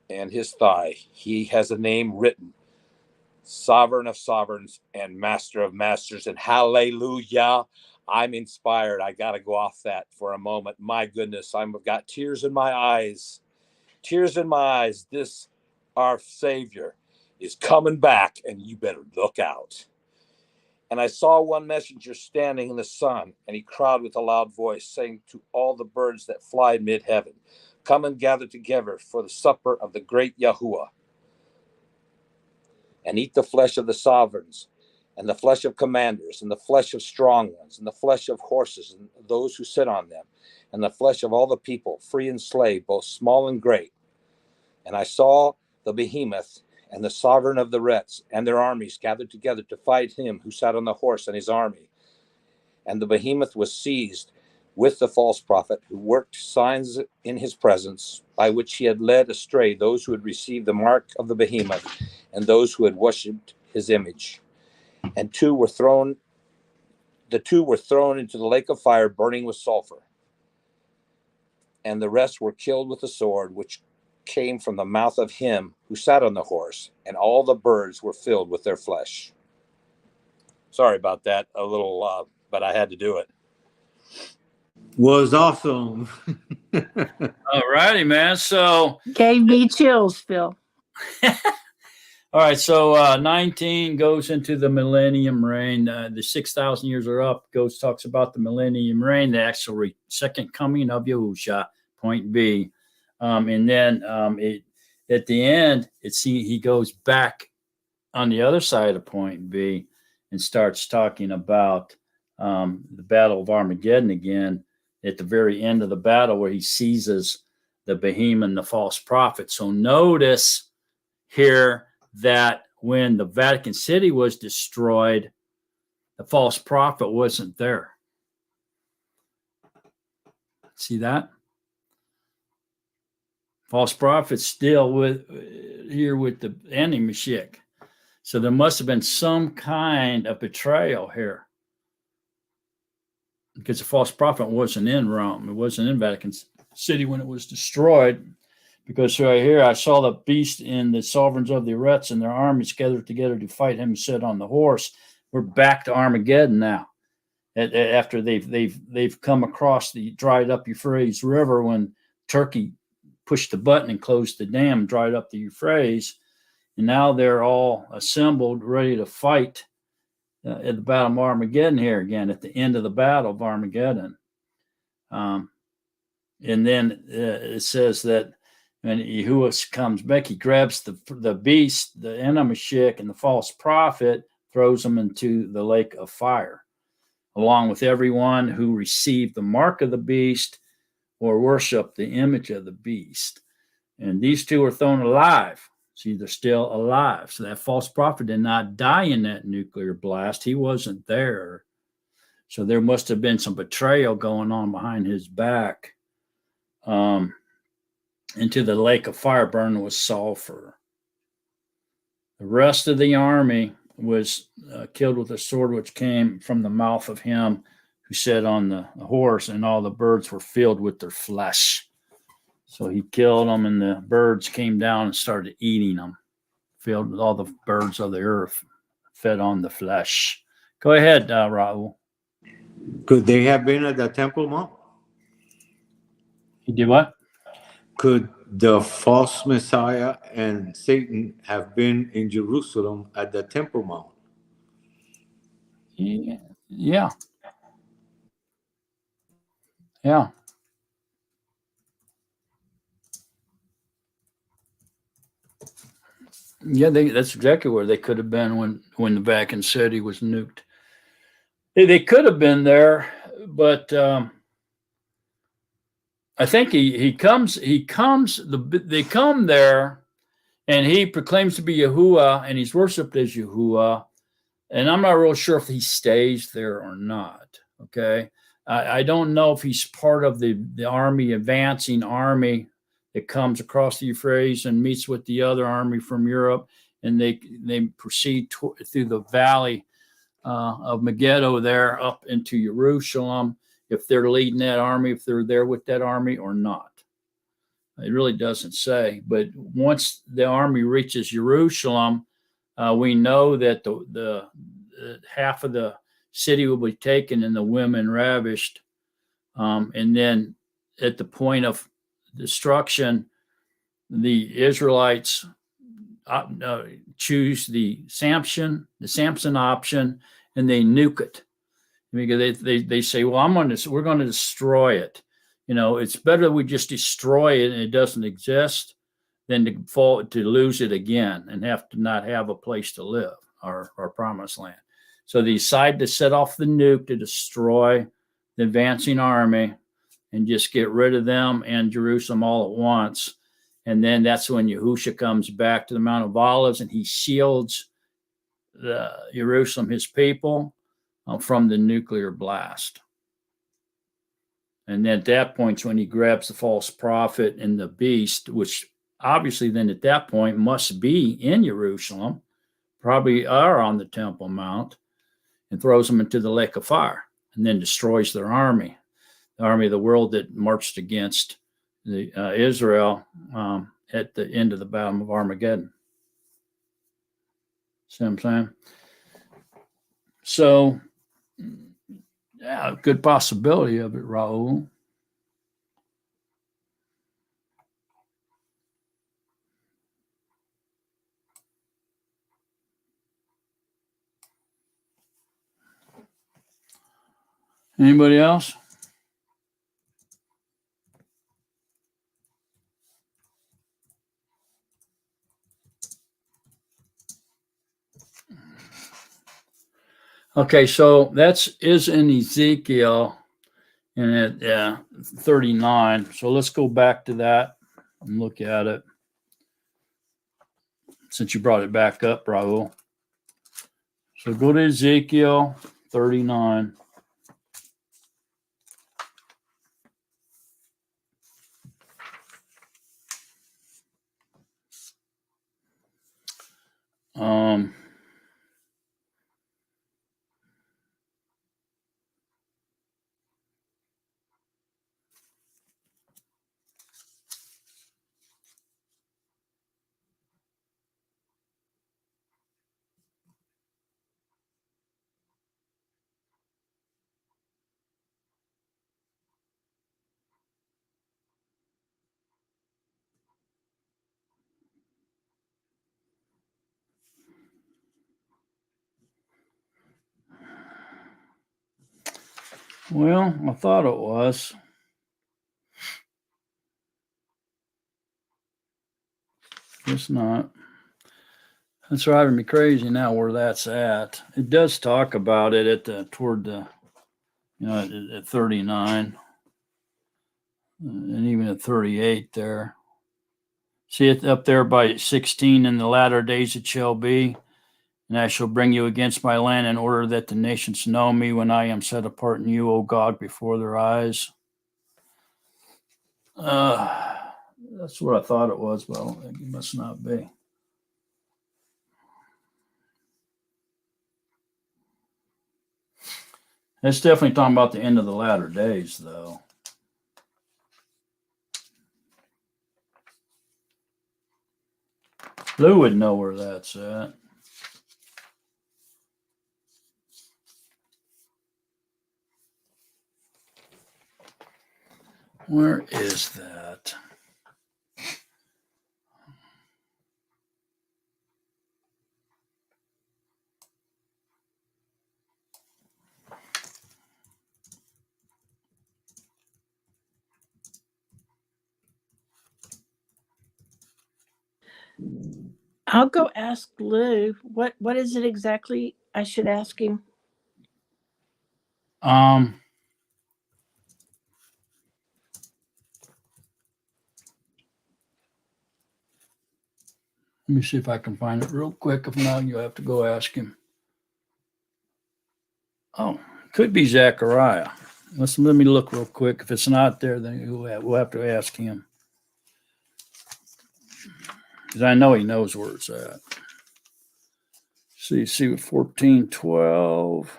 and his thigh he has a name written, Sovereign of Sovereigns and Master of Masters. And hallelujah, I'm inspired. I got to go off that for a moment. My goodness, I've got tears in my eyes. Tears in my eyes. This, our Savior, is coming back, and you better look out. And I saw one messenger standing in the sun, and he cried with a loud voice, saying to all the birds that fly mid-heaven, come and gather together for the supper of the great Yahuwah, and eat the flesh of the sovereigns, and the flesh of commanders, and the flesh of strong ones, and the flesh of horses, and those who sit on them, and the flesh of all the people, free and slave, both small and great. And I saw the behemoth and the sovereign of the Rets and their armies gathered together to fight him who sat on the horse and his army. And the behemoth was seized with the false prophet who worked signs in his presence, by which he had led astray those who had received the mark of the behemoth and those who had worshipped his image. And the two were thrown into the lake of fire burning with sulfur. And the rest were killed with the sword which came from the mouth of him who sat on the horse, and all the birds were filled with their flesh. Sorry about that, a little, but I had to do it. Was awesome. All righty, man. So, Gave me chills, Phil. all right. So 19 goes into the millennium reign. The 6,000 years are up. Talks about the millennium reign, the actual second coming of Yahusha. Point B, and then at the end, he goes back on the other side of point B and starts talking about the Battle of Armageddon again. At the very end of the battle, where he seizes the behemoth and the false prophet. So notice here that when the Vatican City was destroyed, the false prophet wasn't there. See that? False prophet still here with the anti-Mashiach. So there must have been some kind of betrayal here, because the false prophet wasn't in Rome. It wasn't in Vatican City when it was destroyed. Because right here, I saw the beast and the sovereigns of the Rets and their armies gathered together to fight him who sat on the horse. We're back to Armageddon now. After they've come across the dried up Euphrates River, when Turkey pushed the button and closed the dam, dried up the Euphrates, and now they're all assembled, ready to fight at the Battle of Armageddon here again, at the end of the Battle of Armageddon. And then it says that when Yahuwah comes back, he grabs the beast, the Mashiach, and the false prophet, throws them into the lake of fire, along with everyone who received the mark of the beast or worshiped the image of the beast. And these two are thrown alive. See, they're still alive. So that false prophet did not die in that nuclear blast. He wasn't there. So there must have been some betrayal going on behind his back. Into the lake of fire burning with sulfur. The rest of the army was killed with a sword which came from the mouth of him who sat on the horse, and all the birds were filled with their flesh. So he killed them, and the birds came down and started eating them. Filled with all the birds of the earth, fed on the flesh. Go ahead, Raul. Could they have been at the Temple Mount? He did what? Could the false Messiah and Satan have been in Jerusalem at the Temple Mount. Yeah. Yeah. Yeah. Yeah, that's exactly where they could have been when the Vatican City was nuked. They could have been there, but I think they come there, and he proclaims to be Yahuwah, and he's worshipped as Yahuwah, and I'm not real sure if he stays there or not. Okay, I don't know if he's part of the army, advancing army that comes across the Euphrates and meets with the other army from Europe, and they proceed through the valley of Megiddo there up into Jerusalem. If they're leading that army, if they're there with that army or not. It really doesn't say. But once the army reaches Jerusalem, we know that the half of the city will be taken and the women ravished. And then at the point of destruction, the Israelites choose the Samson option, and they nuke it. Because they say, well, we're going to destroy it. It's better that we just destroy it and it doesn't exist than to lose it again and have to not have a place to live, our promised land. So they decide to set off the nuke to destroy the advancing army and just get rid of them and Jerusalem all at once. And then that's when Yahusha comes back to the Mount of Olives and he shields Jerusalem, his people, from the nuclear blast. And then at that point when he grabs the false prophet and the beast, which obviously then at that point must be in Jerusalem, probably are on the Temple Mount, and throws them into the lake of fire, and then destroys their army, the army of the world that marched against Israel at the end of the Battle of Armageddon. See what I'm saying? So, yeah, good possibility of it, Raul. Anybody else? Okay, so is in Ezekiel and at 39. So let's go back to that and look at it. Since you brought it back up, Raul. So go to Ezekiel 39. Well, I thought it was. It's not. That's driving me crazy now where that's at. It does talk about it at at 39 and even at 38 there. See it up there by 16, in the latter days it shall be, and I shall bring you against my land in order that the nations know me when I am set apart in you, O God, before their eyes. That's what I thought it was, but it must not be. It's definitely talking about the end of the latter days, though. Lou would know where that's at. Where is that? I'll go ask Lou. What is it exactly I should ask him? Let me see if I can find it real quick. If not, you'll have to go ask him. Oh, could be Zechariah. Let me look real quick. If it's not there, then we'll have to ask him. Because I know he knows where it's at. See 14:12.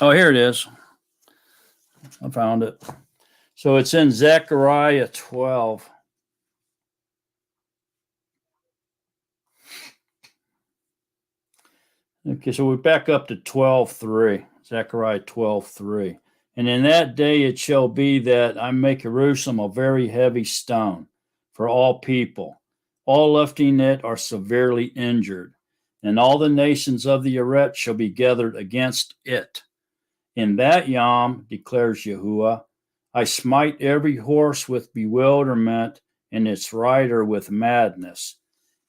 Oh, here it is. I found it. So it's in Zechariah 12. Okay, so we back up to 12:3, Zechariah 12:3. And in that day it shall be that I make Jerusalem a very heavy stone for all people. All lifting it are severely injured, and all the nations of the earth shall be gathered against it. In that yom, declares Yahuwah, I smite every horse with bewilderment and its rider with madness.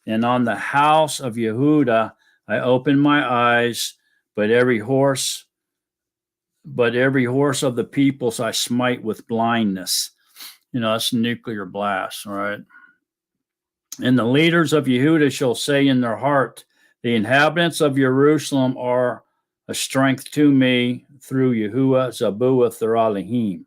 And on the house of Yehuda I open my eyes, but every horse of the peoples I smite with blindness. That's nuclear blast, right? And the leaders of Yehuda shall say in their heart, the inhabitants of Jerusalem are a strength to me through Yahuwah Zabuah Theralihim.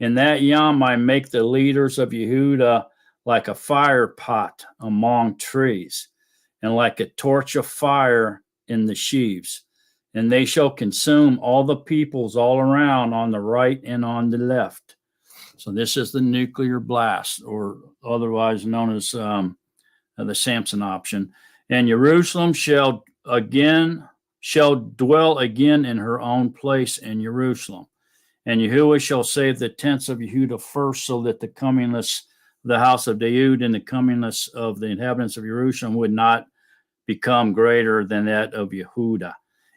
In that yom I make the leaders of Yehuda like a fire pot among trees, and like a torch of fire in the sheaves. And they shall consume all the peoples all around on the right and on the left. So this is the nuclear blast, or otherwise known as the Samson option. And Jerusalem shall dwell again in her own place in Jerusalem. And Yahuwah shall save the tents of Yehuda first, so that the comeliness of the house of Daud and the comeliness of the inhabitants of Jerusalem would not become greater than that of Yehuda.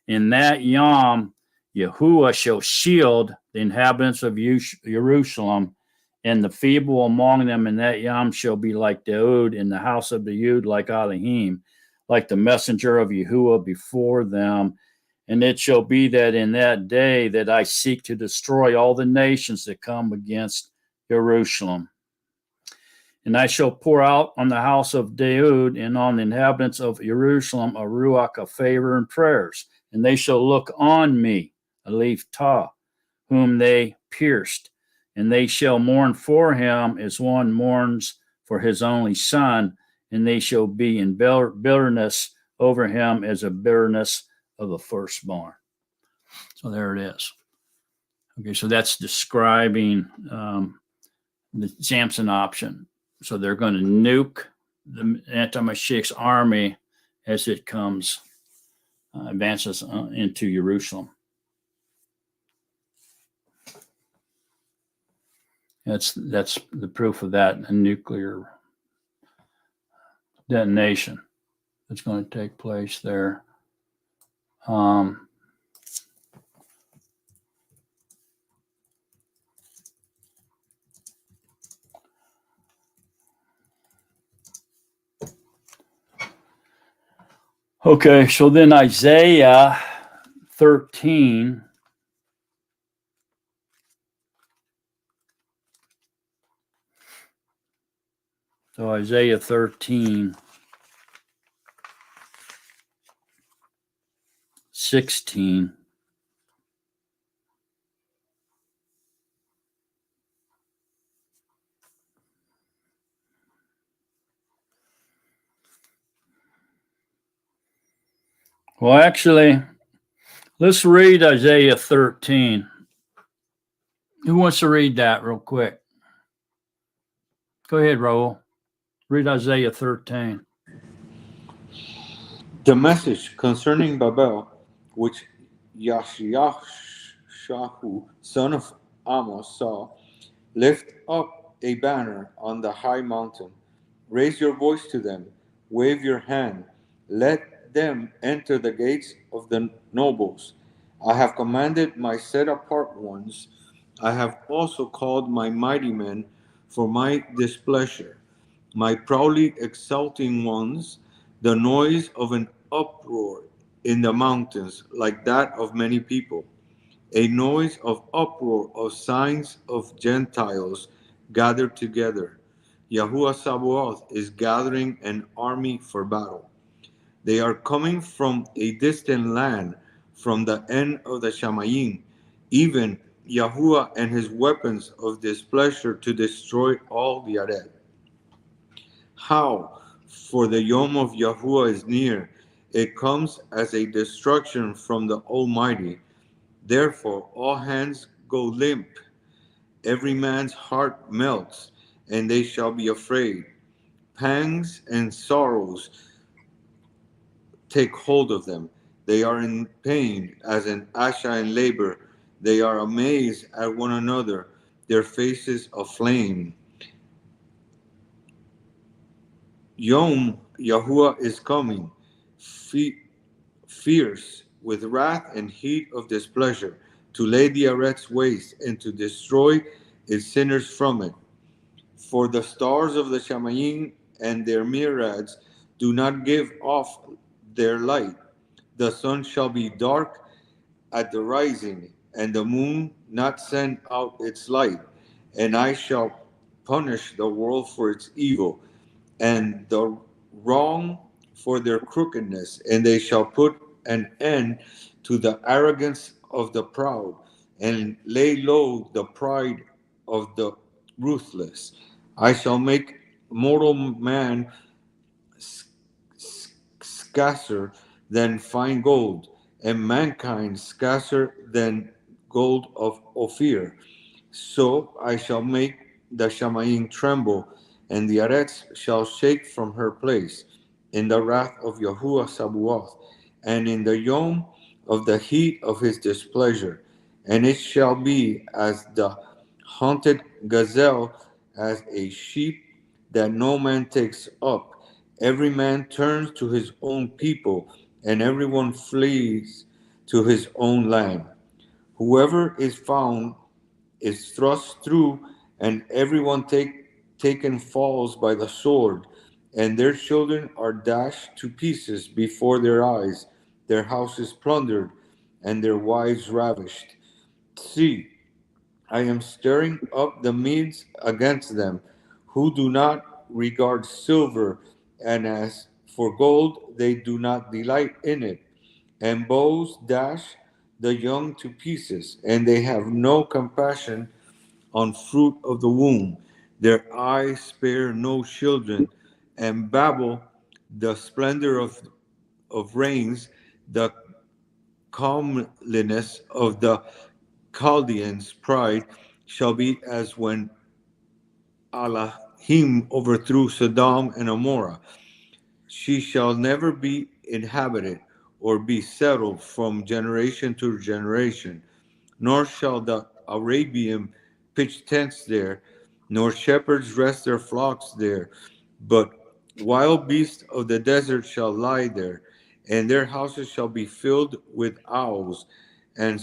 In that yom, Yahuwah shall shield the inhabitants of Jerusalem, and the feeble among them in that yom shall be like Daud, in the house of Daud like Elohim, like the messenger of Yahuwah before them. And it shall be that in that day that I seek to destroy all the nations that come against Jerusalem. And I shall pour out on the house of Daud and on the inhabitants of Jerusalem a ruach of favor and prayers. And they shall look on me, Aleph Tah, whom they pierced. And they shall mourn for him as one mourns for his only son. And they shall be in bitterness over him as a bitterness of the firstborn. So there it is. Okay, so that's describing the Samson option. So they're going to nuke the anti-Mashiach's army as it comes, advances into Jerusalem. That's the proof of that, a nuclear detonation that's going to take place there. Okay, so then Isaiah 13. So Isaiah 13, 16. Well, actually, let's read Isaiah 13. Who wants to read that real quick? Go ahead, Raul. Read Isaiah 13. The message concerning Babel, which Yashahu, son of Amos, saw, lift up a banner on the high mountain. Raise your voice to them. Wave your hand. Let them enter the gates of the nobles. I have commanded my set apart ones. I have also called my mighty men for my displeasure, my proudly exulting ones, the noise of an uproar in the mountains, like that of many people, a noise of uproar of signs of Gentiles gathered together. Yahuwah Sabaoth is gathering an army for battle. They are coming from a distant land, from the end of the Shamayim, even Yahuwah and his weapons of displeasure to destroy all the Ared. How? For the Yom of Yahuwah is near. It comes as a destruction from the Almighty. Therefore, all hands go limp. Every man's heart melts, and they shall be afraid. Pangs and sorrows take hold of them. They are in pain as an asha in labor. They are amazed at one another, their faces aflame. Yom Yahuwah is coming, fierce with wrath and heat of displeasure, to lay the Aretz waste and to destroy its sinners from it. For the stars of the Shamayim and their myriads do not give off their light. The sun shall be dark at the rising, and the moon not send out its light. And I shall punish the world for its evil, and the wrong for their crookedness, and they shall put an end to the arrogance of the proud, and lay low the pride of the ruthless. I shall make mortal man scarcer than fine gold, and mankind scarcer than gold of Ophir. So I shall make the Shamayim tremble, and the Aretz shall shake from her place, in the wrath of Yahuwah Sabaoth, and in the yom of the heat of his displeasure. And it shall be as the hunted gazelle, as a sheep that no man takes up. Every man turns to his own people, and everyone flees to his own land. Whoever is found is thrust through, and everyone taken falls by the sword, and their children are dashed to pieces before their eyes, their houses plundered, and their wives ravished. See, I am stirring up the Medes against them, who do not regard silver, and as for gold, they do not delight in it. And bows dash the young to pieces, and they have no compassion on fruit of the womb. Their eyes spare no children, and Babel, the splendor of rains, the comeliness of the Chaldeans' pride, shall be as when Elohim overthrew Sodom and Gomorrah. She shall never be inhabited or be settled from generation to generation, nor shall the Arabian pitch tents there, nor shepherds rest their flocks there, but wild beasts of the desert shall lie there, and their houses shall be filled with owls, and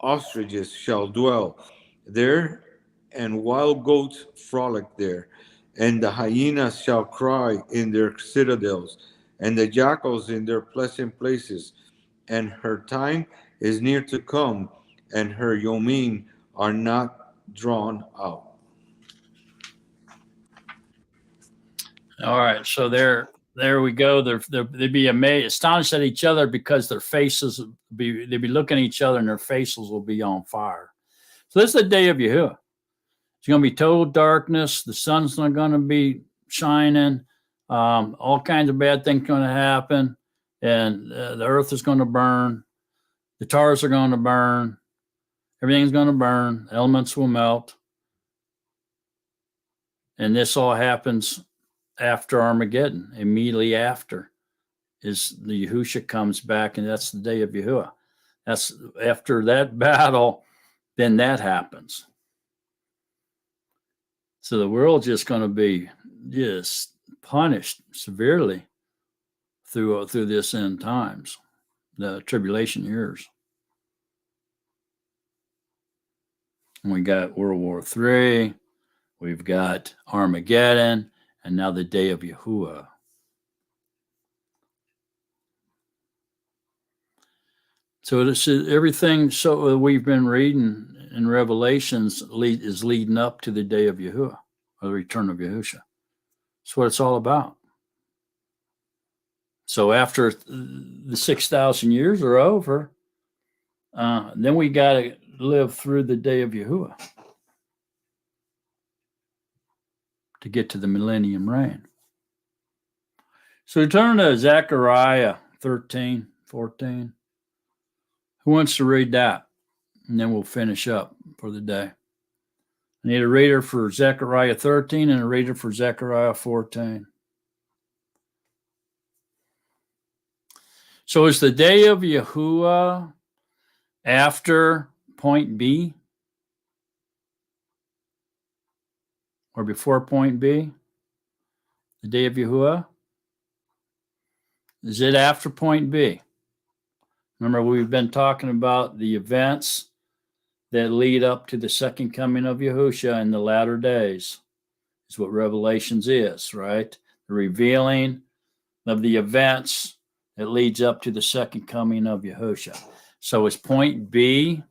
ostriches shall dwell there, and wild goats frolic there, and the hyenas shall cry in their citadels, and the jackals in their pleasant places. And her time is near to come, and her yomim are not drawn out. All right, so there we go. They'd be amazed, astonished at each other because their faces they'd be looking at each other and their faces will be on fire. So this is the day of Yahuwah. It's going to be total darkness. The sun's not going to be shining. All kinds of bad things going to happen, and the earth is going to burn. The stars are going to burn. Everything's going to burn. Elements will melt, and this all happens after Armageddon. Immediately after is the Yahusha comes back, and that's the day of Yahuwah. That's after that battle, then that happens. So the world's just going to be just punished severely through this end times, the tribulation years. We got World War III. We've got Armageddon, and now the day of Yahuwah. So this is everything. So we've been reading in Revelations is leading up to the day of Yahuwah, or the return of Yahusha. That's what it's all about. So after the 6,000 years are over, then we got to live through the day of Yahuwah to get to the millennium reign. So we turn to Zechariah 13, 14. Who wants to read that? And then we'll finish up for the day. I need a reader for Zechariah 13 and a reader for Zechariah 14. So is the day of Yahuwah after point B or before point B? The day of Yahuwah? Is it after point B? Remember, we've been talking about the events that lead up to the second coming of Yahusha in the latter days. Is what Revelations is, right? The revealing of the events that leads up to the second coming of Yahusha. So is point B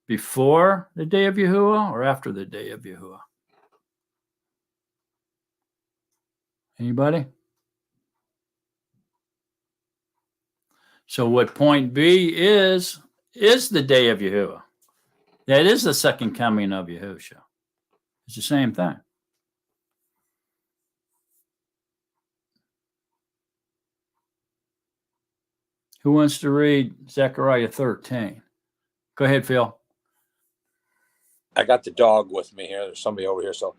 before the day of Yahuwah or after the day of Yahuwah? Anybody? So what point B is the day of Yahuwah. That is the second coming of Yahusha. It's the same thing. Who wants to read Zechariah 13? Go ahead, Phil. I got the dog with me here. There's somebody over here. So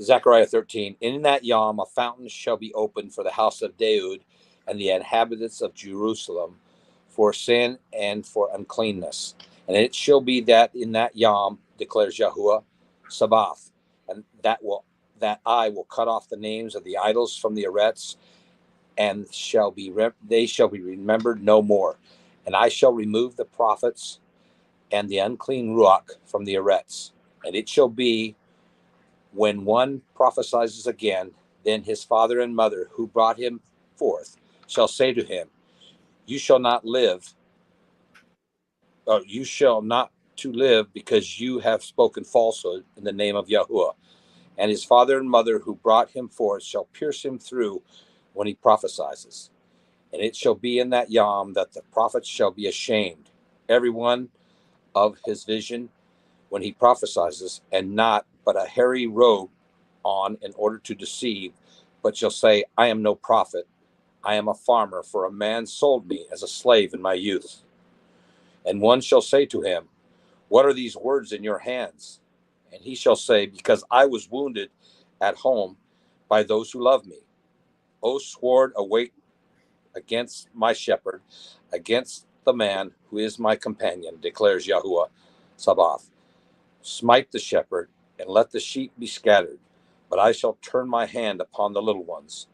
Zechariah 13, in that yom, a fountain shall be opened for the house of Daud and the inhabitants of Jerusalem for sin and for uncleanness. And it shall be that in that yom, declares Yahuwah Sabaoth, and that I will cut off the names of the idols from the arets, and they shall be remembered no more. And I shall remove the prophets and the unclean ruach from the arets. And it shall be, when one prophesies again, then his father and mother who brought him forth shall say to him, you shall not live, or you shall not to live, because you have spoken falsehood in the name of Yahuwah. And his father and mother who brought him forth shall pierce him through when he prophesies. And it shall be in that yom that the prophets shall be ashamed, every one of his vision, when he prophesies, and not but a hairy robe on in order to deceive, but shall say, I am no prophet. I am a farmer, for a man sold me as a slave in my youth. And one shall say to him, what are these words in your hands? And he shall say, because I was wounded at home by those who love me. O sword, awake against my shepherd, against the man who is my companion, declares Yahuwah Sabaoth. Smite the shepherd, and let the sheep be scattered, but I shall turn my hand upon the little ones.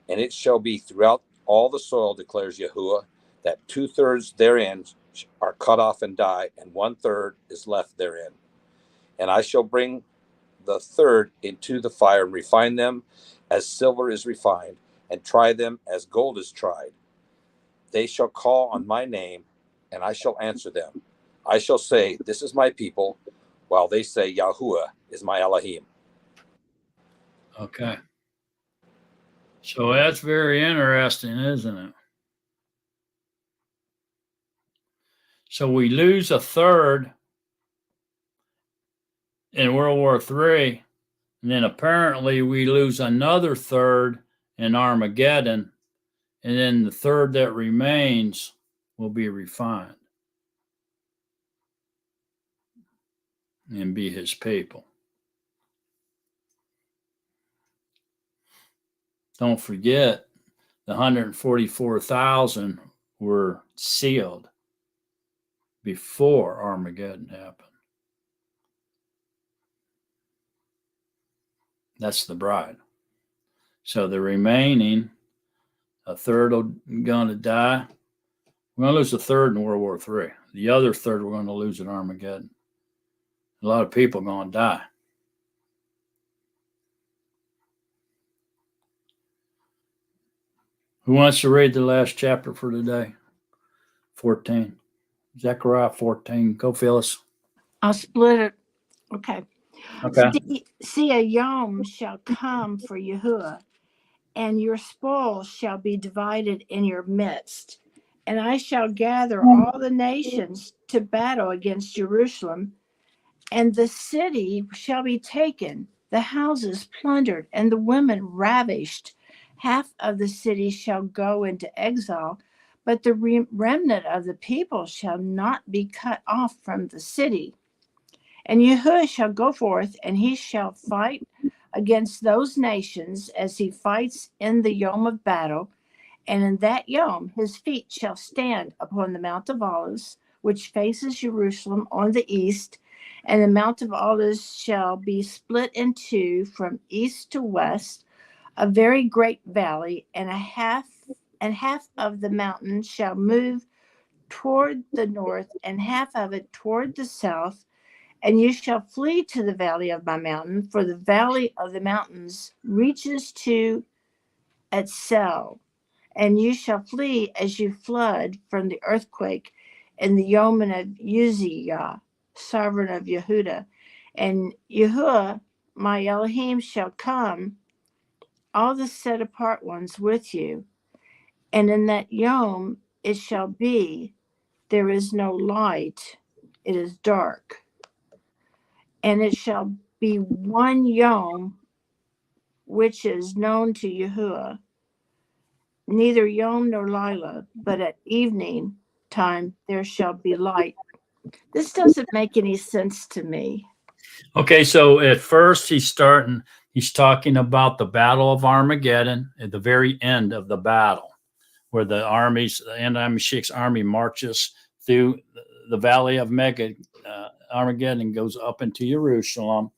And it shall be throughout all the soil, declares Yahuwah, that 2/3 therein are cut off and die, and 1/3 is left therein. And I shall bring the third into the fire, and refine them as silver is refined, and try them as gold is tried. They shall call on my name, and I shall answer them. I shall say, this is my people, while they say, Yahuwah is my Elohim. Okay. So that's very interesting, isn't it? So we lose a third in World War III, and then apparently we lose another third in Armageddon, and then the third that remains will be refined and be his people. Don't forget, the 144,000 were sealed before Armageddon happened. That's the bride. So the remaining, a third going to die. We're going to lose a third in World War III. The other third we're going to lose in Armageddon. A lot of people are going to die. Who wants to read the last chapter for today? 14. Zechariah 14. Go, Phyllis. I'll split it. Okay. Okay. See, a yom shall come for Yahuwah, and your spoil shall be divided in your midst. And I shall gather all the nations to battle against Jerusalem, and the city shall be taken, the houses plundered, and the women ravished. Half of the city shall go into exile, but the remnant of the people shall not be cut off from the city. And Yahuwah shall go forth, and he shall fight against those nations as he fights in the yom of battle. And in that yom his feet shall stand upon the Mount of Olives, which faces Jerusalem on the east. And the Mount of Olives shall be split in two from east to west, a very great valley, and half of the mountain shall move toward the north, and half of it toward the south. And you shall flee to the valley of my mountain, for the valley of the mountains reaches to Etzel. And you shall flee as you flood from the earthquake in the Yeoman of Uzziah, sovereign of Yehuda. And Yahuwah, my Elohim, shall come, all the set apart ones with you. And in that Yom it shall be, there is no light, it is dark. And it shall be one Yom which is known to Yahuwah, neither Yom nor Lila, but at evening time there shall be light. This doesn't make any sense to me. Okay, so at first he's talking about the Battle of Armageddon at the very end of the battle, where the anti-Mashiach's army marches through the valley of Armageddon, goes up into Jerusalem.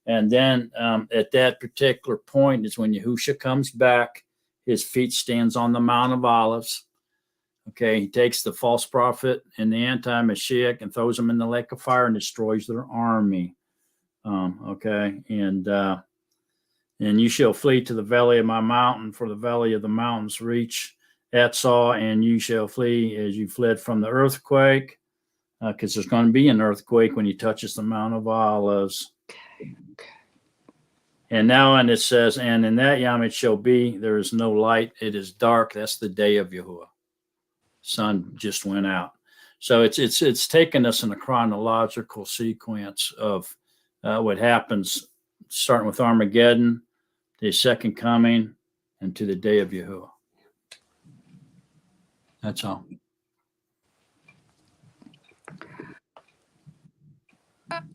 And then at that particular point is when Yahushua comes back. His feet stands on the Mount of Olives. Okay, he takes the false prophet and the anti-Mashiach and throws them in the lake of fire and destroys their army. Okay, and you shall flee to the valley of my mountain, for the valley of the mountains reach Etzal, and you shall flee as you fled from the earthquake, because there's going to be an earthquake when he touches the Mount of Olives. And now, and it says, and in that yom it shall be, there is no light, it is dark. That's the day of Yahuwah. Sun just went out. So it's taken us in a chronological sequence of what happens, starting with Armageddon, the second coming, and to the day of Yahuwah. That's all.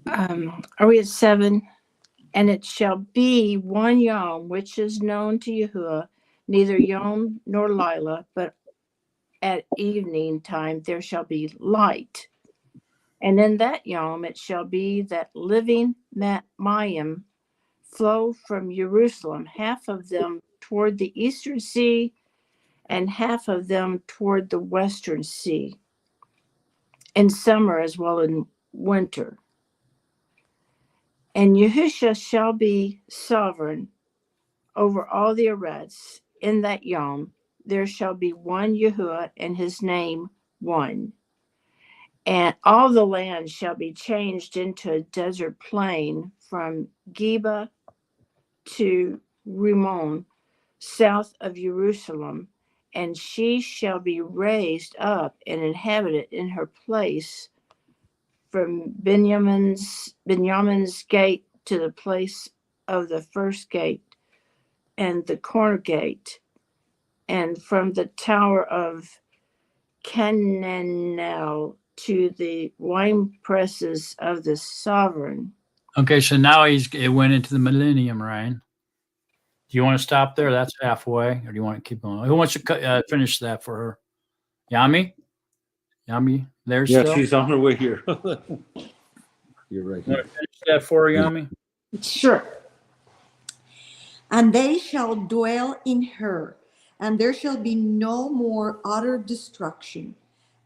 Are we at 7? And it shall be one Yom which is known to Yahuwah, neither Yom nor Lila, but at evening time there shall be light. And in that Yom it shall be that living Mayim flow from Jerusalem, half of them toward the eastern sea, and half of them toward the western sea, in summer as well in winter. And Yahushua shall be sovereign over all the Eretz. In that Yom there shall be one Yahuwah, and his name one. And all the land shall be changed into a desert plain from Geba to Rimmon, south of Jerusalem, and she shall be raised up and inhabited in her place from Benjamin's gate to the place of the first gate and the corner gate, and from the tower of Cananel to the wine presses of the sovereign. Okay, so now it went into the millennium, Ryan. Do you want to stop there? That's halfway, or do you want to keep going? Who wants to finish that for her? Yami, there's Yeah, still. she's on her way here. You're right You here. want to finish that for her, Yami? Sure. And they shall dwell in her, and there shall be no more utter destruction,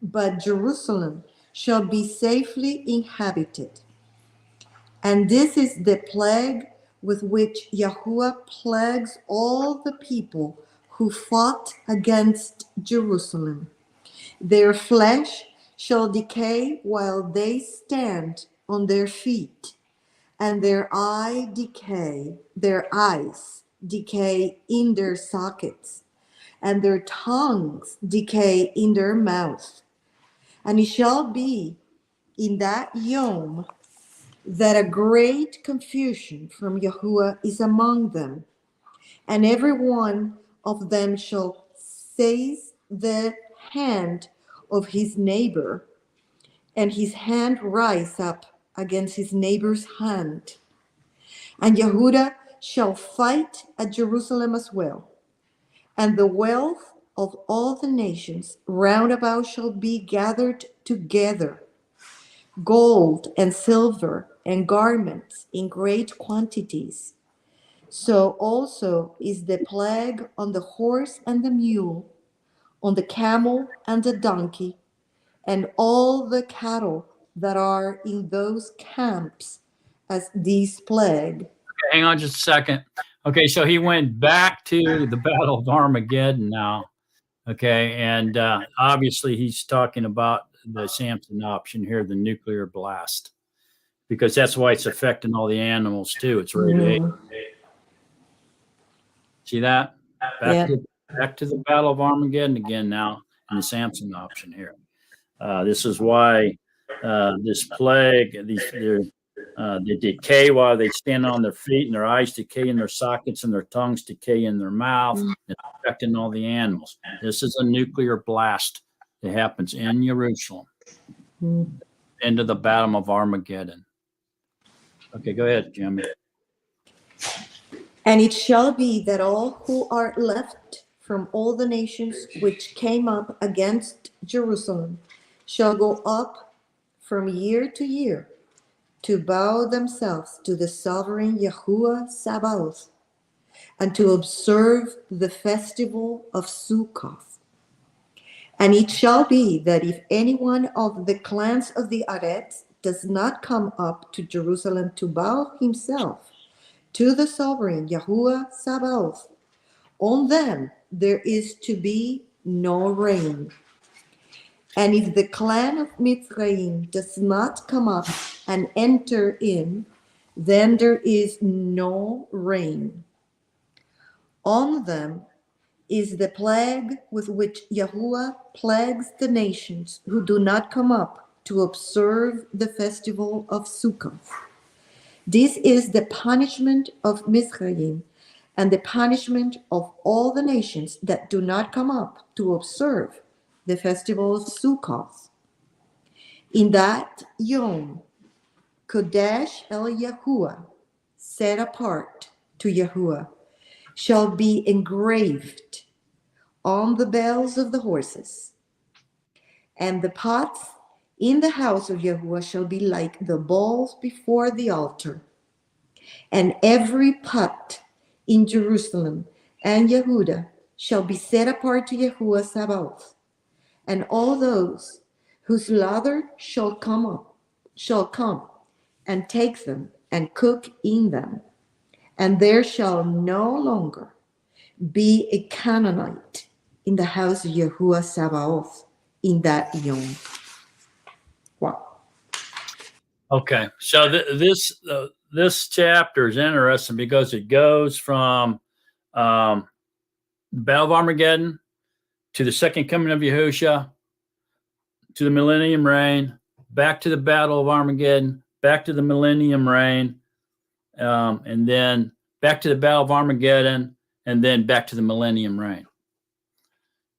but Jerusalem shall be safely inhabited. And this is the plague with which Yahuwah plagues all the people who fought against Jerusalem. Their flesh shall decay while they stand on their feet, and their eyes decay in their sockets, and their tongues decay in their mouth. And it shall be in that yom that a great confusion from Yahuwah is among them, and every one of them shall seize the hand of his neighbor, and his hand rise up against his neighbor's hand. And Yehudah shall fight at Jerusalem as well, and the wealth of all the nations round about shall be gathered together, gold and silver and garments in great quantities. So also is the plague on the horse and the mule, on the camel and the donkey, and all the cattle that are in those camps, as this plague. Okay, hang on just a second. Okay, so he went back to the Battle of Armageddon now. Okay, and obviously he's talking about the Samson option here, the nuclear blast, because that's why it's affecting all the animals too. It's radiation. See that? Back to the Battle of Armageddon again now, in the Samson option here. This is why this plague, they decay while they stand on their feet, and their eyes decay in their sockets, and their tongues decay in their mouth. It's affecting all the animals. This is a nuclear blast that happens in Jerusalem. End of the Battle of Armageddon. Okay, go ahead, Jimmy. And it shall be that all who are left from all the nations which came up against Jerusalem shall go up from year to year to bow themselves to the sovereign Yahuwah Sabaoth, and to observe the festival of Sukkoth. And it shall be that if any one of the clans of the Aretz does not come up to Jerusalem to bow himself to the sovereign Yahuwah Sabaoth, on them there is to be no rain. And if the clan of Mitzrayim does not come up and enter in, then there is no rain. On them is the plague with which Yahuwah plagues the nations who do not come up to observe the festival of Sukkot. This is the punishment of Mizraim and the punishment of all the nations that do not come up to observe the festival of Sukkot. In that Yom, Kodesh El Yahuwah, set apart to Yahuwah, shall be engraved on the bells of the horses, and the pots in the house of Yahuwah shall be like the bowls before the altar. And every pot in Jerusalem and Yehudah shall be set apart to Yahuwah Sabaoth, and all those whose lather shall come and take them and cook in them, and there shall no longer be a Canaanite in the house of Yahuwah Sabaoth in that Yom. Wow. Okay, so this chapter is interesting because it goes from the Battle of Armageddon to the second coming of Yahushua to the Millennium Reign, back to the Battle of Armageddon, back to the Millennium Reign, and then back to the Battle of Armageddon, and then back to the Millennium Reign.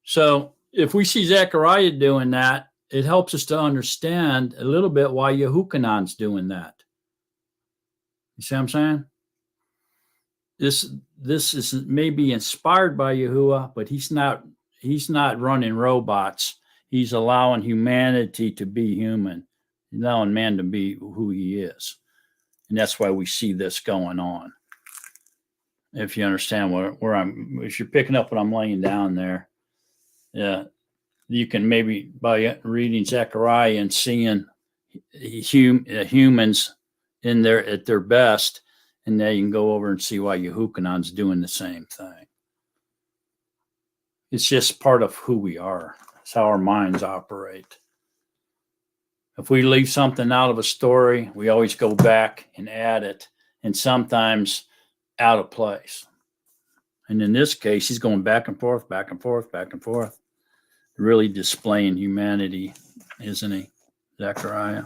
So if we see Zechariah doing that, it helps us to understand a little bit why Yehukanan's doing that. You see what I'm saying? This is maybe inspired by Yahuwah, but he's not running robots. He's allowing humanity to be human, allowing man to be who he is. And that's why we see this going on. If you understand if you're picking up what I'm laying down there, yeah, you can maybe by reading Zechariah and seeing humans in their at their best, and then you can go over and see why Yehukanan's doing the same thing. It's just part of who we are. It's how our minds operate. If we leave something out of a story, we always go back and add it, and sometimes out of place. And in this case, he's going back and forth, back and forth, back and forth, really displaying humanity, isn't he, Zechariah?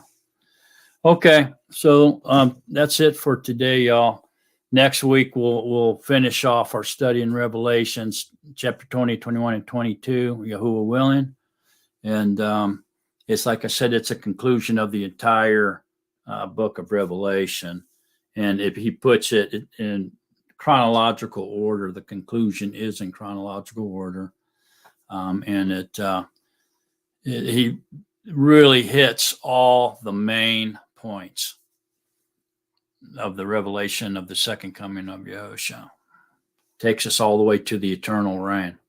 Okay, so that's it for today, y'all. Next week, we'll finish off our study in Revelations, chapter 20, 21, and 22, Yahuwah willing. And it's like I said, it's a conclusion of the entire book of Revelation. And if he puts it in chronological order, the conclusion is in chronological order. And he really hits all the main points of the revelation of the second coming of Yahushua. Takes us all the way to the eternal reign.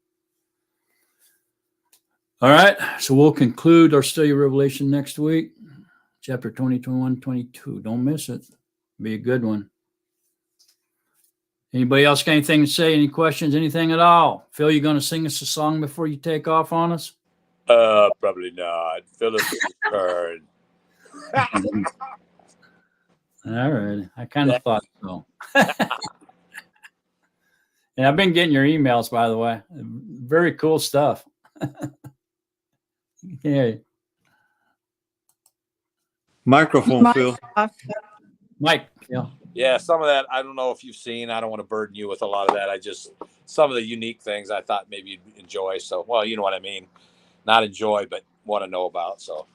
All right, so we'll conclude our study of Revelation next week, chapter 20, 21, 22. Don't miss it. Be a good one. Anybody else got anything to say? Any questions? Anything at all? Phil, you going to sing us a song before you take off on us? Probably not. Philip card. All right. I kind of thought so. And I've been getting your emails, by the way. Very cool stuff. Yeah. Microphone, Phil. Mike. Yeah. Yeah, some of that I don't know if you've seen. I don't want to burden you with a lot of that. Some of the unique things I thought maybe you'd enjoy. So, well, you know what I mean. Not enjoy, but want to know about. So,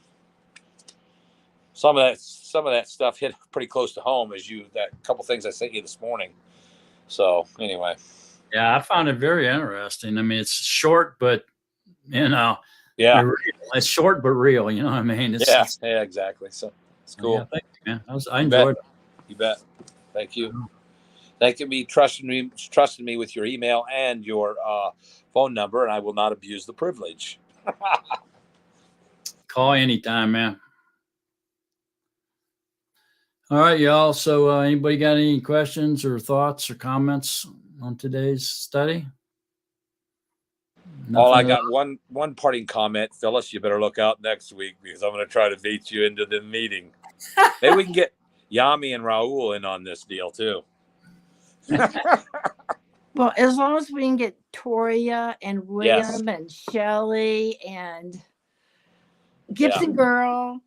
some of that stuff hit pretty close to home as that couple things I sent you this morning. So, anyway. Yeah, I found it very interesting. I mean, it's short, but yeah, it's short but real. You know what I mean? Yeah, exactly. So it's cool. Yeah, thank you, man. I enjoyed it. You bet. Thank you. Thank you for trusting me with your email and your phone number, and I will not abuse the privilege. Call anytime, man. All right, y'all. So anybody got any questions or thoughts or comments on today's study? All I got one parting comment, Phyllis. You better look out next week because I'm going to try to beat you into the meeting. Maybe we can get Yami and Raul in on this deal too. Well, as long as we can get Toria and William and Shelley and Gibson Girl.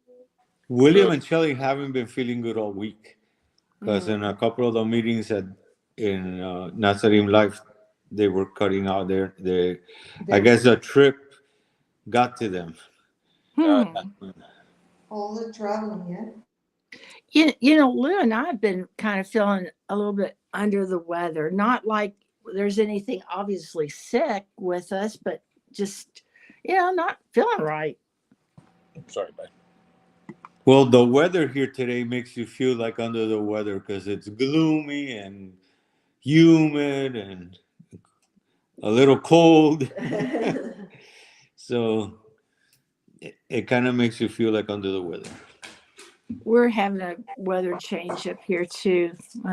William and Shelley haven't been feeling good all week because in a couple of the meetings in Nazarim Life, they were cutting out I guess the trip got to them. All the traveling, yeah. Lou and I have been kind of feeling a little bit under the weather. Not like there's anything obviously sick with us, but just, not feeling right. Sorry, bye. Well, the weather here today makes you feel like under the weather because it's gloomy and humid and a little cold. So it kind of makes you feel like under the weather. We're having a weather change up here too.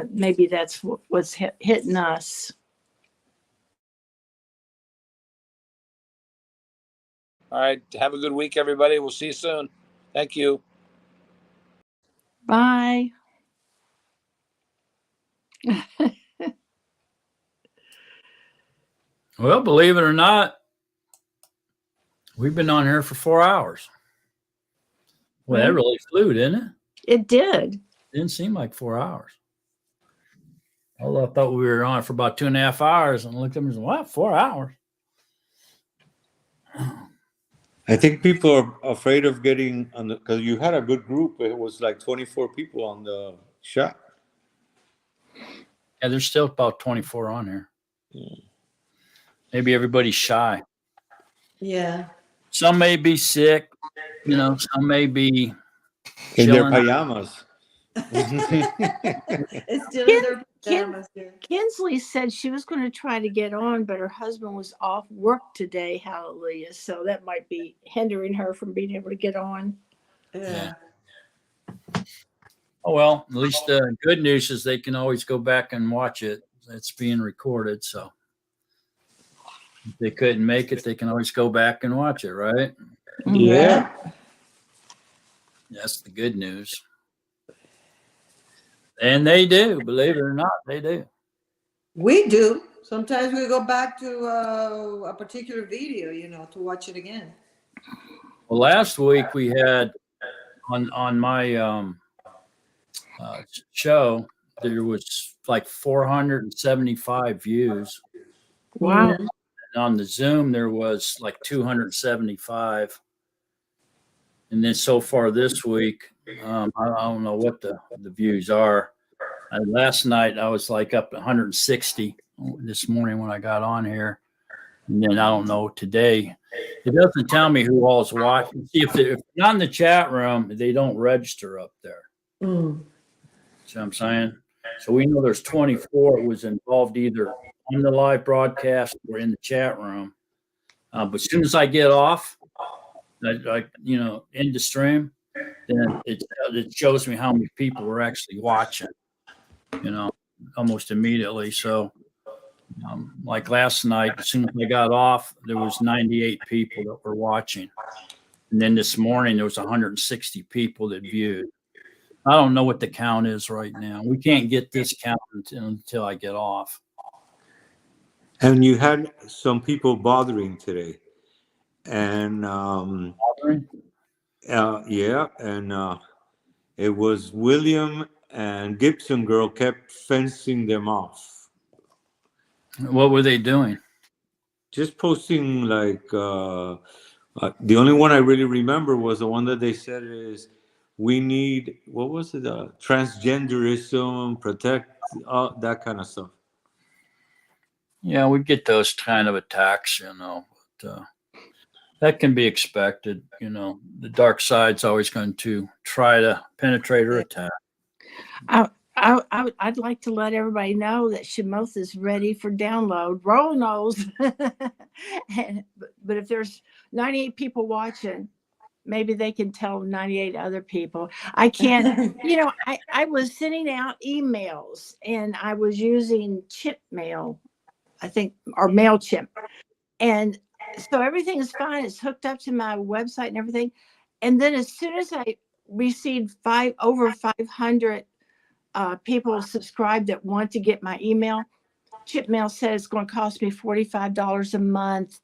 Maybe that's what's hitting us. All right. Have a good week, everybody. We'll see you soon. Thank you. Bye. Well, believe it or not, we've been on here for 4 hours. Well, that really flew, didn't it? It did. Didn't seem like 4 hours. Although I thought we were on for about 2.5 hours, and I looked at them and said, "What? 4 hours?" I think people are afraid of getting on because you had a good group. It was like 24 people on the shot. Yeah, there's still about 24 on here. Maybe everybody's shy. Yeah. Some may be sick, some may be in their chilling. pajamas. It's still in their pajamas. Kinsley said she was going to try to get on, but her husband was off work today. Hallelujah. So that might be hindering her from being able to get on. Yeah. Oh, well, at least the good news is they can always go back and watch it. It's being recorded, so if they couldn't make it, they can always go back and watch it, right? Yeah. That's the good news. And they do, believe it or not, they do. We do. Sometimes we go back to a particular video, to watch it again. Well, last week we had on my show, there was like 475 views. Wow. And on the Zoom, there was like 275. And then so far this week, I don't know what the views are. Last night, I was like up 160 this morning when I got on here. And then I don't know today. It doesn't tell me who all is watching. See, if they're not in the chat room, they don't register up there. Mm. See what I'm saying? So we know there's 24 who was involved either on the live broadcast or in the chat room. But as soon as I get off, like end the stream, then it shows me how many people were actually watching. Almost immediately. So, like last night, as soon as I got off, there was 98 people that were watching, and then this morning there was 160 people that viewed. I don't know what the count is right now. We can't get this count until I get off. And you had some people bothering today, and yeah, and it was William and Gibson girl kept fencing them off. What were they doing? Just posting like the only one I really remember was the one that they said is we need, what was it, transgenderism, protect that kind of stuff. Yeah, we get those kind of attacks, but that can be expected. The dark side's always going to try to penetrate or attack. I'd like to let everybody know that Shemoth is ready for download. Roll knows. But if there's 98 people watching, maybe they can tell 98 other people. I can't, I was sending out emails and I was using chip mail, I think, or MailChimp. And so everything is fine. It's hooked up to my website and everything. And then as soon as I received over 500 people subscribe that want to get my email, chip mail said it's going to cost me $45 a month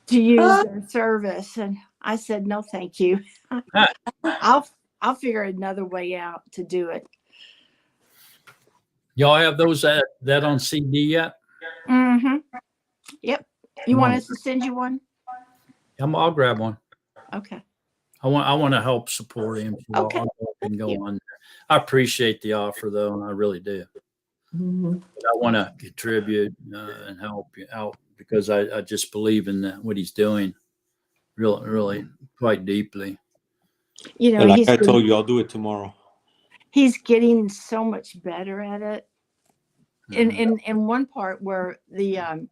to use their service. And I said, no, thank you. I'll figure another way out to do it. Y'all have those that on CD yet? Mm-hmm. Yep. You want us to send you one? I'll grab one. Okay. I want to help support him. So Okay. I'll go on there. I appreciate the offer, though, and I really do. Mm-hmm. I want to contribute and help you out because I just believe in what he's doing, really quite deeply. Like I told you, I'll do it tomorrow. He's getting so much better at it. In one part where the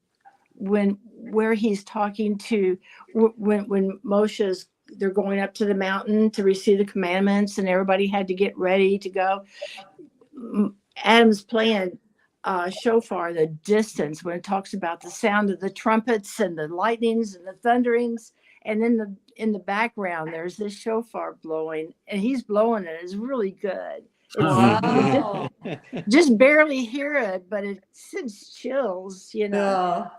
where he's talking to when Moshe's, they're going up to the mountain to receive the commandments and everybody had to get ready to go. Adam's playing shofar, the distance, when it talks about the sound of the trumpets and the lightnings and the thunderings. And in the background, there's this shofar blowing and he's blowing it. It's really good. Wow. Just barely hear it, but it sends chills, Yeah,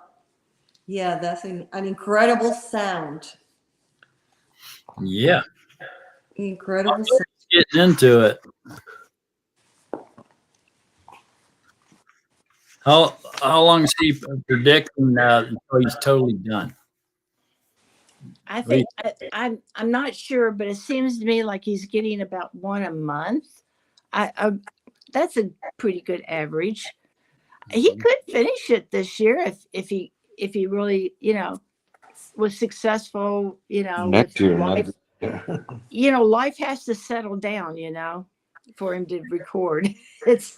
that's an incredible sound. Yeah. Incredible sound. Getting into it. How long is he predicting until he's totally done? I think I'm not sure, but it seems to me like he's getting about one a month. That's a pretty good average. He could finish it this year if he really was successful. Next year, life, life has to settle down. For him to record. It's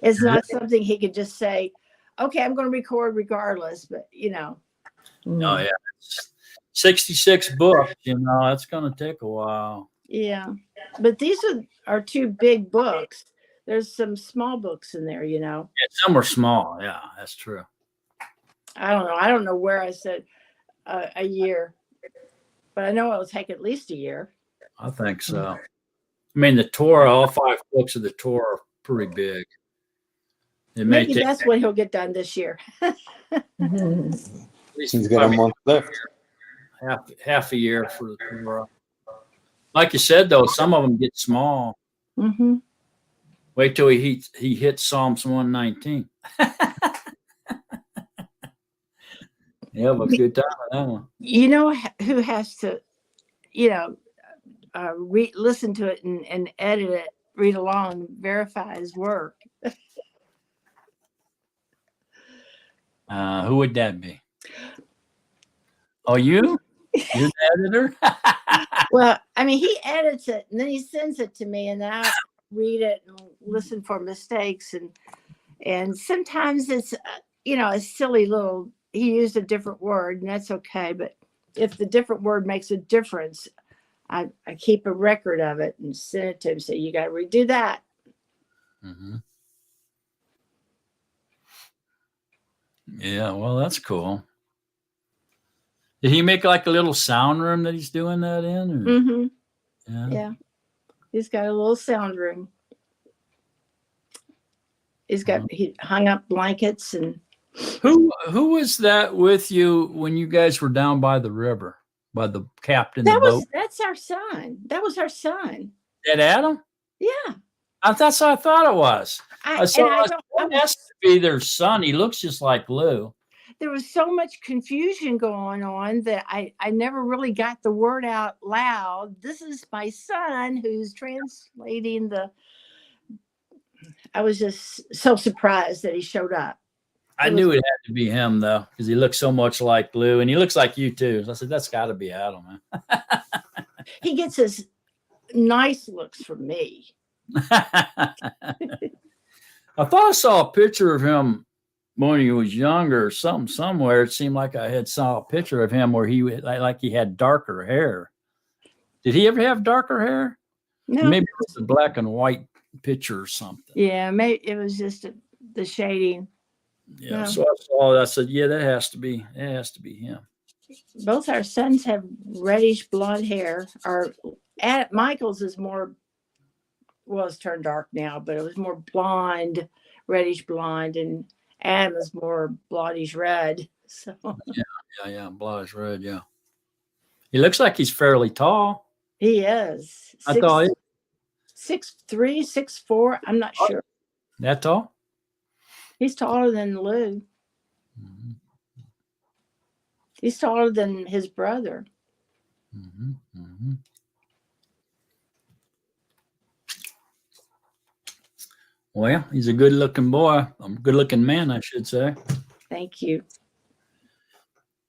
not something he could just say, okay, I'm going to record regardless. But Oh yeah, 66 books. That's going to take a while. Yeah, but these are two big books. There's some small books in there, you know. Yeah, some are small. Yeah, that's true. I don't know. I don't know where I said a year, but I know it'll take at least a year. I think so. I mean, the Torah, all 5 books of the Torah are pretty big. It may Maybe take that's what he'll get done this year. at least He's got a month left. half a year for the Torah. Like you said, though, some of them get small. Mm-hmm. Wait till he hits Psalms 119. You have a good time with that one. You know who has to, you know, listen to it and edit it, read along, verify his work. Who would that be? Oh, you? You're the editor? Well, I mean, he edits it and then he sends it to me, and then I read it and listen for mistakes, and sometimes it's you know, a silly little. He used a different word, and that's okay. But if the different word makes a difference, I keep a record of it and send it to him. Say, you got to redo that. Mm-hmm. Yeah, well, that's cool. Did he make like a little sound room that he's doing that in? Or? Mm-hmm. Yeah. He's got a little sound room. He hung up blankets. And Who was that with you when you guys were down by the river, by the captain of the boat? That's our son. That was our son. That Adam? Yeah. That's what I thought it was. I has to be their son. He looks just like Lou. There was so much confusion going on that I never really got the word out loud. This is my son who's translating I was just so surprised that he showed up. I knew it had to be him, though, because he looks so much like Lou, and he looks like you, too. So I said, that's got to be Adam, man. He gets his nice looks from me. I thought I saw a picture of him when he was younger or something somewhere. It seemed like I had saw a picture of him where he had darker hair. Did he ever have darker hair? No. Maybe it was a black and white picture or something. Yeah, maybe it was just the shading. Yeah, so I saw it. I said, yeah, that has to be him. Both our sons have reddish blonde hair. Michael's is more, well, it's turned dark now, but it was more blonde, reddish blonde, and Adam is more blondish red. So yeah, blondish red, yeah. He looks like he's fairly tall. He is. I thought 6'3", 6'4". I'm not sure. That tall? He's taller than Lou. Mm-hmm. He's taller than his brother. Mm-hmm. Mm-hmm. Well, he's a good-looking boy. A good-looking man, I should say. Thank you.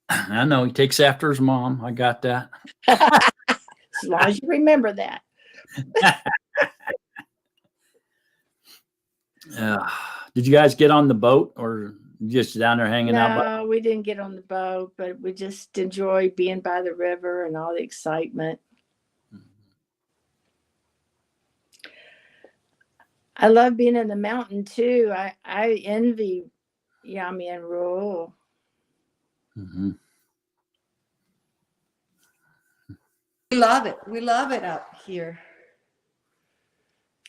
I know he takes after his mom. I got that. As long as you remember that. Did you guys get on the boat or just down there hanging out? No, we didn't get on the boat, but we just enjoy being by the river and all the excitement. I love being in the mountain too. I envy Yami and Rule. Mm-hmm. We love it. We love it up here.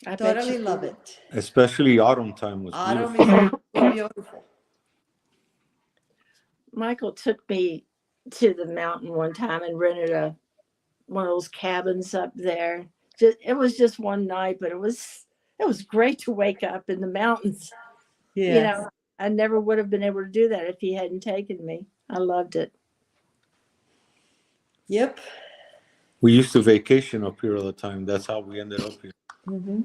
I Totally love it. Especially autumn time was Autumn beautiful. is beautiful. Michael took me to the mountain one time and rented one of those cabins up there. It was just one night, but it was great to wake up in the mountains. Yes. You know, I never would have been able to do that if he hadn't taken me. I loved it. Yep. We used to vacation up here all the time. That's how we ended up here. Mm-hmm.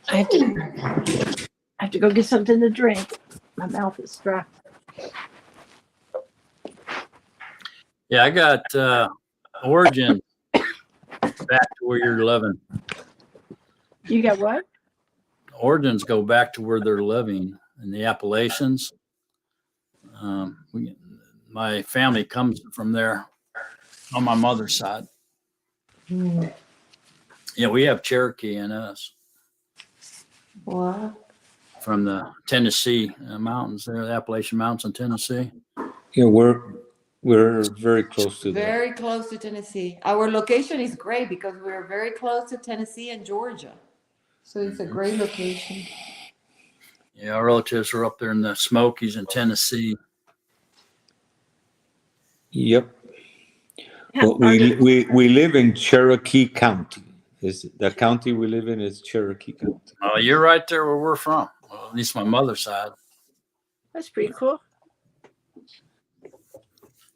I have to go get something to drink. My mouth is dry. Yeah, I got Origin back to where you're living. You got what? Origins go back to where they're living in the Appalachians. My family comes from there on my mother's side. Mm. Yeah, we have Cherokee in us Wow. from the Tennessee mountains there, the Appalachian Mountains in Tennessee. Yeah, we're very close to that. Very close to Tennessee. Our location is great because we're very close to Tennessee and Georgia. So it's a great location. Yeah, our relatives are up there in the Smokies in Tennessee. Yep. How- But are there- we live in Cherokee County. Is the county we live in is Cherokee County. Oh, you're right there where we're from. Well, at least my mother's side. That's pretty cool.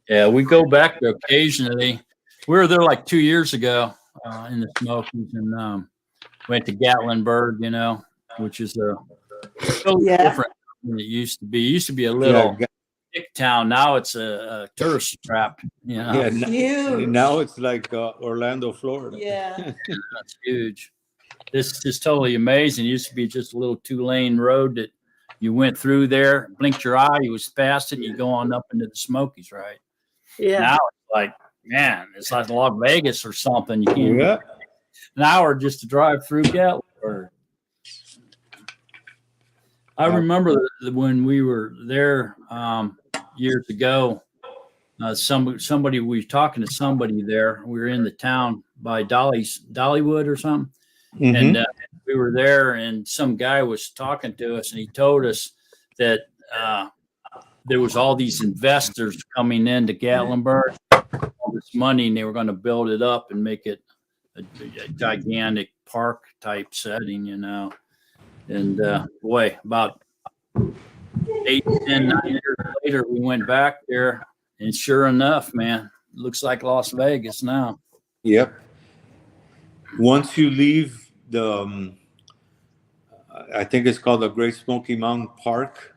Yeah, we go back there occasionally. We were there like 2 years ago in the Smokies, and went to Gatlinburg, which is a totally Yeah. different than it used to be. It used to be a Yeah, little hick town. Now it's a tourist trap. yeah. Huge. Now it's like Orlando, Florida. Yeah. That's huge. This is totally amazing. It used to be just a little 2-lane road that you went through there, blinked your eye, you was past it, and you go on up into the Smokies, right? Yeah. Now it's like, man, it's like Las Vegas or something. You can't Yeah. an hour just to drive through Gatlinburg. I remember when we were there years ago. Somebody we were talking to somebody there. We were in the town by Dollywood or something, Mhm. and we were there. And some guy was talking to us, and he told us that there was all these investors coming into Gatlinburg, all this money, and they were going to build it up and make it a gigantic park type setting, And boy, about 8, 10, 9 years later, we went back there, and sure enough, man, it looks like Las Vegas now. Yep. Once you leave I think it's called the Great Smoky Mountain Park,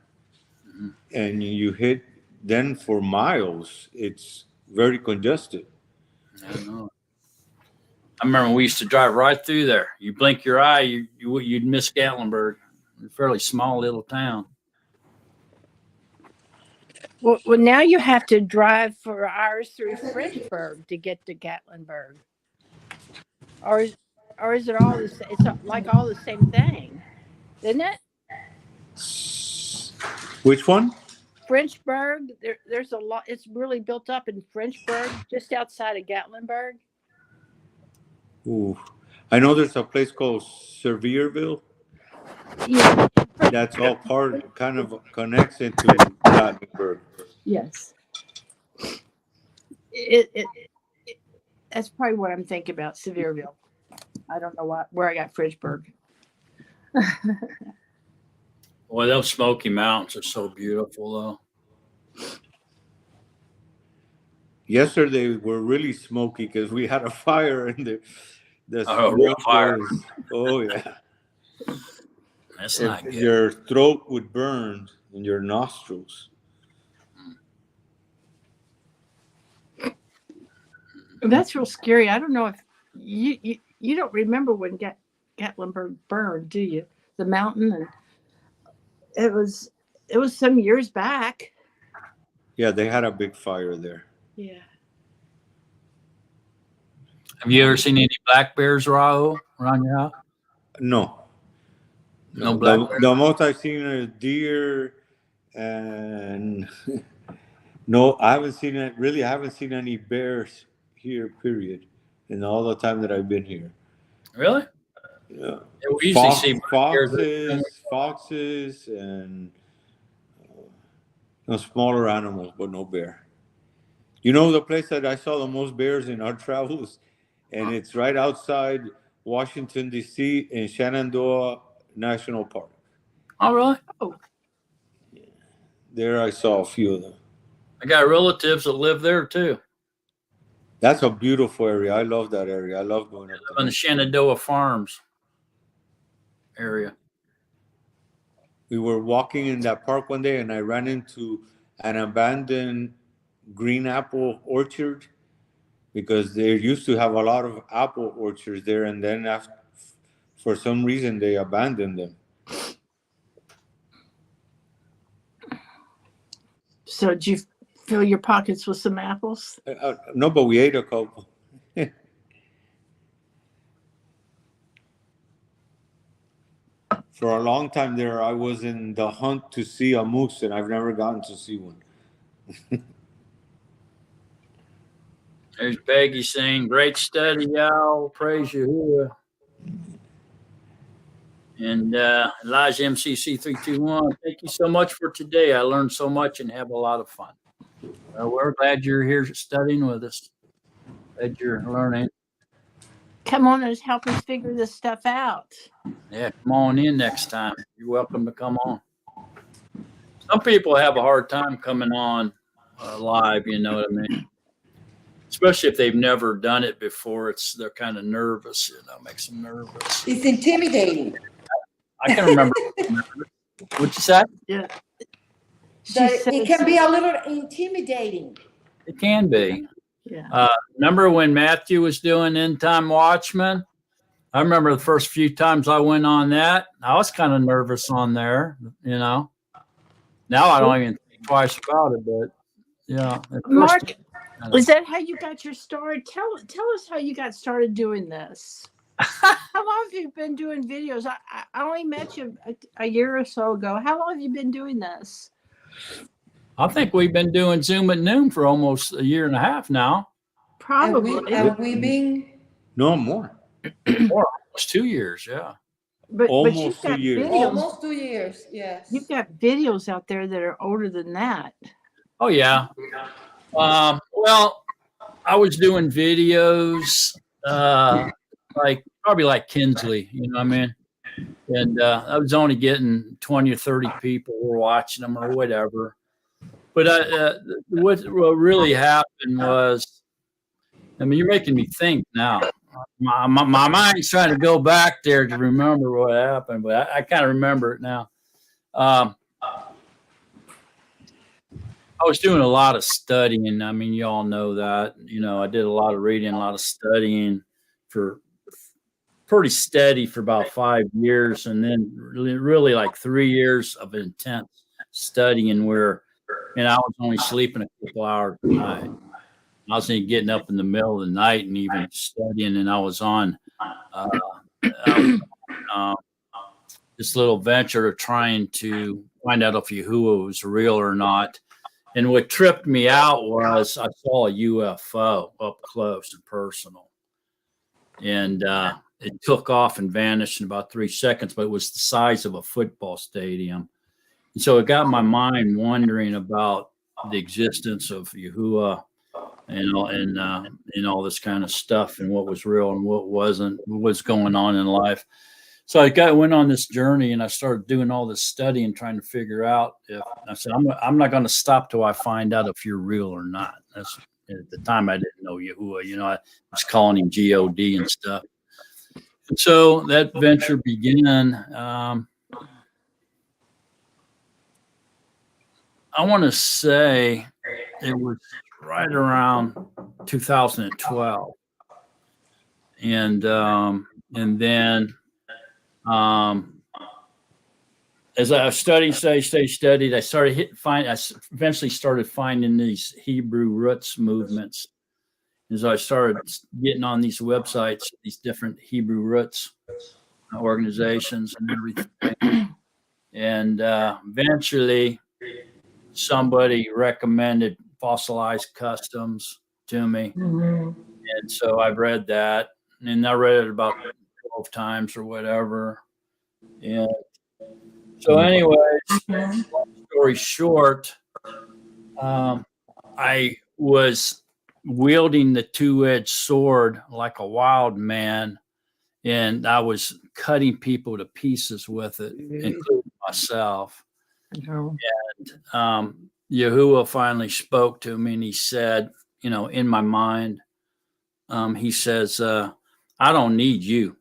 and you hit, then for miles, it's very congested. I know. I remember we used to drive right through there. You blink your eye, you'd miss Gatlinburg. A fairly small little town. Well, now you have to drive for hours through Frenchburg to get to Gatlinburg. Or is it all the same? It's like all the same thing, isn't it? Which one? Frenchburg, there's a lot. It's really built up in Frenchburg, just outside of Gatlinburg. Ooh. I know there's a place called Sevierville. Yeah. That's all kind of connects into Gatlinburg. Yes. That's probably what I'm thinking about, Sevierville. I don't know where I got Frenchburg. Boy, those Smoky Mountains are so beautiful, though. Yesterday were really smoky because we had a fire in the real fire. Oh yeah. That's not good. Your throat would burn in your nostrils. That's real scary. I don't know if you don't remember when Gatlinburg burned, do you? The mountain, and it was some years back. Yeah, they had a big fire there. Yeah. Have you ever seen any black bears, Raul, around your house? No. No black bears? The most I've seen is deer, and no, I haven't seen it. Really, I haven't seen any bears here. Period. In all the time that I've been here. Really? Yeah. Yeah, we usually see foxes, and smaller animals, but no bear. You know the place that I saw the most bears in our travels, and it's right outside Washington, D.C. in Shenandoah National Park. Oh, really? Oh. There I saw a few of them. I got relatives that live there, too. That's a beautiful area. I love that area. I love going up On there. the Shenandoah Farms area. We were walking in that park one day, and I ran into an abandoned green apple orchard, because they used to have a lot of apple orchards there, and then for some reason they abandoned them. So did you fill your pockets with some apples? No, but we ate a couple. For a long time there, I was in the hunt to see a moose, and I've never gotten to see one. There's Peggy saying, "Great study, y'all. Praise Yahuwah." And Elijah MCC 321, thank you so much for today. I learned so much and have a lot of fun. We're glad you're here studying with us. Glad you're learning. Come on and help us figure this stuff out. Yeah, come on in next time. You're welcome to come on. Some people have a hard time coming on live, you know what I mean? Especially if they've never done it before. They're kind of nervous, makes them nervous. It's intimidating. I can remember. What'd you say? Yeah. It can be a little intimidating. It can be. Yeah. Remember when Matthew was doing End Time Watchmen? I remember the first few times I went on that. I was kind of nervous on there, Now I don't even think twice about it, but Mark, is that how you got your start? Tell us how you got started doing this. How long have you been doing videos? I only met you a year or so ago. How long have you been doing this? I think we've been doing Zoom at Noon for almost a year and a half now. Probably. Have we been? No more. More, almost 2 years, yeah. But Almost you've got 2 years. videos. Almost 2 years, yes. You've got videos out there that are older than that. Oh, yeah. Well, I was doing videos probably like Kinsley, you know what I mean? And I was only getting 20 or 30 people who were watching them or whatever. But what really happened was, you're making me think now. My mind's trying to go back there to remember what happened, but I kind of remember it now. I was doing a lot of studying. You all know that. I did a lot of reading, a lot of studying for pretty steady for about 5 years, and then really like 3 years of intense studying where, I was only sleeping a couple hours a night. I was getting up in the middle of the night and even studying, and I was on this little venture of trying to find out if Yahuwah was real or not. And what tripped me out was I saw a UFO up close and personal. And it took off and vanished in about 3 seconds, but it was the size of a football stadium. And so it got my mind wondering about the existence of Yahuwah and all this kind of stuff and what was real and what wasn't, what was going on in life. So I went on this journey and I started doing all this study and trying to figure out I said, I'm not going to stop till I find out if you're real or not. At the time I didn't know Yahuwah, I was calling him G-O-D and stuff. And so that venture began. I want to say it was right around 2012. And then as I studied, I eventually started finding these Hebrew roots movements. As I started getting on these websites, these different Hebrew roots organizations and everything. And eventually somebody recommended Fossilized Customs to me. Mm-hmm. And so I read that, and I read it about 12 times or whatever. And so anyways, long story short, I was wielding the two-edged sword like a wild man, and I was cutting people to pieces with it, including myself. And Yahuwah finally spoke to me, and he said, in my mind, he says, I don't need you.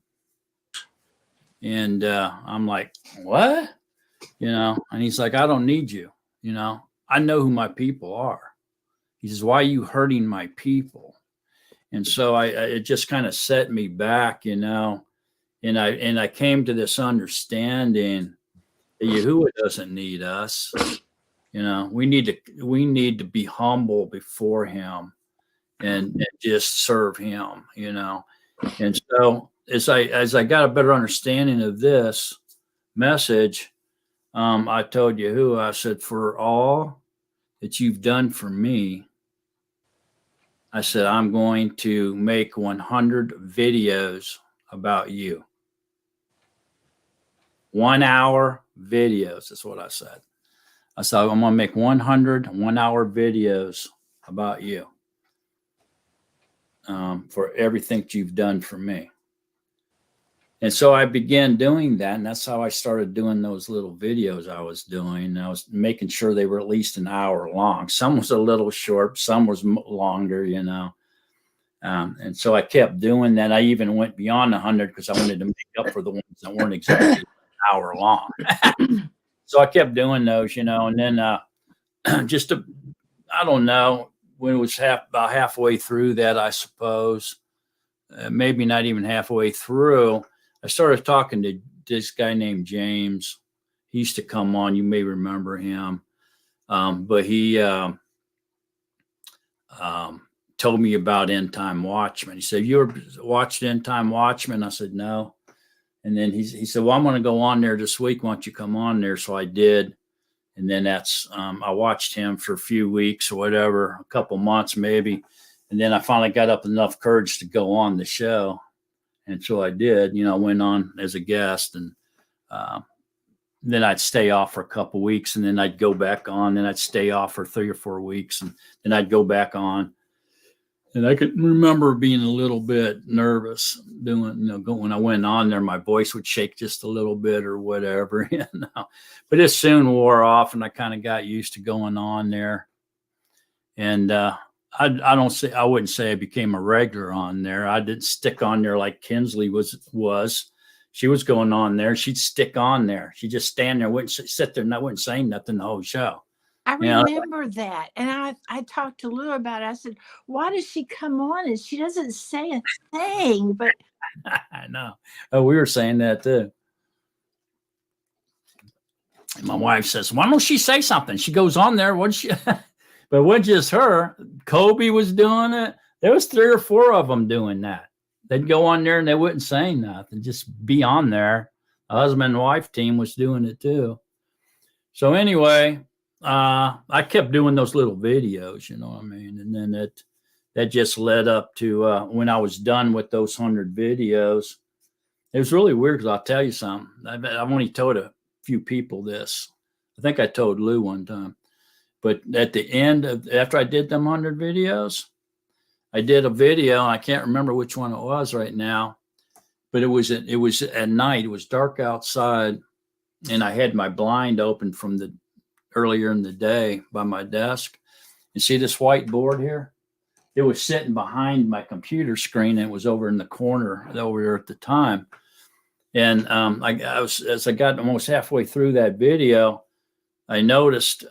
And I'm like, what? And he's like, I don't need you. I know who my people are. He says, why are you hurting my people? And so it just kind of set me back, and I came to this understanding that Yahuwah doesn't need us. We need to be humble before him and just serve him, And so as I got a better understanding of this message, I told Yahuwah, I said, for all that you've done for me, I said, I'm going to make 100 videos about you. 1 hour videos. That's what I said. I said, I'm going to make 100 1-hour videos about you for everything that you've done for me. And so I began doing that. And that's how I started doing those little videos I was doing. I was making sure they were at least an hour long. Some was a little short, some was longer, and so I kept doing that. I even went beyond 100 because I wanted to make up for the ones that weren't exactly an hour long. So I kept doing those, and then I don't know, when it was about halfway through that, I suppose, maybe not even halfway through, I started talking to this guy named James. He used to come on. You may remember him. But he told me about End Time Watchmen. He said, "You ever watched End Time Watchmen?" I said, "No." And then he said, "Well, I'm going to go on there this week. Why don't you come on there?" So I did. And then I watched him for a few weeks or whatever, a couple months maybe. And then I finally got up enough courage to go on the show. And so I did, went on as a guest, and then I'd stay off for a couple of weeks, and then I'd go back on, then I'd stay off for 3 or 4 weeks, and then I'd go back on. And I could remember being a little bit nervous doing, when I went on there, my voice would shake just a little bit or whatever, But it soon wore off, and I kind of got used to going on there. And I wouldn't say I became a regular on there. I didn't stick on there like Kinsley was. She was going on there. She'd stick on there. She'd just stand there, wouldn't sit there, and I wouldn't say nothing the whole show. I remember that. And I talked to Lou about it. I said, why does she come on and she doesn't say a thing? But I know. Oh, we were saying that too. And my wife says, why don't she say something? She goes on there. But it wasn't just her. Kobe was doing it. There was 3 or 4 of them doing that. They'd go on there and they wouldn't say nothing, just be on there. The husband and wife team was doing it too. So anyway, I kept doing those little videos, you know what I mean? And then that just led up to when I was done with those 100 videos. It was really weird because I'll tell you something. I've only told a few people this. I think I told Lou one time. But at the end after I did them 100 videos, I did a video, and I can't remember which one it was right now, but it was at night. It was dark outside, and I had my blind open from earlier in the day by my desk. You see this white board here? It was sitting behind my computer screen, and it was over in the corner over there at the time. And as I got almost halfway through that video, I noticed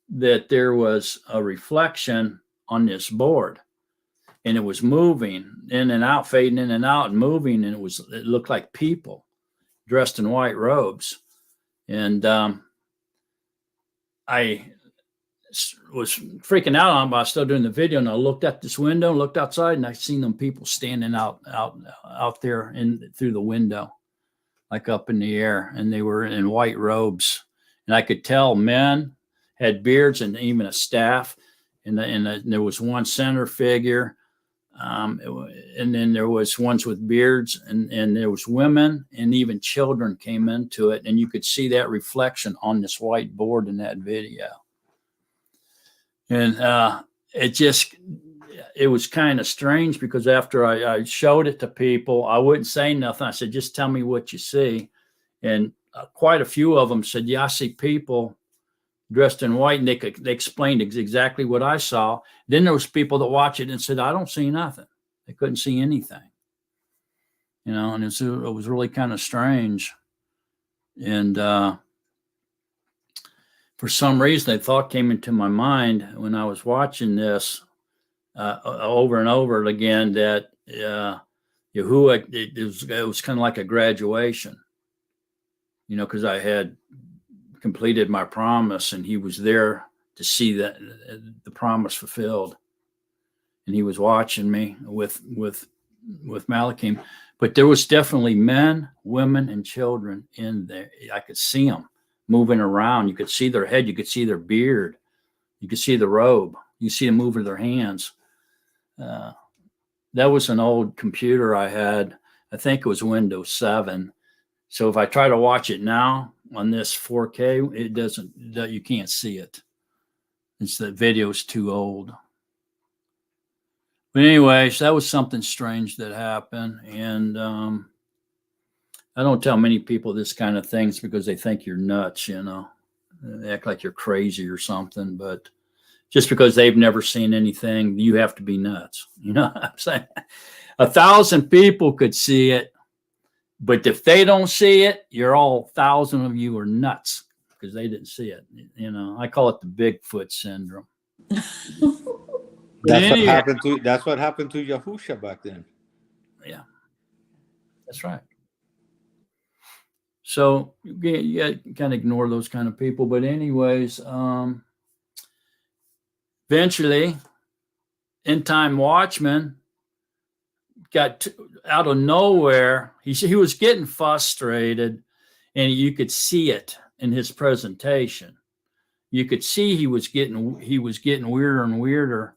that there was a reflection on this board, and it was moving in and out, fading in and out and moving. And it looked like people dressed in white robes. And I was freaking out on them, but I was still doing the video. And I looked at this window, looked outside, and I seen them people standing out there through the window, like up in the air. And they were in white robes. And I could tell men had beards and even a staff. And there was one center figure. And then there was ones with beards, and there was women, and even children came into it. And you could see that reflection on this white board in that video. And it was kind of strange, because after I showed it to people, I wouldn't say nothing. I said, just tell me what you see. And quite a few of them said, yeah, I see people dressed in white, and they explained exactly what I saw. Then there was people that watched it and said, I don't see nothing. They couldn't see anything, and it was really kind of strange. And for some reason, a thought came into my mind when I was watching this over and over again, that Yahuwah, it was kind of like a graduation, because I had completed my promise, and he was there to see that the promise fulfilled. And he was watching me with Malachim. But there was definitely men, women, and children in there. I could see them moving around. You could see their head. You could see their beard. You could see the robe. You see them moving their hands. That was an old computer I had. I think it was Windows 7. So if I try to watch it now on this 4K, it doesn't. You can't see it. It's the video's too old. But anyways, that was something strange that happened. And I don't tell many people this kind of things because they think you're nuts, you know. They act like you're crazy or something. But just because they've never seen anything, you have to be nuts. You know what I'm saying? 1,000 people could see it. But if they don't see it, you're all 1,000 of you are nuts because they didn't see it. You know, I call it the Bigfoot syndrome. That's what happened to. That's what happened to Yahusha back then. Yeah, that's right. So you kind of ignore those kind of people. But anyways, eventually, End Time Watchman got out of nowhere. He was getting frustrated, and you could see it in his presentation. You could see he was getting weirder and weirder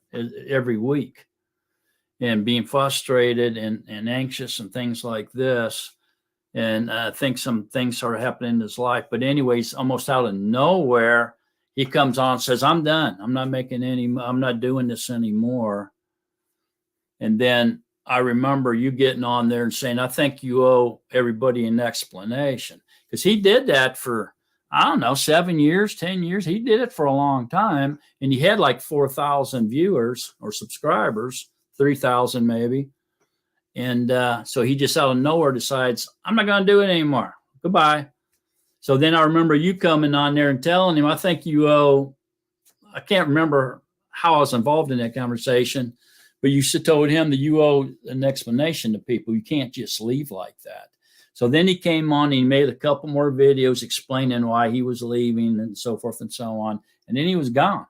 every week, and being frustrated and anxious and things like this. And I think some things started happening in his life. But anyways, almost out of nowhere, he comes on and says, "I'm done. I'm not doing this anymore." And then I remember you getting on there and saying, "I think you owe everybody an explanation." Because he did that for, I don't know, 7 years, 10 years. He did it for a long time. And he had like 4,000 viewers or subscribers, 3,000 maybe. And so he just out of nowhere decides, "I'm not going to do it anymore. Goodbye." So then I remember you coming on there and telling him, "I think you owe," I can't remember how I was involved in that conversation, but you told him that you owe an explanation to people. You can't just leave like that. So then he came on and he made a couple more videos explaining why he was leaving and so forth and so on. And then he was gone.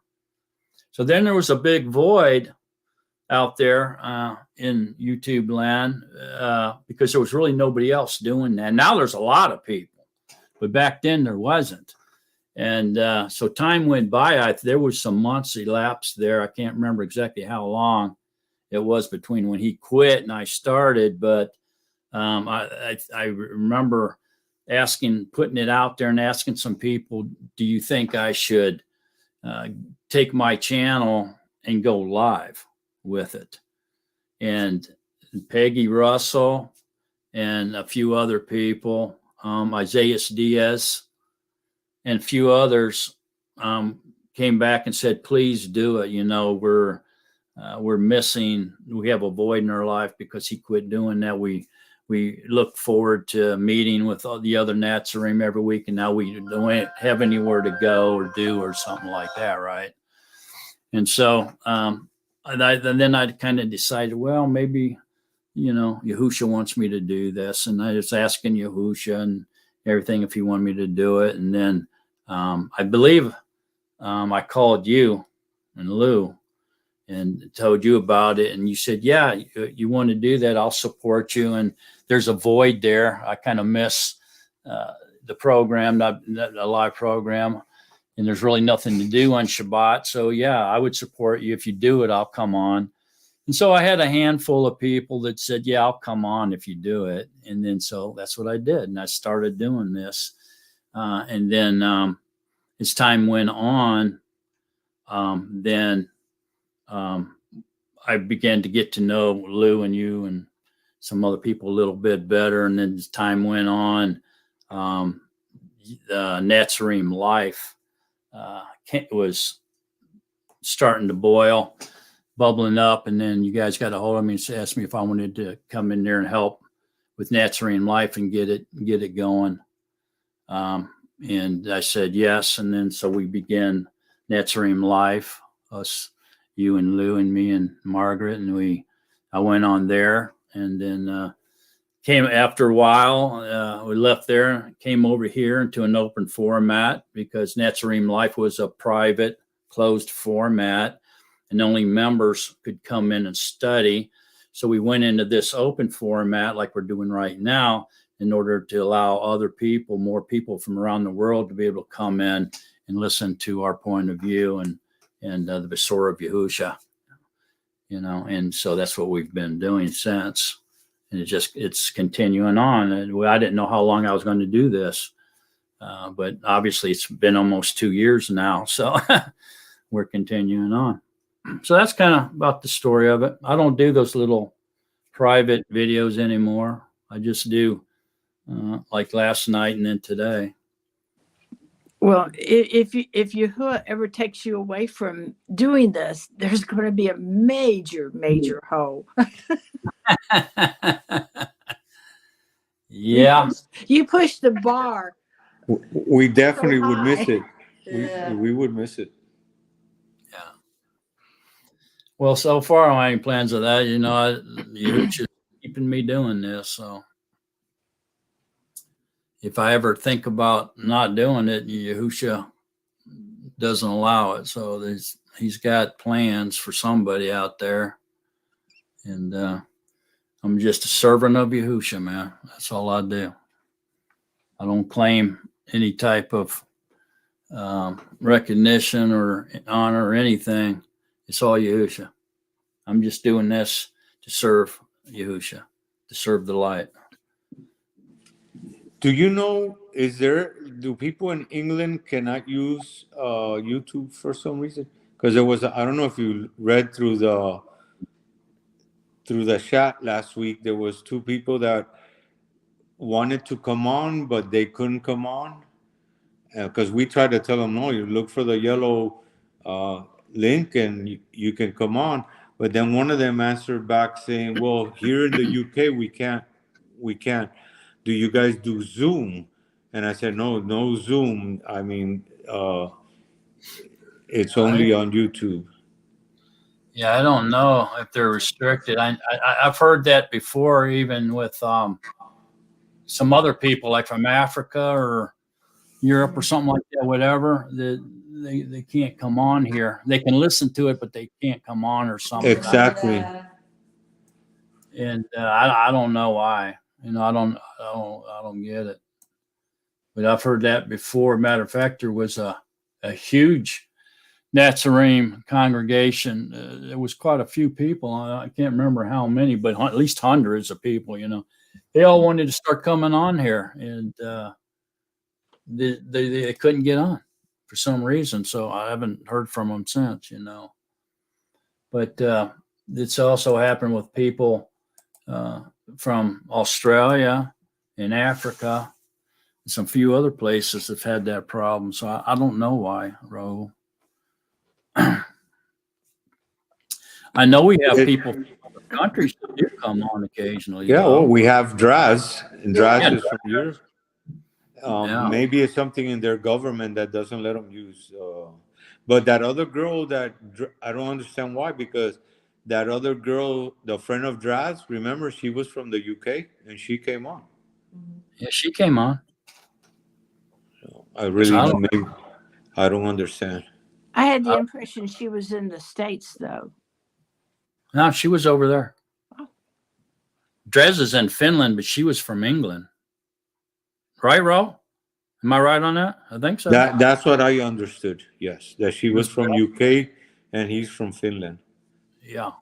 So then there was a big void out there in YouTube land because there was really nobody else doing that. Now there's a lot of people, but back then there wasn't. And so time went by. There was some months elapsed there. I can't remember exactly how long it was between when he quit and I started, but I remember putting it out there and asking some people, "Do you think I should take my channel and go live with it?" And Peggy Russell and a few other people, Isaiah Diaz and a few others came back and said, "Please do it. You know, we're missing, we have a void in our life because he quit doing that. We look forward to meeting with all the other Nazarene every week, and now we don't have anywhere to go or do or something like that, right?" And so and then I kind of decided, well, maybe, you know, Yahusha wants me to do this. And I was asking Yahusha and everything if he wanted me to do it. And then I believe I called you and Lou and told you about it. And you said, "Yeah, you want to do that, I'll support you." And there's a void there. I kind of miss the program, not a live program. And there's really nothing to do on Shabbat. So yeah, I would support you. If you do it, I'll come on. And so I had a handful of people that said, "Yeah, I'll come on if you do it." And then so that's what I did. And I started doing this. And then as time went on, I began to get to know Lou and you and some other people a little bit better. And then as time went on, the Nazarene life was starting to boil, bubbling up. And then you guys got a hold of me and asked me if I wanted to come in there and help with Nazarene life and get it going. And I said yes. And then so we began Nazarene life, us, you and Lou and me and Margaret, and I went on there, and then came after a while. We left there, came over here into an open format because Netzarim Life was a private, closed format, and only members could come in and study. So we went into this open format like we're doing right now in order to allow other people, more people from around the world, to be able to come in and listen to our point of view and the Besor of Yahusha, and so that's what we've been doing since. And it's continuing on. And I didn't know how long I was going to do this, but obviously it's been almost 2 years now. So we're continuing on. So that's kind of about the story of it. I don't do those little private videos anymore. I just do like last night and then today. Well, if Yahuwah ever takes you away from doing this, there's going to be a major hole. Yeah. You push the bar. We definitely So would miss high. it. Yeah. We would miss it. Yeah. Well, so far I don't have any plans of that. You're just keeping me doing this. So if I ever think about not doing it, Yahusha doesn't allow it. So he's got plans for somebody out there. And I'm just a servant of Yahusha, man. That's all I do. I don't claim any type of recognition or honor or anything. It's all Yahusha. I'm just doing this to serve Yahusha, to serve the light. Do you know, do people in England cannot use YouTube for some reason? Because I don't know if you read through the chat last week, there was 2 people that wanted to come on, but they couldn't come on. Because we tried to tell them, no, you look for the yellow link and you can come on. But then one of them answered back saying, well, here in the UK, we can't. Do you guys do Zoom? And I said, no Zoom. I mean, it's only on YouTube. Yeah, I don't know if they're restricted. I've heard that before, even with some other people, like from Africa or Europe or something like that, whatever, they can't come on here. They can listen to it, but they can't come on or something. Exactly. And I don't know why. I don't get it. But I've heard that before. Matter of fact, there was a huge Nazarene congregation. There was quite a few people. I can't remember how many, but at least hundreds of people. They all wanted to start coming on here, and they couldn't get on for some reason. So I haven't heard from them since. But it's also happened with people from Australia and Africa. Some few other places have had that problem. So I don't know why, Raul. I know we have people from other countries that do come on occasionally. Yeah, though. well, we have Draz, and Draz is from Europe. Yeah. Maybe it's something in their government that doesn't let them use. But that other girl I don't understand why, because that other girl, the friend of Draz, remember, she was from the UK and she came on. Yeah, she came on. I don't understand. I had the impression she was in the States, though. No, she was over there. Dres is in Finland, but she was from England. Right, Ro? Am I right on that? I think so. That's what I understood. Yes, that she was from UK and he's from Finland. Yeah,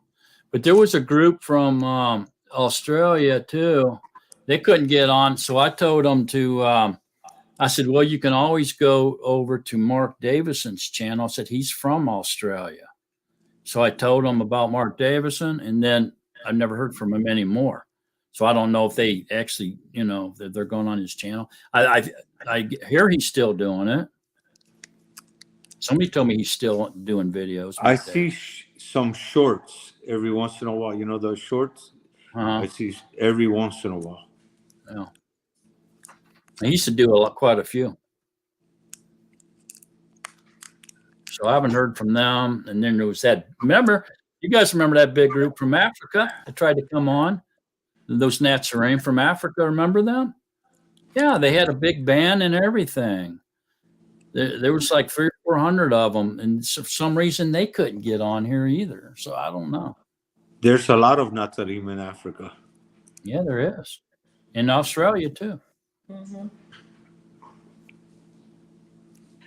but there was a group from Australia too. They couldn't get on, so I told them to. I said, "Well, you can always go over to Mark Davison's channel." I said he's from Australia, so I told them about Mark Davison, and then I've never heard from him anymore. So I don't know if they actually, they're going on his channel. I hear he's still doing it. Somebody told me he's still doing videos. I see some shorts every once in a while. You know those shorts? Uh-huh. I see every once in a while. Yeah. I used to do quite a few. So I haven't heard from them. And then there was you guys remember that big group from Africa that tried to come on? Those Nazarene from Africa, remember them? Yeah, they had a big band and everything. There was like 300 or 400 of them, and for some reason they couldn't get on here either. So I don't know. There's a lot of Nazarim in Africa. Yeah, there is. In Australia too. Mhm.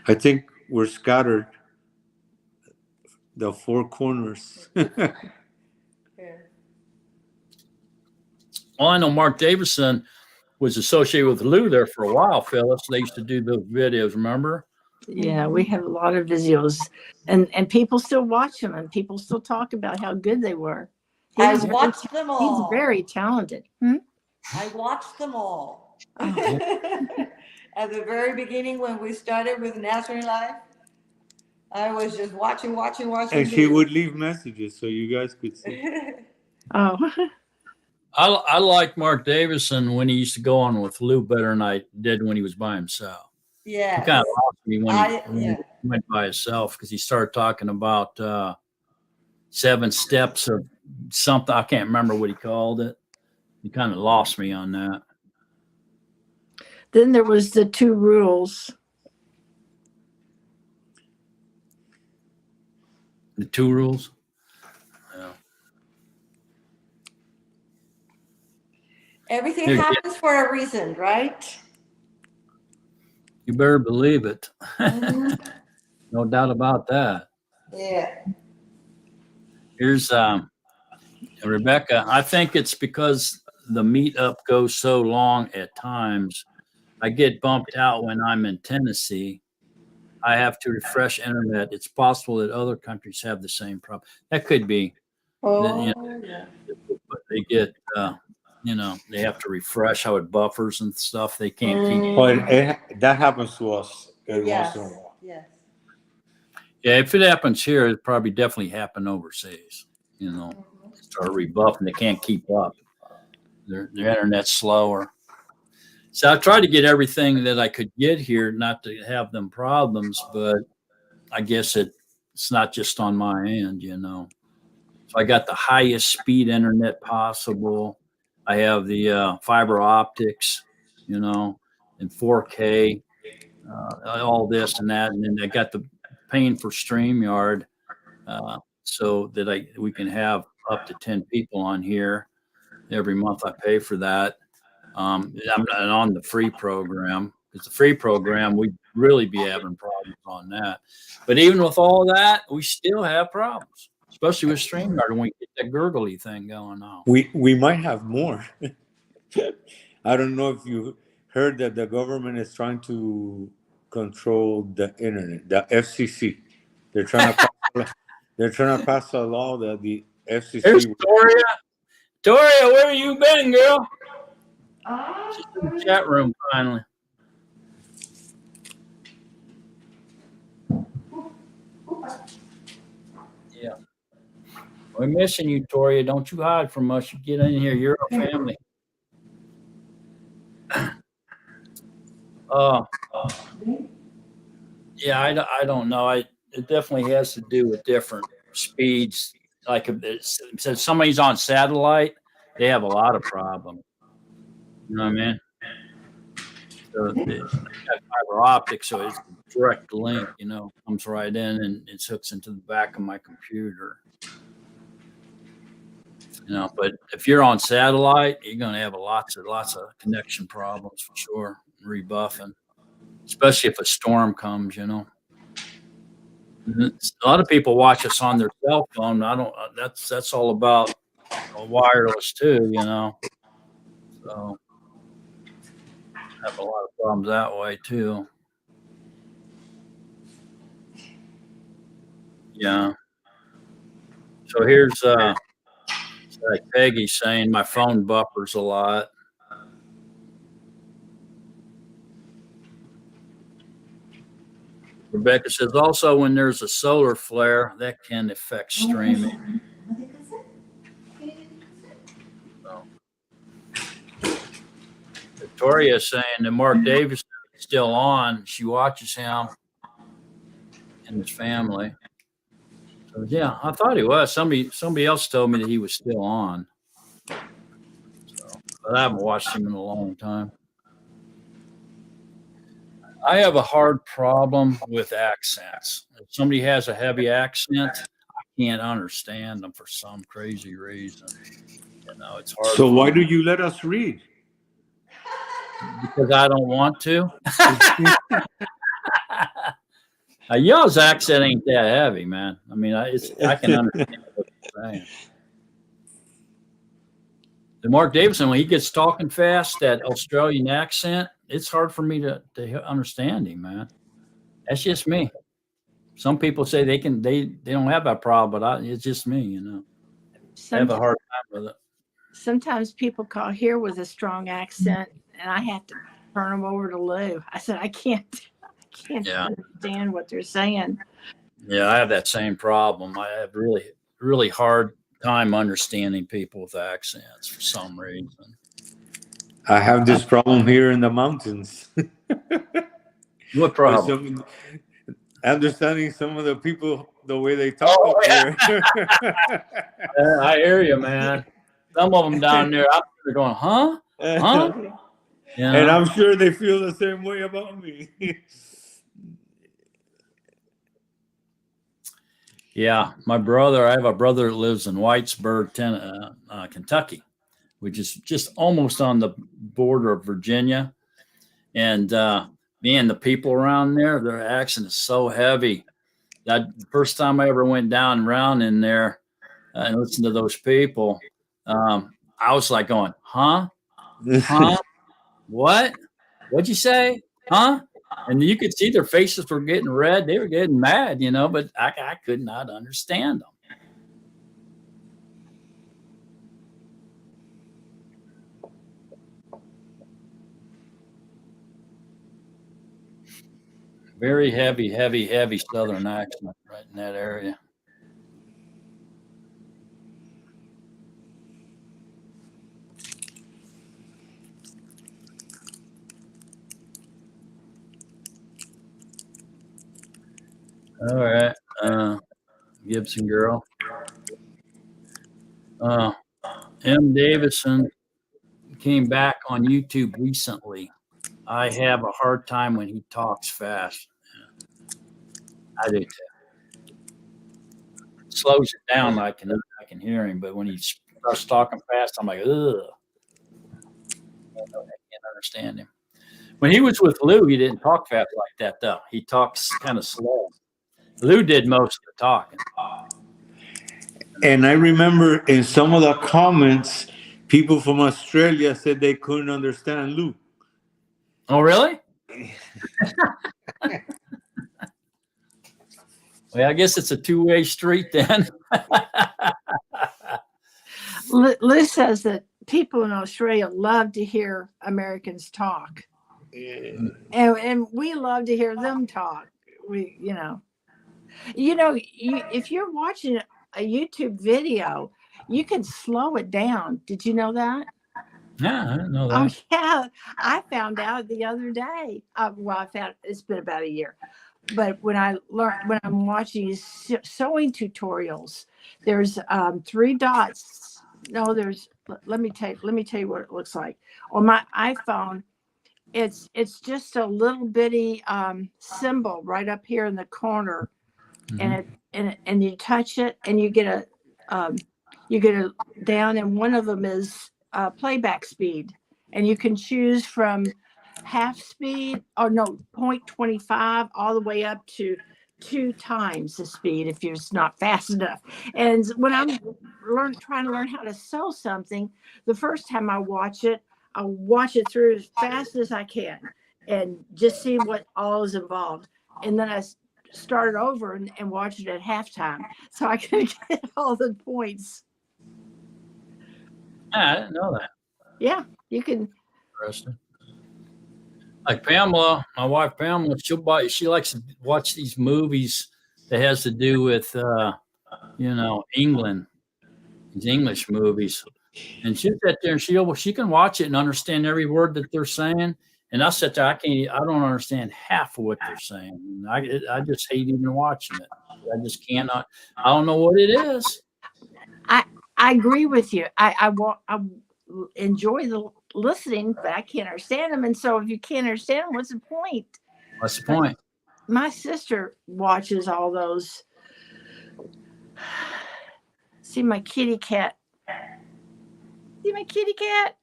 I think we're scattered the four corners. Yeah. Well, I know Mark Davison was associated with Lou there for a while, Phyllis. They used to do those videos, remember? Yeah, we have a lot of videos, and people still watch them, and people still talk about how good they were. I He's watched them all. He's very talented. Hmm? I watched them all. Oh. At the very beginning, when we started with Nazarene Life, I was just watching. And she would leave messages so you guys could see. Oh. I like Mark Davison when he used to go on with Lou better than I did when he was by himself. Yeah. He kind of lost me when he yeah. went by himself because he started talking about 7 steps of something. I can't remember what he called it. He kind of lost me on that. Then there was the 2 rules. The 2 rules. Yeah. Everything Yeah. happens for a reason, right? You better believe it. Mhm. No doubt about that. Yeah. Here's Rebecca. I think it's because the meetup goes so long at times. I get bumped out when I'm in Tennessee. I have to refresh internet. It's possible that other countries have the same problem. That could be. Oh, Yeah. But they get, they have to refresh how it buffers and stuff. They can't keep. But that happens to us every yes. once in a while. Yes. Yeah, if it happens here, it probably definitely happened overseas. Start rebuffing. They can't keep up. Their internet's slower. So I tried to get everything that I could get here, not to have them problems, but I guess it's not just on my end, So I got the highest speed internet possible. I have the fiber optics, in 4K, all this and that, and then I got the paying for StreamYard, so that we can have up to 10 people on here every month. I pay for that. I'm not on the free program because the free program we'd really be having problems on that. But even with all that, we still have problems, especially with StreamYard when we get that gurgly thing going on. We might have more. I don't know if you heard that the government is trying to control the internet, the FCC. They're trying to pass a law that the FCC. There's Toria. Toria, where you been, girl? She's in the chat room finally. Yeah. We're missing you, Toria. Don't you hide from us. You get in here. You're our family. Yeah, I don't know. It definitely has to do with different speeds. Like if somebody's on satellite, they have a lot of problems. You know what I mean? So they got fiber optics, so it's a direct link, comes right in and it hooks into the back of my computer. But if you're on satellite, you're going to have lots of connection problems for sure, rebuffing, especially if a storm comes, A lot of people watch us on their cell phone. That's all about wireless too, So have a lot of problems that way too. Yeah. So here's like Peggy saying my phone buffers a lot. Rebecca says also when there's a solar flare that can affect streaming. So, Victoria is saying that Mark Davis is still on. She watches him and his family. So yeah, I thought he was. Somebody else told me that he was still on. So but I haven't watched him in a long time. I have a hard problem with accents. If somebody has a heavy accent, I can't understand them for some crazy reason. You know, it's hard So for why me do you let us read? because I don't want to. Y'all's accent ain't that heavy, man. I mean, I can understand what you're saying. The Mark Davidson, when he gets talking fast, that Australian accent, it's hard for me to understand him, man. That's just me. Some people say they don't have that problem, but it's just me, you know. I have a hard time with it. Sometimes people call here with a strong accent, and I have to turn them over to Lou. I said I can't Yeah. understand what they're saying. Yeah, I have that same problem. I have really hard time understanding people with accents for some reason. I have this problem here in the mountains. What problem? Understanding some of the people the way they talk up yeah. here. I hear you, man. Some of them down there, they're going, huh? Huh? Yeah. And I'm sure they feel the same way about me. Yeah, I have a brother that lives in Whitesburg, Kentucky, which is just almost on the border of Virginia. And man, the people around there, their accent is so heavy. That the first time I ever went down around in there and listened to those people, I was like going, huh? Huh? What? What'd you say? Huh? And you could see their faces were getting red. They were getting mad, you know, but I could not understand them. Very heavy Southern accent right in that area. All right. Gibson girl. M. Davison came back on YouTube recently. I have a hard time when he talks fast. I do too. Slows it down. I can hear him, but when he starts talking fast, I'm like, ugh. I can't understand him. When he was with Lou, he didn't talk fast like that, though. He talks kind of slow. Lou did most of the talking. And I remember in some of the comments, people from Australia said they couldn't understand Lou. Oh, really? Well, I guess it's a two-way street then. Lou says that people in Australia love to hear Americans talk, and we love to hear them talk. If you're watching a YouTube video, you can slow it down. Did you know that? Yeah, I didn't know that. Oh yeah, I found out the other day. I found it's been about a year, but when I'm watching sewing tutorials, there's 3 dots. No, there's. Let me tell you what it looks like on my iPhone. It's just a little bitty symbol right up here in the corner, and you touch it, and you get a down, and one of them is playback speed, and you can choose from half speed or no 0.25 all the way up to 2 times the speed if you're not fast enough. And when I'm trying to learn how to sew something, the first time I watch it, I'll watch it through as fast as I can and just see what all is involved. And then I start over and watch it at halftime so I can get all the points. I didn't know that. Yeah, you can. Interesting. Like Pamela, my wife Pamela, she likes to watch these movies that has to do with England, these English movies. And she'll sit there and she can watch it and understand every word that they're saying. And I'll sit there, I don't understand half of what they're saying. I just hate even watching it. I just cannot. I don't know what it is. I agree with you. I enjoy the listening, but I can't understand them. And so if you can't understand them, what's the point? What's the point? My sister watches all those. See my kitty cat. See my kitty cat?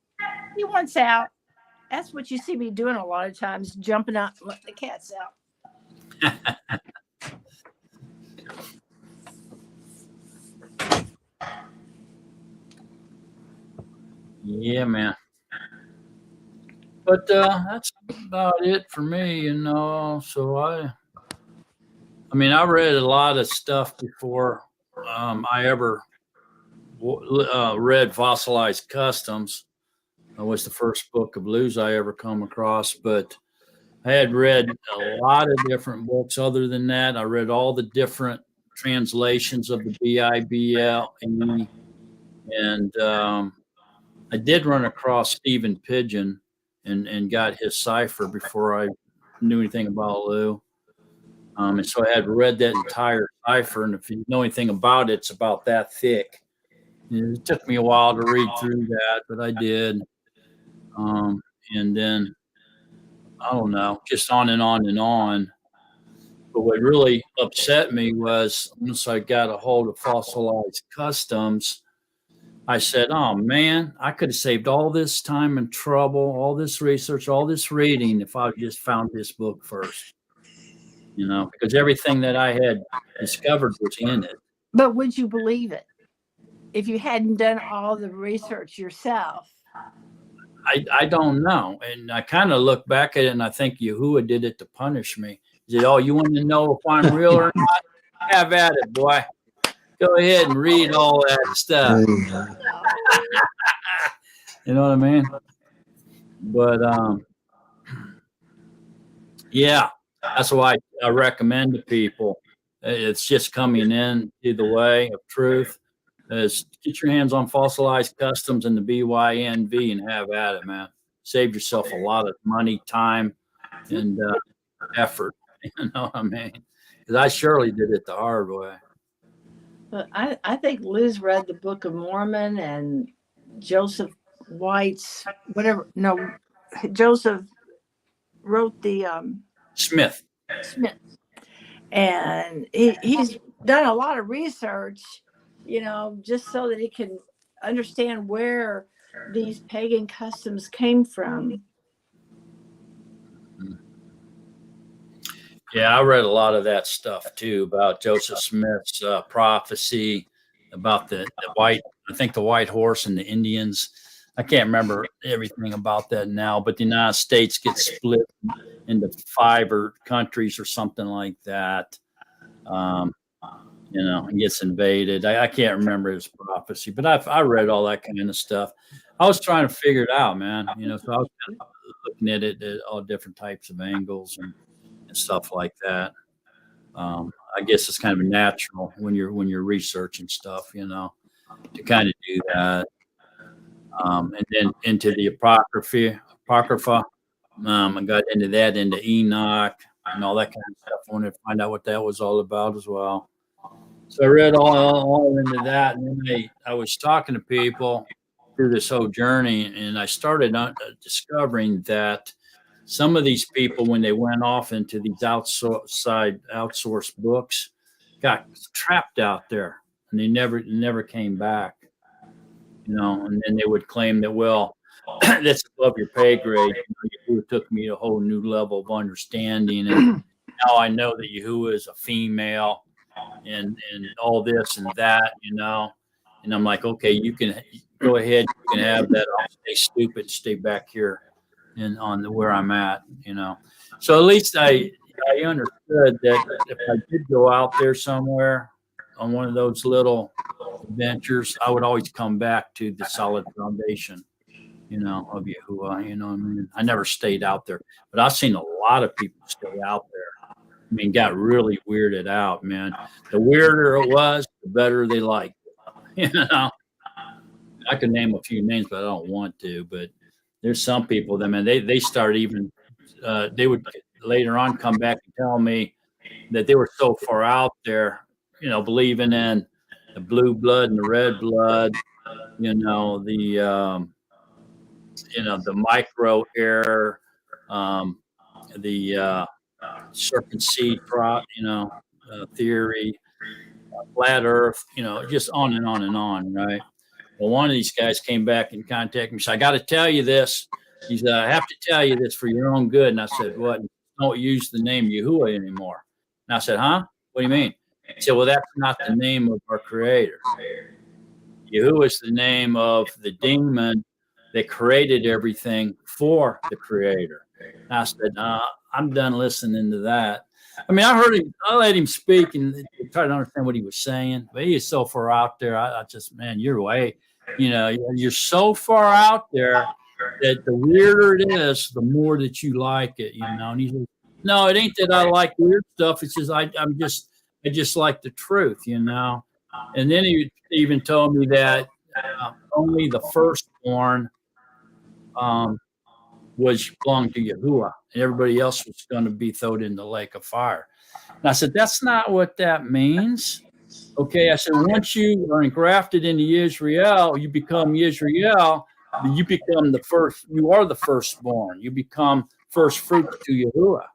He wants out. That's what you see me doing a lot of times, jumping out and letting the cats out. Yeah, man. But that's about it for me, you know. So I mean, I read a lot of stuff before I ever read Fossilized Customs. It was the first book of blues I ever come across, but I had read a lot of different books. Other than that, I read all the different translations of the Bible, and I did run across Stephen Pidgeon and got his cipher before I knew anything about Lou. And so I had read that entire cipher, and if you know anything about it, it's about that thick. It took me a while to read through that, but I did. And then I don't know, just on and on and on. But what really upset me was once I got a hold of Fossilized Customs, I said, oh man, I could have saved all this time and trouble, all this research, all this reading if I just found this book first. You know, because everything that I had discovered was in it. But would you believe it if you hadn't done all the research yourself? I don't know. And I kind of look back at it and I think Yahuwah did it to punish me. He said, oh, you want to know if I'm real or not? Have at it, boy. Go ahead and read all that stuff. You know what I mean? But yeah, that's why I recommend to people. It's just coming in to the way of truth. Is get your hands on Fossilized Customs and the BYNV and have at it, man. Save yourself a lot of money, time, and effort. You know what I mean? Because I surely did it the hard way. But I think Liz read the Book of Mormon and Joseph White's whatever. No, Joseph wrote the Smith. And he's done a lot of research, you know, just so that he can understand where these pagan customs came from. Yeah, I read a lot of that stuff too about Joseph Smith's prophecy about the white, I think the white horse and the Indians. I can't remember everything about that now, but the United States gets split into 5 countries or something like that. You know, and gets invaded. I can't remember his prophecy, but I read all that kind of stuff. I was trying to figure it out, man. You know, so I was kind of looking at it at all different types of angles and stuff like that. I guess it's kind of natural when you're researching stuff, you know, to kind of do that. And then into the Apocrypha. I got into that, into Enoch and all that kind of stuff. I wanted to find out what that was all about as well. So I read all into that, and then I was talking to people through this whole journey, and I started discovering that some of these people, when they went off into these outsourced books, got trapped out there, and they never came back. You know, and then they would claim that, well, that's above your pay grade. You know, Yahuwah took me to a whole new level of understanding, and now I know that Yahuwah is a female, and all this and that, you know. And I'm like, okay, you can go ahead, you can have that. I'll stay stupid, stay back here, and on where I'm at, you know. So at least I understood that if I did go out there somewhere on one of those little adventures, I would always come back to the solid foundation, you know, of Yahuwah. You know what I mean? I never stayed out there, but I've seen a lot of people stay out there. I mean, got really weirded out, man. The weirder it was, the better they liked it. You know, I could name a few names, but I don't want to. But there's some people that, man, they start even, they would later on come back and tell me that they were so far out there, you know, believing in the blue blood and the red blood, you know, the the micro error, the serpent seed theory, flat Earth, just on and on and on, right? Well, one of these guys came back and contacted me. So I got to tell you this. He said, I have to tell you this for your own good. And I said, what? Don't use the name Yahuwah anymore. And I said, huh? What do you mean? He said, well, that's not the name of our creator. Yahuwah is the name of the demon that created everything for the creator. And I said, I'm done listening to that. I mean, I let him speak and try to understand what he was saying, but he is so far out there. I just, man, you're way, you're so far out there that the weirder it is, the more that you like it, And he said, no, it ain't that I like weird stuff. It's just, I just like the truth, And then he even told me that only the firstborn was belonged to Yahuwah, and everybody else was going to be thrown in the lake of fire. And I said, that's not what that means. Okay, I said, once you are engrafted into Israel, you become Israel, you become you are the firstborn. You become first fruits to Yahuwah.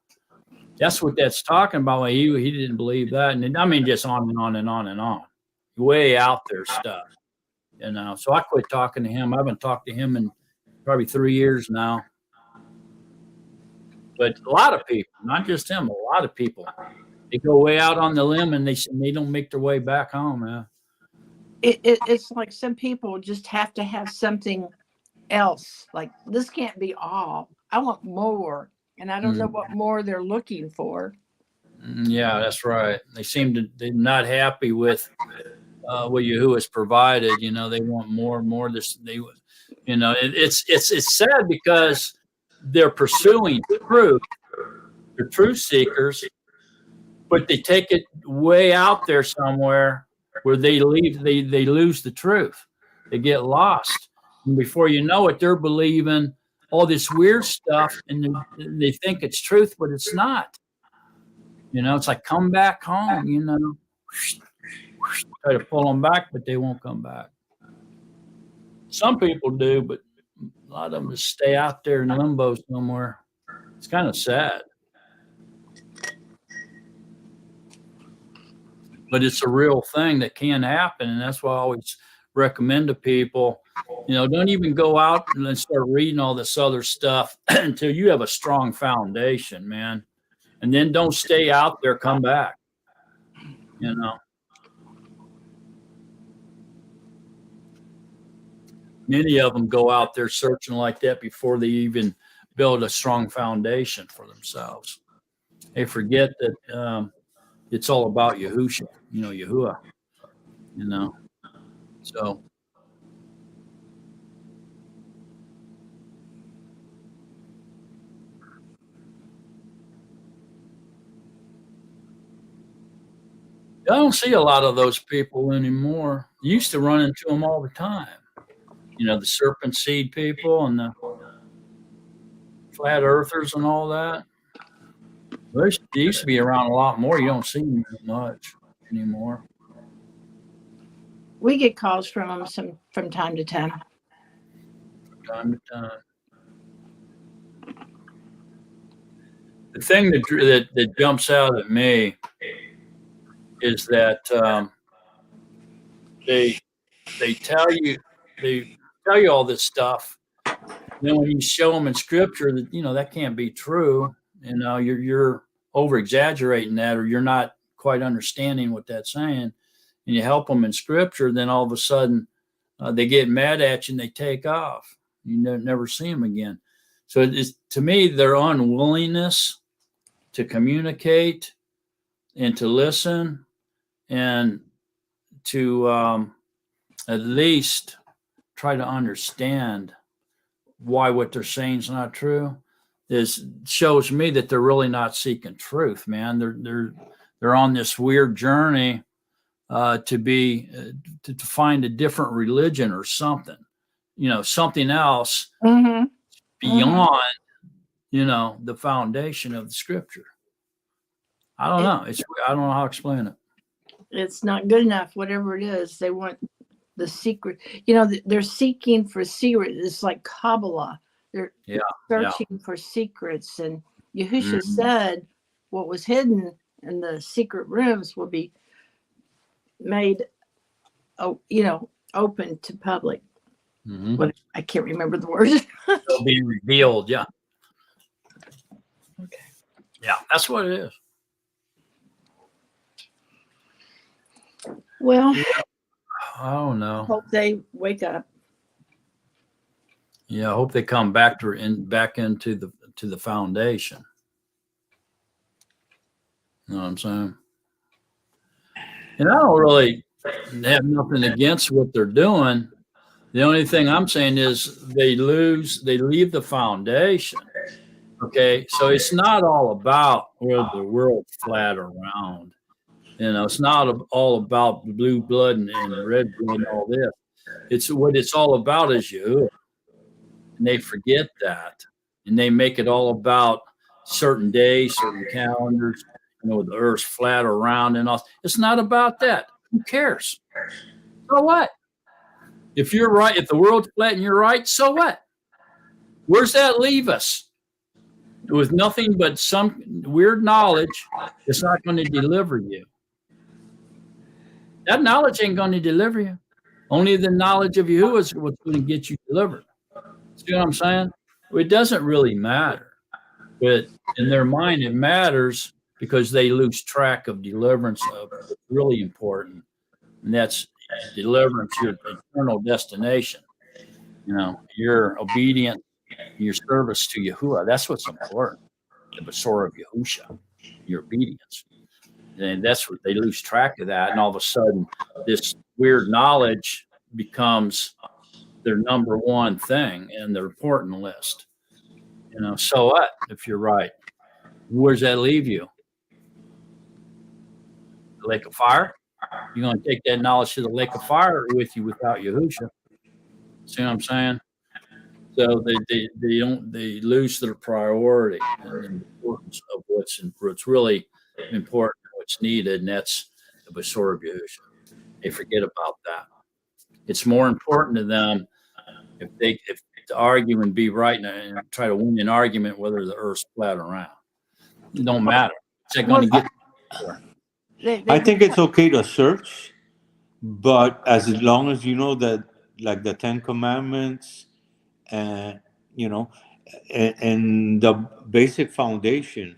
That's what that's talking about. He didn't believe that. And I mean, just on and on and on and on. Way out there stuff. So I quit talking to him. I haven't talked to him in probably 3 years now. But a lot of people, not just him, a lot of people, they go way out on the limb and they don't make their way back home, man. It's like some people just have to have something else. Like, this can't be all. I want more. And I don't know what more they're looking for. Yeah, that's right. They're not happy with what Yahuwah has provided. They want more and more. It's sad because they're pursuing truth. They're truth seekers, but they take it way out there somewhere where they lose the truth. They get lost. And before you know it, they're believing all this weird stuff and they think it's truth, but it's not. It's like, come back home, try to pull them back, but they won't come back. Some people do, but a lot of them just stay out there in limbo somewhere. It's kind of sad. But it's a real thing that can happen. And that's why I always recommend to people, don't even go out and start reading all this other stuff until you have a strong foundation, man. And then don't stay out there, come back, Many of them go out there searching like that before they even build a strong foundation for themselves. They forget that it's all about Yahushua, Yahuwah, So I don't see a lot of those people anymore. You used to run into them all the time. The serpent seed people and the flat earthers and all that. They used to be around a lot more. You don't see them much anymore. We get calls from them from time to time. From time to time. The thing that jumps out at me is that they tell you all this stuff. Then when you show them in scripture that that can't be true, you're over exaggerating that, or you're not quite understanding what that's saying, and you help them in scripture, then all of a sudden they get mad at you and they take off. You never see them again. So it's, to me, their unwillingness to communicate and to listen and to at least try to understand why what they're saying is not true shows me that they're really not seeking truth, man. They're on this weird journey to find a different religion or something, something else beyond, the foundation of the scripture. I don't know. I don't know how to explain it. It's not good enough, whatever it is. They want the secret. You know, they're seeking for secret. It's like Kabbalah. They're Yeah, searching for secrets. And Yahusha Mhm. said what was hidden in the secret rooms will be made, open to public. Mhm. What, I can't remember the word. They'll be revealed. Yeah. Okay. Yeah, that's what it is. Well, I don't know. hope they wake up. Yeah, I hope they come back back into the foundation. You know what I'm saying? And I don't really have nothing against what they're doing. The only thing I'm saying is they leave the foundation. Okay, so it's not all about where the world's flat or round. It's not all about blue blood and red blood and all this. It's what it's all about is you. And they forget that. And they make it all about certain days, certain calendars, the earth's flat or round and all. It's not about that. Who cares? So what? If you're right, if the world's flat and you're right, so what? Where's that leave us? With nothing but some weird knowledge, it's not going to deliver you. That knowledge ain't going to deliver you. Only the knowledge of you is what's going to get you delivered. See what I'm saying? It doesn't really matter. But in their mind, it matters because they lose track of deliverance of what's really important. And that's deliverance, your eternal destination. Your obedience, your service to Yahuwah. That's what's important. The Basora of Yahusha, your obedience. And that's what they lose track of that. And all of a sudden, this weird knowledge becomes their number one thing in their important list. So what if you're right? Where does that leave you? The lake of fire? You're going to take that knowledge to the lake of fire with you without Yahusha. See what I'm saying? So they lose their priority and the importance of what's really important, what's needed, and that's the Basora of Yahusha. They forget about that. It's more important to them if to argue and be right and try to win an argument whether the earth's flat or round. It don't matter. It's not going to get there. I think it's okay to search, but as long as you know that, like the Ten Commandments, and and the basic foundation,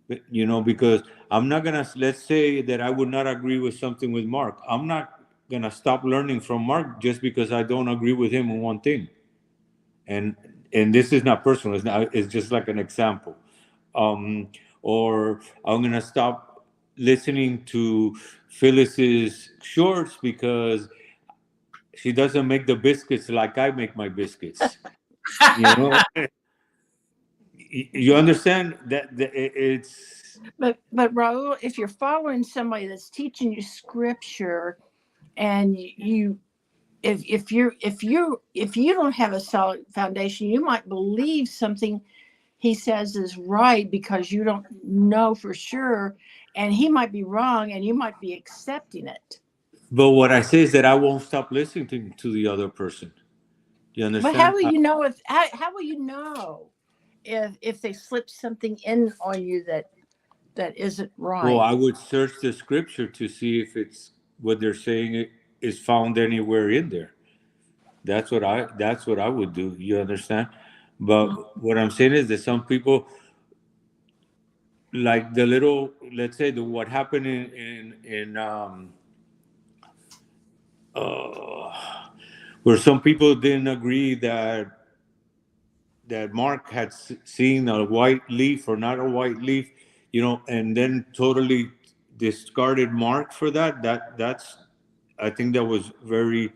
because I'm not gonna, let's say that I would not agree with something with Mark. I'm not gonna stop learning from Mark just because I don't agree with him on one thing. And this is not personal. It's just like an example. Or I'm gonna stop listening to Phyllis's shorts because she doesn't make the biscuits like I make my biscuits. You understand that it's. But Raul, if you're following somebody that's teaching you scripture, and if you don't have a solid foundation, you might believe something he says is right because you don't know for sure, and he might be wrong, and you might be accepting it. But what I say is that I won't stop listening to the other person. You understand? But how will you know how will you know if they slip something in on you that isn't right? Well, I would search the scripture to see if it's what they're saying is found anywhere in there. That's what I would do. You understand? But what I'm saying is that some people, like the little, let's say what happened in where some people didn't agree that Mark had seen a white leaf or not a white leaf, and then totally discarded Mark for that. That's I think that was very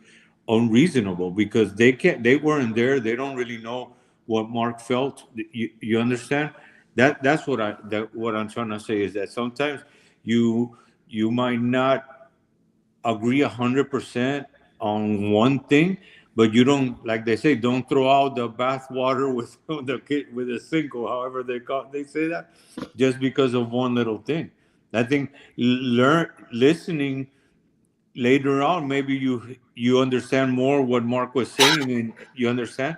unreasonable because they weren't there. They don't really know what Mark felt. You understand? That's what I'm trying to say is that sometimes you might not agree 100% on one thing, but you don't, like they say, don't throw out the bath water with the kid with a sink, or however they say that, just because of one little thing. I think later on, maybe you understand more what Mark was saying, and you understand.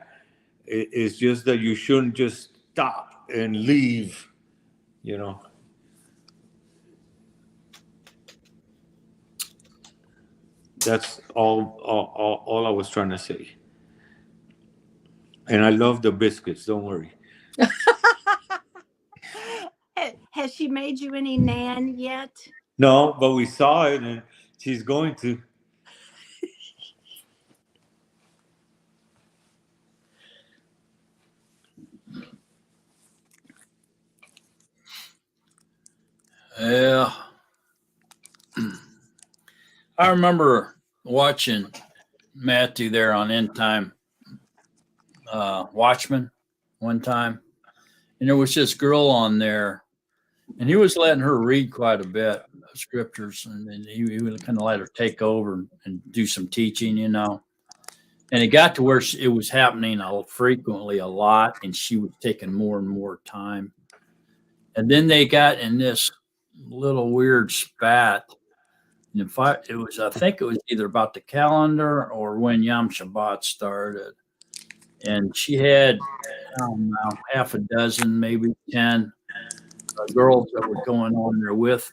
It's just that you shouldn't just stop and leave. You know. That's all I was trying to say. And I love the biscuits. Don't worry. Has she made you any nan yet? No, but we saw it, and she's going to. Yeah. I remember watching Matthew there on End Time Watchman one time, and there was this girl on there, and he was letting her read quite a bit of scriptures, and then he would kind of let her take over and do some teaching, you know. And it got to where it was happening frequently a lot, and she was taking more and more time. And then they got in this little weird spat. And I think it was either about the calendar or when Yom Shabbat started. And she had, I don't know, half a dozen, maybe 10 girls that were going on there with,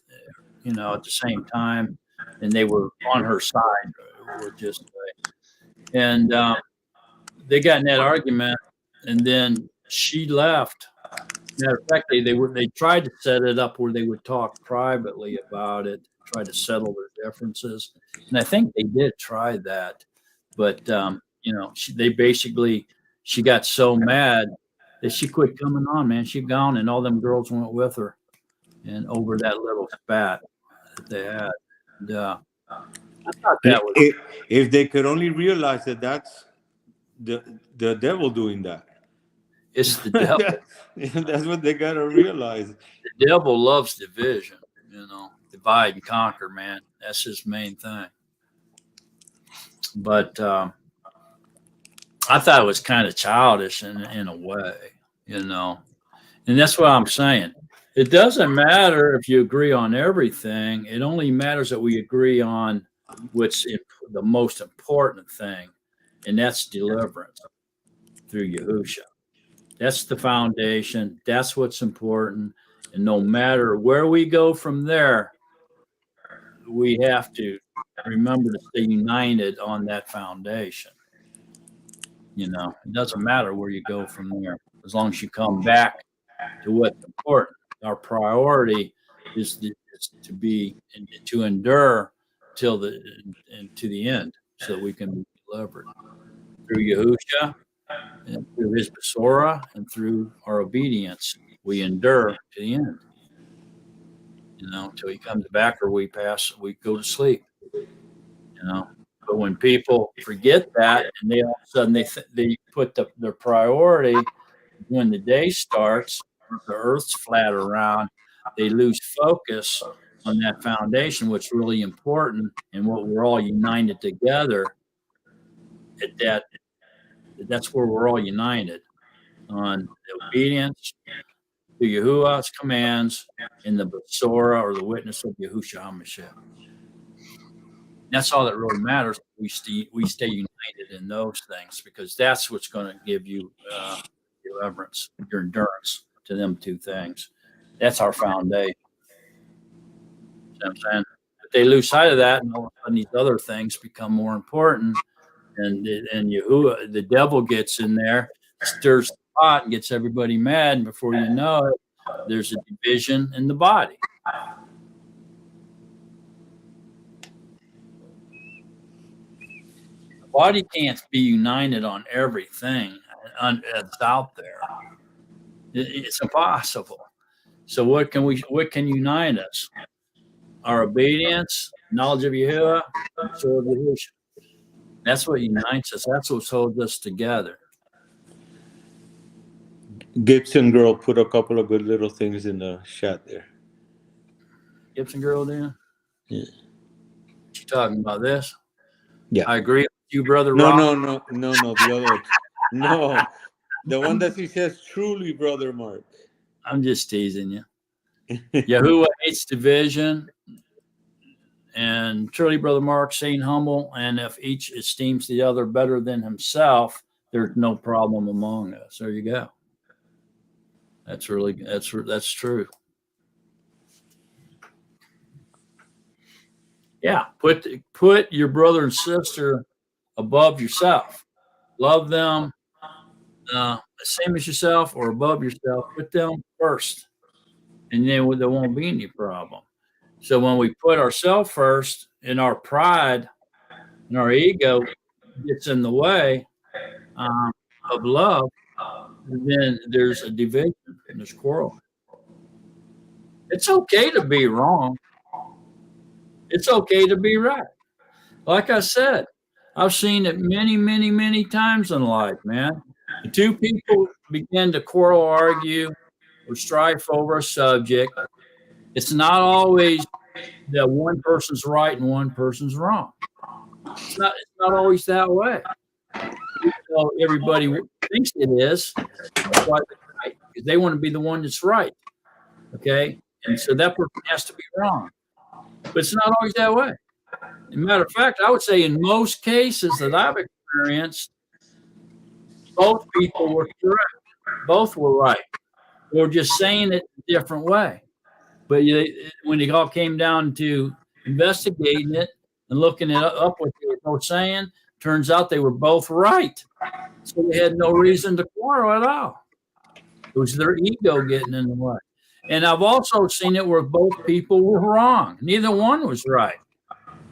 you know, at the same time. And they were on her side, would just say. And they got in that argument, and then she left. Matter of fact, they tried to set it up where they would talk privately about it, try to settle their differences, and I think they did try that. But you know, she got so mad that she quit coming on. Man, she gone, and all them girls went with her, and over that little spat that they had. And, I thought that was If they could only realize that that's the devil doing that. it's the devil. That's what they gotta realize. The devil loves division, you know, divide and conquer, man. That's his main thing. But I thought it was kind of childish in a way, you know. And that's what I'm saying. It doesn't matter if you agree on everything. It only matters that we agree on what's the most important thing, and that's deliverance through Yahusha. That's the foundation. That's what's important. And no matter where we go from there, we have to remember to stay united on that foundation. You know, it doesn't matter where you go from there, as long as you come back to what's important. Our priority is to endure to the end, so that we can be delivered through Yahusha and through his Besorah and through our obedience. We endure to the end, you know, until he comes back or we go to sleep, you know. But when people forget that, and they all of a sudden they put their priority when the day starts, the earth's flat around, they lose focus on that foundation, what's really important, and what we're all united together at that's where we're all united on the obedience to Yahuwah's commands and the Besorah, or the witness of Yahushua HaMashiach. That's all that really matters. We stay united in those things, because that's what's going to give you your reverence, your endurance to them two things. That's our foundation. You know what I'm saying? But they lose sight of that, and all of a sudden these other things become more important. And Yahuwah, the devil gets in there, stirs the pot, and gets everybody mad. And before you know it, there's a division in the body. The body can't be united on everything that's out there. It's impossible. So what can unite us? Our obedience, knowledge of Yahuwah, so of Yahushua. That's what unites us. That's what holds us together. Gibson girl put a couple of good little things in the chat there. Gibson girl, Dan? Yeah. You talking about this? Yeah. I agree with you, brother. No, Rob. no, the other one. No, the one that he says, truly, brother Mark. I'm just teasing you. Yahuwah hates division, And truly, Brother Mark, staying humble, and if each esteems the other better than himself, there's no problem among us. There you go. That's true. Yeah, put your brother and sister above yourself. Love them the same as yourself or above yourself. Put them first, and then there won't be any problem. So when we put ourselves first, and our pride and our ego gets in the way of love, then there's a division and there's quarrel. It's okay to be wrong. It's okay to be right. Like I said, I've seen it many, many, many times in life, man. The two people begin to quarrel, argue, or strife over a subject. It's not always that one person's right and one person's wrong. It's not always that way. Even though everybody thinks it is, that's why they're right, because they want to be the one that's right. Okay? And so that person has to be wrong. But it's not always that way. As a matter of fact, I would say in most cases that I've experienced, both people were correct. Both were right. They were just saying it a different way. But when it all came down to investigating it and looking it up what they were both saying, turns out they were both right. So they had no reason to quarrel at all. It was their ego getting in the way. And I've also seen it where both people were wrong. Neither one was right.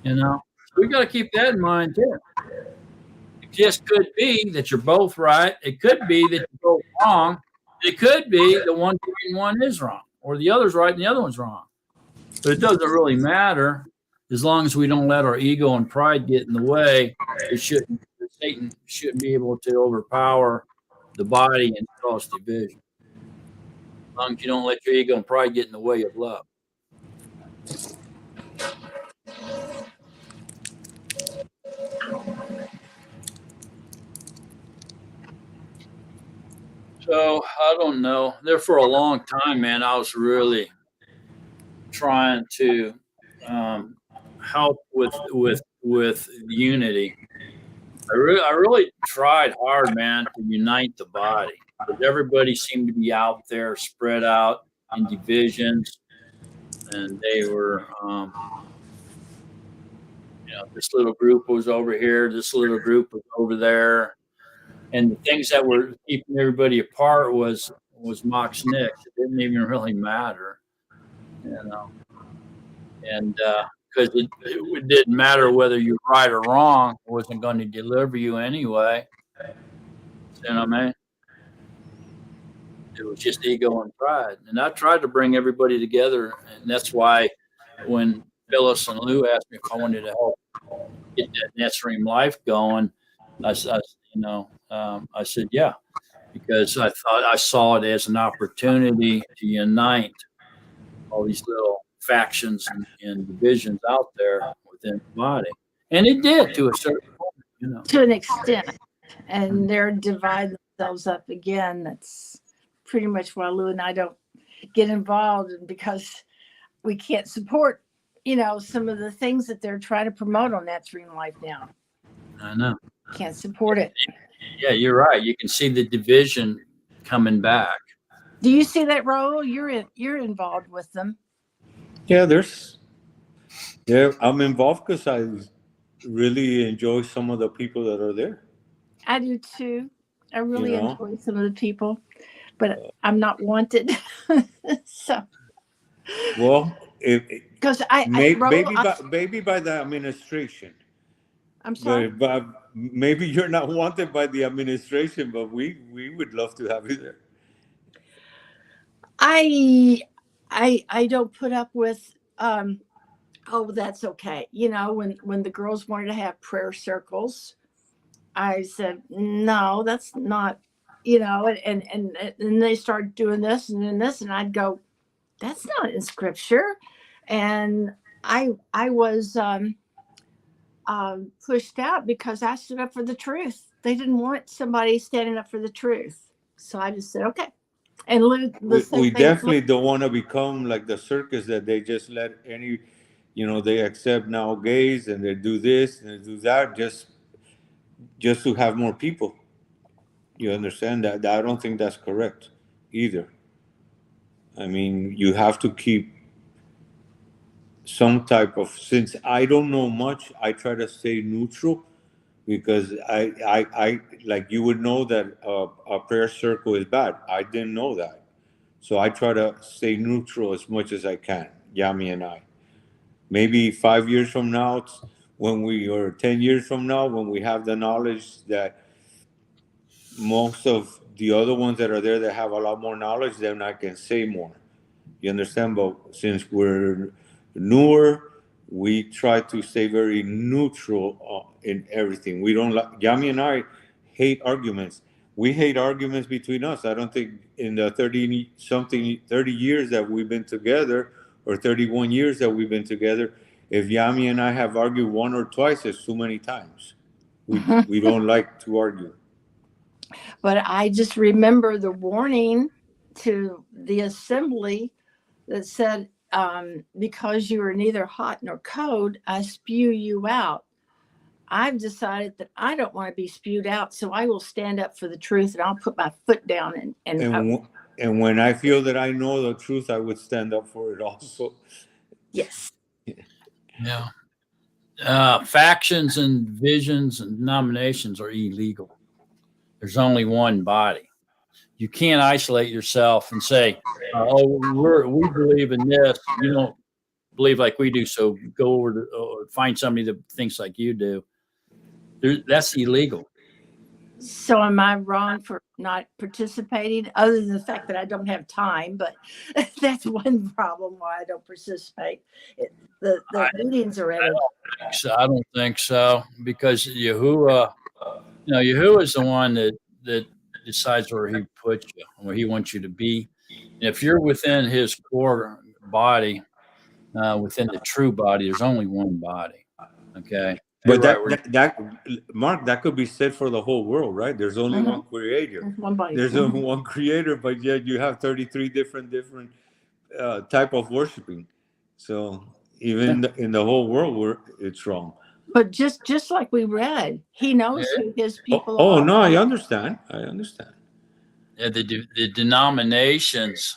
So we got to keep that in mind too. It just could be that you're both right. It could be that you're both wrong. It could be the one is wrong, or the other's right and the other one's wrong. But it doesn't really matter as long as we don't let our ego and pride get in the way. Satan shouldn't be able to overpower the body and cause division. As long as you don't let your ego and pride get in the way of love. So I don't know. There for a long time, man, I was really trying to help with unity. I really tried hard, man, to unite the body. Because everybody seemed to be out there, spread out in divisions, and they were, this little group was over here, this little group was over there. And the things that were keeping everybody apart was Mox Nix. It didn't even really matter, And because it didn't matter whether you're right or wrong, it wasn't going to deliver you anyway. You know what I mean? It was just ego and pride. And I tried to bring everybody together, and that's why when Phyllis and Lou asked me if I wanted to help get that Netstream Life going, I said, yeah, because I thought I saw it as an opportunity to unite all these little factions and divisions out there within the body. And it did to a certain point, To an extent. And they're dividing themselves up again. That's pretty much why Lou and I don't get involved, because we can't support, some of the things that they're trying to promote on Netstream Life now. I know. Can't support it. Yeah, you're right. You can see the division coming back. Do you see that, Raul? You're involved with them. Yeah, I'm involved because I really enjoy some of the people that are there. I do too. I really enjoy some of the people, but I'm not wanted. So. Well, because maybe by the administration. I'm sorry. But maybe you're not wanted by the administration, but we would love to have you there. I don't put up with that's okay. When the girls wanted to have prayer circles, I said no, that's not, and they started doing this and then this, and I'd go, that's not in scripture. And I was pushed out because I stood up for the truth. They didn't want somebody standing up for the truth. So I just said, okay. And we definitely don't want to become like the circus that they just let any they accept now gays and they do this and they do that just to have more people. You understand that? I don't think that's correct either. I mean, you have to keep some type of, since I don't know much, I try to stay neutral because I like you would know that a prayer circle is bad. I didn't know that. So I try to stay neutral as much as I can, Yami and I. Maybe 5 years from now, or 10 years from now, when we have the knowledge that most of the other ones that are there that have a lot more knowledge, then I can say more. You understand? But since we're newer, we try to stay very neutral in everything. We don't like, Yami and I hate arguments. We hate arguments between us. I don't think in the 30 years that we've been together, or 31 years that we've been together, if Yami and I have argued one or twice, it's too many times. We don't like to argue. But I just remember the warning to the assembly that said, because you are neither hot nor cold, I spew you out. I've decided that I don't want to be spewed out, so I will stand up for the truth, and I'll put my foot down. And when I feel that I know the truth, I would stand up for it also. Yes. Yeah. Factions and visions and denominations are illegal. There's only one body. You can't isolate yourself and say, we believe in this. You don't believe like we do, so go over to find somebody that thinks like you do. That's illegal. So am I wrong for not participating, other than the fact that I don't have time? But that's one problem why I don't participate. The meetings are at I don't think so, because Yahuwah is the one that decides where he puts you, where he wants you to be. And if you're within his core body, within the true body, there's only one body. Okay. But that Mark, that could be said for the whole world, right? There's only one creator. one body. There's only one creator, but yet you have 33 different type of worshiping. So even in the whole world, it's wrong. But just like we read, he knows who his people are. Oh no, I understand. Yeah, the denominations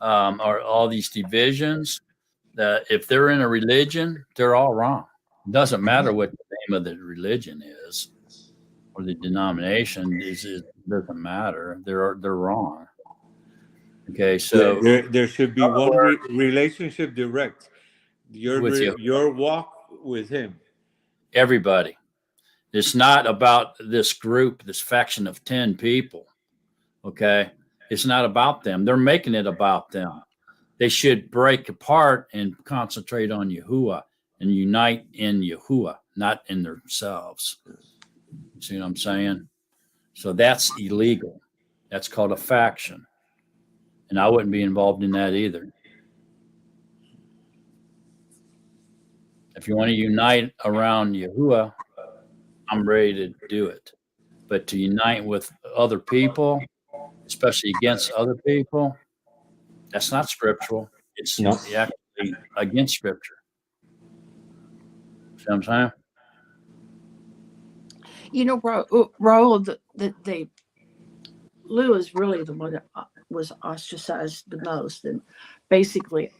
are all these divisions. That if they're in a religion, they're all wrong. It doesn't matter what the name of the religion is or the denomination is. It doesn't matter. They're wrong. Okay, so there should be one relationship direct. Your walk with him. Everybody. It's not about this group, this faction of 10 people. Okay, it's not about them. They're making it about them. They should break apart and concentrate on Yahuwah and unite in Yahuwah, not in themselves. See what I'm saying? So that's illegal. That's called a faction. And I wouldn't be involved in that either. If you want to unite around Yahuwah, I'm ready to do it. But to unite with other people, especially against other people, that's not scriptural. It's actually against scripture. See what I'm saying? You know, Raul, Lou is really the one that was ostracized the most. And basically,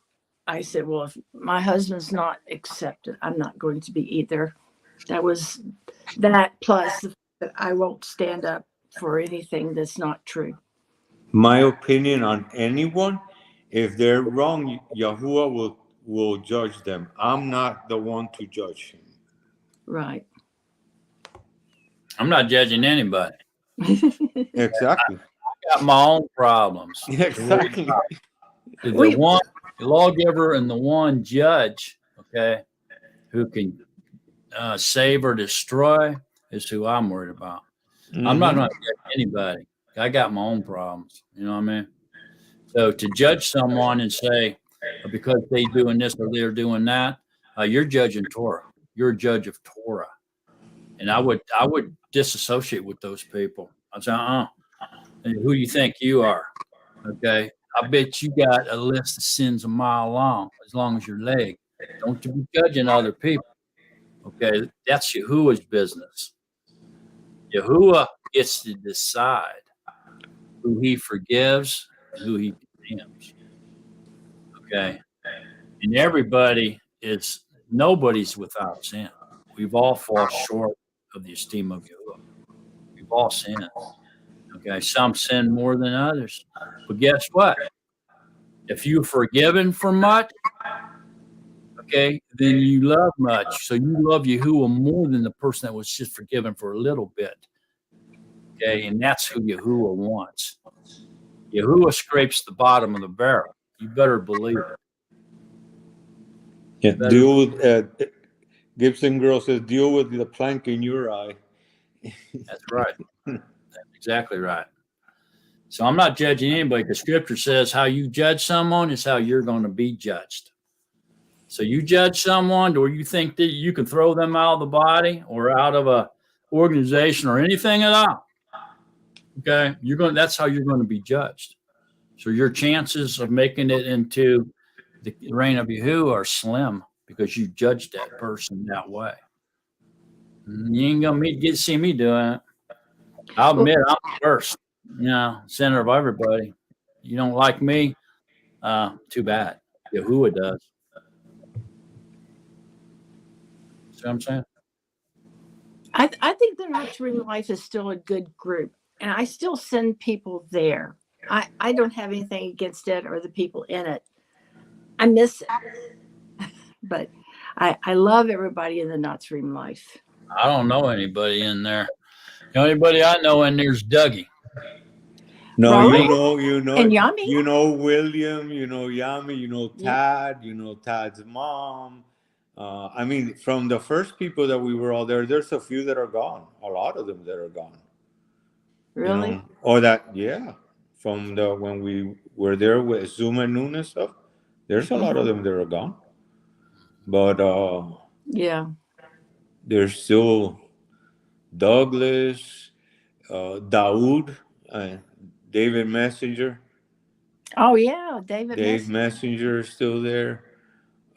I said, well, if my husband's not accepted, I'm not going to be either. That was that, plus that I won't stand up for anything that's not true. My opinion on anyone, if they're wrong, Yahuwah will judge them. I'm not the one to judge him. Right. I'm not judging anybody. Exactly. I got my own problems. Exactly. The one lawgiver and the one judge, okay, who can save or destroy is who I'm worried about. I'm not going to judge anybody. I got my own problems. You know what I mean? So to judge someone and say, because they doing this or they're doing that, you're judging Torah. You're a judge of Torah. And I would disassociate with those people. I'd say, and who do you think you are? Okay. I bet you got a list of sins a mile long, as long as your leg. Don't be judging other people. Okay, that's Yahuwah's business. Yahuwah gets to decide who he forgives and who he condemns. Okay, and nobody's without sin. We've all fallen short of the esteem of Yahuwah. We've all sinned. Okay, some sin more than others. But guess what? If you're forgiven for much, okay, then you love much. So you love Yahuwah more than the person that was just forgiven for a little bit. Okay, and that's who Yahuwah wants. Yahuwah scrapes the bottom of the barrel. You better believe it. Yeah, Better, deal with Gibson girl says, deal with the plank in your eye. that's right. That's exactly right. So I'm not judging anybody. The scripture says how you judge someone is how you're going to be judged. So you judge someone, or you think that you can throw them out of the body or out of a organization or anything at all. Okay, that's how you're going to be judged. So your chances of making it into the reign of Yahuwah are slim because you judged that person that way. You ain't gonna see me doing it. I'll admit I'm the worst, center of everybody. You don't like me? Too bad. Yahuwah does. See what I'm saying? I think the Not Dream Life is still a good group, and I still send people there. I don't have anything against it or the people in it. I miss it, but I love everybody in the Not Dream Life. I don't know anybody in there. The only anybody I know in there is Dougie. No, Rolly you and Yummy. know William, you know Yami, you know Yeah. Tad, you know Tad's mom. I mean, from the first people that we were all there, there's a few that are gone. A lot of them that are gone. Really? You know, or that, yeah, from the when we were there with Zoom and Noon and stuff. There's a lot of them that are gone, but Yeah. there's still Douglas, Daoud, David Messenger. Oh yeah, David Dave Messi. Messenger is still there.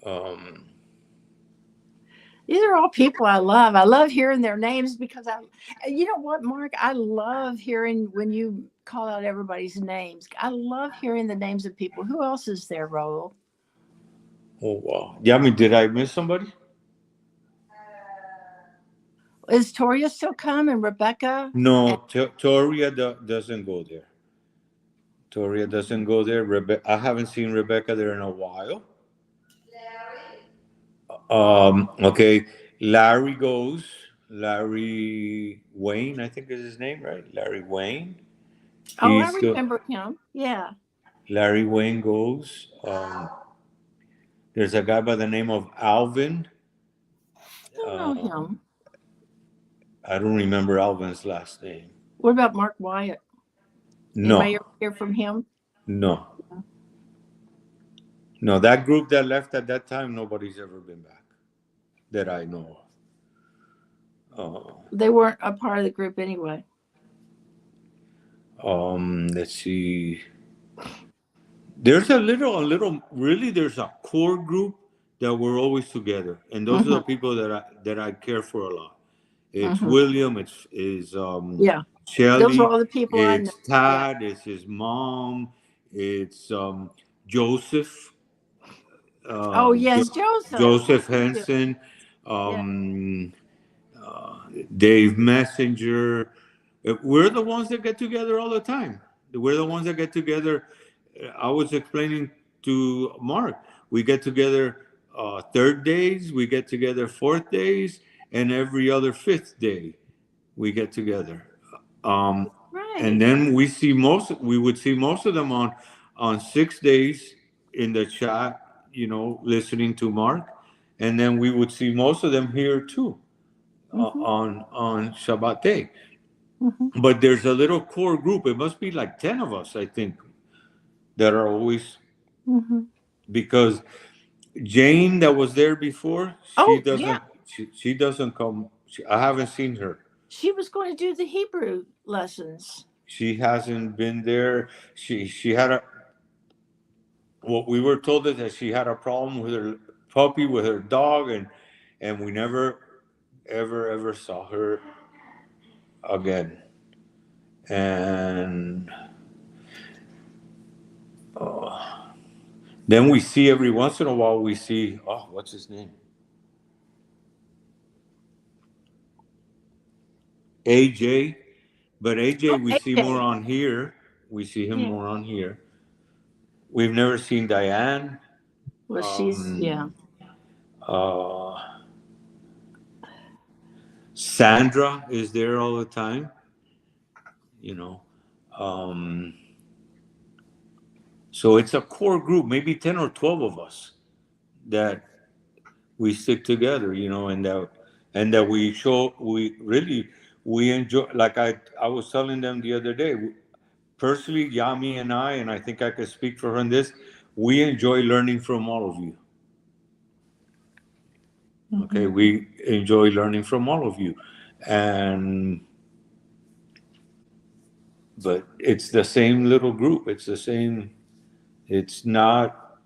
Um, These are all people I love. I love hearing their names because you know what, Mark? I love hearing when you call out everybody's names. I love hearing the names of people. Who else is there, Raul? oh wow, yeah. I mean, did I miss somebody? Is Toria still come and Rebecca? No, Toria doesn't go there. Toria doesn't go there. I haven't seen Rebecca there in a while. Okay, Larry goes. Larry Wayne, I think is his name, right? Larry Wayne. Oh, I He's still. remember him. Yeah. Larry Wayne goes. There's a guy by the name of Alvin. I don't know him. I don't remember Alvin's last name. What about Mark Wyatt? Anybody No, ever hear from him? no, no. That group that left at that time, nobody's ever been back that I know of. They weren't a part of the group anyway. Let's see. There's a little. Really, there's a core group that we're always together, and those are the people that I care for a lot. It's William. Yeah. Shelly. Those are all the people I know. It's Tad. It's his mom. It's Joseph. Oh yes, Joseph. Joseph Henson. Dave Messenger. We're the ones that get together all the time. We're the ones that get together. I was explaining to Mark, we get together third days, we get together fourth days, and every other fifth day we get together. Right. And then we would see most of them on 6 days in the chat, listening to Mark, and then we would see most of them here too on Shabbat day. But there's a little core group. It must be like 10 of us, I think, that are always because Jane that was there before, she doesn't come. I haven't seen her. She was going to do the Hebrew lessons. She hasn't been there. She had what we were told is that she had a problem with her puppy with her dog, and we never ever saw her again. And then we see every once in a while, we see, oh, what's his name? AJ. But AJ, we see more AJ. on here. We see him Yeah. more on here. We've never seen Diane. Well, she's yeah. Uh, Sandra is there all the time. You know. So it's a core group, maybe 10 or 12 of us that we stick together, you know, and that we enjoy. Like I was telling them the other day, personally, Yami and I think I could speak for her on this, we enjoy learning from all of you. Okay, we enjoy learning from all of you. But it's the same little group. It's not,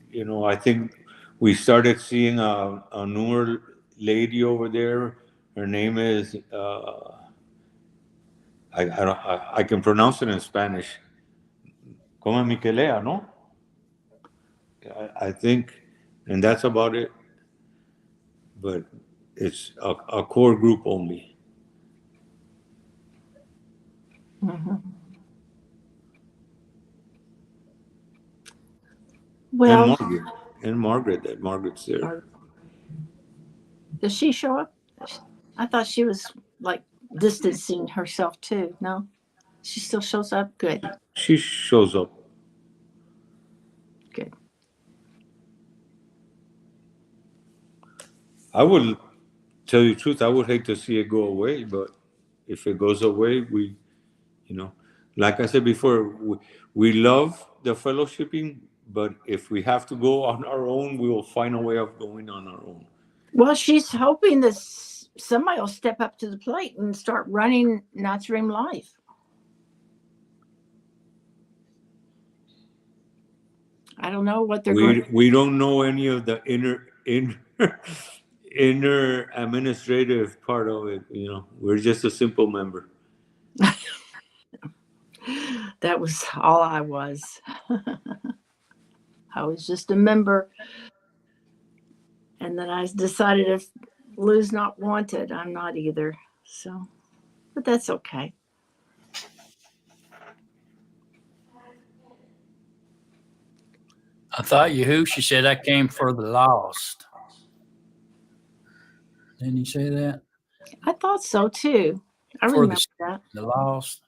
you know, I think we started seeing a newer lady over there. Her name is, I can pronounce it in Spanish. Como Miquelea, no? I think, and that's about it. But it's a core group only. Well, And Margaret's there. does she show up? I thought she was like distancing herself too. No, she still shows up. Good. She shows up. Good. I would tell you the truth, I would hate to see it go away, but if it goes away, you know, like I said before, we love the fellowshipping, but if we have to go on our own, we will find a way of going on our own. Well, she's hoping that somebody will step up to the plate and start running Nazarene Life. I don't know what they're going to. We don't know any of the inner administrative part of it. You know, we're just a simple member. That was all I was. I was just a member. And then I decided if Lou's not wanted, I'm not either. So, but that's okay. I thought Yahushua said I came for the lost. Didn't he say that? I thought so too. I For remember that. The lost.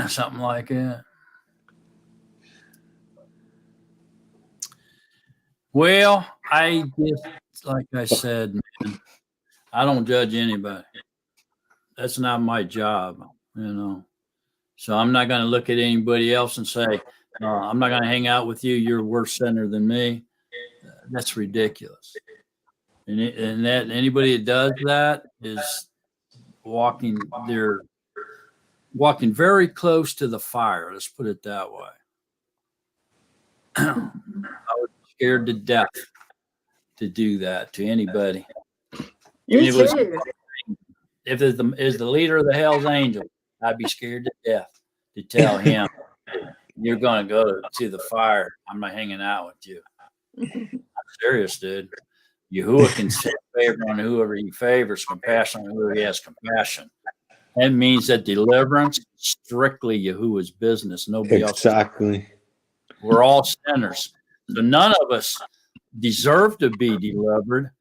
Something like that. Well, I just, like I said, man, I don't judge anybody. That's not my job, you know. So I'm not going to look at anybody else and say, I'm not going to hang out with you. You're a worse sinner than me. That's ridiculous. And that anybody that does that is walking very close to the fire. Let's put it that way. I would be scared to death to do that to anybody. Me too. If it is the leader of the Hell's Angels, I'd be scared to death to tell him, you're going to go to the fire. I'm not hanging out with you. I'm serious, dude. Yahuwah can set favor on whoever he favors, compassion on whoever he has compassion. That means that deliverance is strictly Yahuwah's business. Nobody else. Exactly. We're all sinners. So none of us deserve to be delivered.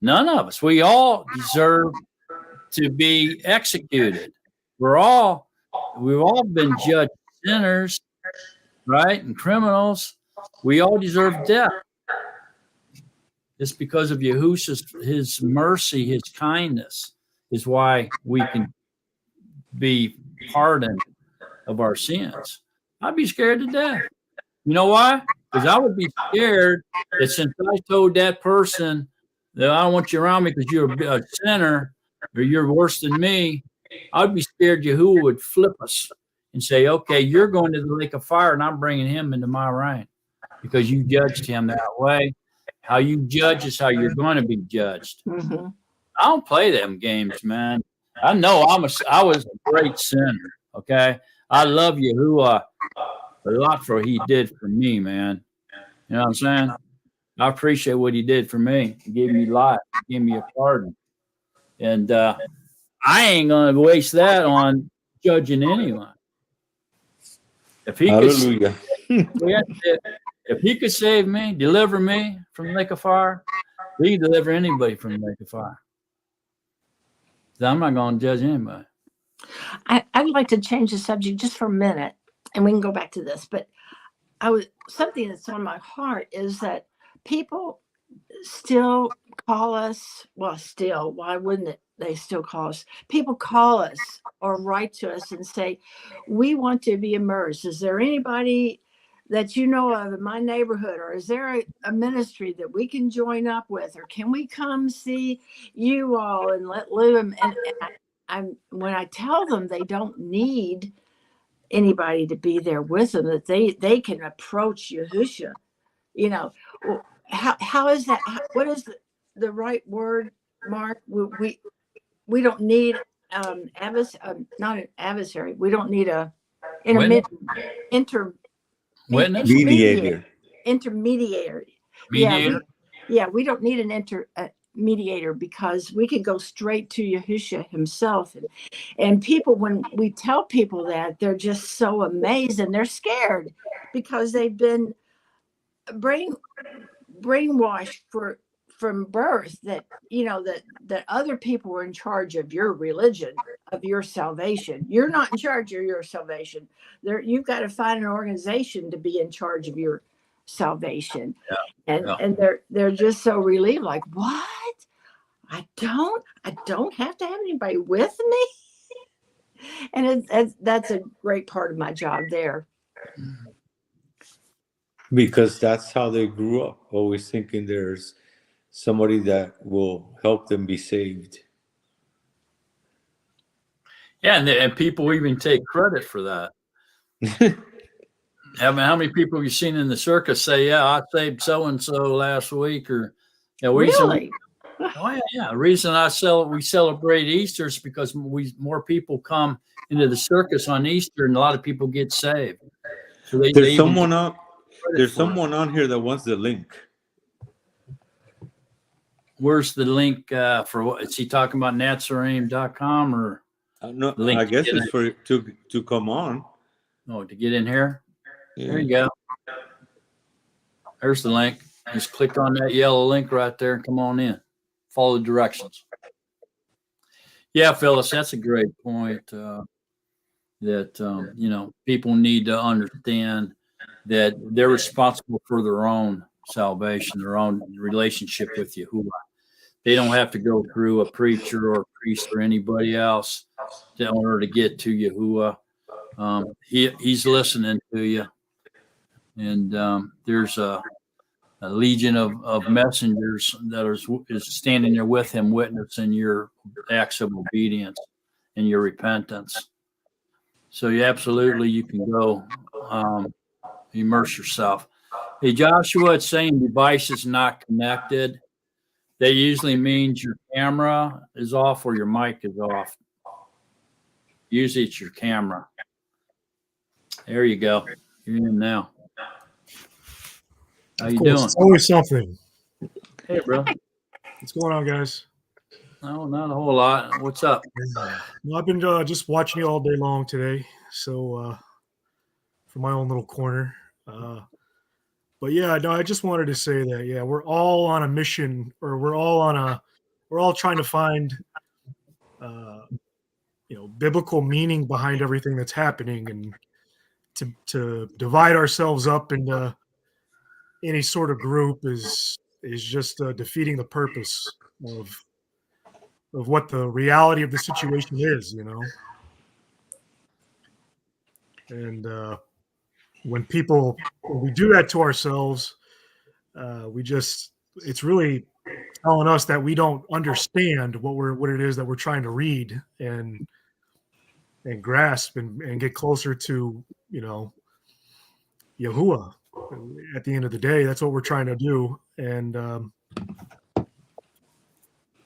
None of us. We all deserve to be executed. We've all been judged sinners, right? And criminals. We all deserve death. It's because of Yahushua's, his mercy, his kindness is why we can be pardoned of our sins. I'd be scared to death. You know why? Because I would be scared that since I told that person that I don't want you around me because you're a sinner or you're worse than me, I'd be scared Yahuwah would flip us and say, okay, you're going to the lake of fire and I'm bringing him into my reign because you judged him that way. How you judge is how you're going to be judged. Mhm. I don't play them games, man. I know I was a great sinner. Okay, I love Yahuwah a lot for what he did for me, man. You know what I'm saying? I appreciate what he did for me. He gave me life. He gave me a pardon, and I ain't gonna waste that on judging anyone. If he could, Hallelujah. if he could save me, deliver me from the lake of fire, he can deliver anybody from the lake of fire. So I'm not gonna judge anybody. I'd like to change the subject just for a minute, and we can go back to this. But something that's on my heart is that people still call us. Well, still, why wouldn't they still call us? People call us or write to us and say, "We want to be immersed. Is there anybody that you know of in my neighborhood, or is there a ministry that we can join up with, or can we come see you all and let Lou?" And when I tell them they don't need anybody to be there with them, that they can approach Yahusha, you know, how is that? What is the right word, Mark? We don't need not an adversary. We don't need a Witness? Witness? Mediator. Intermediary. Mediator? We don't need an mediator, because we can go straight to Yahusha himself. And people, when we tell people that, they're just so amazed and they're scared because they've been brainwashed from birth that, that other people are in charge of your religion, of your salvation. You're not in charge of your salvation. You've got to find an organization to be in charge of your salvation. And they're just so relieved, like, what? I don't have to have anybody with me. And that's a great part of my job there. Because that's how they grew up, always thinking there's somebody that will help them be saved. Yeah, and people even take credit for that. I mean, how many people have you seen in the circus say, "Yeah, I saved so and so last week," or Really? The reason we celebrate Easter is because more people come into the circus on Easter, and a lot of people get saved. So There's someone on here that wants the link. Where's the link for what? Is he talking about Nazarene.com or? No, I guess it's for to come on. Oh, to get in here? Yeah. There you go. There's the link. Just click on that yellow link right there and come on in. Follow the directions. Yeah, Phyllis, that's a great point. That people need to understand that they're responsible for their own salvation, their own relationship with Yahuwah. They don't have to go through a preacher or a priest or anybody else in order to get to Yahuwah. He's listening to you, and there's a legion of messengers that is standing there with him, witnessing your acts of obedience and your repentance. So you can go immerse yourself. Hey, Joshua, it's saying device is not connected. That usually means your camera is off or your mic is off. Usually it's your camera. There you go. You're in now. How you doing? It's always something. Hey, bro. What's going on, guys? No, not a whole lot. What's up? Well, I've been just watching you all day long today. So from my own little corner. But yeah, no, I just wanted to say that, yeah, we're all on a mission, or we're all trying to find, biblical meaning behind everything that's happening, and to divide ourselves up into any sort of group is just defeating the purpose of what the reality of the situation is, And when we do that to ourselves, it's really telling us that we don't understand what it is that we're trying to read and grasp and get closer to, Yahuwah. At the end of the day, that's what we're trying to do, and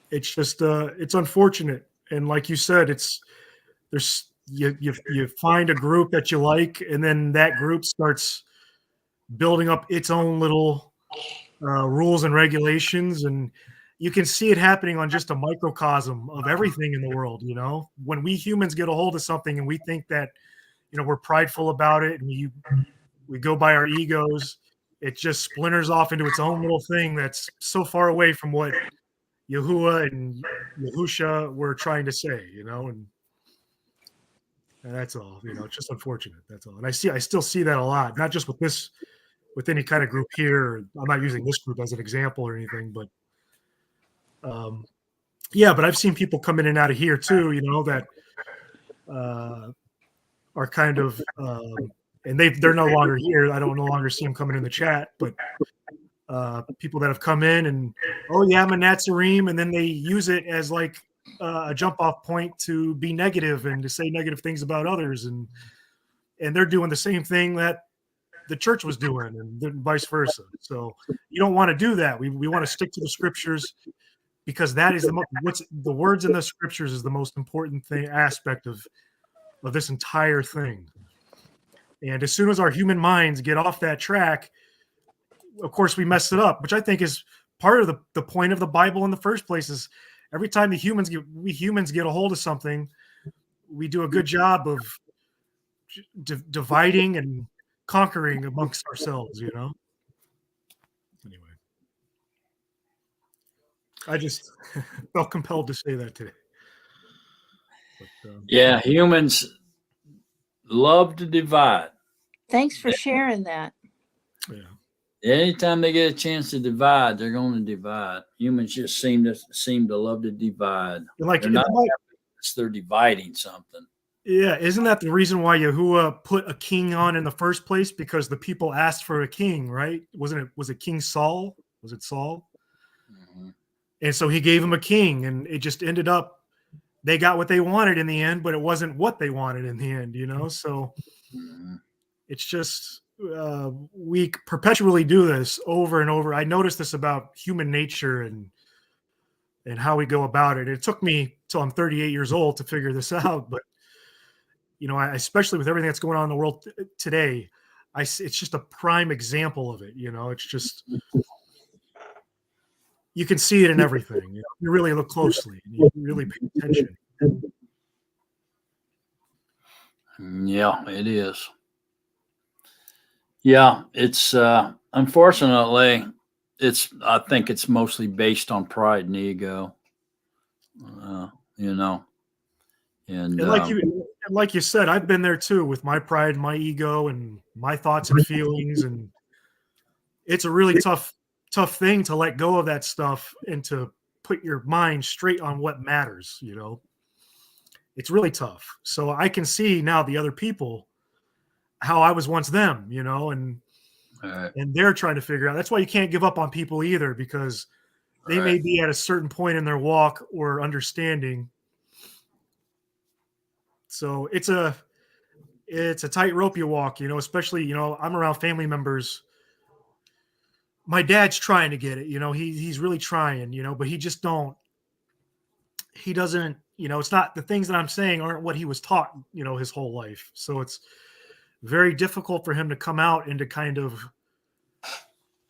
it's just it's unfortunate. And like you said, you find a group that you like, and then that group starts building up its own little rules and regulations, and you can see it happening on just a microcosm of everything in the world. When we humans get a hold of something and we think that we're prideful about it, and we go by our egos, it just splinters off into its own little thing that's so far away from what Yahuwah and Yahusha were trying to say, and that's all. It's just unfortunate. That's all. And I still see that a lot, not just with any kind of group here. I'm not using this group as an example or anything, but yeah, but I've seen people come in and out of here too, that are kind of, and they're no longer here. I don't no longer see them coming in the chat, but people that have come in and, oh yeah, I'm a Nazarene, and then they use it as like a jump off point to be negative and to say negative things about others, and they're doing the same thing that the church was doing, and then vice versa. So you don't want to do that. We want to stick to the scriptures, because that is the words in the scriptures is the most important aspect of this entire thing. And as soon as our human minds get off that track, of course we mess it up, which I think is part of the point of the Bible in the first place. Is every time we humans get a hold of something, we do a good job of dividing and conquering amongst ourselves, Anyway, I just felt compelled to say that today. But, Yeah, humans love to divide. Thanks for sharing that. yeah. Anytime they get a chance to divide, they're going to divide. Humans just seem to love to divide. Like, they're not they're dividing something. Yeah, isn't that the reason why Yahuwah put a king on in the first place? Because the people asked for a king, right? Was it King Saul? Was it Saul? Mm-hmm. And so he gave him a king, and it just ended up they got what they wanted in the end, but it wasn't what they wanted in the end, So mm-hmm. It's just we perpetually do this over and over. I noticed this about human nature and how we go about it. It took me till I'm 38 years old to figure this out, but especially with everything that's going on in the world today, it's just a prime example of it. It's just, you can see it in everything. You really look closely, and you really pay attention. Yeah, it is. Yeah, it's unfortunately, I think it's mostly based on pride and ego. And like you said, I've been there too with my pride, my ego, and my thoughts and feelings, and it's a really tough thing to let go of that stuff and to put your mind straight on what matters. It's really tough. So I can see now the other people, how I was once them, and they're trying to figure out. That's why you can't give up on people either, because they may be at a certain point in their walk or understanding. So it's a tightrope you walk, especially, I'm around family members. My dad's trying to get it, he's really trying, but he doesn't, it's not, the things that I'm saying aren't what he was taught, his whole life. So it's very difficult for him to come out and to kind of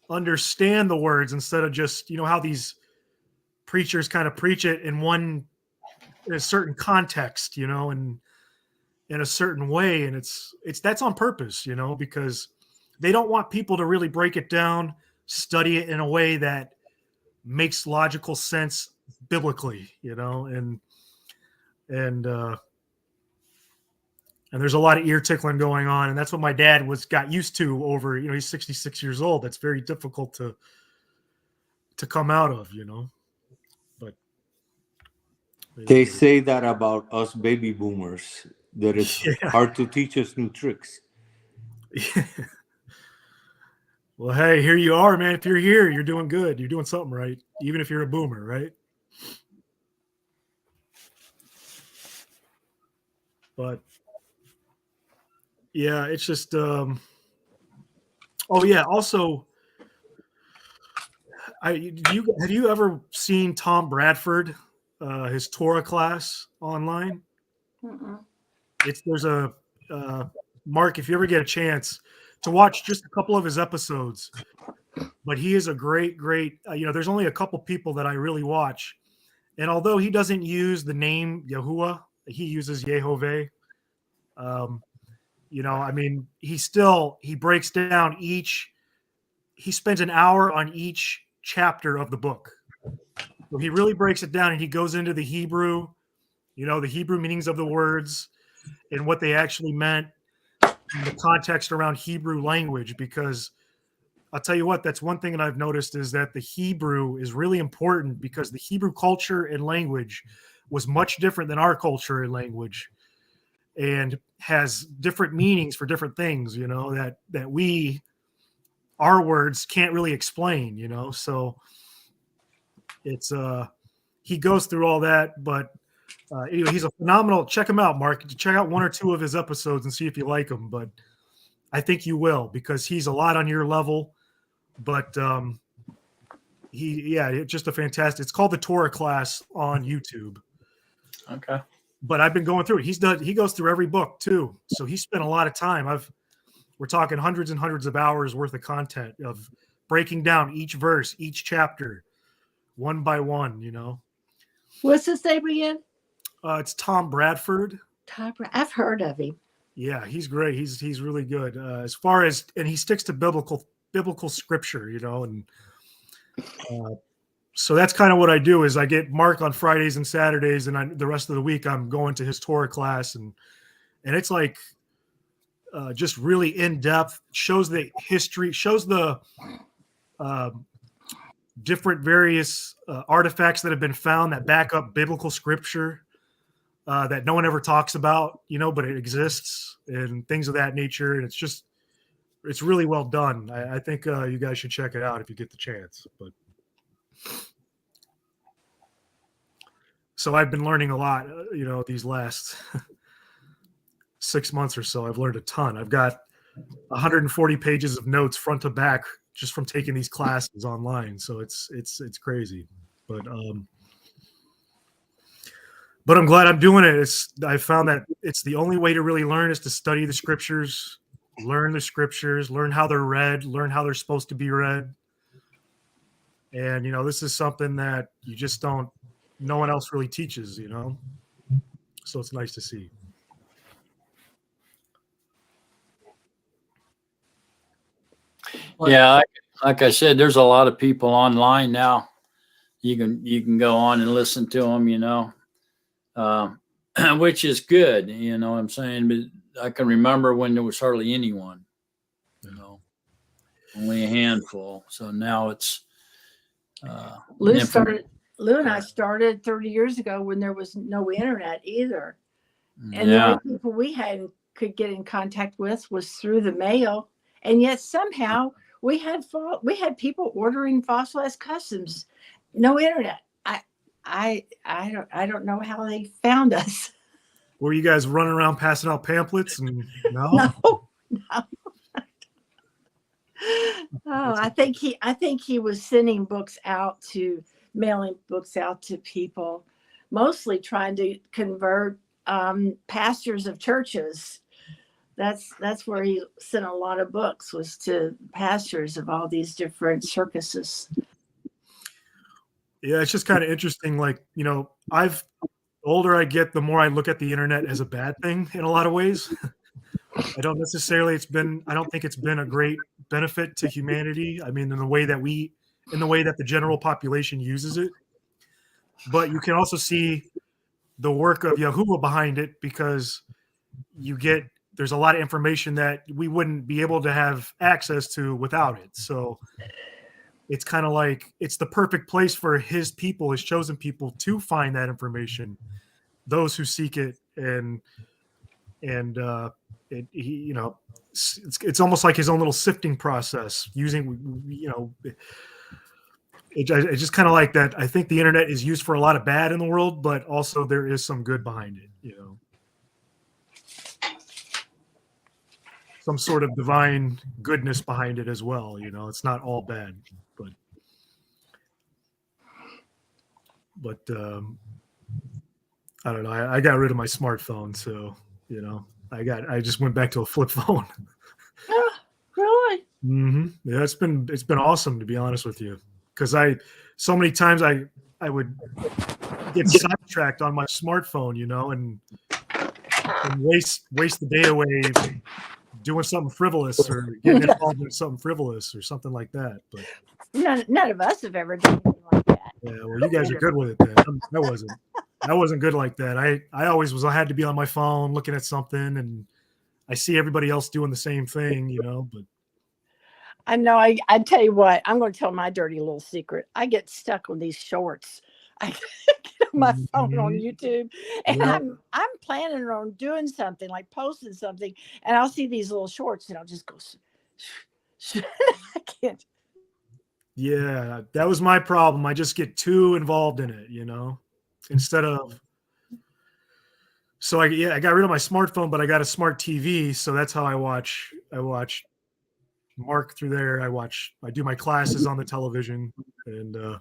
understand the words, instead of just, how these preachers kind of preach it in a certain context, and in a certain way. And it's that's on purpose, because they don't want people to really break it down, study it in a way that makes logical sense biblically, and there's a lot of ear tickling going on, and that's what my dad got used to over, he's 66 years old. That's very difficult to come out of, but they say that about us baby boomers, that it's hard to teach us new tricks. Well, hey, here you are, man. If you're here, you're doing good. You're doing something right, even if you're a boomer, right? But yeah, it's just Oh yeah. Also, have you ever seen Tom Bradford, his Torah class online? Mm-mm. There's a Mark, if you ever get a chance to watch just a couple of his episodes, but he is a great, there's only a couple people that I really watch. And although he doesn't use the name Yahuwah, he uses Yehovah. I mean, he breaks down he spends an hour on each chapter of the book. So he really breaks it down and he goes into the Hebrew, the Hebrew meanings of the words and what they actually meant, and the context around Hebrew language, because I'll tell you what, that's one thing that I've noticed is that the Hebrew is really important because the Hebrew culture and language was much different than our culture and language and has different meanings for different things, that our words can't really explain, so it's he goes through all that, but anyway, he's a phenomenal. Check him out, Mark. Check out one or two of his episodes and see if you like him. But I think you will because he's a lot on your level. But it's just a fantastic. It's called the Torah class on YouTube. Okay. But I've been going through it. He goes through every book too, so he spent a lot of time. We're talking hundreds and hundreds of hours worth of content of breaking down each verse, each chapter, one by one. What's his name again? It's Tom Bradford. I've heard of him. Yeah, he's great. He's really good as far as, and he sticks to biblical scripture, and so that's kind of what I do. Is I get Mark on Fridays and Saturdays, and the rest of the week I'm going to his Torah class, and it's like just really in depth. Shows the history, shows the different various artifacts that have been found that back up biblical scripture. That no one ever talks about, but it exists and things of that nature. And it's really well done. I think you guys should check it out if you get the chance. But so I've been learning a lot, these last 6 months or so. I've learned a ton. I've got 140 pages of notes front to back just from taking these classes online. So it's crazy, but I'm glad I'm doing it. I found that it's the only way to really learn is to study the scriptures, learn the scriptures, learn how they're read, learn how they're supposed to be read. And, this is something that you just no one else really teaches, so it's nice to see. Yeah, like I said, there's a lot of people online now. You can go on and listen to them, which is good. You know what I'm saying? But I can remember when there was hardly anyone, only a handful. So now it's Lou and I started 30 years ago when there was no internet either. And the only people we could get in contact with was through the mail. And yet somehow we had people ordering fossilized customs, no internet. I don't know how they found us. Were you guys running around passing out pamphlets? And no. No. Oh, I think he was sending mailing books out to people, mostly trying to convert pastors of churches. That's where he sent a lot of books, was to pastors of all these different circuses. Yeah, it's just kind of interesting. Like, the older I get, the more I look at the internet as a bad thing in a lot of ways. I don't think it's been a great benefit to humanity. I mean, in the way that the general population uses it. But you can also see the work of Yahuwah behind it, because there's a lot of information that we wouldn't be able to have access to without it. So it's kind of like it's the perfect place for his people, his chosen people, to find that information, those who seek it. It's almost like his own little sifting process using, I just kind of like that. I think the internet is used for a lot of bad in the world, but also there is some good behind it, some sort of divine goodness behind it as well. You know, it's not all bad, but I don't know. I got rid of my smartphone, so you know, I just went back to a flip phone. Oh, really? Yeah, it's been awesome, to be honest with you, because so many times I would get sidetracked on my smartphone, you know, and waste the day away doing something frivolous or getting involved in something frivolous or something like that. But None of us have ever done anything like that. yeah, well, you guys are good with it then. I wasn't good like that. I always was. I had to be on my phone looking at something, and I see everybody else doing the same thing, you know. But I know. I tell you what, I'm going to tell my dirty little secret. I get stuck on these shorts. I get on my phone on YouTube, and Yeah. I'm planning on doing something like posting something, and I'll see these little shorts, and I'll just go. I can't. Yeah, that was my problem. I just get too involved in it, you know, instead of. So I got rid of my smartphone, but I got a smart TV, so that's how I watch Mark through there. I do my classes on the television, and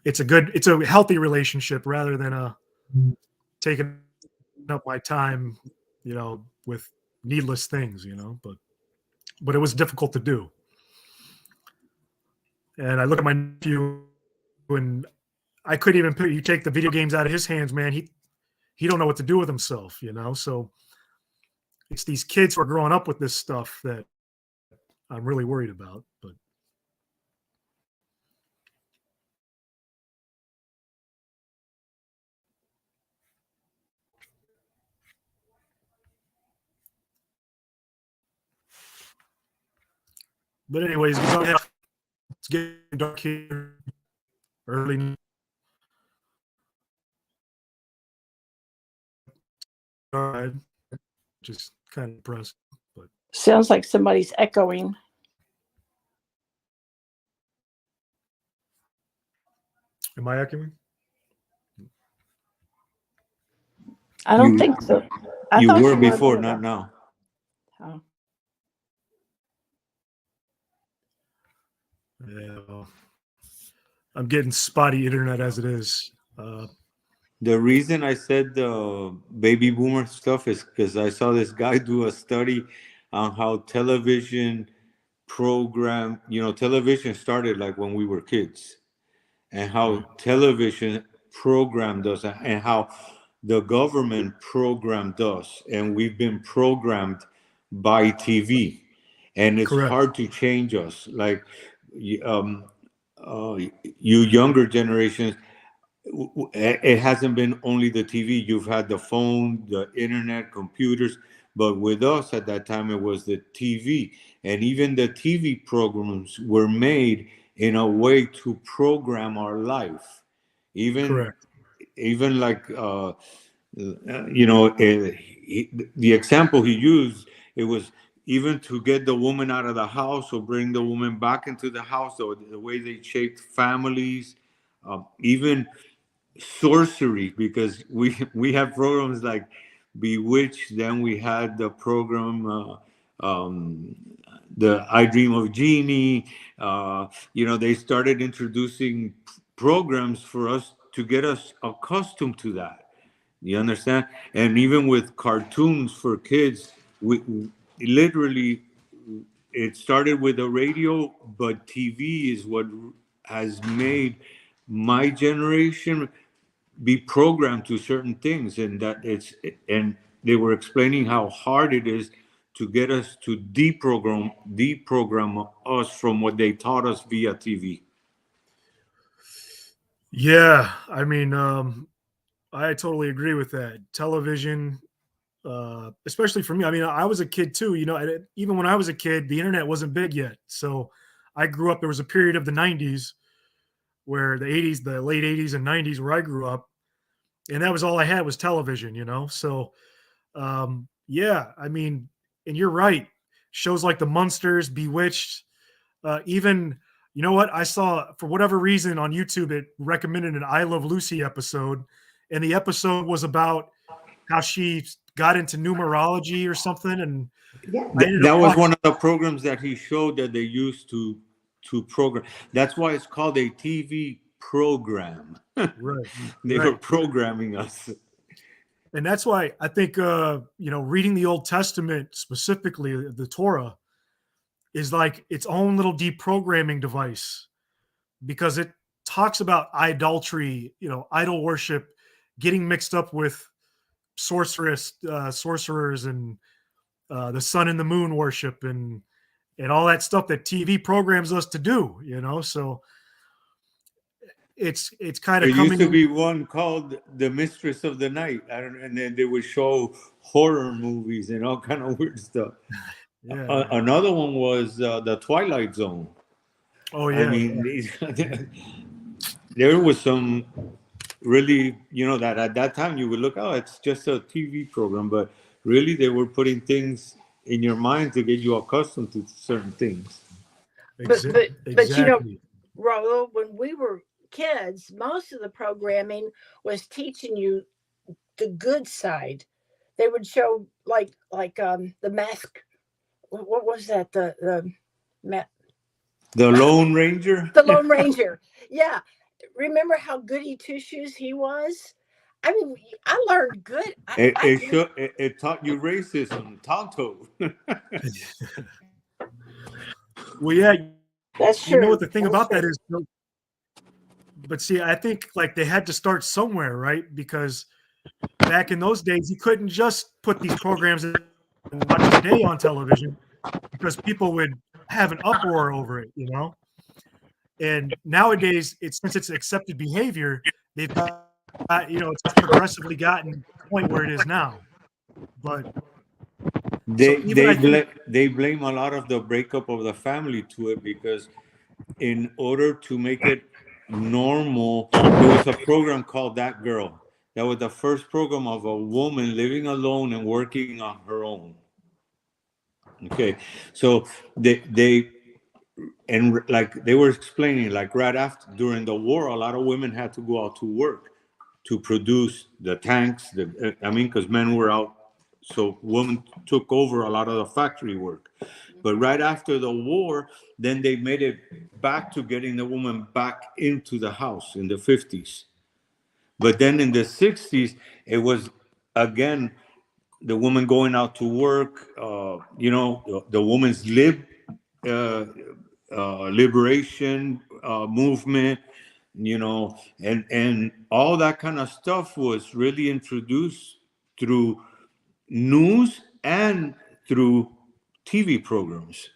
it's a healthy relationship rather than taking up my time, you know, with needless things, you know. But it was difficult to do. And I look at my nephew, and I couldn't even you take the video games out of his hands, man. He don't know what to do with himself, you know. So it's these kids who are growing up with this stuff that I'm really worried about. But anyways, it's getting dark here early. Just kind of depressed. But Sounds like somebody's echoing. am I echoing? I don't think so. I You thought were you before, were not now. Oh. Yeah, well, I'm getting spotty internet as it is. The reason I said the baby boomer stuff is because I saw this guy do a study on how television television started like when we were kids, and how television programmed us, and how the government programmed us, and we've been programmed by TV, and it's Correct. hard to change us. Like, you younger generations, it hasn't been only the TV. You've had the phone, the internet, computers, but with us at that time it was the TV, and even the TV programs were made in a way to program our life. Correct. Even like the example he used, it was even to get the woman out of the house or bring the woman back into the house, or the way they shaped families, even sorcery, because we have programs like Bewitched. Then we had the program, the I Dream of Jeannie. They started introducing programs for us to get us accustomed to that. You understand? And even with cartoons for kids, we literally, it started with the radio, but TV is what has made my generation be programmed to certain things, and and they were explaining how hard it is to get us to deprogram us from what they taught us via TV. Yeah, I mean, I totally agree with that. Television, especially for me. I mean, I was a kid too. You know, and even when I was a kid, the internet wasn't big yet. So I grew up. There was a period of the '90s where the late '80s and '90s, where I grew up, and that was all I had was television. You know, so yeah, I mean, and you're right. Shows like The Munsters, Bewitched, even you know what I saw for whatever reason on YouTube, it recommended an I Love Lucy episode, and the episode was about how she got into numerology or something, and Yeah. I ended That up was watching. one of the programs that he showed that they used to program. That's why it's called a TV program. Right, They were programming us. and that's why I think reading the Old Testament, specifically the Torah, is like its own little deprogramming device, because it talks about idolatry, idol worship, getting mixed up with sorcerers, and the sun and the moon worship, and all that stuff that TV programs us to do. So it's kind There of used coming to be in. one called The Mistress of the Night. I don't, and then they would show horror movies and all kind of weird stuff. Yeah. Another one was The Twilight Zone. Oh I yeah. mean, there was some really, that at that time you would look, oh, it's just a TV program, but really they were putting things in your mind to get you accustomed to certain things. But Exactly. Raul, when we were kids, most of the programming was teaching you the good side. They would show like the mask. What was that? The Lone Ranger. The Lone Ranger. Yeah. Remember how goody two shoes he was? I mean, I learned good. It taught you racism, Tonto. Well, yeah. That's You know true. what the thing about that is, but see, I think like they had to start somewhere, right? Because back in those days, you couldn't just put these programs and watch today on television, because people would have an uproar over it, And nowadays, since it's accepted behavior, they've got, it's progressively gotten to the point where it is now. But They blame a lot of the breakup of the family to it, because in order to make it normal, there was a program called That Girl. That was the first program of a woman living alone and working on her own. Okay, so they and like they were explaining, like right after during the war, a lot of women had to go out to work to produce the tanks. Because men were out, so women took over a lot of the factory work. But right after the war, then they made it back to getting the woman back into the house in the 50s. But then in the 60s, it was again the woman going out to work. The woman's liberation movement, and all that kind of stuff was really introduced through news and through TV programs,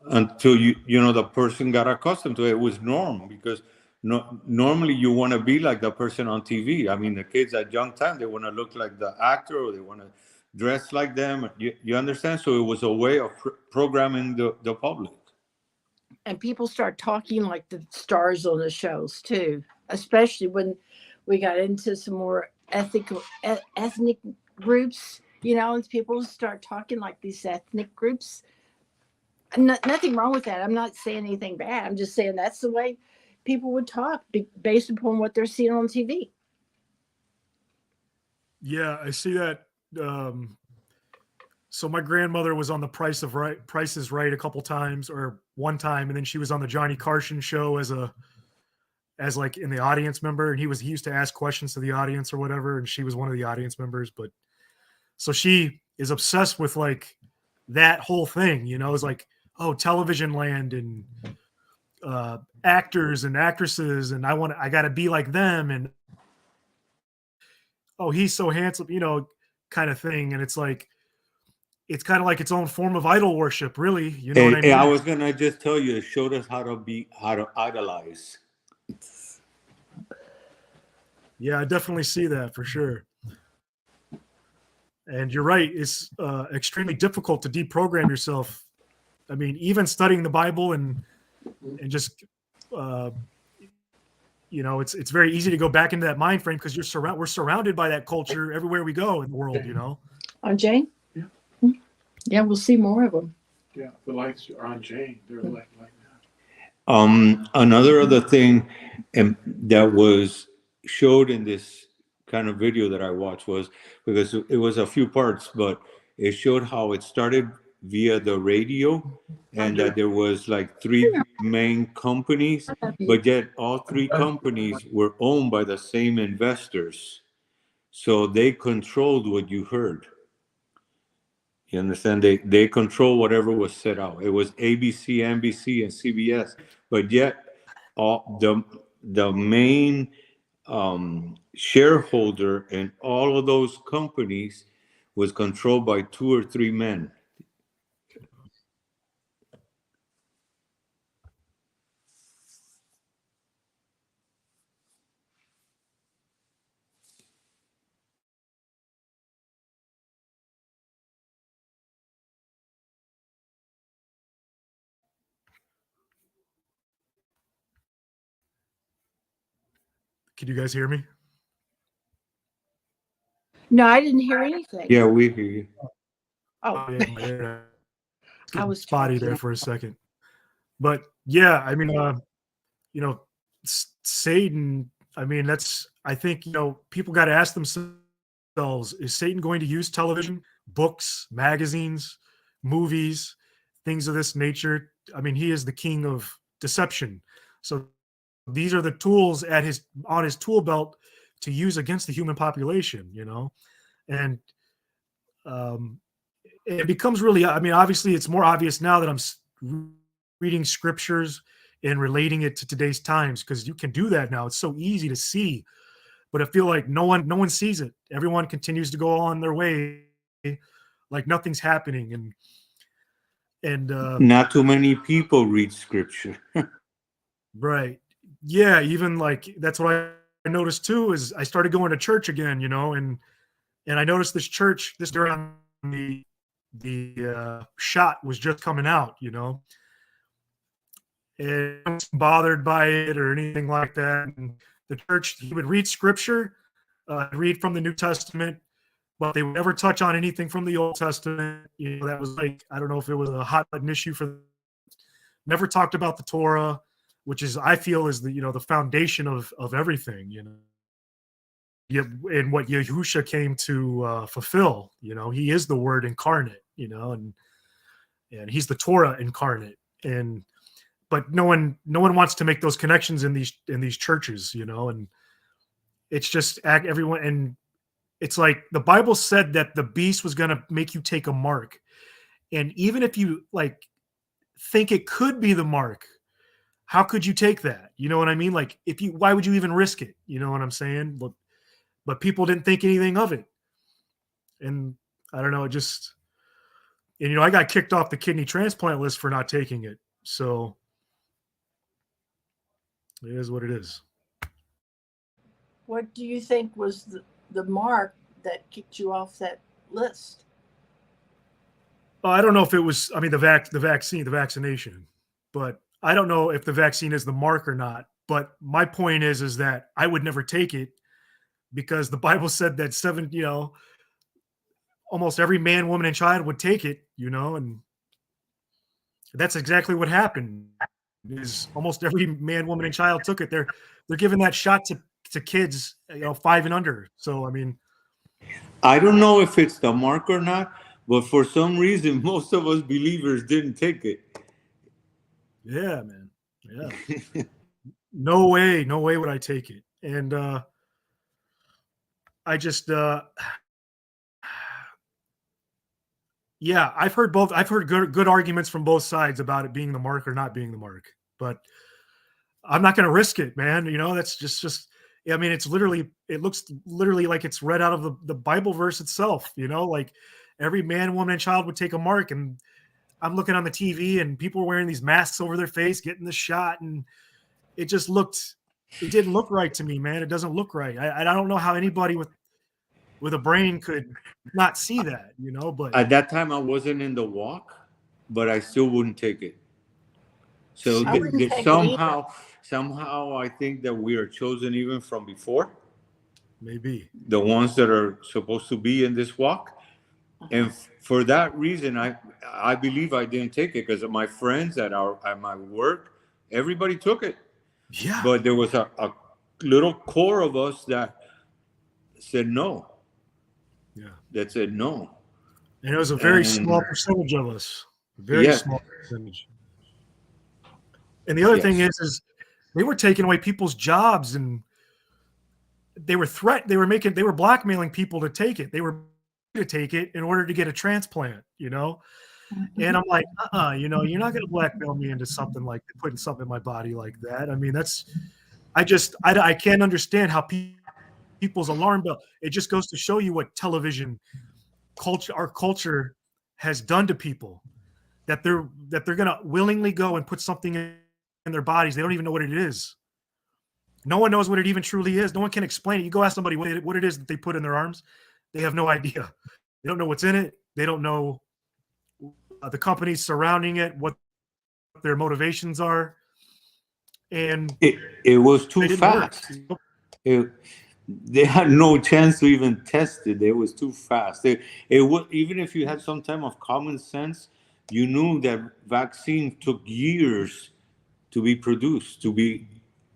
until the person got accustomed to it. It was normal, because normally you want to be like the person on TV. I mean, the kids at young time, they want to look like the actor, or they want to dress like them. You understand? So it was a way of programming the public. And people start talking like the stars on the shows too, especially when we got into some more ethnic groups. And people start talking like these ethnic groups. Nothing wrong with that. I'm not saying anything bad. I'm just saying that's the way people would talk based upon what they're seeing on TV. Yeah, I see that. So my grandmother was on the Price is Right a couple times, or one time, and then she was on the Johnny Carson show as like in the audience member, and he used to ask questions to the audience or whatever, and she was one of the audience members. But so she is obsessed with like that whole thing, it's like, oh, television land, and actors and actresses, and I got to be like them, and oh, he's so handsome, kind of thing. And it's kind of like its own form of idol worship, really. You know what I mean? I was gonna just tell you, it showed us how to idolize. Yeah, I definitely see that for sure. And you're right, it's extremely difficult to deprogram yourself. I mean, even studying the Bible and just it's very easy to go back into that mind frame, because we're surrounded by that culture everywhere we go in the world. On Jane? Yeah, we'll see more of them. Yeah, the lights are on Jane. They're like that. Another other thing that was showed in this kind of video that I watched was because it was a few parts, but it showed how it started via the radio, and that there was like three main companies, but yet all three companies were owned by the same investors, so they controlled what you heard. You understand? They control whatever was set out. It was ABC, NBC, and CBS, but yet all the main shareholder in all of those companies was controlled by two or three men. Can you guys hear me? No, I didn't hear anything. Yeah, we hear you. Oh, Yeah, my internet was I getting was spotty talking. there for a second. But yeah, I mean, you know, Satan, I mean, I think, people got to ask themselves, is Satan going to use television, books, magazines, movies, things of this nature? I mean, he is the king of deception. So these are the tools on his tool belt to use against the human population, and um, it becomes really, I mean, obviously it's more obvious now that I'm reading scriptures and relating it to today's times, because you can do that now. It's so easy to see, but I feel like no one sees it. Everyone continues to go on their way like nothing's happening. And Not too many people read scripture. right. Yeah, even like that's what I noticed too, is I started going to church again, and I noticed this church this during the shot was just coming out, and I wasn't bothered by it or anything like that. And the church, he would read scripture, read from the New Testament, but they would never touch on anything from the Old Testament. That was like, I don't know if it was a hot button issue for them. Never talked about the Torah, which is, I feel, is the foundation of everything, and what Yahusha came to fulfill. He is the Word incarnate, and he's the Torah incarnate. And but no one wants to make those connections in these churches, and it's just everyone. And it's like the Bible said that the beast was going to make you take a mark, and even if you like think it could be the mark, how could you take that? You know what I mean? Like, why would you even risk it? You know what I'm saying? But people didn't think anything of it, and I don't know. And I got kicked off the kidney transplant list for not taking it, so it is what it is. What do you think was the mark that kicked you off that list? I don't know if it was, I mean, the vaccination, but I don't know if the vaccine is the mark or not. But my point is that I would never take it, because the Bible said that almost every man, woman, and child would take it, and that's exactly what happened. Is almost every man, woman, and child took it. They're giving that shot to kids, 5 and under. So I mean, I don't know if it's the mark or not, but for some reason, most of us believers didn't take it. yeah, man, yeah. No way would I take it. And I just yeah, I've heard both. I've heard good arguments from both sides about it being the mark or not being the mark, but I'm not going to risk it, man. That's just. I mean, it looks literally like it's read out of the Bible verse itself. Like every man, woman, and child would take a mark, and I'm looking on the TV, and people were wearing these masks over their face, getting the shot, and it didn't look right to me, man. It doesn't look right. I don't know how anybody with a brain could not see that, but At that time, I wasn't in the walk, but I still wouldn't take it. So I wouldn't take it either. somehow, I think that we are chosen even from before, maybe. the ones that are supposed to be in this walk. And for that reason, I believe I didn't take it, because my friends at my work, everybody took it. Yeah. But there was a little core of us that said no. Yeah. That said no. And it was a very And small percentage of us. Very yes, small percentage. And the other thing yes. is they were taking away people's jobs, and they were they were blackmailing people to take it. They were to take it in order to get a transplant, you know? And I'm like, you know, you're not going to blackmail me into something like putting something in my body like that. I mean, I can't understand how people's alarm bell. It just goes to show you what television culture, our culture, has done to people. That they're going to willingly go and put something in their bodies. They don't even know what it is. No one knows what it even truly is. No one can explain it. You go ask somebody what it is that they put in their arms. They have no idea. They don't know what's in it. They don't know the companies surrounding it, what their motivations are. And it was too they didn't work. fast. They had no chance to even test it. It was too fast. Even if you had some type of common sense, you knew that vaccine took years to be produced, to be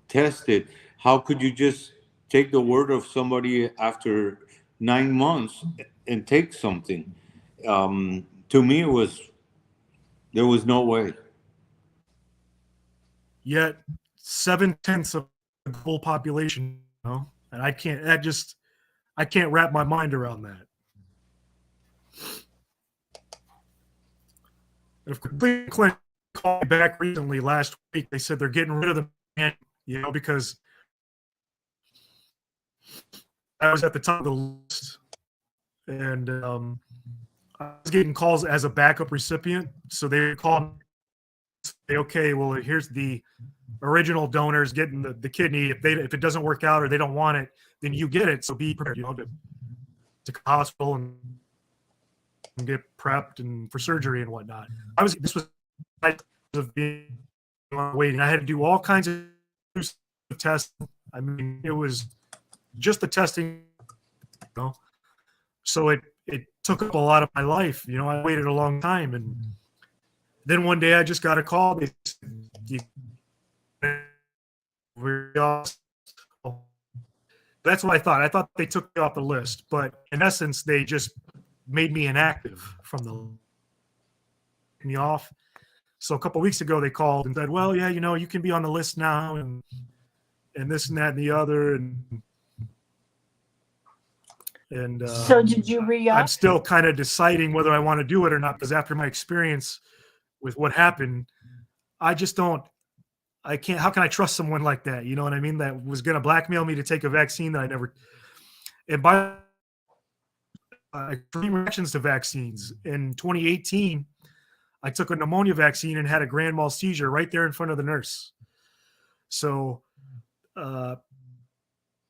tested. How could you just take the word of somebody after 9 months and take something? To me, there was no way. Yet 7/10 of the global population, you know, and I can't wrap my mind around that. If Clinton called me back recently last week, they said they're getting rid of the man, you know, because I was at the top of the list, and I was getting calls as a backup recipient. So they called me and say, okay, well, here's the original donors getting the kidney. If it doesn't work out or they don't want it, then you get it. So be prepared, you know, to go to hospital and get prepped and for surgery and whatnot. This was being waiting. I had to do all kinds of tests. I mean, it was just the testing, you know. So it took up a lot of my life. You know, I waited a long time, and then one day I just got a call. They said, that's what I thought. I thought they took me off the list, but in essence, they just made me inactive from me off. So a couple of weeks ago, they called and said, "Well, yeah, you know, you can be on the list now, and this and that and the other." And So did you re-up? I'm still kind of deciding whether I want to do it or not, because after my experience with what happened, I just don't. I can't. How can I trust someone like that? You know what I mean? That was going to blackmail me to take a vaccine that I never. And by extreme reactions to vaccines in 2018, I took a pneumonia vaccine and had a grand mal seizure right there in front of the nurse. So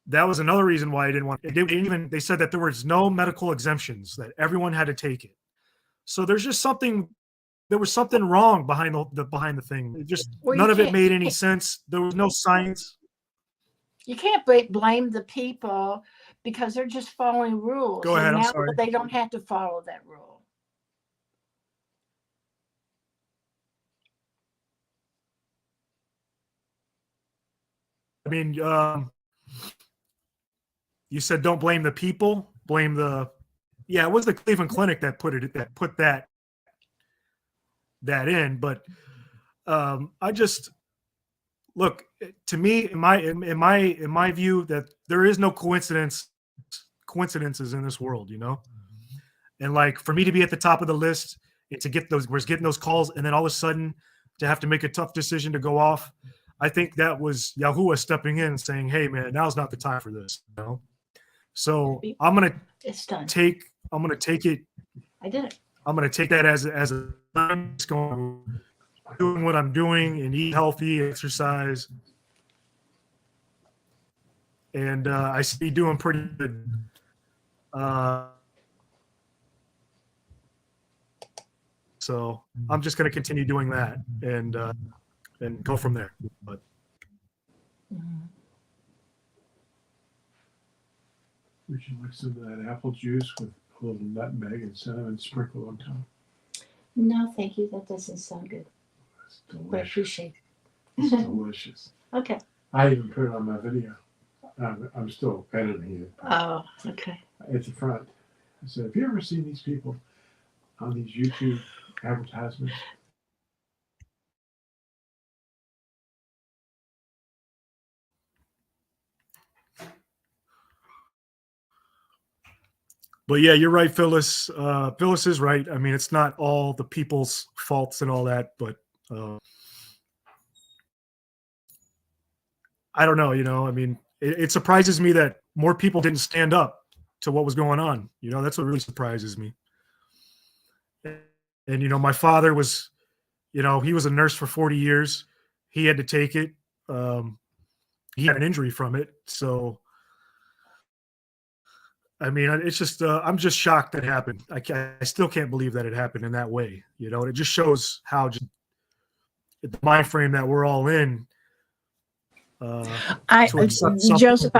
that was another reason why I didn't want it. They said that there was no medical exemptions, that everyone had to take it. So there was something wrong behind the thing. None of it made any sense. There was no science. You can't blame the people because they're just following rules. Go ahead. And I'm now sorry. they don't have to follow that rule. I mean, you said don't blame the people, blame the. Yeah, it was the Cleveland Clinic that put that in. But I just look, to me, in my view, that there is no coincidences in this world, you know. And like for me to be at the top of the list and to get those calls, and then all of a sudden to have to make a tough decision to go off, I think that was Yahuwah stepping in and saying, "Hey, man, now's not the time for this." You know. So I'm gonna take it. I did it. I'm gonna take that as a doing what I'm doing and eat healthy, exercise, and I see doing pretty good. So I'm just gonna continue doing that and go from there. But We should mix some of that apple juice with a little nutmeg and cinnamon sprinkle on top. No, thank you. That doesn't sound good. It's But I delicious. appreciate It's it. delicious. Okay. I even put it on my video. I'm still editing it. Oh, okay. At the front. I said, have you ever seen these people on these YouTube advertisements? But yeah, you're right, Phyllis. Phyllis is right. I mean, it's not all the people's faults and all that, but I don't know. I mean, it surprises me that more people didn't stand up to what was going on. That's what really surprises me. And my father was, he was a nurse for 40 years. He had to take it. He had an injury from it. So, I mean, it's just, I'm just shocked that it happened. I still can't believe that it happened in that way. It just shows how just the mind frame that we're all in. Joseph,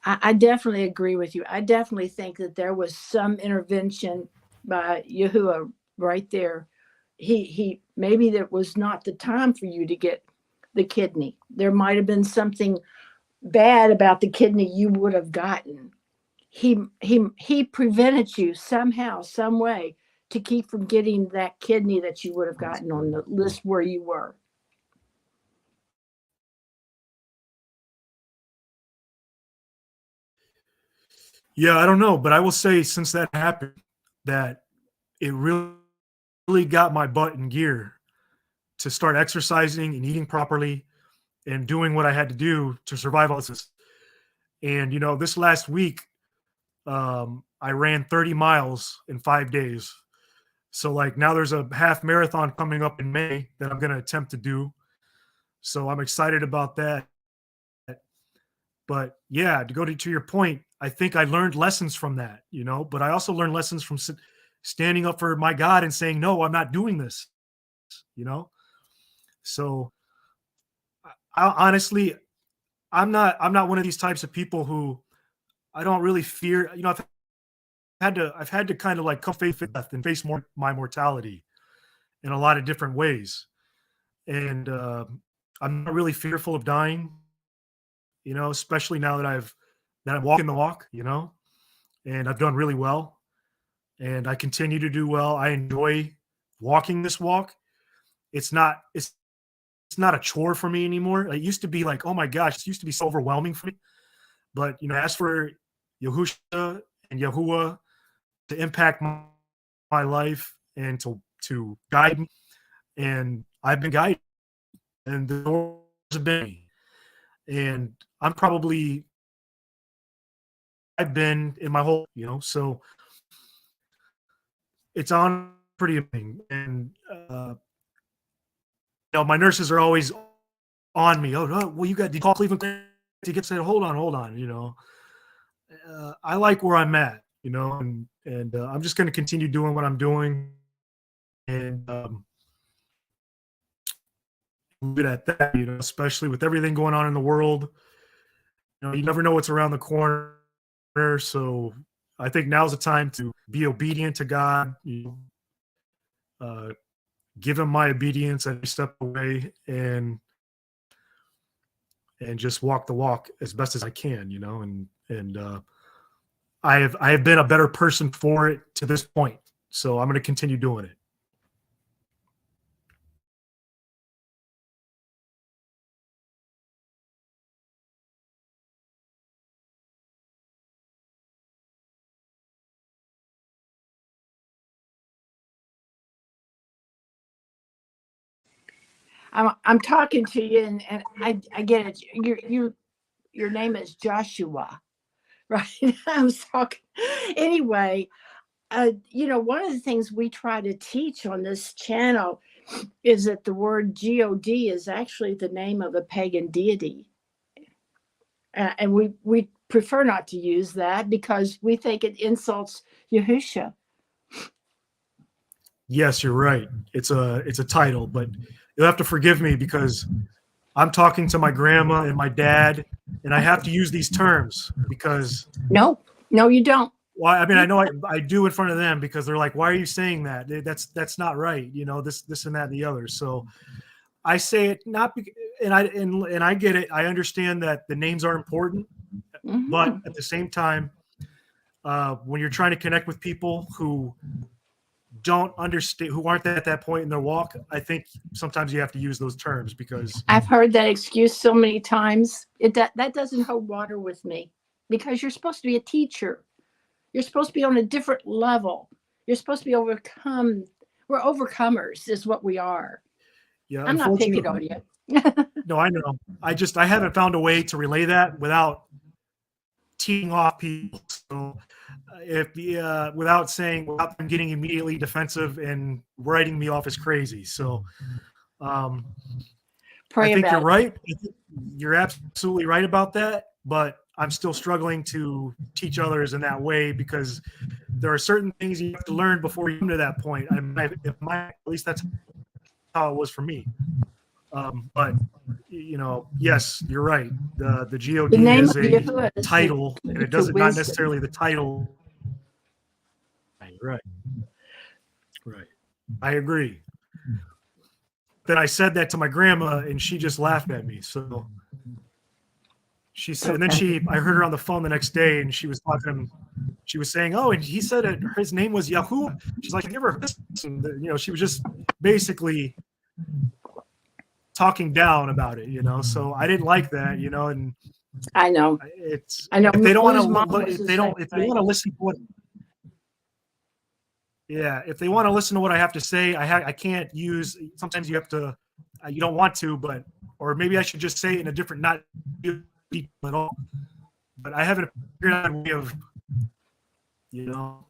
I definitely agree with you. I definitely think that there was some intervention by Yahuwah right there. He maybe that was not the time for you to get the kidney. There might have been something bad about the kidney you would have gotten. He prevented you somehow, some way to keep from getting that kidney that you would have gotten on the list where you were. Yeah, I don't know, but I will say since that happened, that it really got my butt in gear to start exercising and eating properly and doing what I had to do to survive all this. And this last week, I ran 30 miles in 5 days. So like now there's a half marathon coming up in May that I'm going to attempt to do. So I'm excited about that. But yeah, to go to your point, I think I learned lessons from that, but I also learned lessons from standing up for my God and saying, no, I'm not doing this, So honestly, I'm not one of these types of people who I don't really fear, I've had to kind of like come face death and face my mortality in a lot of different ways. And I'm not really fearful of dying, especially now that I'm walking the walk, and I've done really well, and I continue to do well. I enjoy walking this walk. It's not a chore for me anymore. It used to be like, oh my gosh, it used to be so overwhelming for me. But as for Yahusha and Yahuwah to impact my life and to guide me, and I've been guided, and the doors have been me. And I've been in my whole, so it's on pretty amazing. And, my nurses are always on me. Oh, no, well, did you call Cleveland to get said, hold on. I like where I'm at, and I'm just going to continue doing what I'm doing. And, leave it at that, especially with everything going on in the world. You never know what's around the corner. So I think now's the time to be obedient to God, give him my obedience every step away, and just walk the walk as best as I can, and I have been a better person for it to this point. So I'm going to continue doing it. I'm talking to you, and I get it. Your name is Joshua, right? I was talking anyway. One of the things we try to teach on this channel is that the word God is actually the name of a pagan deity, and we prefer not to use that because we think it insults Yahusha. Yes, you're right. It's a title, but you'll have to forgive me because I'm talking to my grandma and my dad, and I have to use these terms because No, you don't. Well, I mean, I know I do in front of them because they're like, "Why are you saying that? That's not right." This and that and the other. So I say it not. and I get it. I understand that the names are important, but at the same time, when you're trying to connect with people who don't understand, who aren't at that point in their walk, I think sometimes you have to use those terms because I've heard that excuse so many times. That doesn't hold water with me, because you're supposed to be a teacher. You're supposed to be on a different level. You're supposed to be overcome. We're overcomers, is what we are. yeah, I'm not picking on unfortunately, you. no, I know. I haven't found a way to relay that without teeing off people. So if without them getting immediately defensive and writing me off as crazy. So I Pray think you're about it. right. You're absolutely right about that. But I'm still struggling to teach others in that way because there are certain things you have to learn before you come to that point. At least that's how it was for me. But yes, you're right. The God The name is of a Yahuwah is title, and it doesn't not wisdom. necessarily the title. Right. I agree. Then I said that to my grandma, and she just laughed at me. So she said, and then I heard her on the phone the next day, and she was saying, "Oh, and he said his name was Yahuwah." She's like, "I never heard this." And, she was just basically talking down about it, So I didn't like that, and I know. I know. if they don't want Lou's to, if they want to listen to what, if they want to listen to what I have to say, I can't use. Sometimes you have to, you don't want to, or maybe I should just say it in a different, not people at all. But I haven't figured out a way of,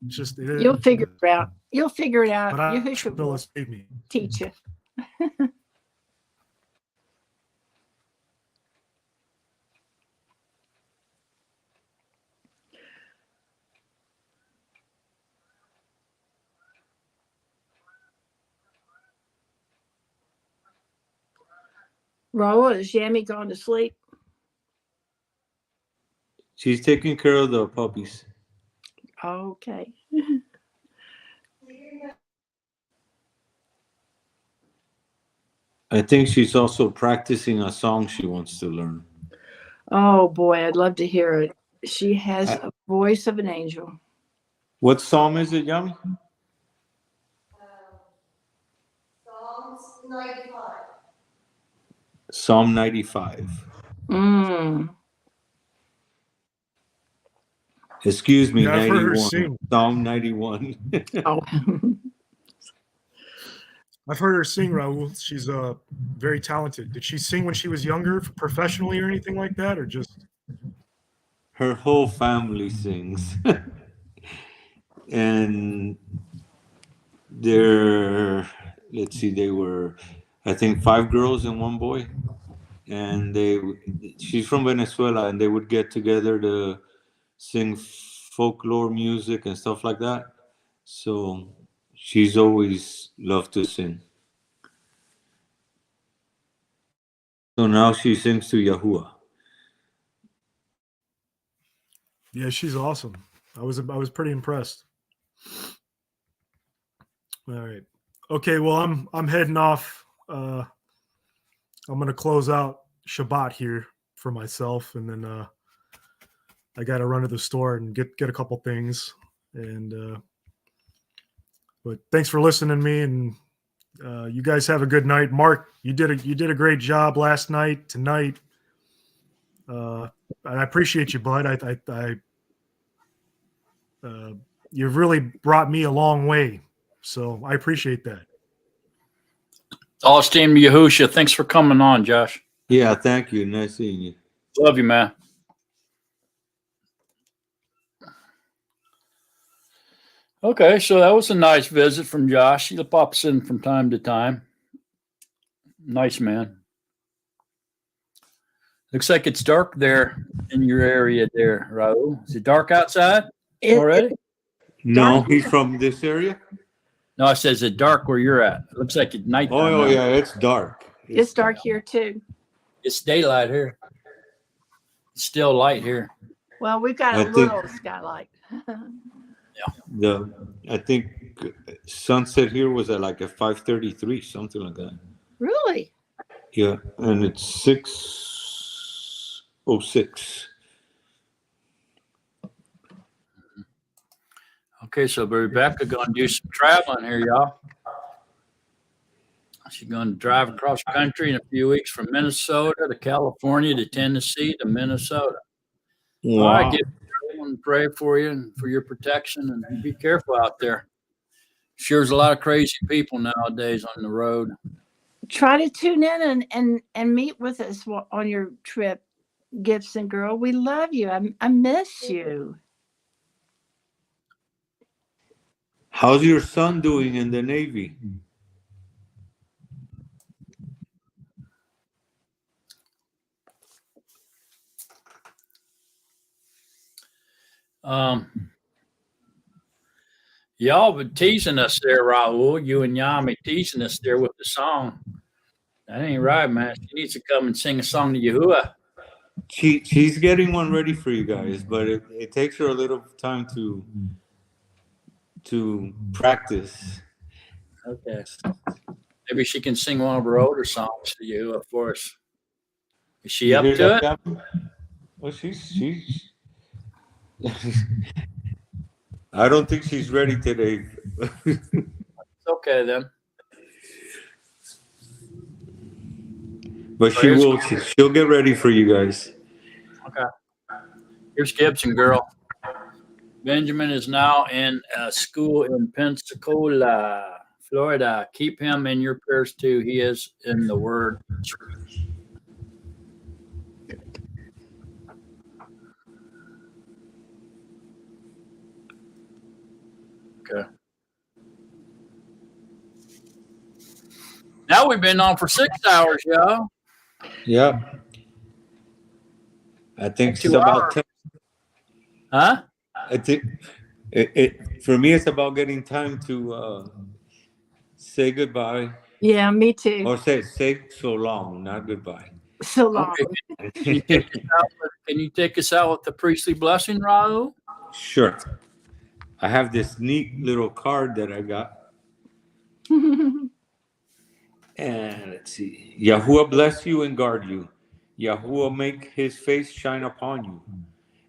just You'll figure it out. You'll figure it out. But Yahushua will me. teach you. Raul, is Yami gone to sleep? She's taking care of the puppies. Okay. I think she's also practicing a song she wants to learn. Oh boy, I'd love to hear it. She has a voice of an angel. What psalm is it, Yami? Psalms 95. Psalm 95. Excuse me, Yeah, I've heard her 91. sing. Psalm 91. Oh. I've heard her sing, Raul. She's very talented. Did she sing when she was younger, professionally or anything like that, or just? Her whole family sings. And they were, I think, 5 girls and 1 boy. And she's from Venezuela, and they would get together to sing folklore music and stuff like that. So she's always loved to sing. So now she sings to Yahuwah. Yeah, she's awesome. I was pretty impressed. All right. Okay, well, I'm heading off. I'm gonna close out Shabbat here for myself, and then I got to run to the store and get a couple things. And but thanks for listening to me, and you guys have a good night. Mark, you did a great job last night, tonight. And I appreciate you, bud. You've really brought me a long way, so I appreciate that. All esteemed Yahusha, thanks for coming on, Josh. Yeah, thank you. Nice seeing you. Love you, man. Okay, so that was a nice visit from Josh. He pops in from time to time. Nice man. Looks like it's dark there in your area there, Raul. Is it dark outside already? No, he's from this area? No, I said, is it dark where you're at? It looks like it's nighttime. Oh, yeah, it's dark. It's dark here too. It's daylight here. It's still light here. Well, we've got a little skylight. I think sunset here was at like a 5:33, something like that. Really? Yeah, and it's 6:06. Okay, so Rebecca going to do some traveling here, y'all. She's going to drive across the country in a few weeks from Minnesota to California to Tennessee to Minnesota. All right, Wow. get and pray for you and for your protection, and be careful out there. Sure, there's a lot of crazy people nowadays on the road. Try to tune in and meet with us on your trip, Gibson girl. We love you. I miss you. How's your son doing in the Navy? Y'all been teasing us there, Raul. You and Yami teasing us there with the song. That ain't right, man. She needs to come and sing a song to Yahuwah. She's getting one ready for you guys, but it takes her a little time to practice. Okay. Maybe she can sing one of her older songs to Yahuwah for us. Is she You up hear to that, it? Captain? Well, she's. I don't think she's ready today. It's okay then. But she will. She'll get ready for you guys. Okay. Here's Gibson girl. Benjamin is now in a school in Pensacola, Florida. Keep him in your prayers too. He is in the Word. Okay. Now we've been on for 6 hours, y'all. Yeah. I think it's 2 about hours. 10. Huh? I think it for me. It's about getting time to say goodbye. Yeah, me too. Or say so long, not goodbye. So long. Okay. Can you take us out with the priestly blessing, Raul? Sure. I have this neat little card that I got. And let's see. Yahuwah bless you and guard you. Yahuwah make his face shine upon you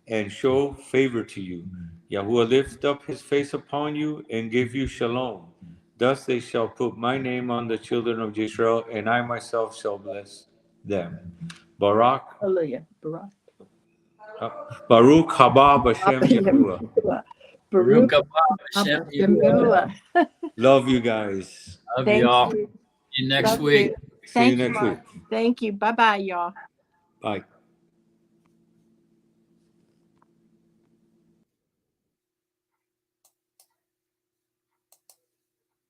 and show favor to you. Yahuwah lift up his face upon you and give you shalom. Thus they shall put my name on the children of Israel, and I myself shall bless them. Barak. Hallelujah. Barak. Baruch haba Hashem Yahuwah. Baruch Hashem Yahuwah. Love you guys. Love Thank y'all. you. See you next Love week. you. See you Thank you, next Mark. week. Thank you. Bye-bye, y'all. Bye.